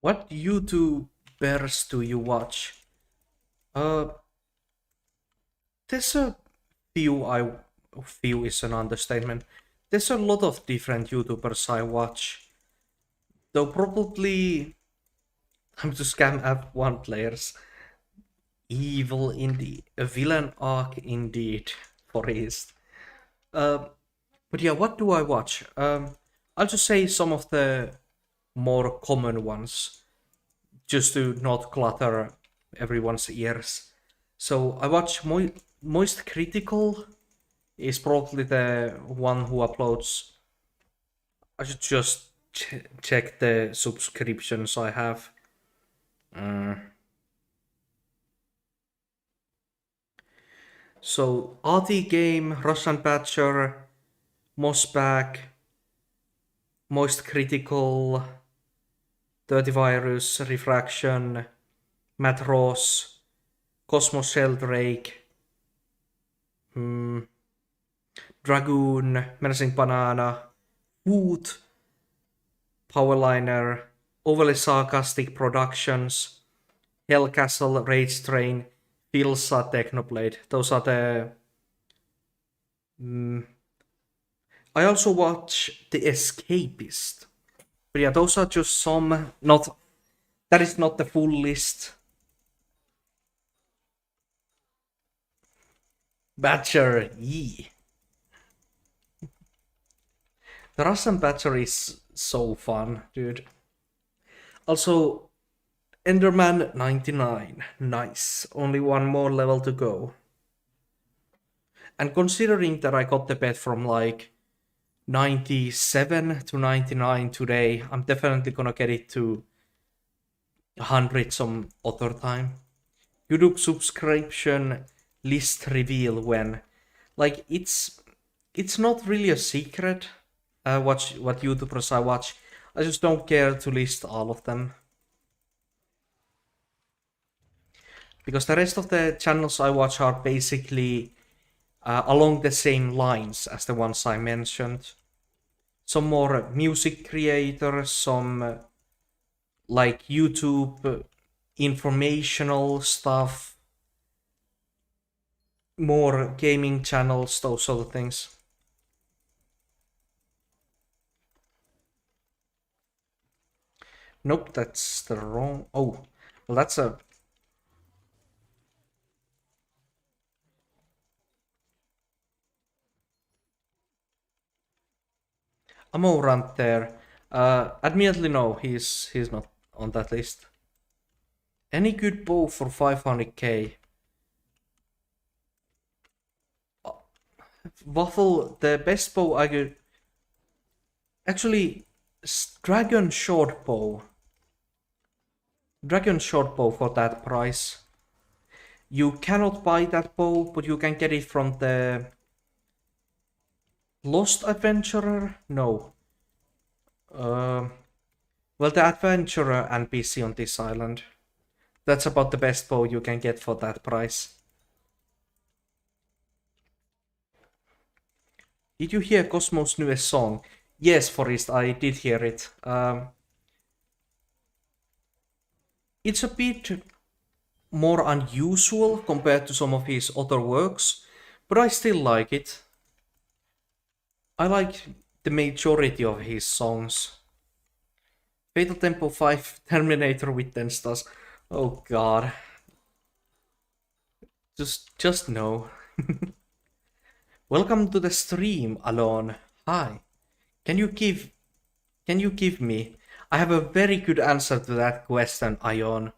What YouTubers do you watch? Uh, there's a few few is an understatement. There's a lot of different YouTubers I watch. Though probably I'm to scam F1 players. Evil indeed. A villain arc indeed, Forest. Uh, but yeah, what do I watch? I'll just say some of the more common ones, just to not clutter everyone's ears. So I watch Moist Critical is probably the one who uploads. I should just check the subscriptions I have. So RT Game, Russian Badger, Mossback, Moist Critical, Dirty Virus, Refraction, Matt Ross, Cosmos Sheldrake, Dragoon, Menacing Banana, Woot, Powerliner, Overly Sarcastic Productions, Hellcastle, Rage Train, Filsa, Technoblade. Those are the... I also watch The Escapist. But yeah, those are just some, not... That is not the full list. Badger, yee. The Russian Badger is so fun, dude. Also, Enderman 99. Nice. Only one more level to go. And considering that I got the pet from like 97 to 99 today, I'm definitely gonna get it to 100 some other time. YouTube subscription list reveal when. Like, it's not really a secret what YouTubers I watch. I just don't care to list all of them. Because the rest of the channels I watch are basically along the same lines as the ones I mentioned. Some more music creators, some like YouTube informational stuff, more gaming channels, those sort of things. Nope, that's the wrong... Oh, well, that's a... Ammo Rant there. Admittedly, no, he's not on that list. Any good bow for 500k? Waffle, the best bow I could... Actually, Dragon Shortbow. Dragon Shortbow for that price. You cannot buy that bow, but you can get it from the... Lost Adventurer? No. Well, the Adventurer NPC on this island. That's about the best bow you can get for that price. Did you hear Cosmo's newest song? Yes, Forrest, I did hear it. It's a bit more unusual compared to some of his other works, but I still like it. I like the majority of his songs. Fatal Tempo 5 Terminator with 10 stars. Oh god. Just no. Welcome to the stream, Alon. Hi. Can you give me? I have a very good answer to that question, Ion.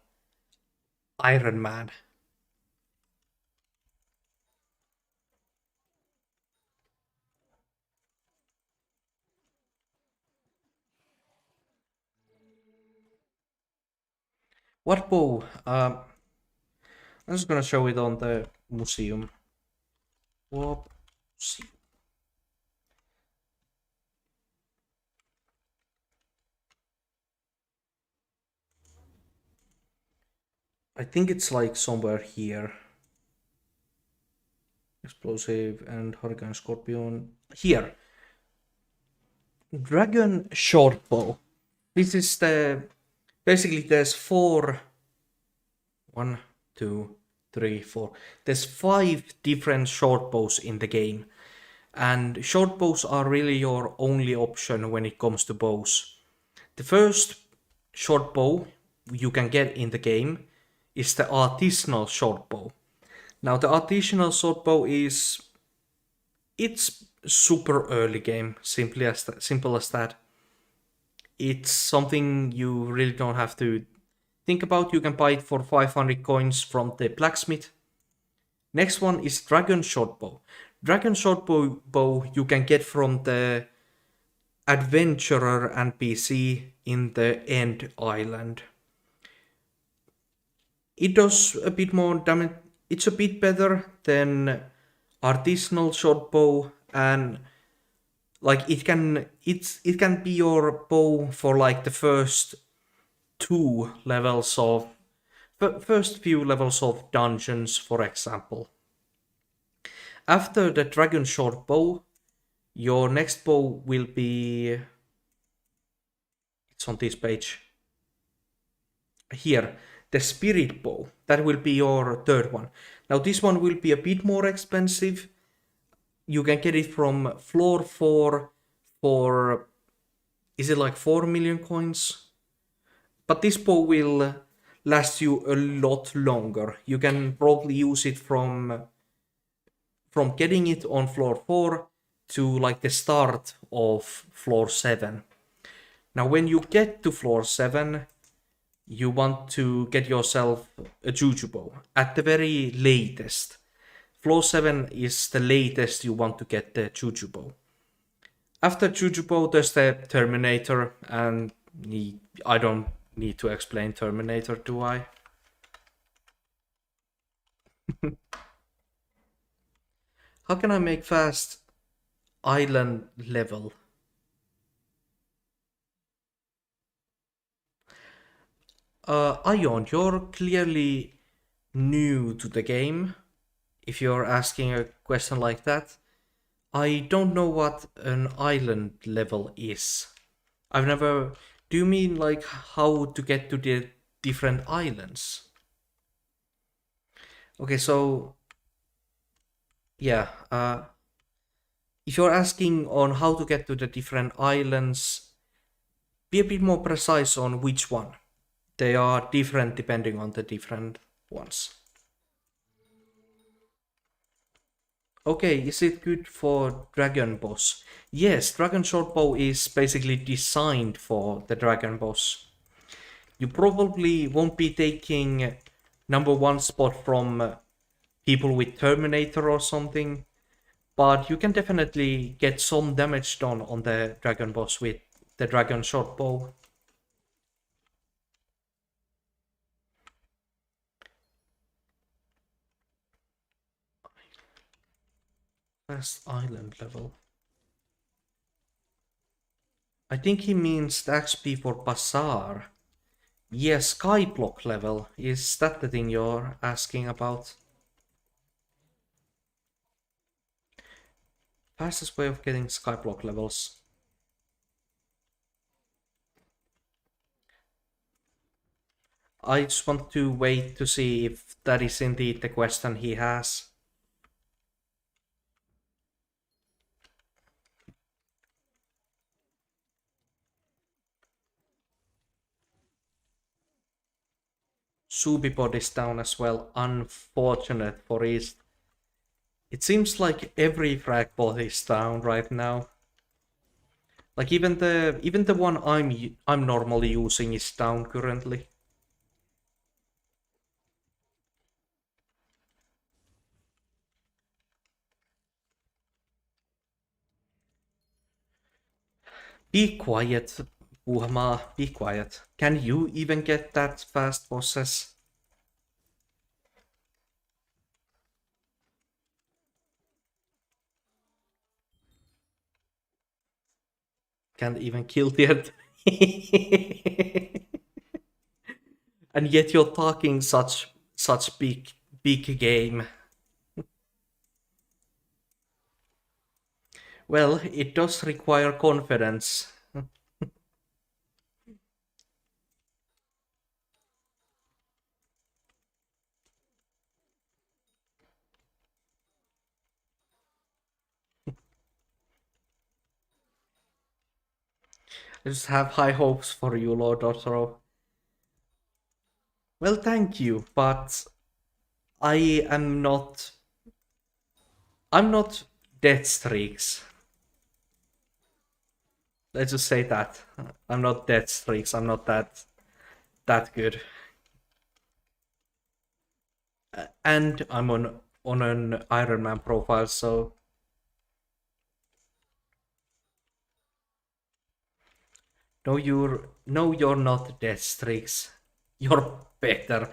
Iron Man. What bow? I'm just gonna show it on the museum. Whoop. I think it's like somewhere here. Explosive and Hurricane Scorpion. Here. Dragon Shortbow. This is the... Basically, there's 4... 1, 2, 3, 4. There's 5 different shortbows in the game. And shortbows are really your only option when it comes to bows. The first shortbow you can get in the game is the artisanal shortbow. Now the artisanal shortbow is... It's super early game, simple as that. It's something you really don't have to think about. You can buy it for 500 coins from the blacksmith. Next one is Dragon Shortbow. Dragon Shortbow you can get from the Adventurer NPC in the End Island. It does a bit more damage. It's a bit better than artisanal shortbow, and like it can be your bow for like the first few levels of dungeons, for example. After the Dragon Shortbow, your next bow will be... It's on this page. Here, the Spirit Bow. That will be your third one. Now this one will be a bit more expensive. You can get it from floor 4 for... Is it like 4 million coins? But this bow will last you a lot longer. You can probably use it from getting it on floor 4 to like the start of floor 7. Now when you get to floor 7, you want to get yourself a Jujubo at the very latest. Floor 7 is the latest you want to get the Jujubo. After Jujubo, there's the Terminator, and I don't need to explain Terminator, do I? How can I make fast island level? Ion, you're clearly new to the game. If you're asking a question like that, I don't know what an island level is. I've never. Do you mean like how to get to the different islands? Okay, so yeah, if you're asking on how to get to the different islands, be a bit more precise on which one. They are different depending on the different ones. Okay, is it good for Dragon Boss? Yes, Dragon Shortbow is basically designed for the Dragon Boss. You probably won't be taking number one spot from people with Terminator or something, but you can definitely get some damage done on the Dragon Boss with the Dragon Shortbow. Fast island level. I think he means the XP for Bazaar. Yes, Skyblock level. Is that the thing you're asking about? Fastest way of getting Skyblock levels. I just want to wait to see if that is indeed the question he has. Subipod is down as well. Unfortunate for East. It seems like every fragbot is down right now. Like even the one I'm normally using is down currently. Be quiet, Puhma, be quiet. Can you even get that fast bosses? Can't even kill the and yet you're talking such big game. Well, it does require confidence. I just have high hopes for you, lordotro. Well, thank you, but I am not. I'm not death streaks. Let's just say that. I'm not death streaks. I'm not that good. And I'm on an Ironman profile, so you're not death streaks. You're better.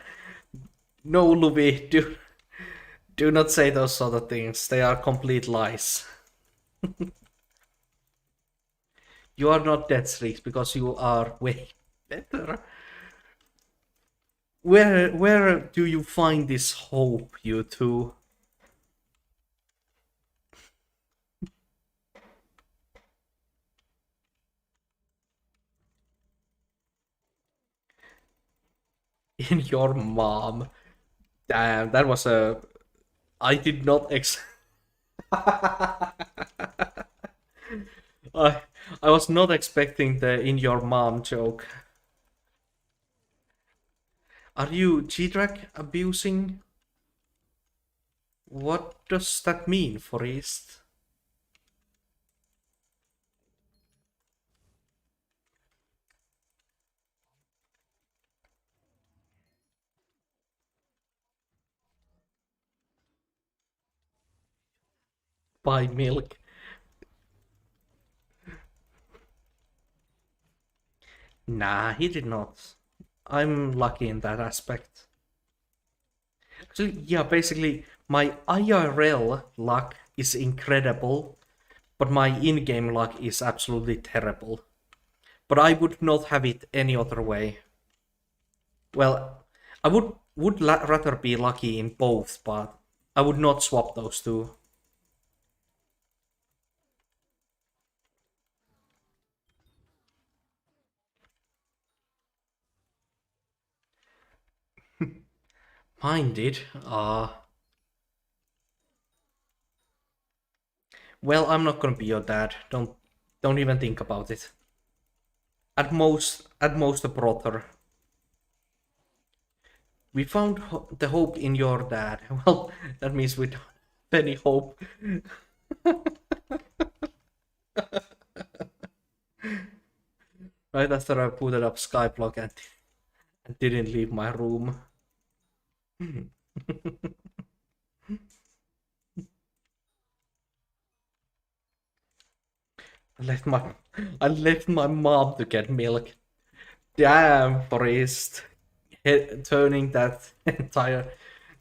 No, Luby, do not say those sort of things. They are complete lies. You are not death streaks because you are way better. Where do you find this hope, you two? In your mom. Damn, that was a. I did not I I was not expecting the in your mom joke. Are you G-Drag abusing? What does that mean, Forest? buy milk. Nah, he did not. I'm lucky in that aspect. Actually, yeah, basically, my IRL luck is incredible, but my in-game luck is absolutely terrible. But I would not have it any other way. Well, I would rather be lucky in both, but I would not swap those two. Mine did. Well, I'm not gonna be your dad. Don't even think about it. At most a brother. We found the hope in your dad. Well, that means we don't have any hope. Right after I booted up Skyblock and didn't leave my room. I left my I left my mom to get milk. Damn, Forest. Turning that entire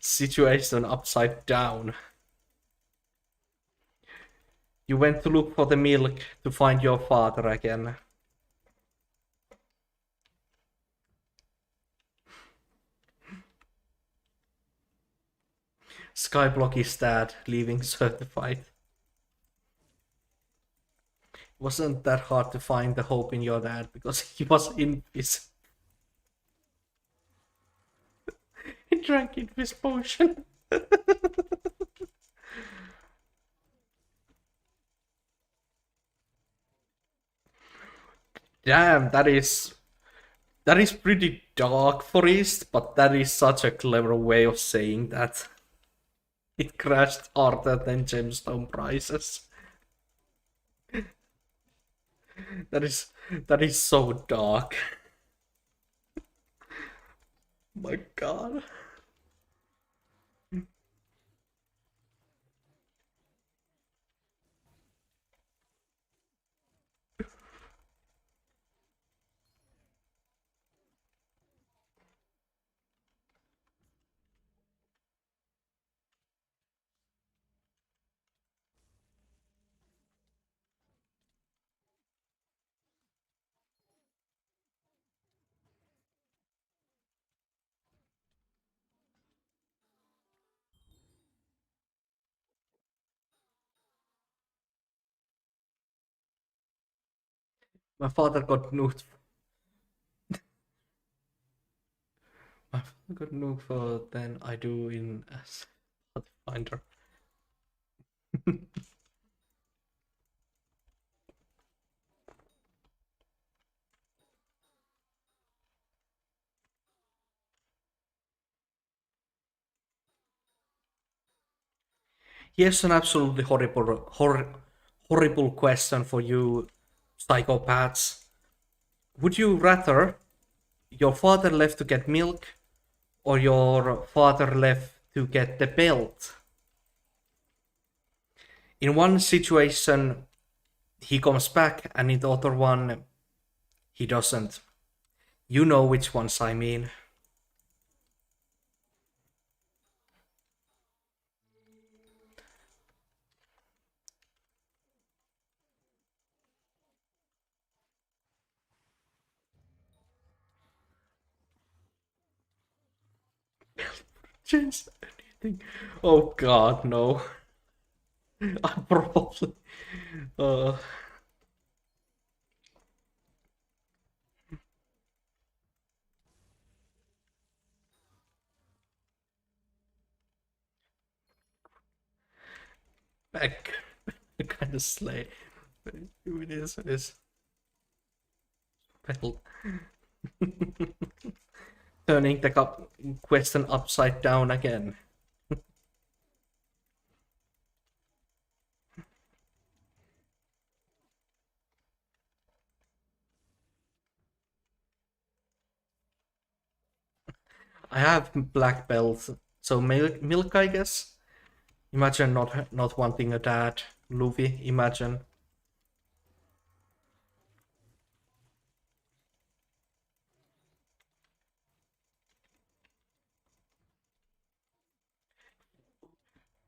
situation upside down. You went to look for the milk to find your father again. Skyblock is dead, leaving certified. Wasn't that hard to find the hope in your dad because he was in his. He drank in his potion. Damn, that is pretty dark, Forest, but that is such a clever way of saying that. It crashed harder than gemstone prices. That is that is so dark. My God. My father got nuked. My father got nuked for than I do in Pathfinder. Here's an absolutely horrible question for you psychopaths. Would you rather your father left to get milk or your father left to get the belt? In one situation, he comes back, and in the other one, he doesn't. You know which ones I mean. Change anything. Oh God, no. I probably. Uh, back. Kind of slay. It is. Well, turning the question upside down again. I have black belt, so milk, I guess. Imagine not wanting a dad, Luffy. Imagine.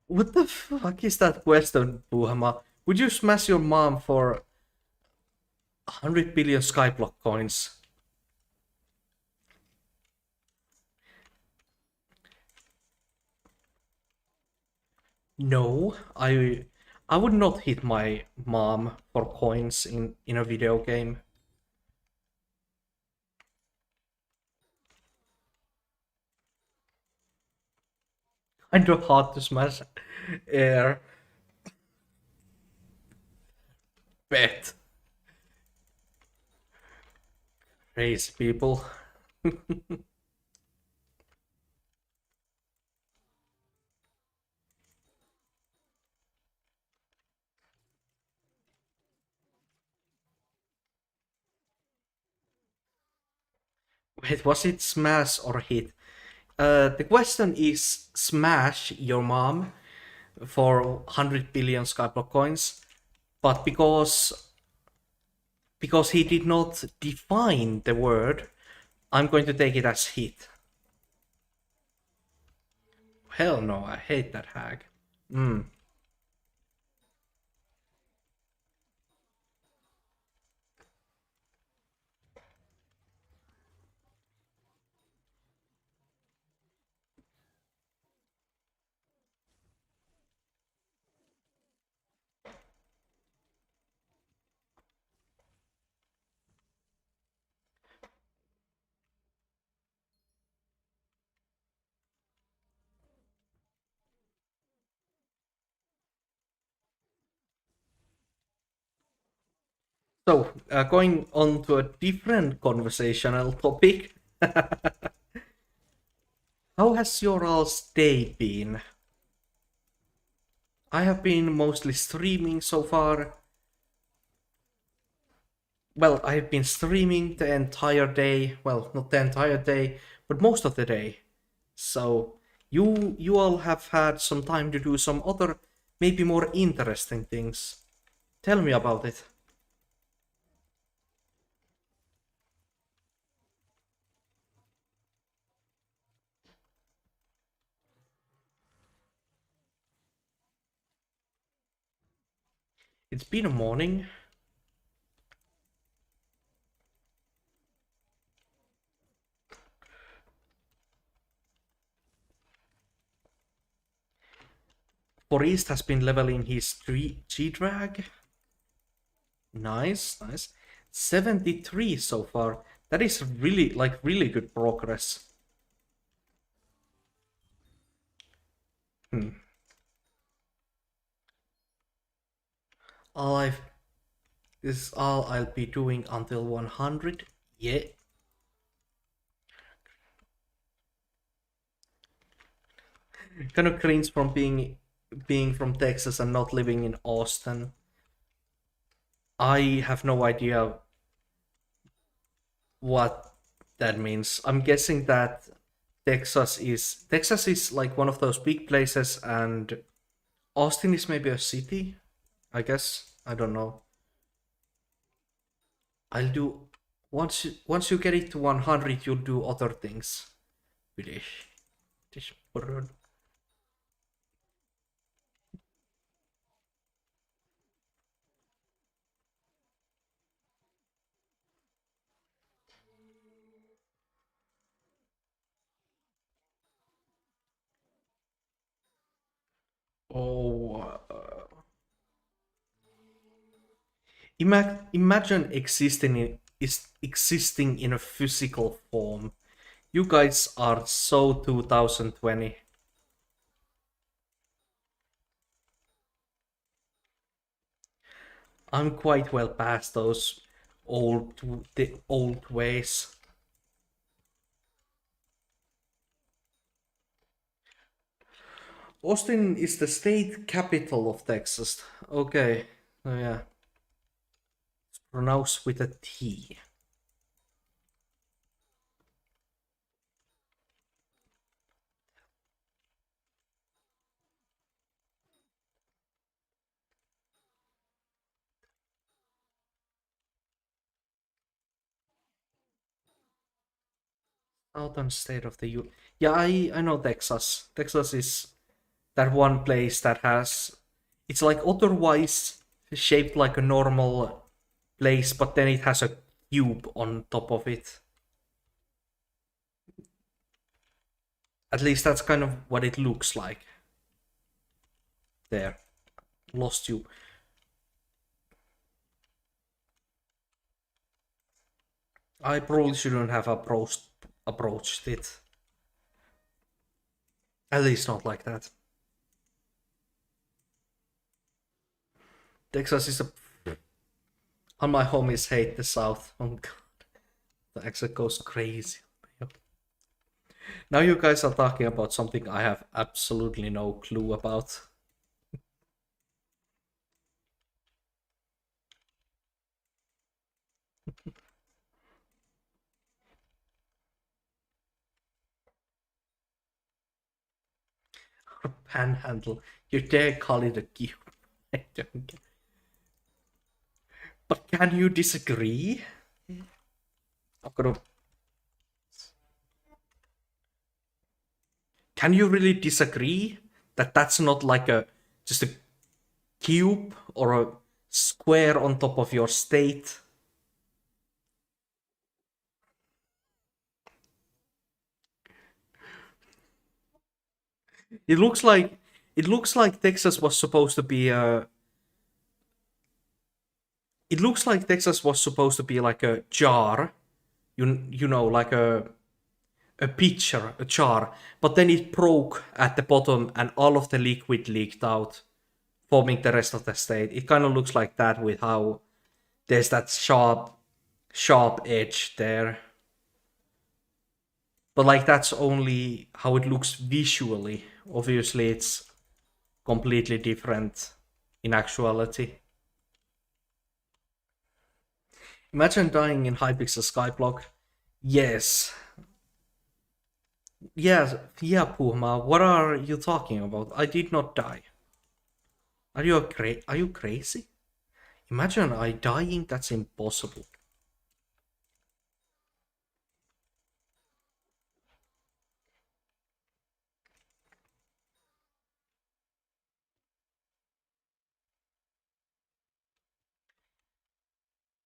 What the fuck is that question, Puhama? Would you smash your mom for 100 billion Skyblock coins? No, I would not hit my mom for coins in a video game. Kind of hard to smash air. Bet. Crazy people. Wait, was it smash or hit? The question is smash your mom for 100 billion Skyblock coins, but because he did not define the word, I'm going to take it as hit. Hell no, I hate that hack. So, going on to a different conversational topic, how has your all's day been? I have been mostly streaming so far. Well, I've been streaming the entire day. Well, not the entire day, but most of the day. So you all have had some time to do some other, maybe more interesting things. Tell me about it. It's been a morning. Forest has been leveling his G-Drag. Nice, nice. 73 so far. That is really, like, really good progress. Hmm. All I've This is all I'll be doing until 100. Yeah. Kind of cringe from being from Texas and not living in Austin. I have no idea what that means. I'm guessing that Texas is like one of those big places, and Austin is maybe a city, I guess. I don't know. I'll do once you get it to 100, you'll do other things. British. British bird. Oh, imagine existing in a physical form. You guys are so 2020. I'm quite well past those the old ways. Austin is the state capital of Texas. Okay. Oh yeah. It's pronounced with a T. Southern state of the U. Yeah, I know Texas. Texas is that one place that has. It's like otherwise shaped like a normal place, but then it has a cube on top of it. At least that's kind of what it looks like. There. Lost you. I probably shouldn't have approached it. At least not like that. Texas is a. All my homies hate the South. Oh god. The accent goes crazy. Now you guys are talking about something I have absolutely no clue about. Panhandle. You dare call it a cube? I don't get. But can you disagree? I'm gonna. Can you really disagree that that's not like a just a cube or a square on top of your state? It looks like Texas was supposed to be a. It looks like Texas was supposed to be like a jar, you know, like a pitcher, a jar, but then it broke at the bottom and all of the liquid leaked out, forming the rest of the state. It kind of looks like that with how there's that sharp edge there. But like that's only how it looks visually. Obviously, it's completely different in actuality. Imagine dying in Hypixel Skyblock. Yes. Yes, yeah, Puma. What are you talking about? I did not die. Are you crazy? Imagine I dying. That's impossible.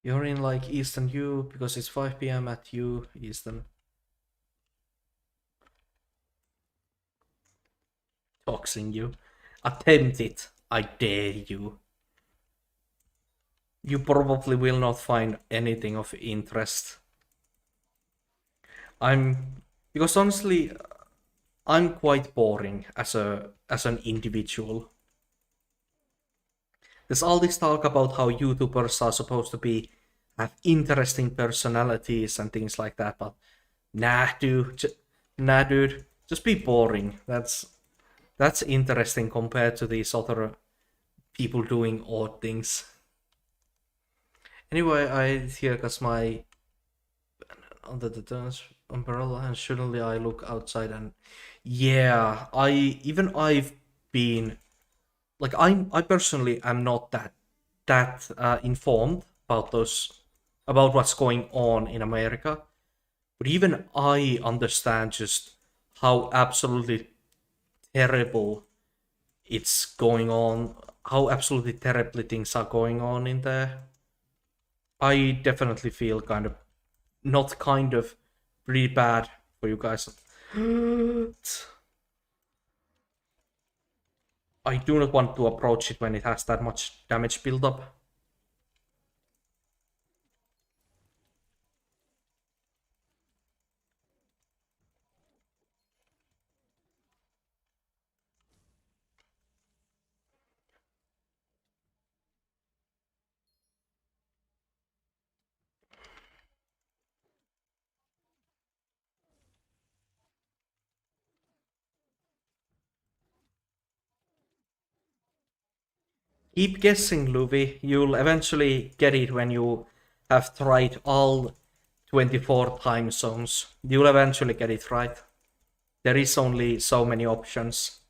You're in like Eastern U because it's 5 p.m. at you Eastern. Doxing you. Attempt it. I dare you. You probably will not find anything of interest. I'm because honestly, I'm quite boring as an individual. There's all this talk about how YouTubers are supposed to be have interesting personalities and things like that, but nah, dude, just be boring. That's interesting compared to these other people doing odd things. Anyway, I here because my under the umbrella and suddenly I look outside and yeah, I've been like I personally am not that informed about those about what's going on in America, but even I understand just how absolutely terrible it's going on, how absolutely terribly things are going on in there. I definitely feel kind of not kind of pretty bad for you guys. I do not want to approach it when it has that much damage build up. Keep guessing, Luffy. You'll eventually get it when you have tried all 24 time zones. You'll eventually get it right. There is only so many options.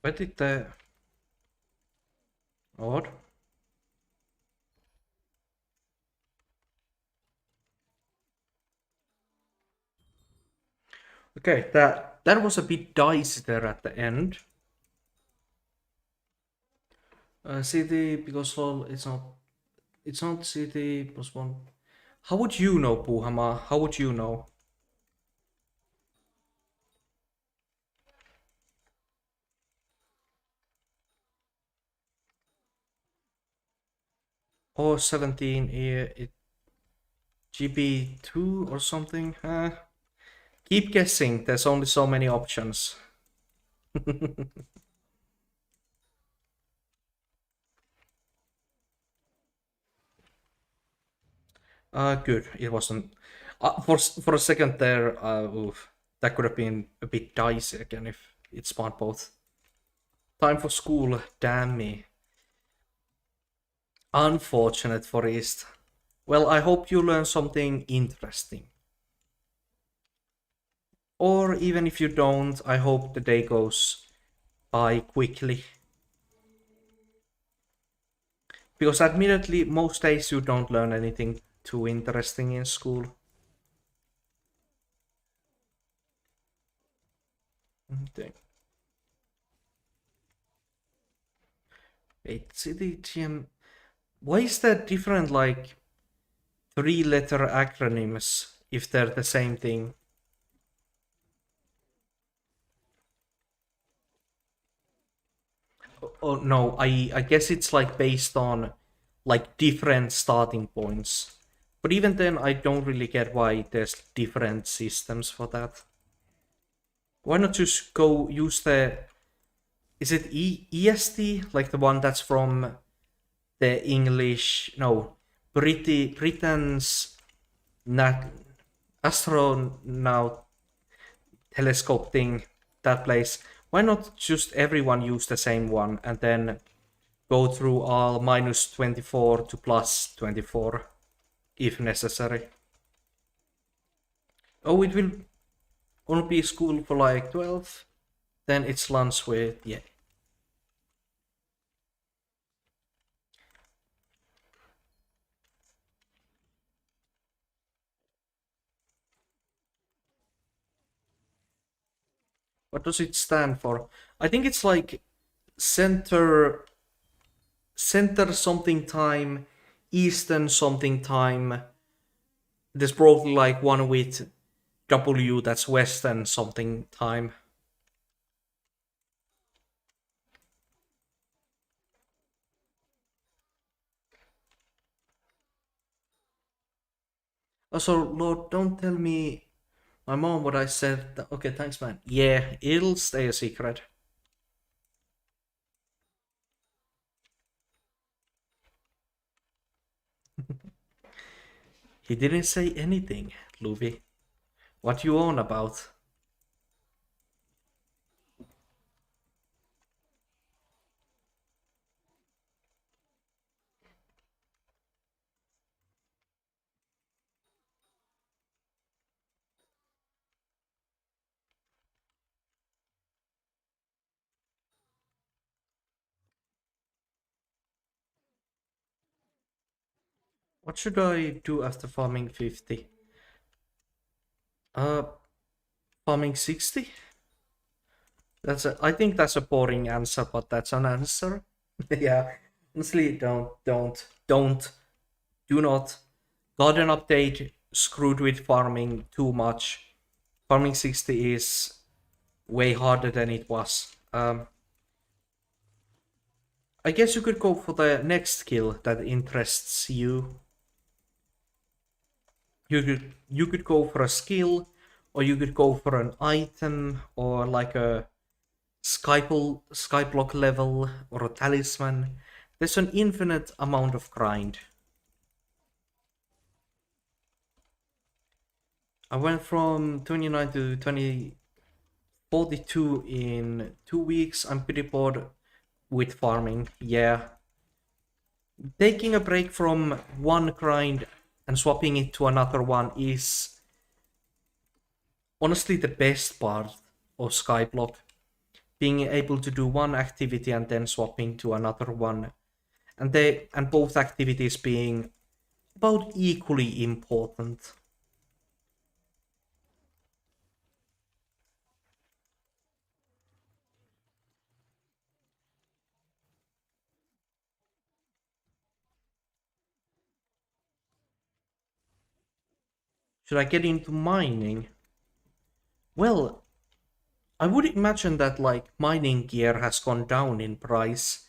Where did the... What? Okay, that was a bit dicey there at the end. City because all it's not city plus one. How would you know, Puhama? How would you know? Or 17 it GB2 or something? Keep guessing. There's only so many options. Good. It wasn't. For a second there, oof, that could have been a bit dicey again if it spawned both. Time for school. Damn me. Unfortunate, Forest. Well, I hope you learn something interesting. Or even if you don't, I hope the day goes by quickly. Because admittedly, most days you don't learn anything too interesting in school. Okay. Wait, CDGM. Why is that different, like, three-letter acronyms if they're the same thing? Oh no, I guess it's like based on like different starting points. But even then, I don't really get why there's different systems for that. Why not just go use the... Is it EST? Like the one that's from the English... No, Britain's nat astronaut telescope thing, that place. Why not just everyone use the same one and then go through all minus 24 to plus 24 if necessary? Oh, it will only be school for like 12. Then it's lunch with, yeah. What does it stand for? I think it's like center something time, eastern something time. There's probably like one with W that's western something time. Also, Lord, don't tell me my mom what I said. Okay, thanks, man. Yeah, it'll stay a secret. He didn't say anything, Luby. What you on about? What should I do after farming 50? Uh, farming 60? I think that's a boring answer, but that's an answer. Yeah, honestly, do not. Garden update screwed with farming too much. Farming 60 is way harder than it was. I guess you could go for the next skill that interests you. You could go for a skill, or you could go for an item, or like a skyblock level, or a talisman. There's an infinite amount of grind. I went from 29 to 42 in 2 weeks. I'm pretty bored with farming. Yeah, taking a break from one grind and swapping it to another one is honestly the best part of Skyblock. being able to do one activity and then swapping to another one, and both activities being about equally important. Should I get into mining? Well, I would imagine that like mining gear has gone down in price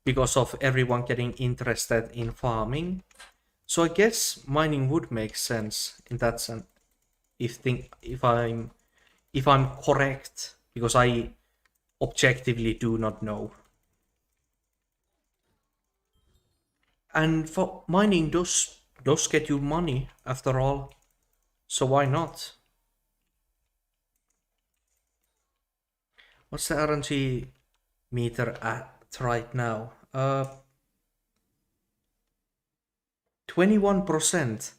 because of everyone getting interested in farming. So I guess mining would make sense in that sense if I'm correct, because I objectively do not know. And for mining does get you money after all, so why not? What's the RNG meter at right now? 21%.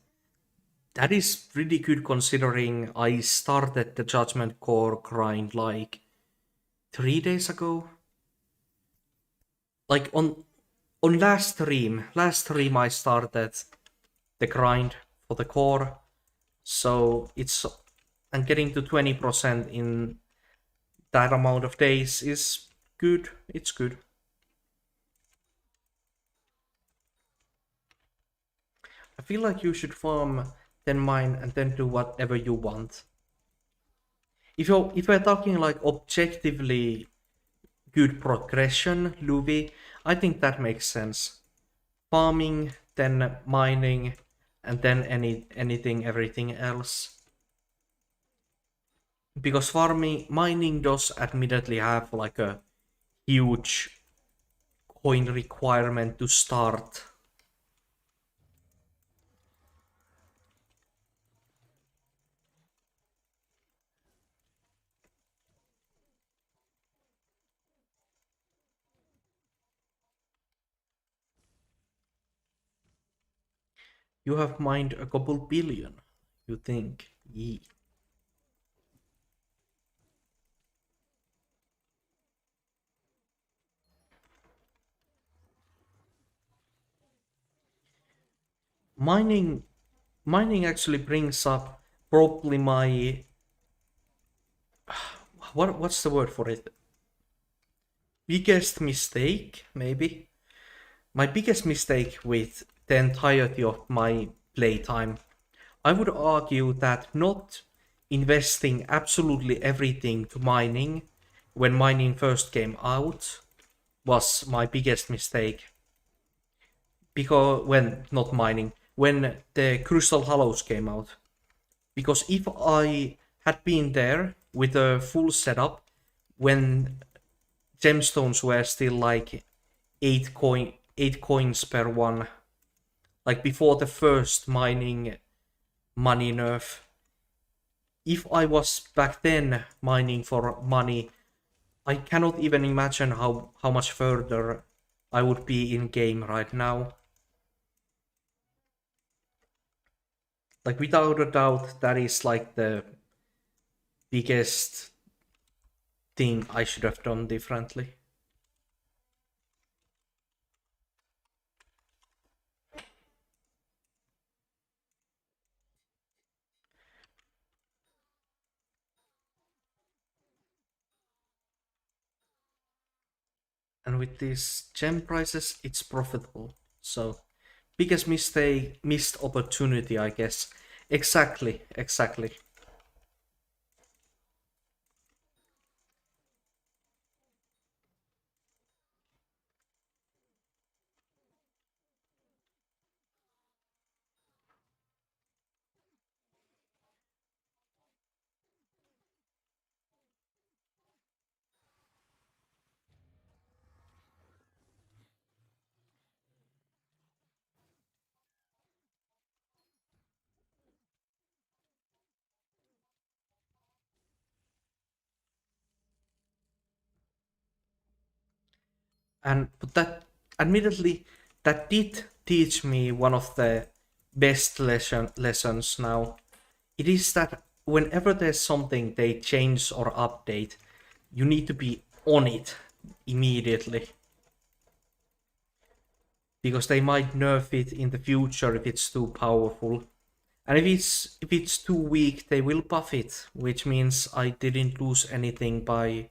That is pretty good considering I started the Judgment Core grind like 3 days ago. Like on last stream I started the grind for the core, so it's and getting to 20% in that amount of days is good. It's good. I feel like you should farm, then mine, and then do whatever you want. If we're talking like objectively good progression, Luvi, I think that makes sense. Farming, then mining, and then everything else. Because mining does admittedly have like a huge coin requirement to start. You have mined a couple billion, you think? Yee. Mining mining actually brings up probably my what's the word for it? Biggest mistake, maybe. My biggest mistake with the entirety of my playtime. I would argue that not investing absolutely everything to mining when mining first came out was my biggest mistake. Because when not mining, when the Crystal Hollows came out. Because if I had been there with a full setup when gemstones were still like 8 coins per one, like before the first mining money nerf, if I was back then mining for money, I cannot even imagine how much further I would be in game right now. Like without a doubt, that is like the biggest thing I should have done differently. And with these gem prices, it's profitable. So biggest mistake, missed opportunity, I guess. Exactly, exactly. But that, admittedly, that did teach me one of the best lessons now. It is that whenever there's something they change or update, you need to be on it immediately. Because they might nerf it in the future if it's too powerful. And if it's too weak, they will buff it, which means I didn't lose anything by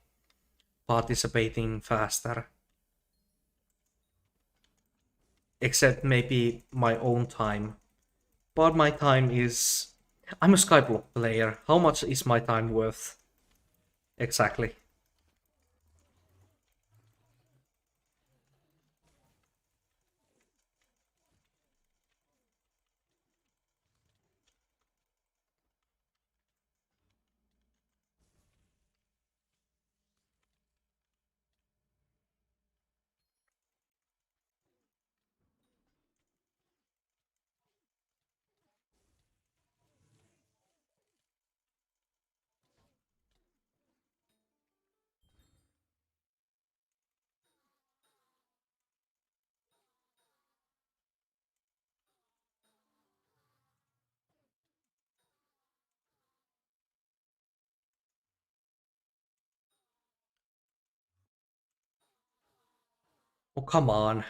participating faster. Except maybe my own time. But my time is... I'm a Skyblock player. How much is my time worth? Exactly. Oh, come on.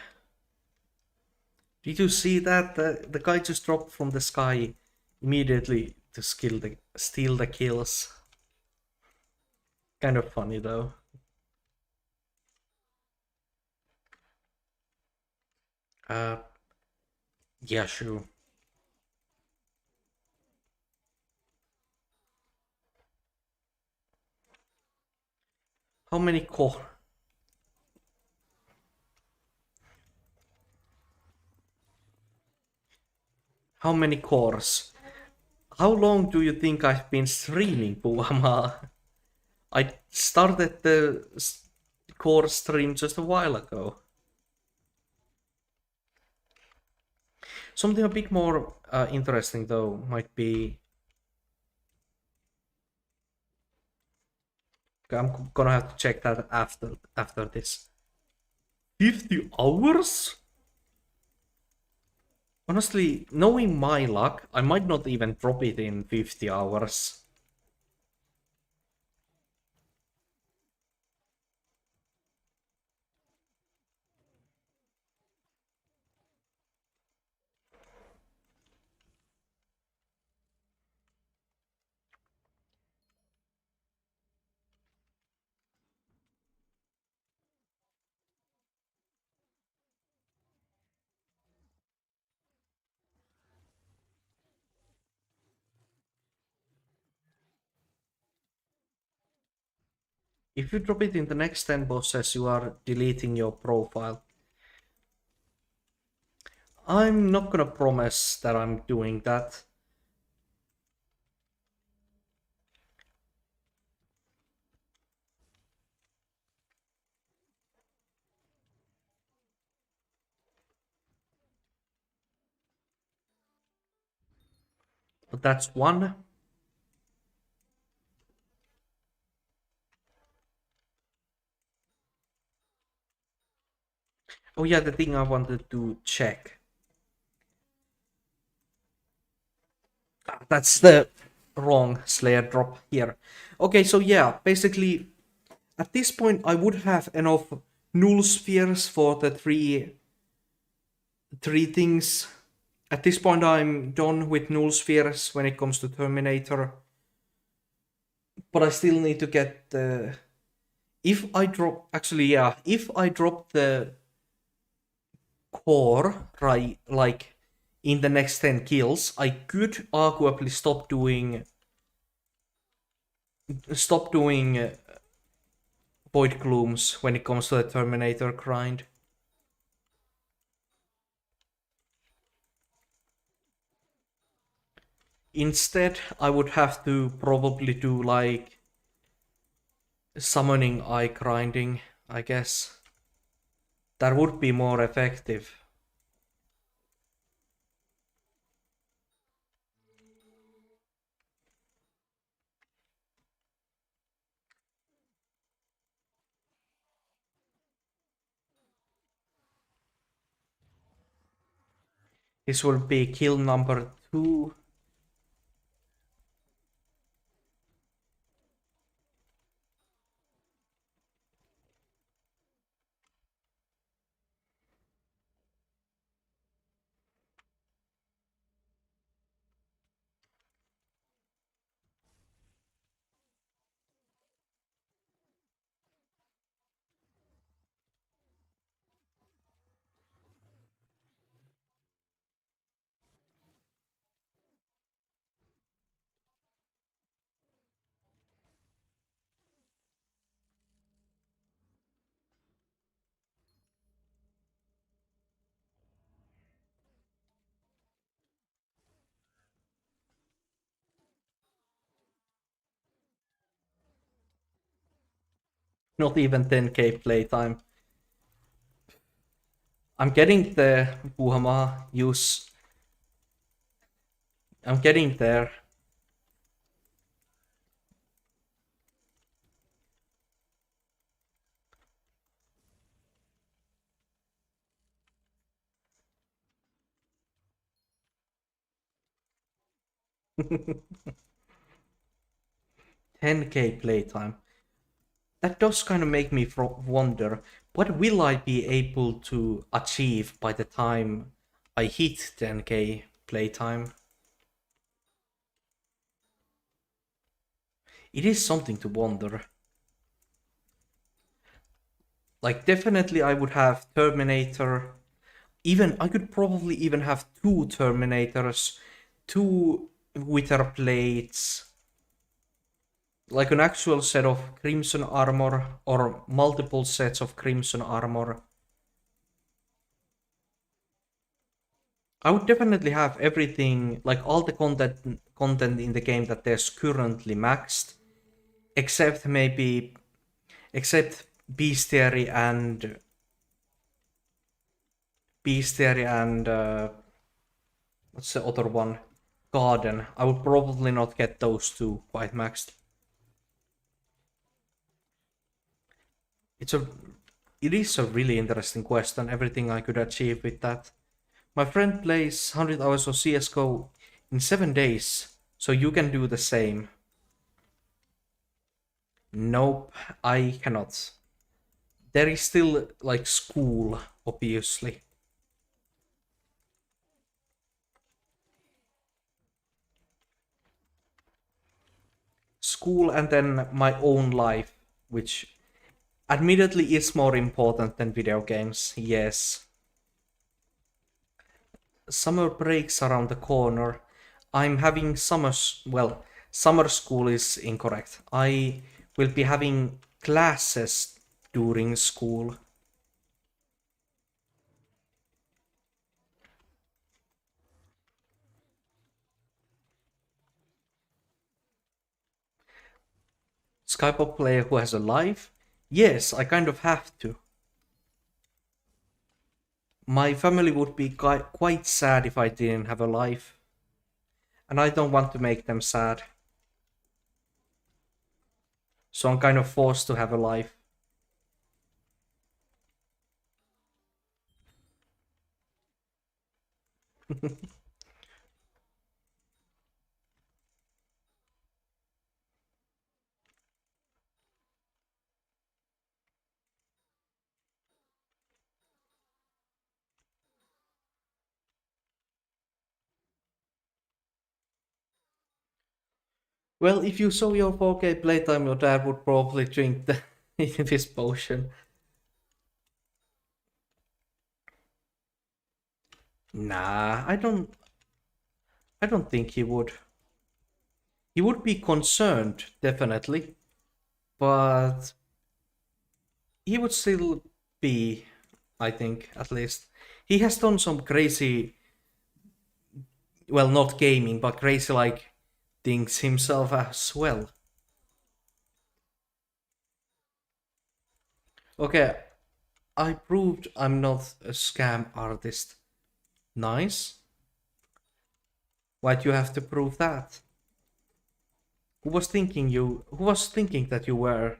Did you see that? The guy just dropped from the sky immediately to steal the kills. Kind of funny though. Uh, yeah, sure. How many core? How many cores? How long do you think I've been streaming, Puama? I started the core stream just a while ago. Something a bit more interesting though might be... I'm gonna have to check that after this. 50 hours? Honestly, knowing my luck, I might not even drop it in 50 hours. If you drop it in the next 10 bosses, you are deleting your profile. I'm not gonna promise that I'm doing that. But that's one. Oh yeah, the thing I wanted to check. That's the wrong Slayer drop here. Okay, so yeah, basically, at this point I would have enough null spheres for the three things. At this point I'm done with null spheres when it comes to Terminator. But I still need to get the... If I drop... Actually, yeah, if I drop the core, right, like in the next 10 kills, I could arguably stop doing void glooms when it comes to the Terminator grind. Instead, I would have to probably do like summoning eye grinding, I guess. That would be more effective. This will be kill number 2. Not even 10k playtime. I'm getting the Puhama use. I'm getting there. – 10k playtime. That does kind of make me wonder, what will I be able to achieve by the time I hit 10k playtime? It is something to wonder. Like, definitely I would have Terminator. Even, I could probably even have 2 Terminators, 2 Wither Plates, like an actual set of Crimson Armor, or multiple sets of Crimson Armor. I would definitely have everything, like all the content in the game that there's currently maxed, except maybe, except Bestiary and what's the other one? Garden. I would probably not get those two quite maxed. It is a really interesting question, everything I could achieve with that. My friend plays 100 hours of CSGO in 7 days, so you can do the same. Nope, I cannot. There is still, like, school, obviously. School and then my own life, which admittedly is more important than video games, yes. Summer breaks around the corner. I'm having summer school is incorrect. I will be having classes during school. Skyblock player who has a life? Yes, I kind of have to. My family would be quite sad if I didn't have a life. And I don't want to make them sad. So I'm kind of forced to have a life. Well, if you saw your 4K playtime, your dad would probably drink this potion. Nah, I don't think he would. He would be concerned, definitely, but he would still be, I think, at least. He has done some crazy, well, not gaming, but crazy, like, things himself as well. Okay, I proved I'm not a scam artist. Nice. Why'd you have to prove that? Who was thinking that you were?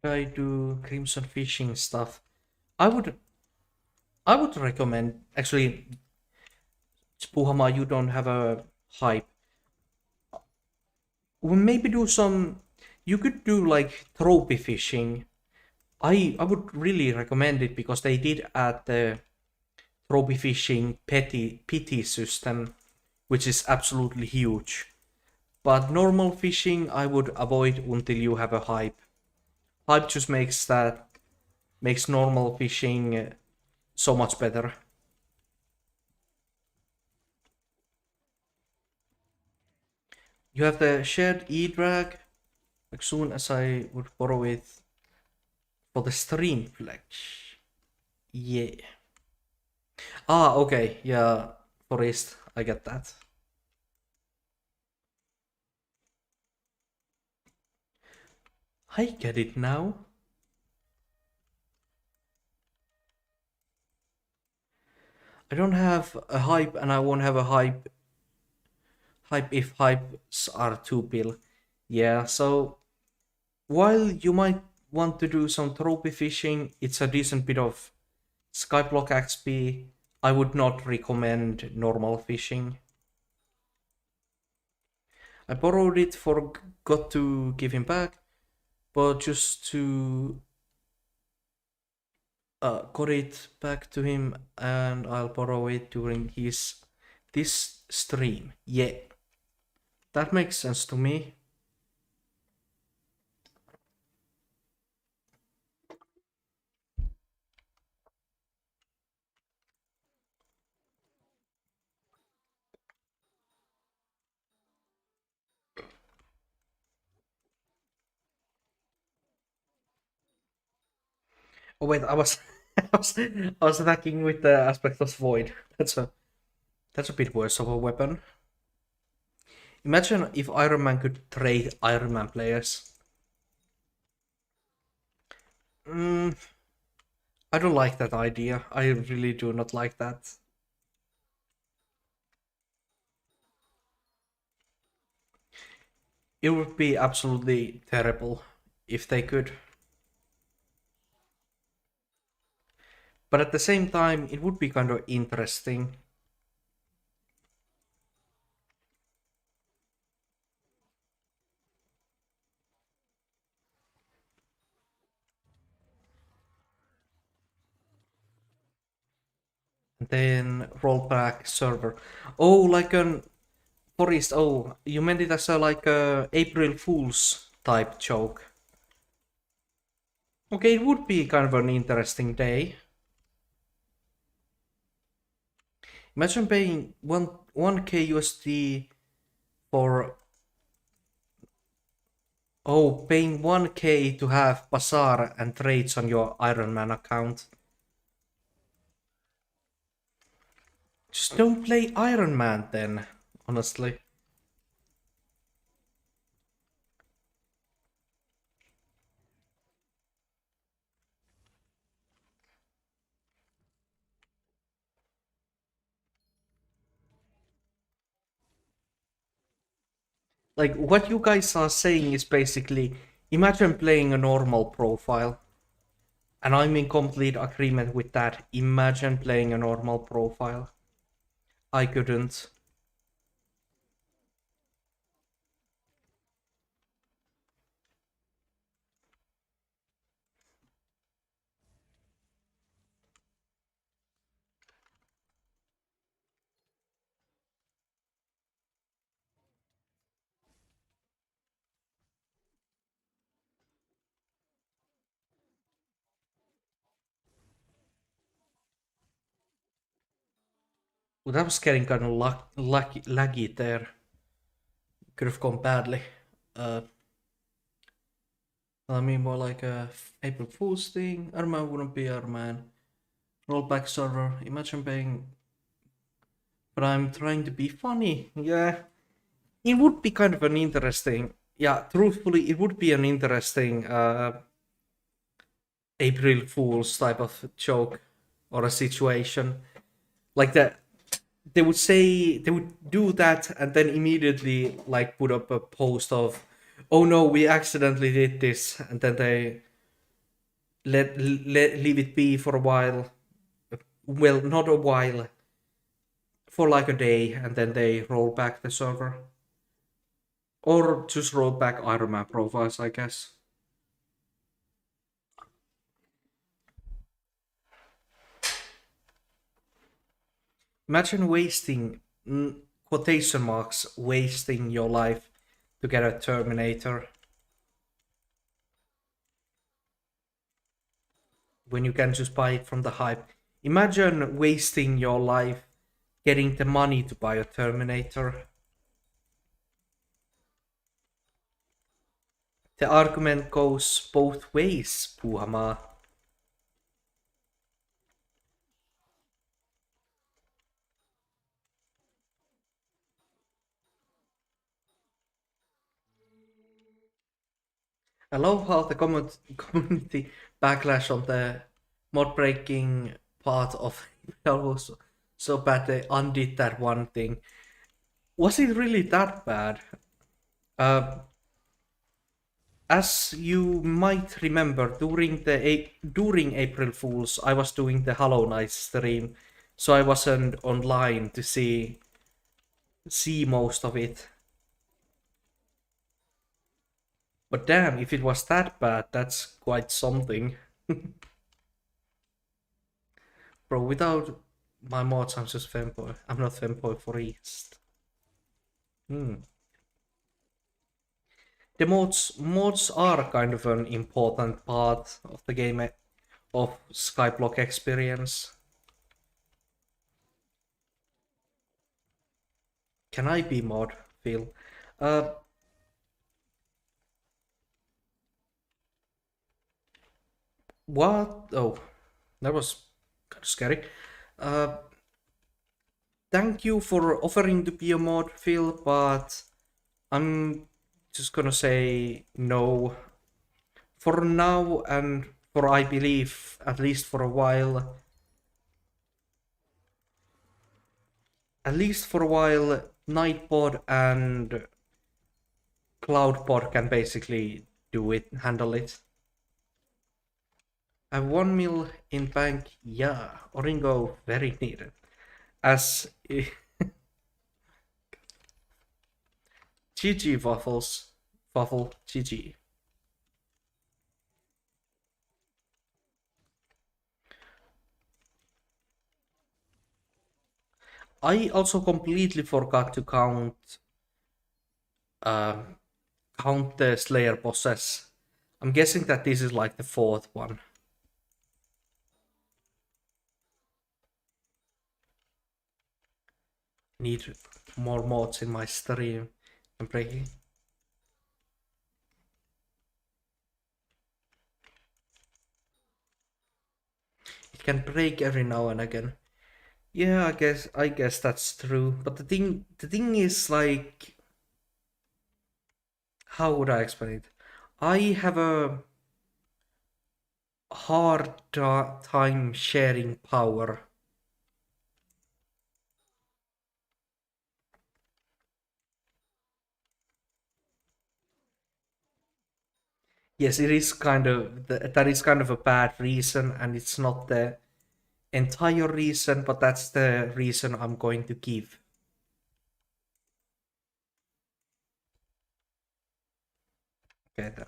Should I do Crimson Fishing stuff? I would I would recommend, actually, Puhama, you don't have a hype. Well, maybe do some. You could do like trophy fishing. I would really recommend it because they did add the trophy fishing pity system, which is absolutely huge. But normal fishing I would avoid until you have a hype. Hype just makes normal fishing so much better. You have the shared E-drag. As soon as I would borrow it for the stream pledge. Yeah. Ah, okay. Yeah, Forest. I get that. I get it now. I don't have a hype and I won't have a hype if hypes are 2 pill. Yeah, so while you might want to do some trophy fishing, it's a decent bit of Skyblock XP. I would not recommend normal fishing. I borrowed it, forgot to give him back, but just to got it back to him, and I'll borrow it during this stream. Yeah, that makes sense to me. Oh wait, I was I was attacking with the aspect of void. That's a bit worse of a weapon. Imagine if Iron Man could trade Iron Man players. Mm, I don't like that idea. I really do not like that. It would be absolutely terrible if they could. But at the same time, it would be kind of interesting. Then rollback server. Oh, like an Forest. Oh, you meant it as a like a April Fool's type joke. Okay, it would be kind of an interesting day. Imagine paying 1k USD for paying 1k to have bazaar and trades on your Iron Man account. Just don't play Iron Man then, honestly. Like, what you guys are saying is basically, imagine playing a normal profile. And I'm in complete agreement with that. Imagine playing a normal profile. I couldn't. Well, that was getting kind of laggy there. Could have gone badly. I mean, more like a April Fool's thing. Iron Man wouldn't be Iron Man. Rollback server. Imagine paying. But I'm trying to be funny. Yeah. It would be kind of an interesting. Yeah, truthfully, it would be an interesting April Fool's type of joke or a situation. Like that. They would do that and then immediately like put up a post of, oh no, we accidentally did this, and then they leave it be for a while. Well, not a while, for like a day, and then they roll back the server, or just roll back Iron Man profiles, I guess. Imagine wasting quotation marks, wasting your life to get a Terminator. when you can just buy it from the hype. Imagine wasting your life getting the money to buy a Terminator. The argument goes both ways, Puhama. I love how the community backlash on the mod breaking part of Hypixel was so bad they undid that one thing. Was it really that bad? Uh, as you might remember, during April Fools, I was doing the Hollow Knight stream, so I wasn't online to see most of it. But damn, if it was that bad, that's quite something. Bro, without my mods, I'm just fanboy. I'm not fanboy for East. Hmm. The mods are kind of an important part of the game of Skyblock experience. Can I be mod, Phil? Uh, what? Oh, that was kind of scary. Uh, thank you for offering to be a mod, Phil, but I'm just gonna say no for now and for I believe at least for a while. At least for a while, Nightbot and Cloudbot can basically do it, handle it. I have 1 mil in bank, yeah. Oringo, very needed. As GG Waffles, Waffle, GG. I also completely forgot to um, count the Slayer bosses. I'm guessing that this is like the fourth one. Need more mods in my stream. I'm breaking. It can break every now and again. Yeah, I guess that's true. But the thing is like, how would I explain it? I have a hard time sharing power. Yes, it is kind of that is kind of a bad reason, and it's not the entire reason, but that's the reason I'm going to give. Okay, then.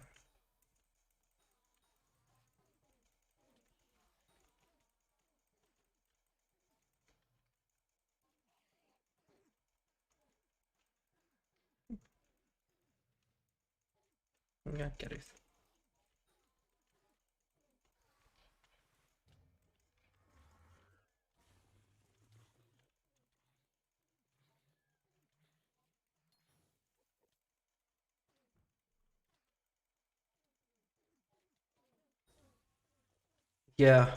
Yeah, get it. Yeah,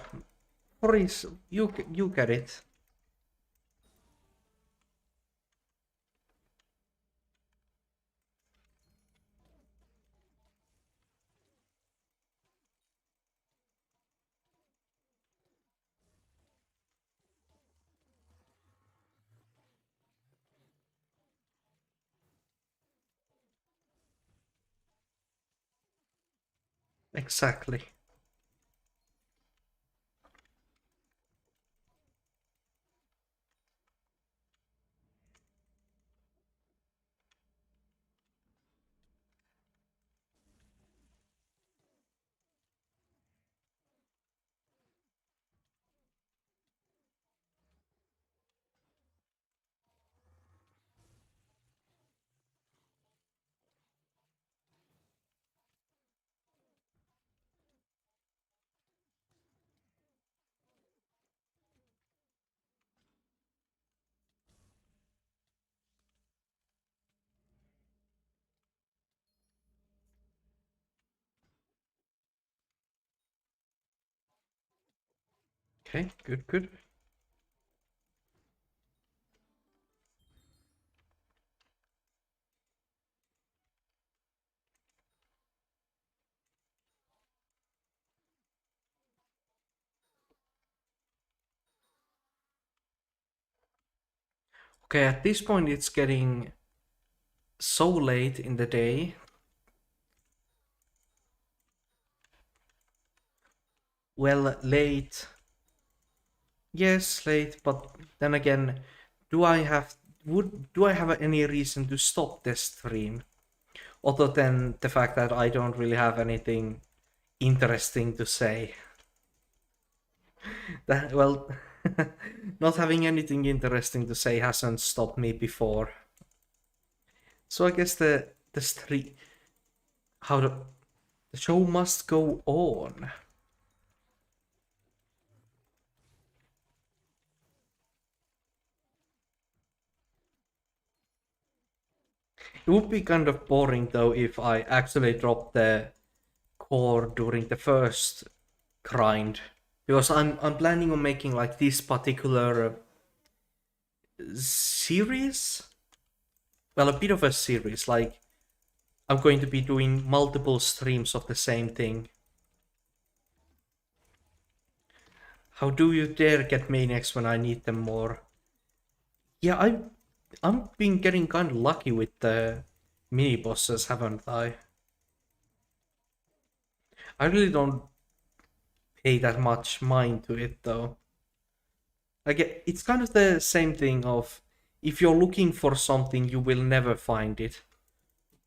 Boris, you get it. Exactly. Okay, good, good. Okay, at this point it's getting so late in the day. Well, late. Yes, late, but then again, do I have do I have any reason to stop the stream? Other than the fact that I don't really have anything interesting to say. That, well, not having anything interesting to say hasn't stopped me before. So I guess the stream, how the show must go on. It would be kind of boring though if I actually dropped the core during the first grind, because I'm planning on making like this particular series. Well, a bit of a series. Like I'm going to be doing multiple streams of the same thing. How do you dare get maniacs when I need them more? Yeah, I'm been getting kind of lucky with the mini bosses, haven't I? I really don't pay that much mind to it though. Like it's kind of the same thing of if you're looking for something, you will never find it.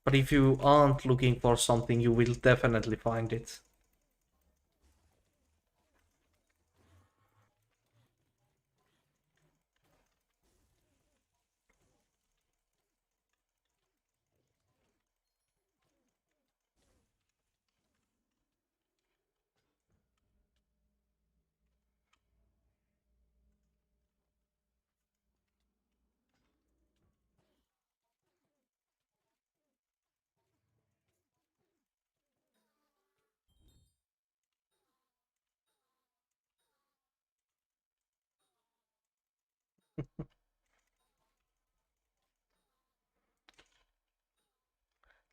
But if you aren't looking for something, you will definitely find it.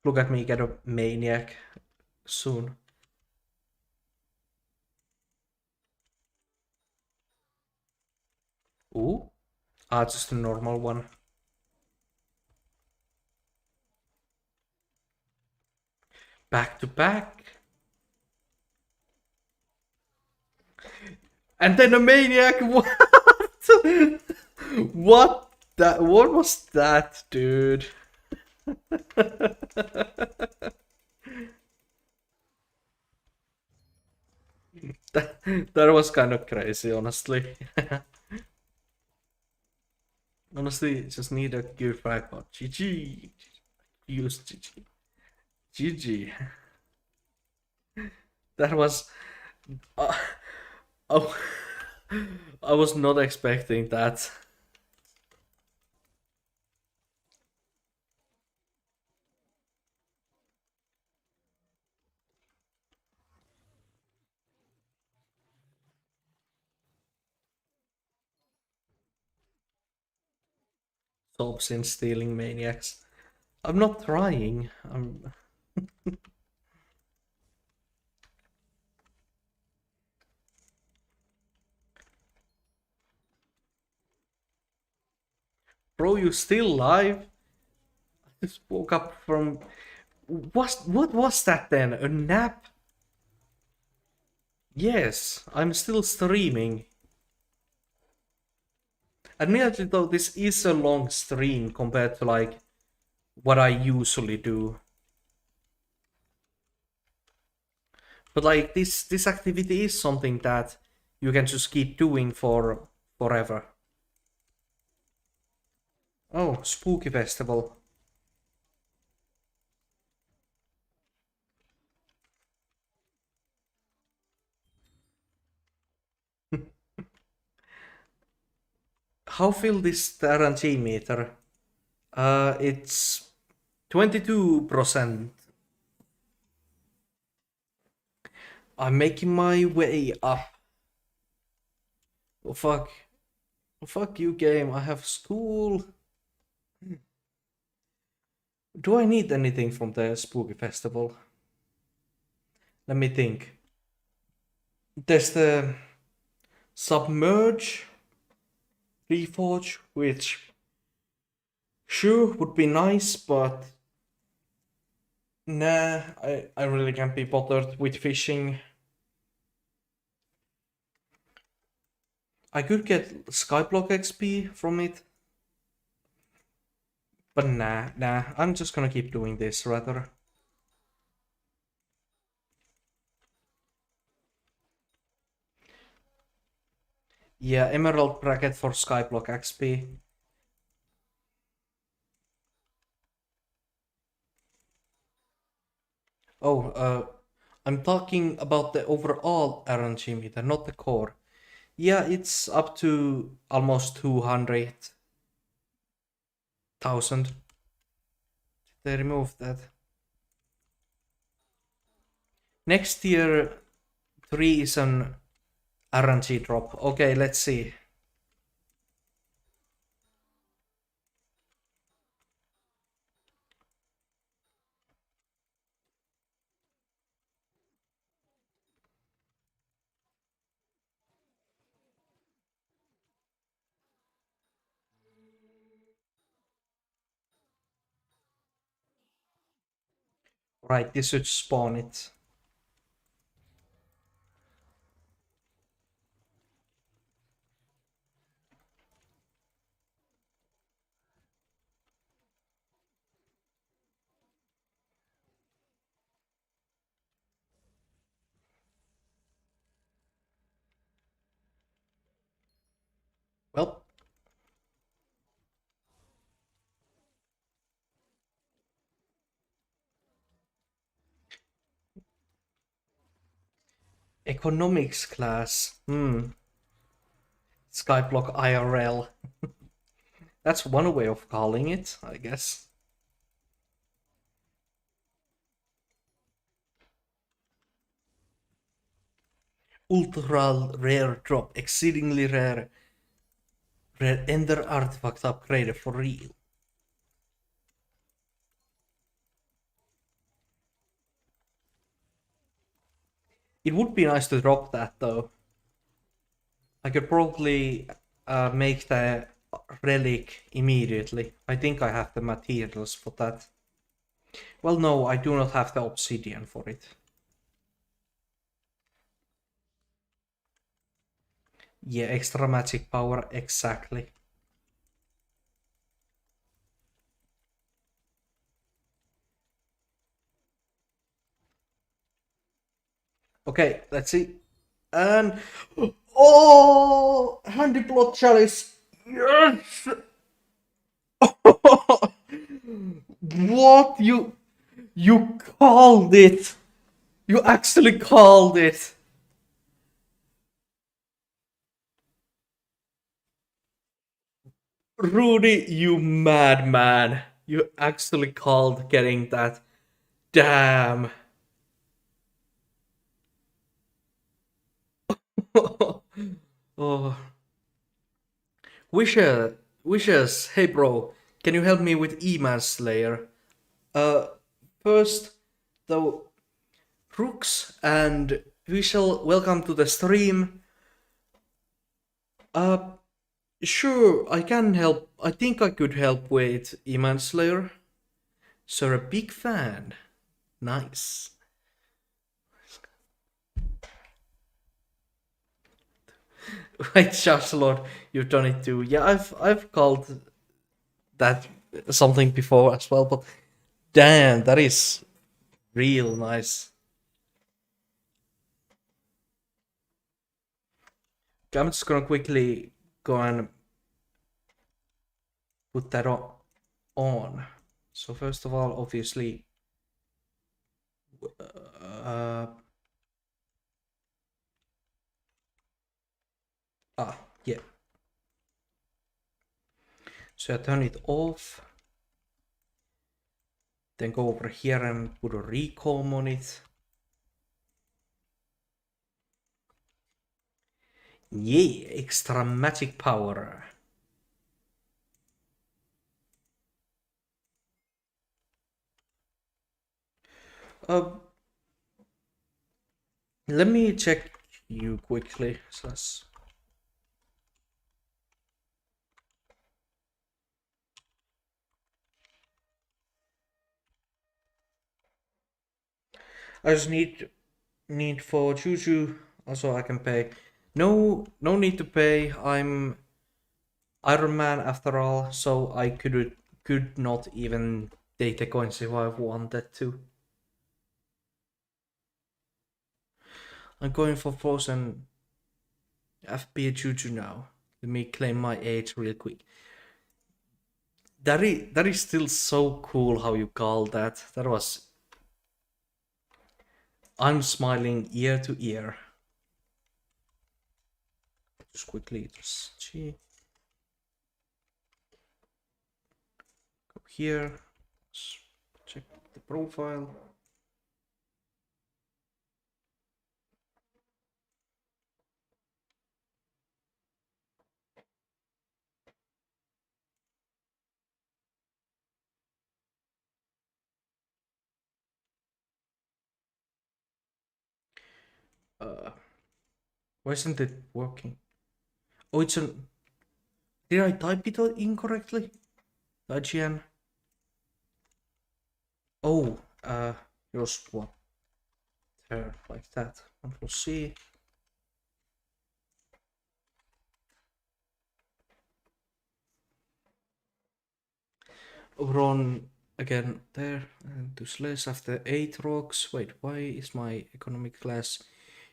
Look at me get a maniac soon. Ooh. Ah, just a normal one. Back to back. And then a maniac. What? What? What was that, dude? That was kind of crazy, honestly. Honestly, just need a good fragment. GG. Use GG. GG. That was. Uh, oh, I was not expecting that. Stops in stealing maniacs. I'm not trying. I'm. Bro, you still live? I just woke up from. What was that then? A nap? Yes, I'm still streaming. Admittedly, though, this is a long stream compared to like what I usually do. But like this activity is something that you can just keep doing for forever. Oh, spooky festival. How filled is the RNG meter? It's 22%. I'm making my way up. Oh, fuck. Fuck you, game. I have school. Do I need anything from the Spooky Festival? Let me think. There's the Submerge Reforge, which sure would be nice, but nah, I really can't be bothered with fishing. I could get Skyblock XP from it, but nah, I'm just gonna keep doing this rather. Yeah, Emerald bracket for Skyblock XP. Oh, I'm talking about the overall RNG meter, not the core. Yeah, it's up to almost 200,000. They removed that. Next year, 3 is an RNG drop. Okay, let's see. Right, this should spawn it. Well, economics class. Skyblock IRL. That's one way of calling it, I guess. Ultra rare drop, exceedingly rare. Rare Ender artifact upgrade for real. It would be nice to drop that though. I could probably make the relic immediately. I think I have the materials for that. Well, no, I do not have the obsidian for it. Yeah, extra magic power, exactly. Okay, let's see. And oh, handy plot chalice. Yes. What you called it? You actually called it. Rudy, you madman. You actually called getting that. Damn. Oh. Wishes, hey bro, can you help me with E-Man Slayer? Uh, first, though, Brooks and Vishal, welcome to the stream. Uh, sure, I can help. I think I could help with E-Man Slayer. Sir, a big fan. Nice. Right, Josh Lord, you've done it too. Yeah, I've called that something before as well, but damn, that is real nice. Okay, I'm just gonna quickly go and put that on. So first of all, obviously, uh, yeah. So I turn it off. Then go over here and put a recom on it. Yeah, extra magic power. Uh, Let me check you quickly. I just need for Juju. Also, I can pay. No need to pay. I'm Iron Man after all, so I could not even take the coins if I wanted to. I'm going for frozen FP Juju now. Let me claim my age real quick. That is still so cool how you call that. That was I'm smiling ear to ear. Just quickly just G go here. Check the profile. Uh why isn't it working? Oh, it's an did I type it incorrectly? IGN. Oh, just what there like that. Control C. Run again there and to slash after 8 rocks. Wait, why is my economic class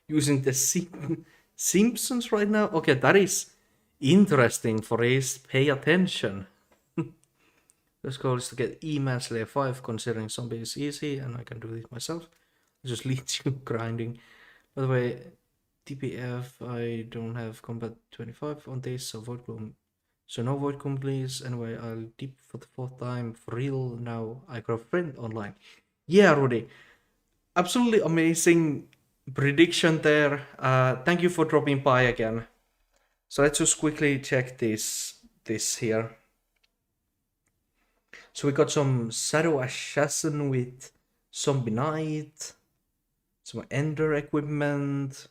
using the Simpsons right now? Okay, that is interesting for us. Pay attention. This goal is to get E-Mass layer 5, considering zombie is easy, and I can do it myself. It just leads you grinding. By the way, TPF, I don't have combat 25 on this, so void gloom. So no void gloom, please. Anyway, I'll deep for the fourth time. For real now, I got a friend online. Yeah, Rudy. Absolutely amazing prediction there. Thank you for dropping by again. So let's just quickly check this here. So we got some Shadow Assassin with Zombie Knight, some Ender equipment.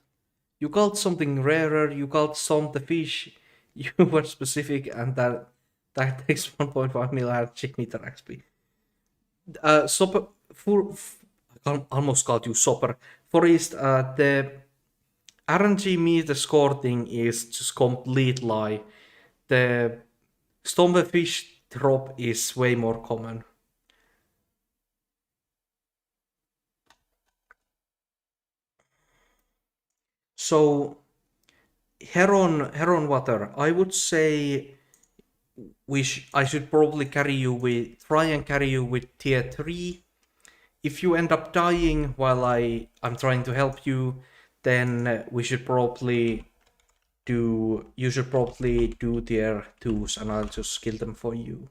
You called something rarer, you called some the fish, you were specific, and that takes 1.5 million meter XP. Sopper, I almost called you Sopper. Forest, the RNG meter score thing is just complete lie. The Stormfish drop is way more common. So Heron water, I would say I should probably try and carry you with tier 3. If you end up dying while I'm trying to help you, then you should probably do tier 2s and I'll just kill them for you.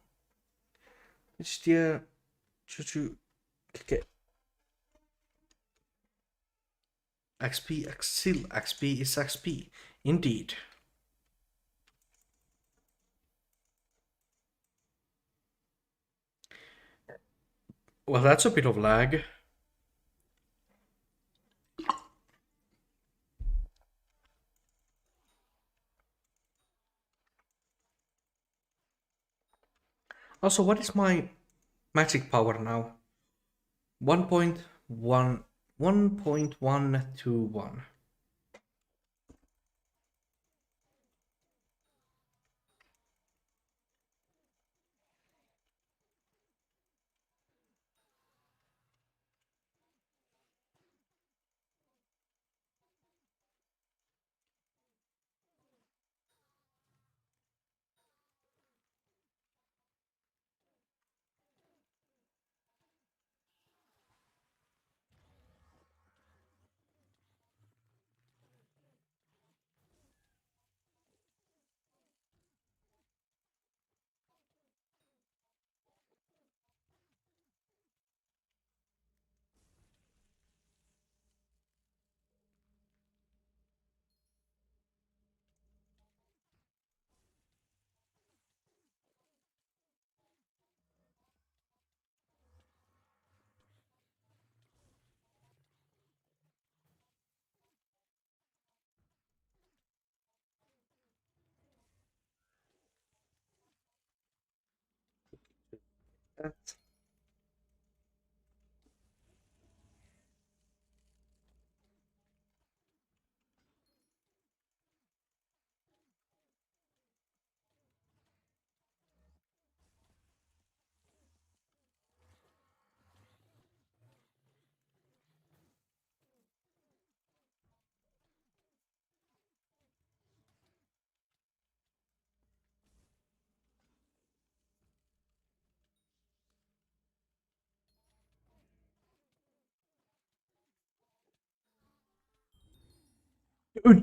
Which tier should you get? XP, still XP is XP. Indeed. Well, that's a bit of lag. Also, what is my magic power now? 1.1 1.121. that.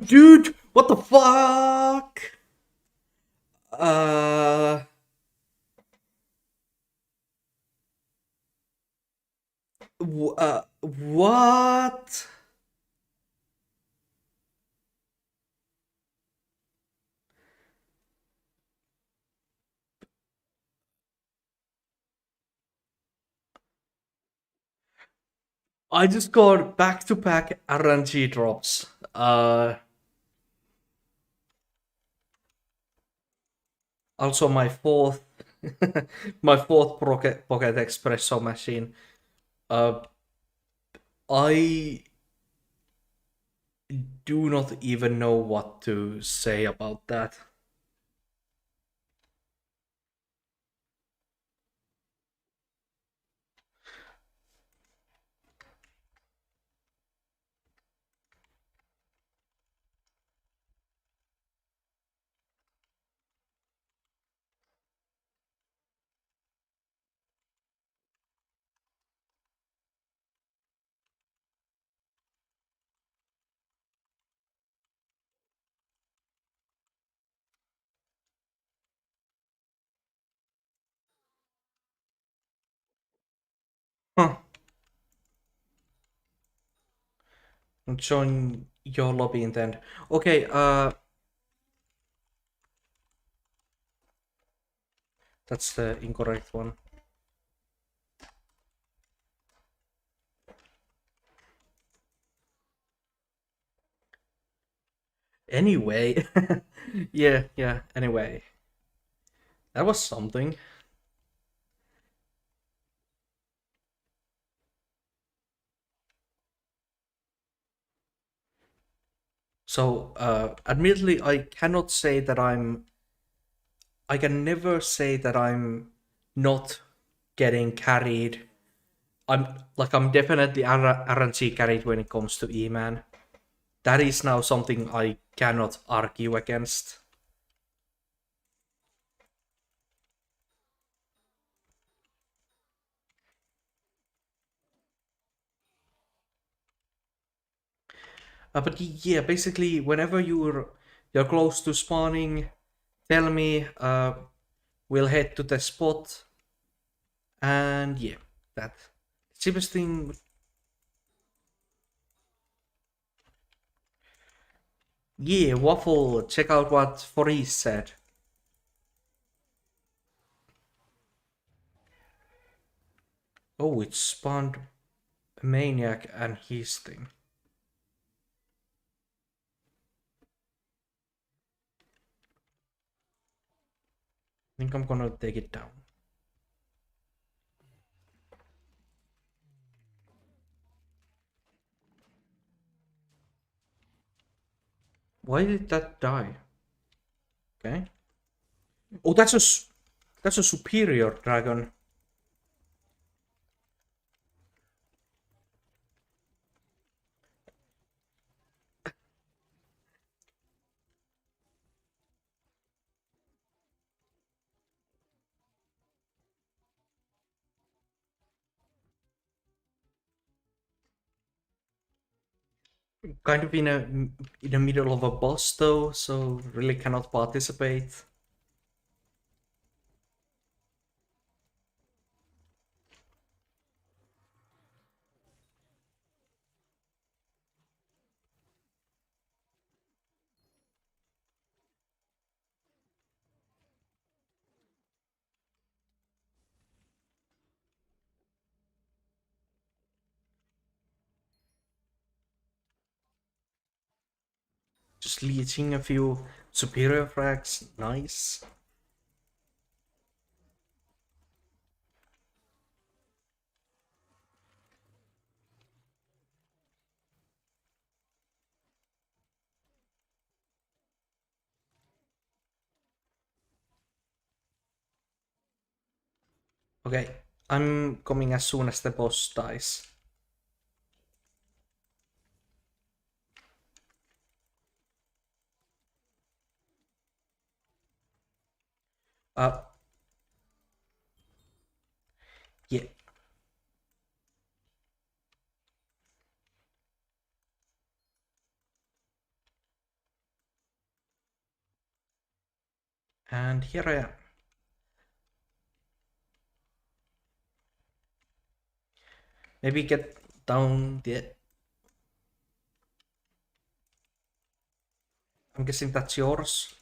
Dude, what the fuck? Uh, what? I just got back-to-back RNG drops. Also my fourth, my fourth Pocket Espresso machine. Uh, I do not even know what to say about that. Huh. Join your lobby intent. Okay, that's the incorrect one. Anyway, yeah, anyway. That was something. So, admittedly, I can never say that I'm not getting carried. I'm definitely RNG carried when it comes to E-Man. That is now something I cannot argue against. But yeah, basically, whenever you're close to spawning, tell me. We'll head to the spot, and yeah, that cheapest thing. Yeah, Waffle. Check out what Foris said. Oh, it spawned a maniac and his thing. I think I'm gonna take it down. Why did that die? Okay. Oh, that's a superior dragon. Kind of in the middle of a boss though, so really cannot participate. Just leeching a few superior frags. Nice. Okay, I'm coming as soon as the boss dies. Uh, yeah. And here I am. Maybe get down the... I'm guessing that's yours.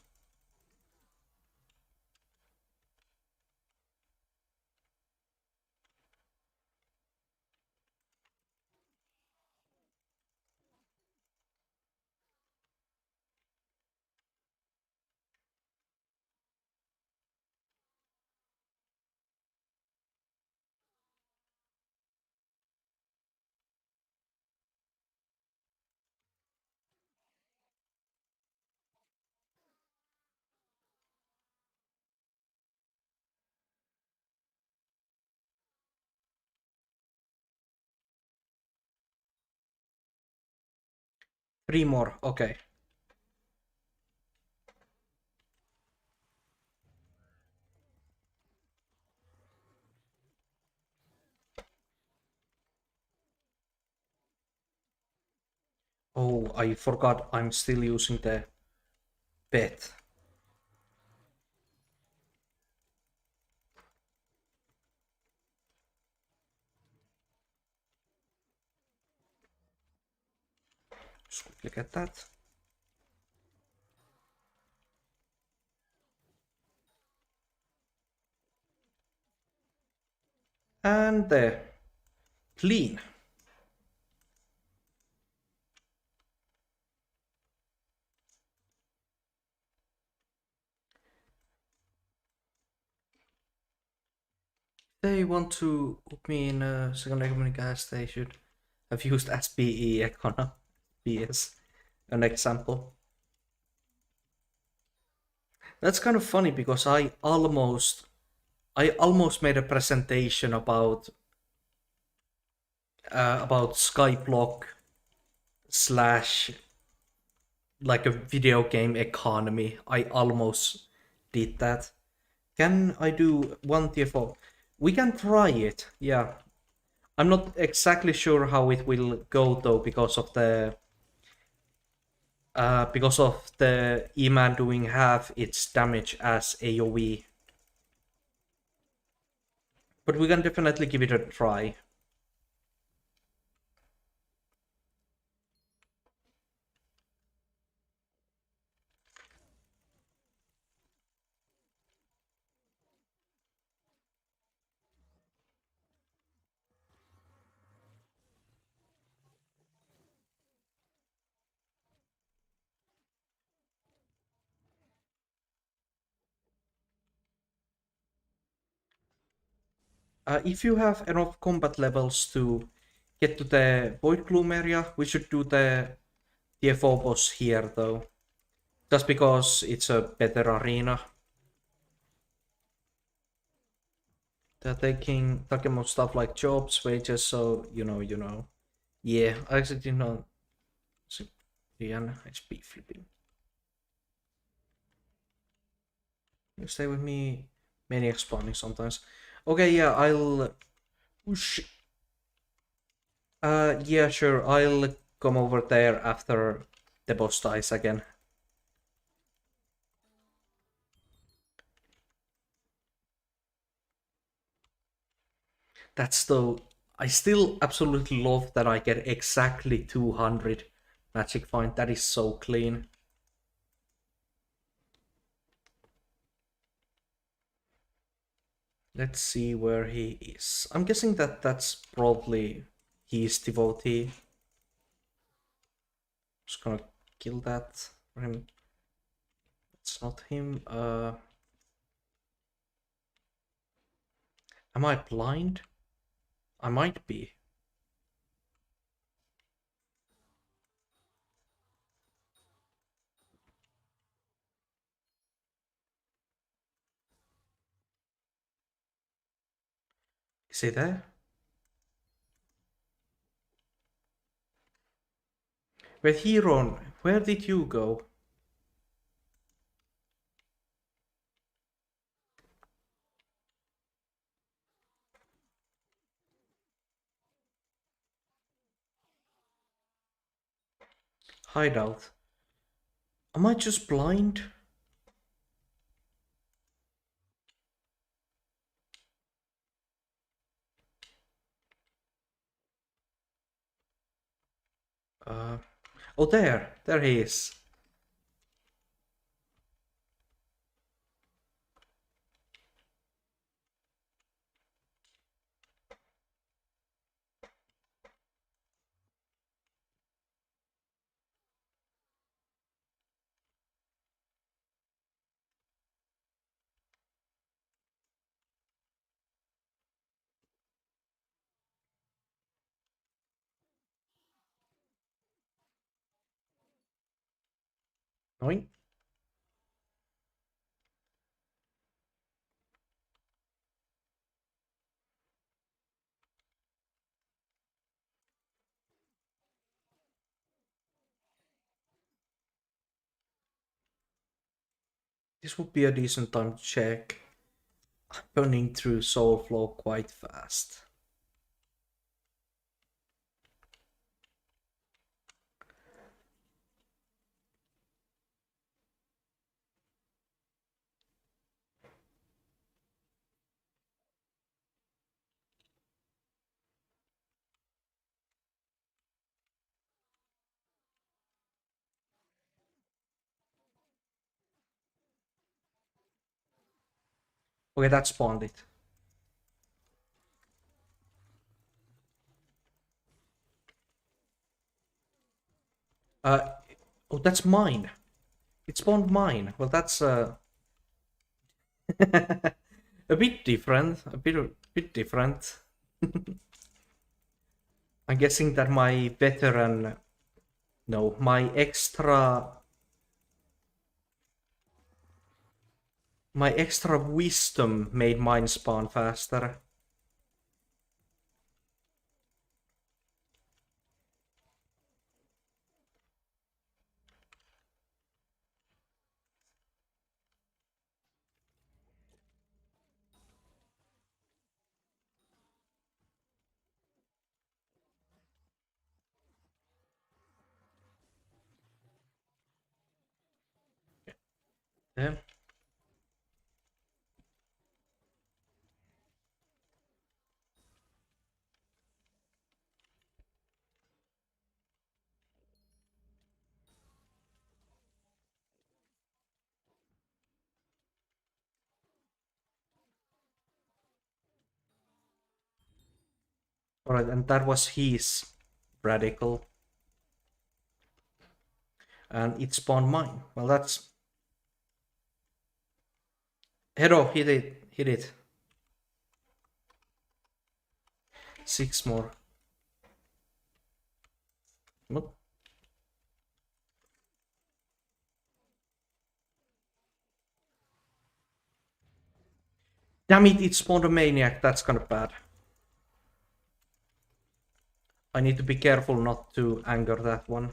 Three more, okay. Oh, I forgot I'm still using the pet. Just quickly get that. And there. Clean. They want to put me in a secondary gas station. I've used SPE Econo as an example. That's kind of funny because I almost made a presentation about Skyblock slash like a video game economy. I almost did that. Can I do one tier 4? We can try it, yeah. I'm not exactly sure how it will go though because of the E-Man doing half its damage as AoE. But we can definitely give it a try. If you have enough combat levels to get to the Void Gloom area, we should do the tier 4 boss here though. Just because it's a better arena. They're talking about stuff like jobs, wages, so you know. Yeah, I actually didn't know. Rihanna, HP flipping. You stay with me. Maniac spawning sometimes. Okay, yeah, I'll. Whoosh. Yeah, sure. I'll come over there after the boss dies again. That's though. I still absolutely love that I get exactly 200 magic find. That is so clean. Let's see where he is. I'm guessing that that's probably his devotee. Just gonna kill that for him. It's not him. Am I blind? I might be. Is he there? Wait, Hiron, where did you go? Hideout. Am I just blind? Oh, there. There he is. Oink. This would be a decent time to check. I'm burning through Soulflow quite fast. Okay, that spawned it. Oh, that's mine. It spawned mine. Well, that's a bit different. A bit different. I'm guessing that my veteran, no, my extra wisdom made mine spawn faster. Yeah. Alright, and that was his radical. And it spawned mine. Well, that's... Hero, hit it. Hit it. 6 more. Nope. Damn it, it spawned a maniac. That's kind of bad. I need to be careful not to anger that one.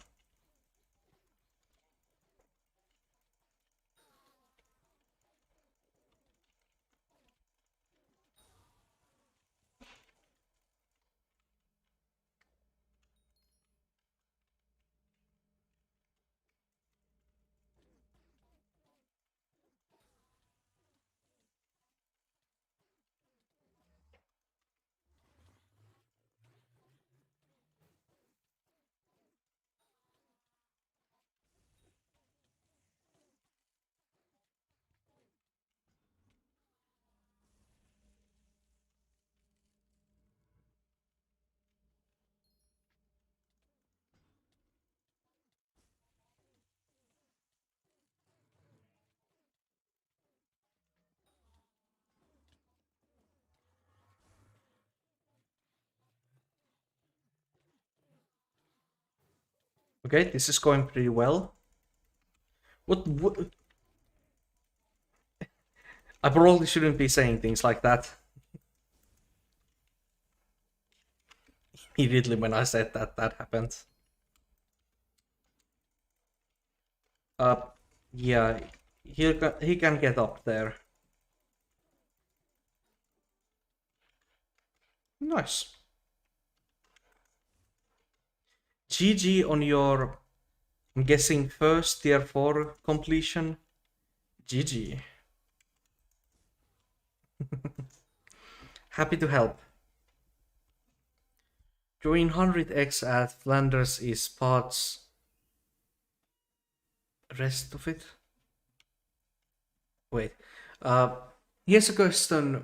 Okay, this is going pretty well. What? I probably shouldn't be saying things like that. immediately when I said that that happened. Uh, yeah, he can get up there. Nice. GG on your, I'm guessing, first tier 4 completion. GG. Happy to help. Join 100x at Flanders is parts. Rest of it? Wait. Uh, Here's a question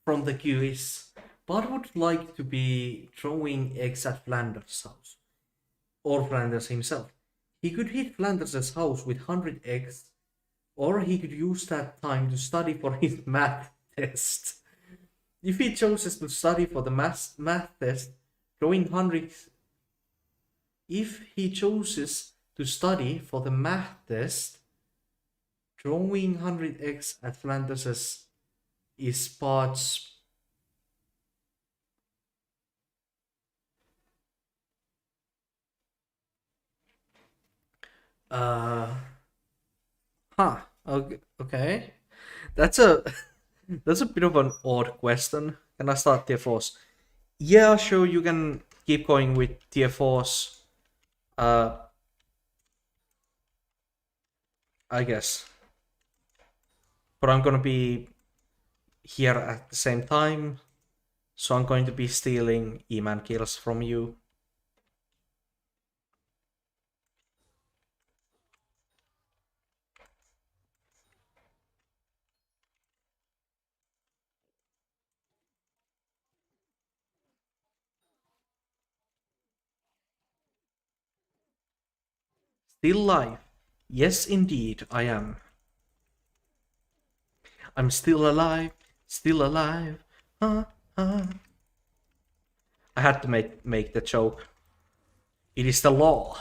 from the queue is, Bart would like to be throwing eggs at Flanders' house. Or Flanders himself. He could hit Flanders' house with 100 eggs, or he could use that time to study for his math test. If he chooses to study for the math test, throwing 100. If he chooses to study for the math test, throwing 100x at Flanders is parts. Uh, huh. Okay. Okay. That's a that's a bit of an odd question. Can I start tier fours? Yeah, sure. You can keep going with tier fours. Uh, I guess. But I'm gonna be here at the same time, so I'm going to be stealing E-man kills from you. Still alive. Yes, indeed, I am. I'm still alive, still alive. Uh, uh. I had to make the joke. It is the law.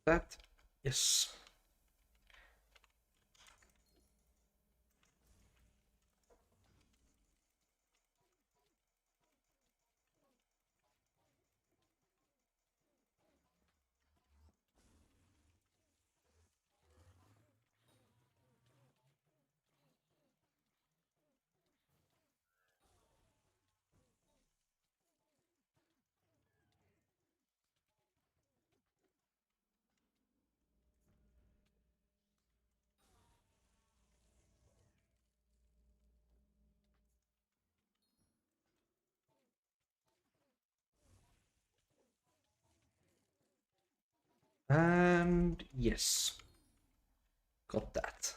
That, yes. And yes, got that.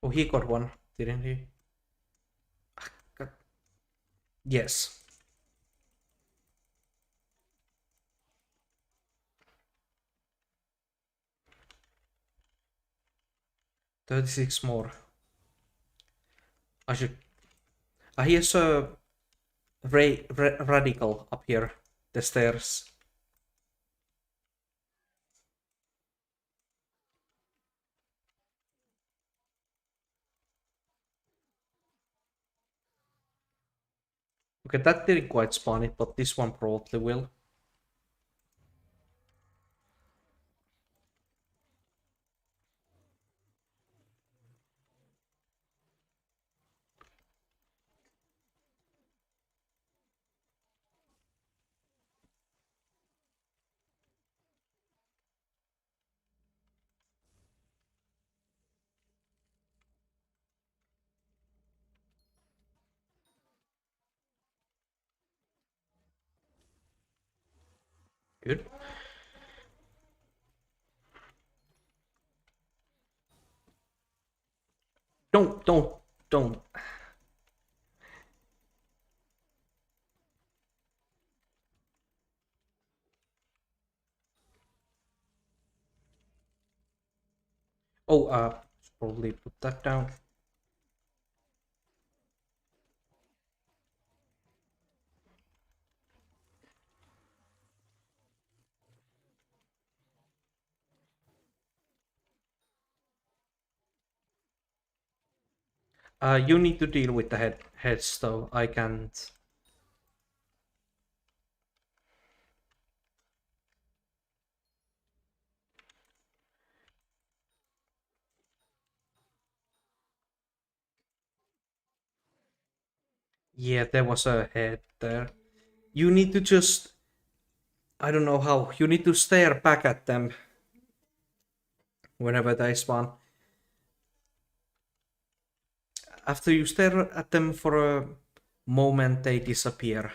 Oh, he got one, didn't he? Got... Yes. 36 more. I should. Here's a radical up here. The stairs. Okay, that didn't quite spawn it, but this one probably will. Good. Don't. Oh, should probably put that down. You need to deal with the heads though. I can't. Yeah, there was a head there. You need to just. I don't know how. You need to stare back at them whenever they spawn. After you stare at them for a moment, they disappear.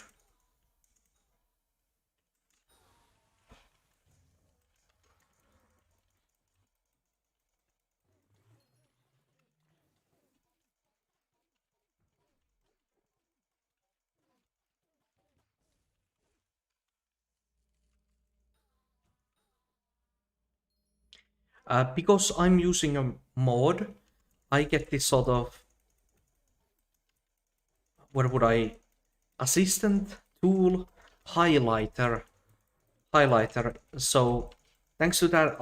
Because I'm using a mod, I get this sort of. What would I. Assistant tool highlighter. Highlighter. So, thanks to that,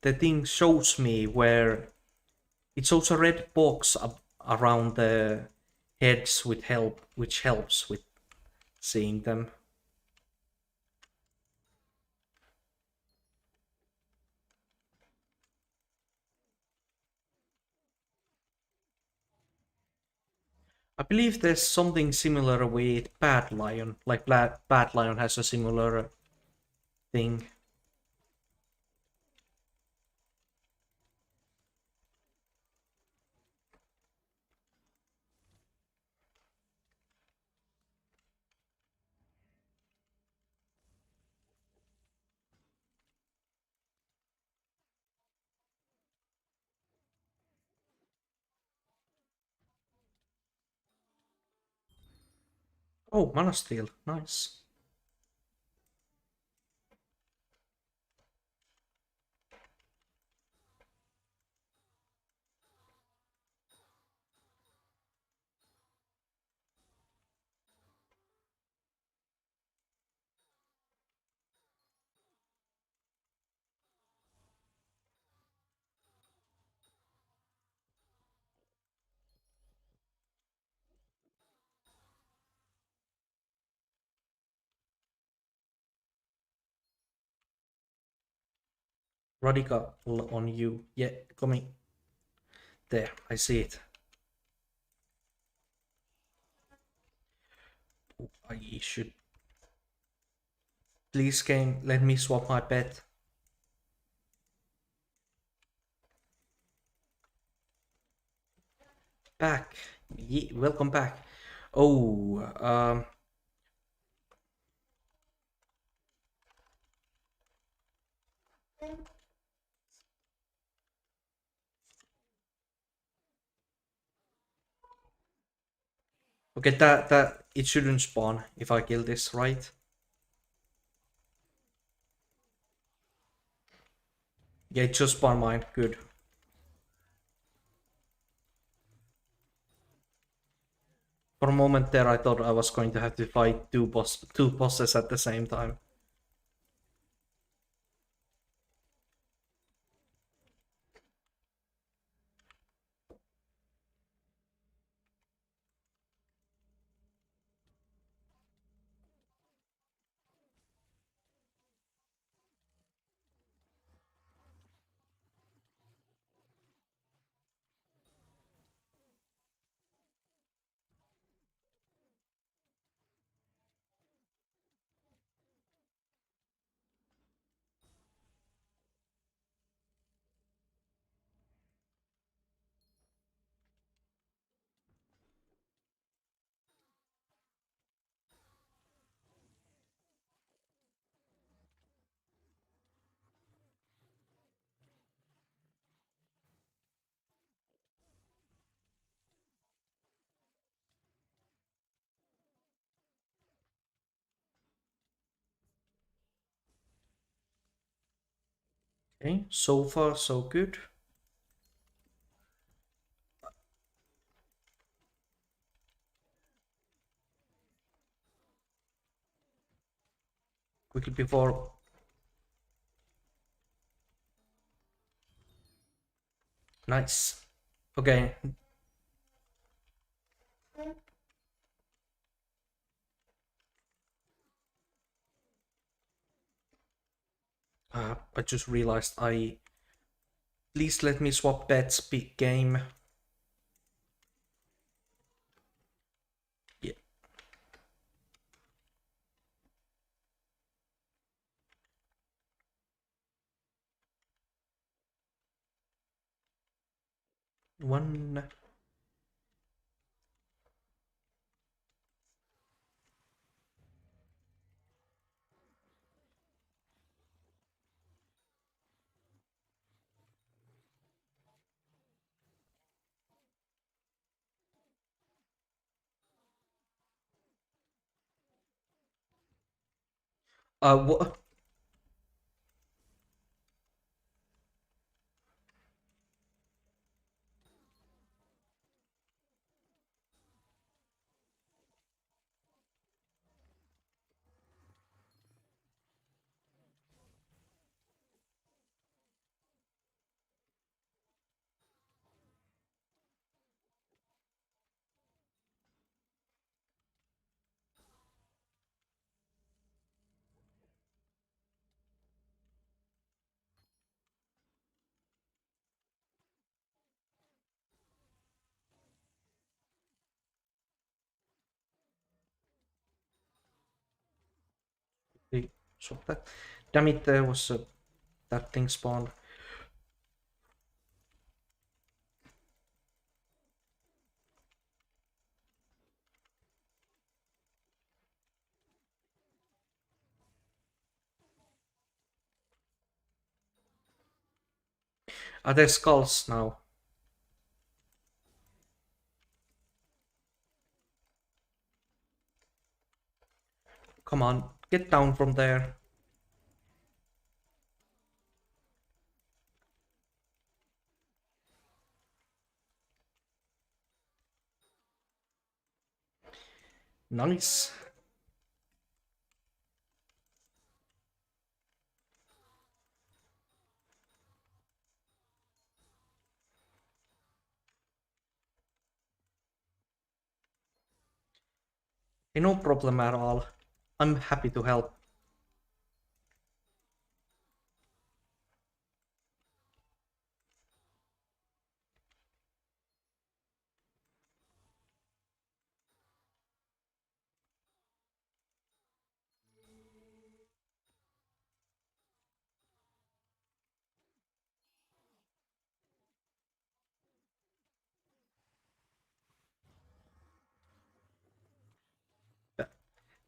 the thing shows me where. It shows a red box around the heads with which helps with seeing them. I believe there's something similar with Bad Lion, like Bad Lion has a similar thing. Oh, Mana Steel, nice. Radical on you. Yeah, coming. There, I see it. Oh, I should. Please, game, let me swap my pet. Back. Yeah, welcome back. Oh, okay, that it shouldn't spawn if I kill this, right? Yeah, it just spawned mine. Good. For a moment there, I thought I was going to have to fight two bosses at the same time. Okay, so far so good. Quickly before. Nice. Okay. I just realized I. Please let me swap bets. Big game. Yeah. One. What? Swap that. Damn it! There was that thing spawned. Are there skulls now? Come on, get down from there. Nice. No problem at all. I'm happy to help.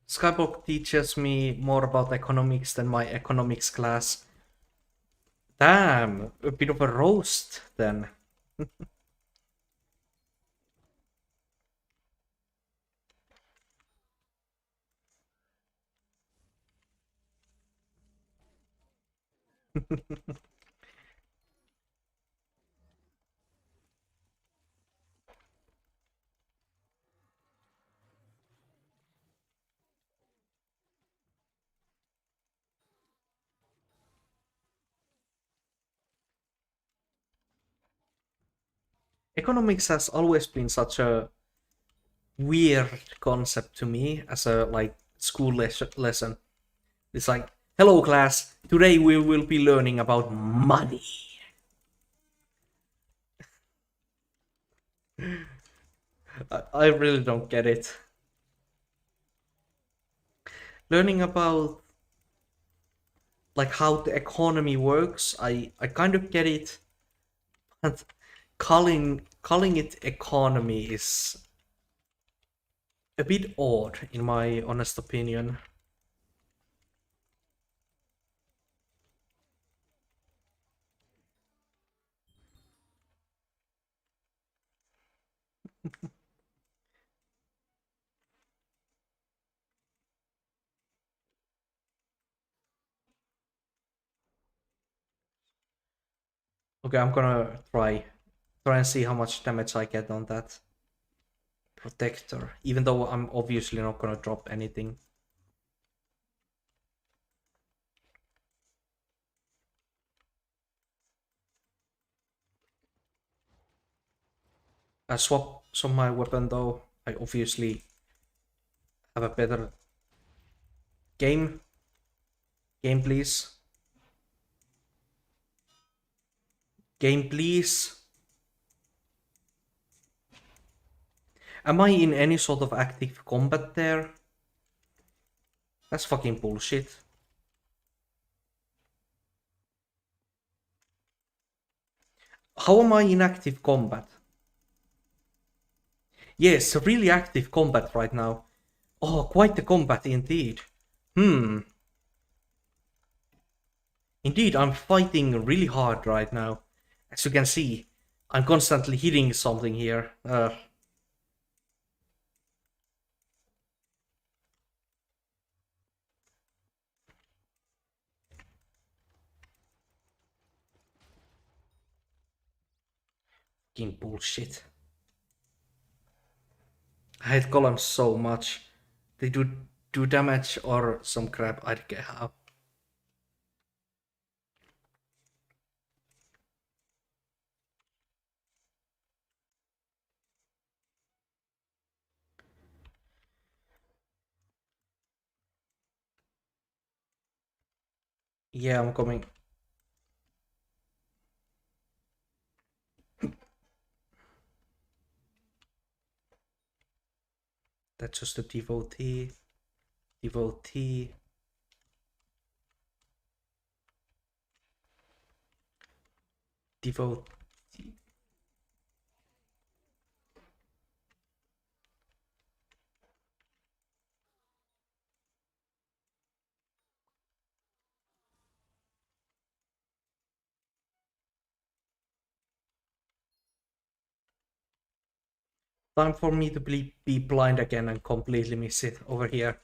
Skyblock teaches me more about economics than my economics class. Damn, a bit of a roast then. Economics has always been such a weird concept to me as a like school lesson. It's like, hello class, today we will be learning about money. I really don't get it. Learning about like how the economy works, I kind of get it, but calling it economy is a bit odd in my honest opinion. Okay, I'm gonna try and see how much damage I get on that protector, even though I'm obviously not gonna drop anything. I swap some my weapon though. I obviously have a better game. Game please. Game please. Am I in any sort of active combat there? That's fucking bullshit. How am I in active combat? Yes, really active combat right now. Oh, quite the combat indeed. Hmm. Indeed, I'm fighting really hard right now. As you can see, I'm constantly hitting something here. Fucking bullshit. I hate columns so much. They do damage or some crap. I don't care how. Yeah, I'm coming. That's just a devotee. Devotee. Devotee. Time for me to be blind again and completely miss it over here.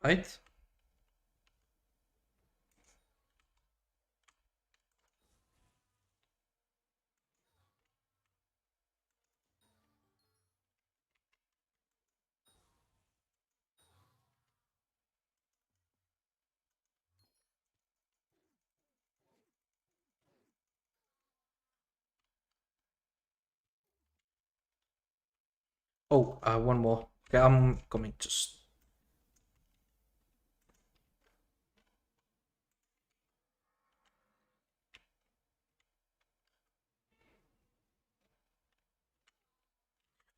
Right? Oh, one more. Okay, I'm coming. Just.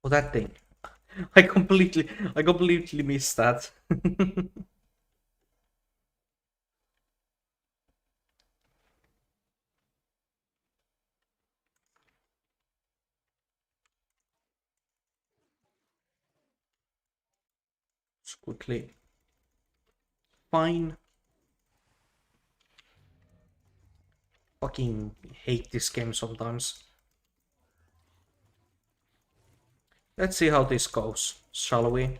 Oh, that thing. I completely missed that. Just quickly. Fine. Fucking hate this game sometimes. Let's see how this goes, shall we?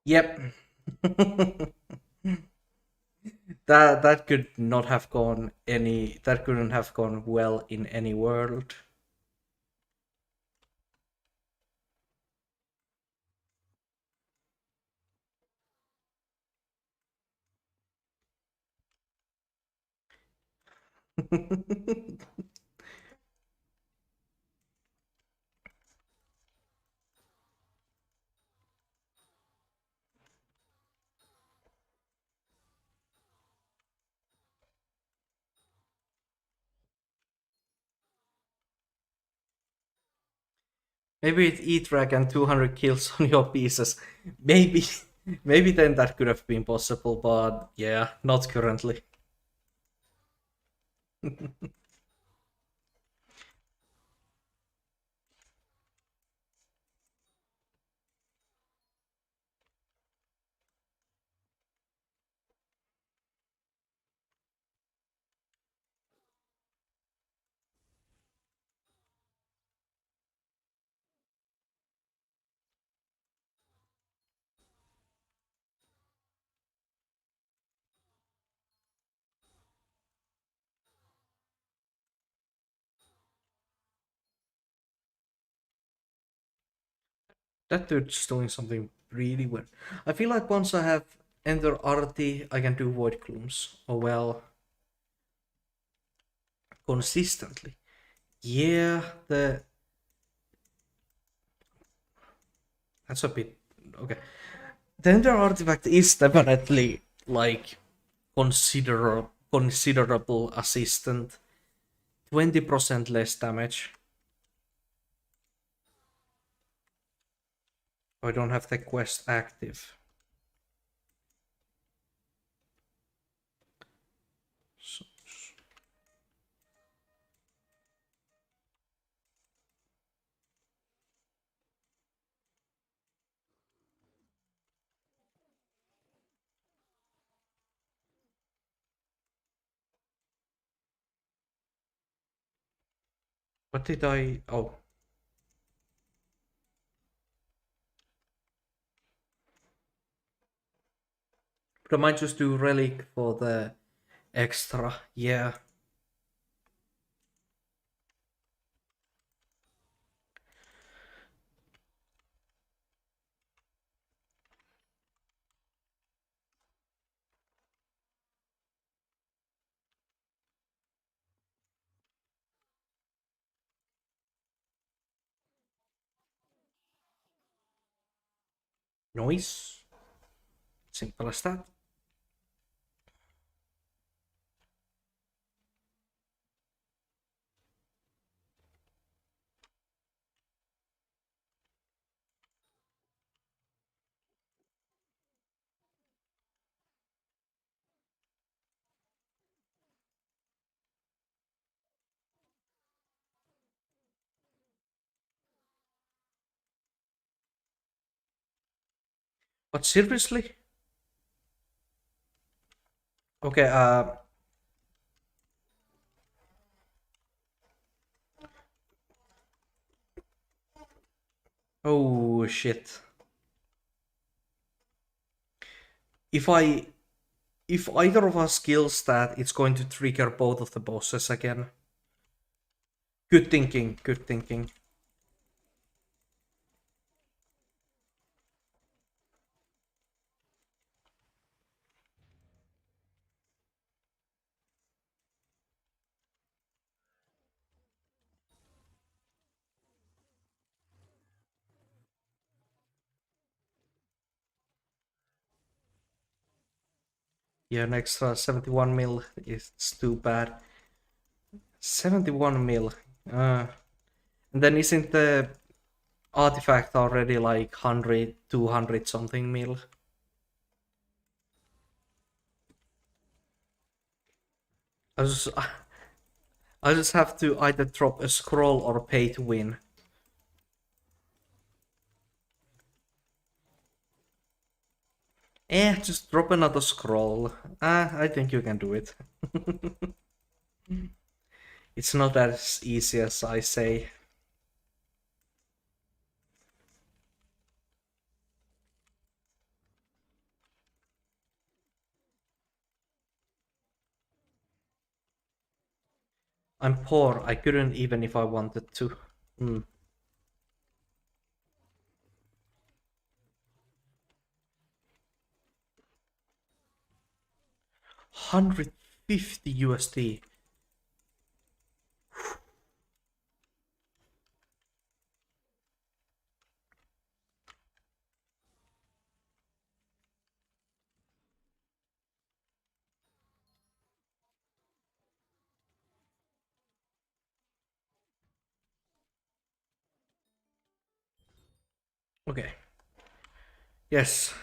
Yep. That could not have gone any. That couldn't have gone well in any world. Maybe with E-Track and 200 kills on your pieces. Maybe, maybe then that could have been possible, but yeah, not currently. That dude's doing something really weird. I feel like once I have Enter Arti, I can do Void Glooms. Oh well, consistently. Yeah, that's a bit okay. The Ender Artifact is definitely like considerable assistant. 20% less damage. I don't have the quest active. So, what did I? Oh, but I might just do relic for the extra. Yeah, noise. Simple as that. But seriously? Okay. Oh shit. If I if either of us kills that, it's going to trigger both of the bosses again. Good thinking. Good thinking. Yeah, an extra 71 mil is too bad. 71 mil. And then isn't the artifact already like 100, 200 something mil? I just, I just have to either drop a scroll or pay to win. Just drop another scroll. I think you can do it. It's not as easy as I say. I'm poor, I couldn't even if I wanted to. 150 USD. Okay. Yes.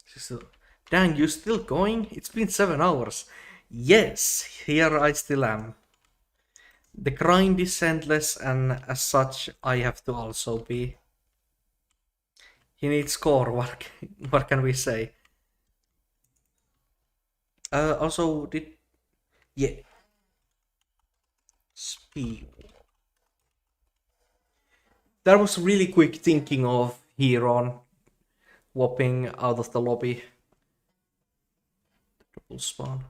So, dang, you still going? It's been 7 hours. Yes, here I still am. The grind is endless, and as such, I have to also be. He needs score. What can we say? Also, did yeah speed. That was really quick thinking of here on whopping out of the lobby. Double spawn.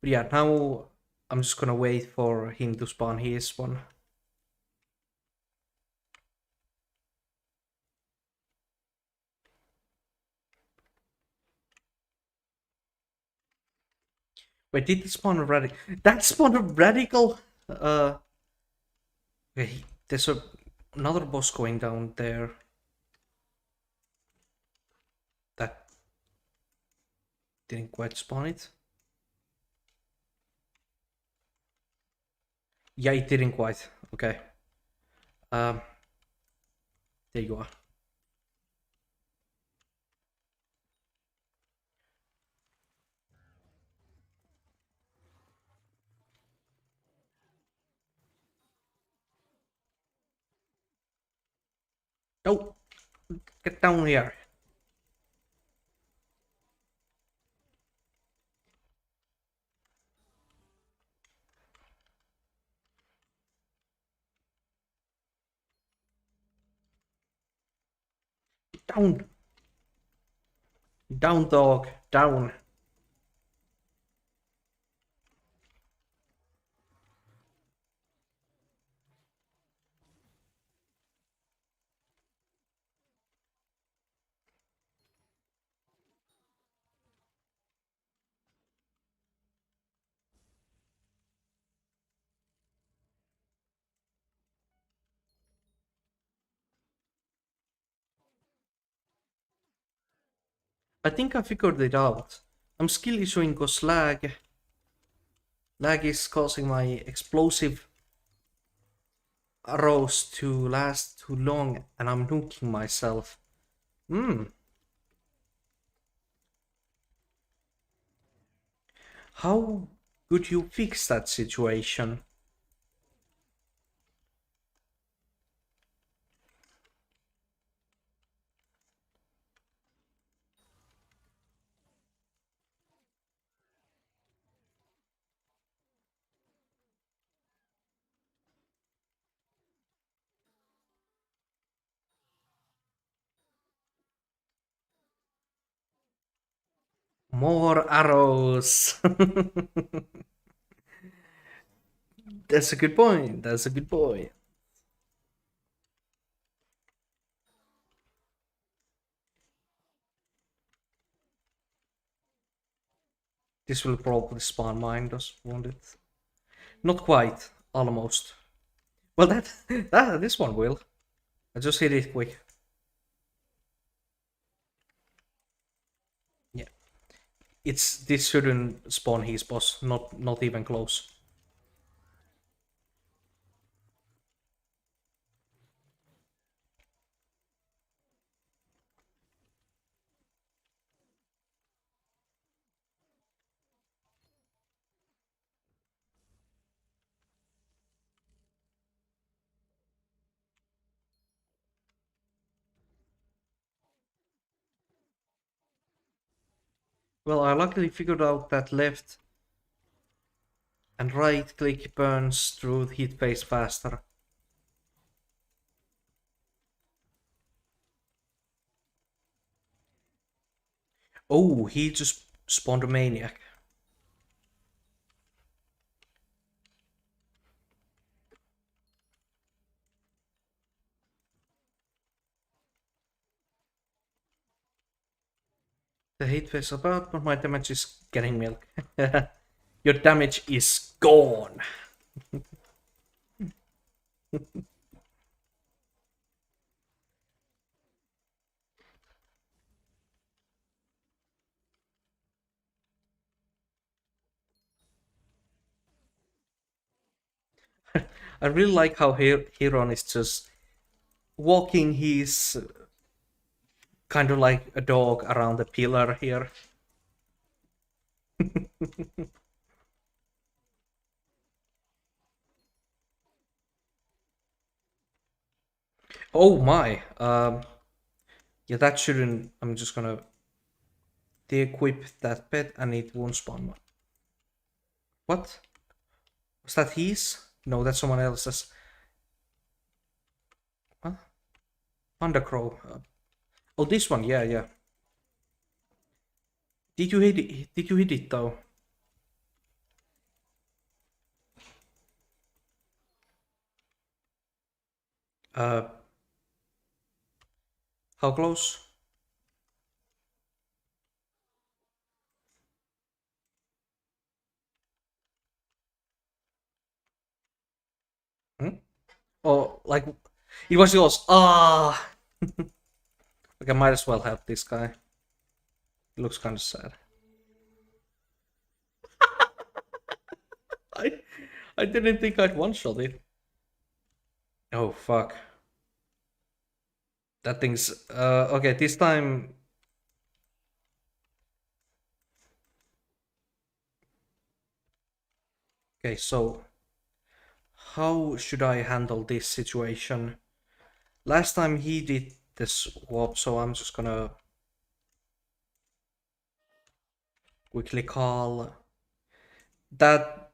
But yeah, now I'm just gonna wait for him to spawn his one. Wait, did he spawn a radical? That spawned a radical. Okay, there's another boss going down there. That didn't quite spawn it. Yeah, it didn't quite. Okay. Um, there you are. No, get down here. Down, down, dog, down. I think I figured it out. I'm skill issuing cause lag. Lag is causing my explosive arrows to last too long, and I'm nuking myself. Hmm. How could you fix that situation? More arrows. That's a good point. That's a good point. This will probably spawn mine, does won't it? Not quite. Almost. Well, this one will. I just hit it quick. Yeah, this shouldn't spawn his boss. Not even close. Well, I luckily figured out that left and right click burns through the heat phase faster. Oh, he just spawned a maniac. The heat phase about, but my damage is getting milk. Your damage is gone. I really like how Heron is just walking his kind of like a dog around the pillar here. Oh my. Yeah, that shouldn't. I'm just gonna de-equip that pet and it won't spawn more. What? Was that his? No, that's someone else's. Huh? Undercrow. Oh, this one. Yeah, yeah. Did you hit it? Did you hit it though? Uh, how close? Hmm? Oh, like it was yours. Ah, like I might as well help this guy. He looks kind of sad. I I didn't think I'd one shot it. Oh fuck. That thing's okay, this time. Okay, so how should I handle this situation? Last time he did the swap, so I'm just gonna quickly call that.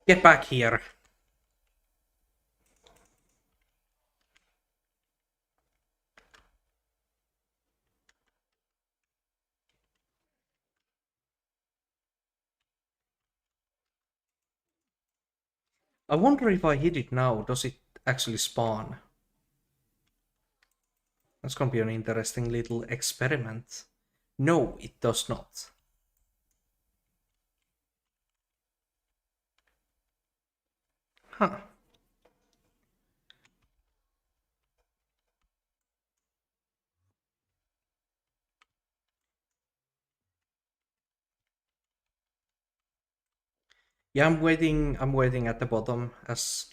Get back here. I wonder if I hit it now, does it actually spawn? That's gonna be an interesting little experiment. No, it does not. Huh. Yeah, I'm waiting at the bottom as.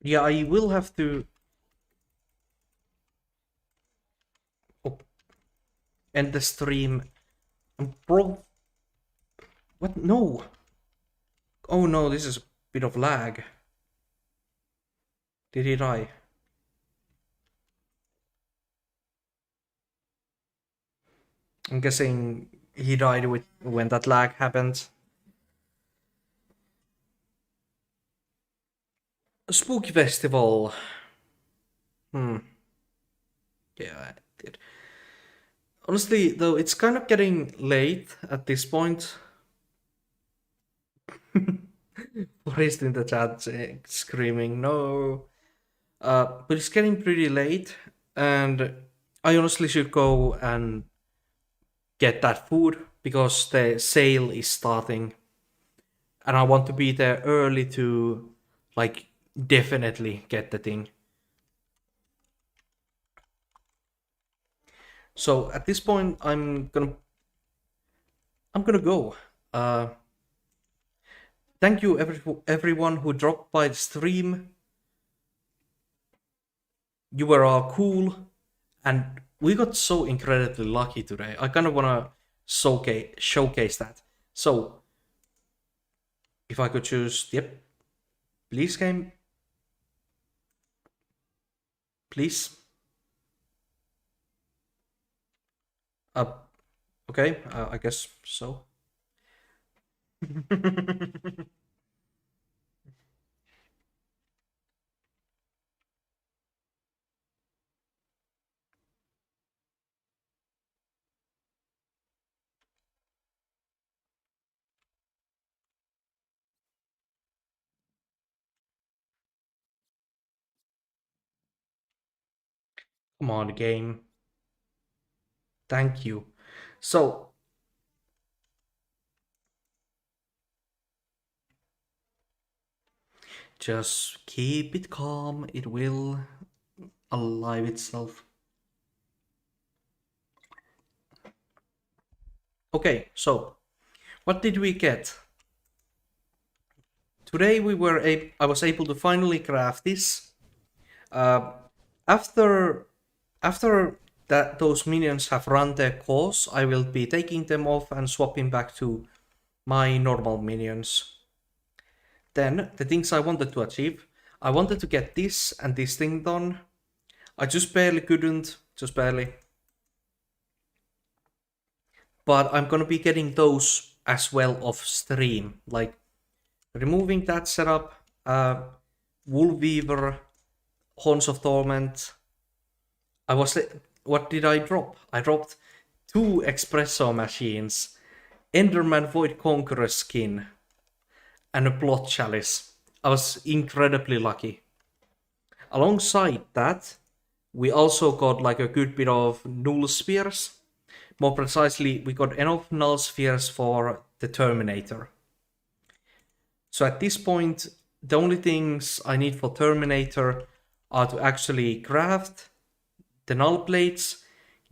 Yeah, I will have to oh, end the stream. Bro, what? No. Oh no, this is a bit of lag. Did he die? I'm guessing he died with when that lag happened. A spooky festival. Hmm. Yeah, I did. Honestly, though, it's kind of getting late at this point. Forest in the chat screaming no. But it's getting pretty late, and I honestly should go and get that food because the sale is starting, and I want to be there early to, like, definitely get the thing. So at this point, I'm gonna go. Uh, Thank you everyone who dropped by the stream. You were all cool, and we got so incredibly lucky today. I kind of wanna showcase that. So if I could choose, yep, please game, please. Uh, okay, I guess so. Come on, game. Thank you. So, just keep it calm. It will alive itself. Okay, so what did we get? Today I was able to finally craft this. After that those minions have run their course, I will be taking them off and swapping back to my normal minions. Then the things I wanted to achieve, I wanted to get this and this thing done. I just barely couldn't, just barely. But I'm gonna be getting those as well off stream, like removing that setup, Wool Weaver, Horns of Torment. What did I drop? I dropped 2 espresso machines, Enderman Void Conqueror skin, and a plot chalice. I was incredibly lucky. Alongside that, we also got like a good bit of null spheres. More precisely, we got enough null spheres for the Terminator. So at this point, the only things I need for Terminator are to actually craft the null plates,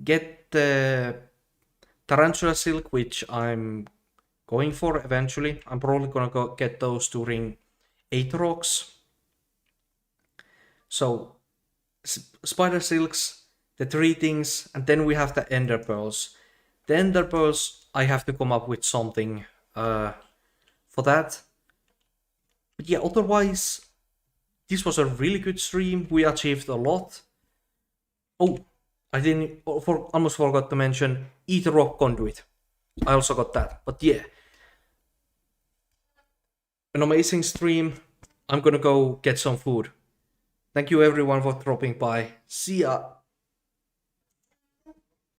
get the Tarantula Silk, which I'm going for eventually. I'm probably gonna go get those during 8 rocks. So, Spider Silks, the 3 things, and then we have the Ender Pearls. The Ender Pearls, I have to come up with something for that. But yeah, otherwise, this was a really good stream. We achieved a lot. Oh, I almost forgot to mention Ether Rock Conduit. I also got that. But yeah, an amazing stream. I'm gonna go get some food. Thank you everyone for dropping by. See ya.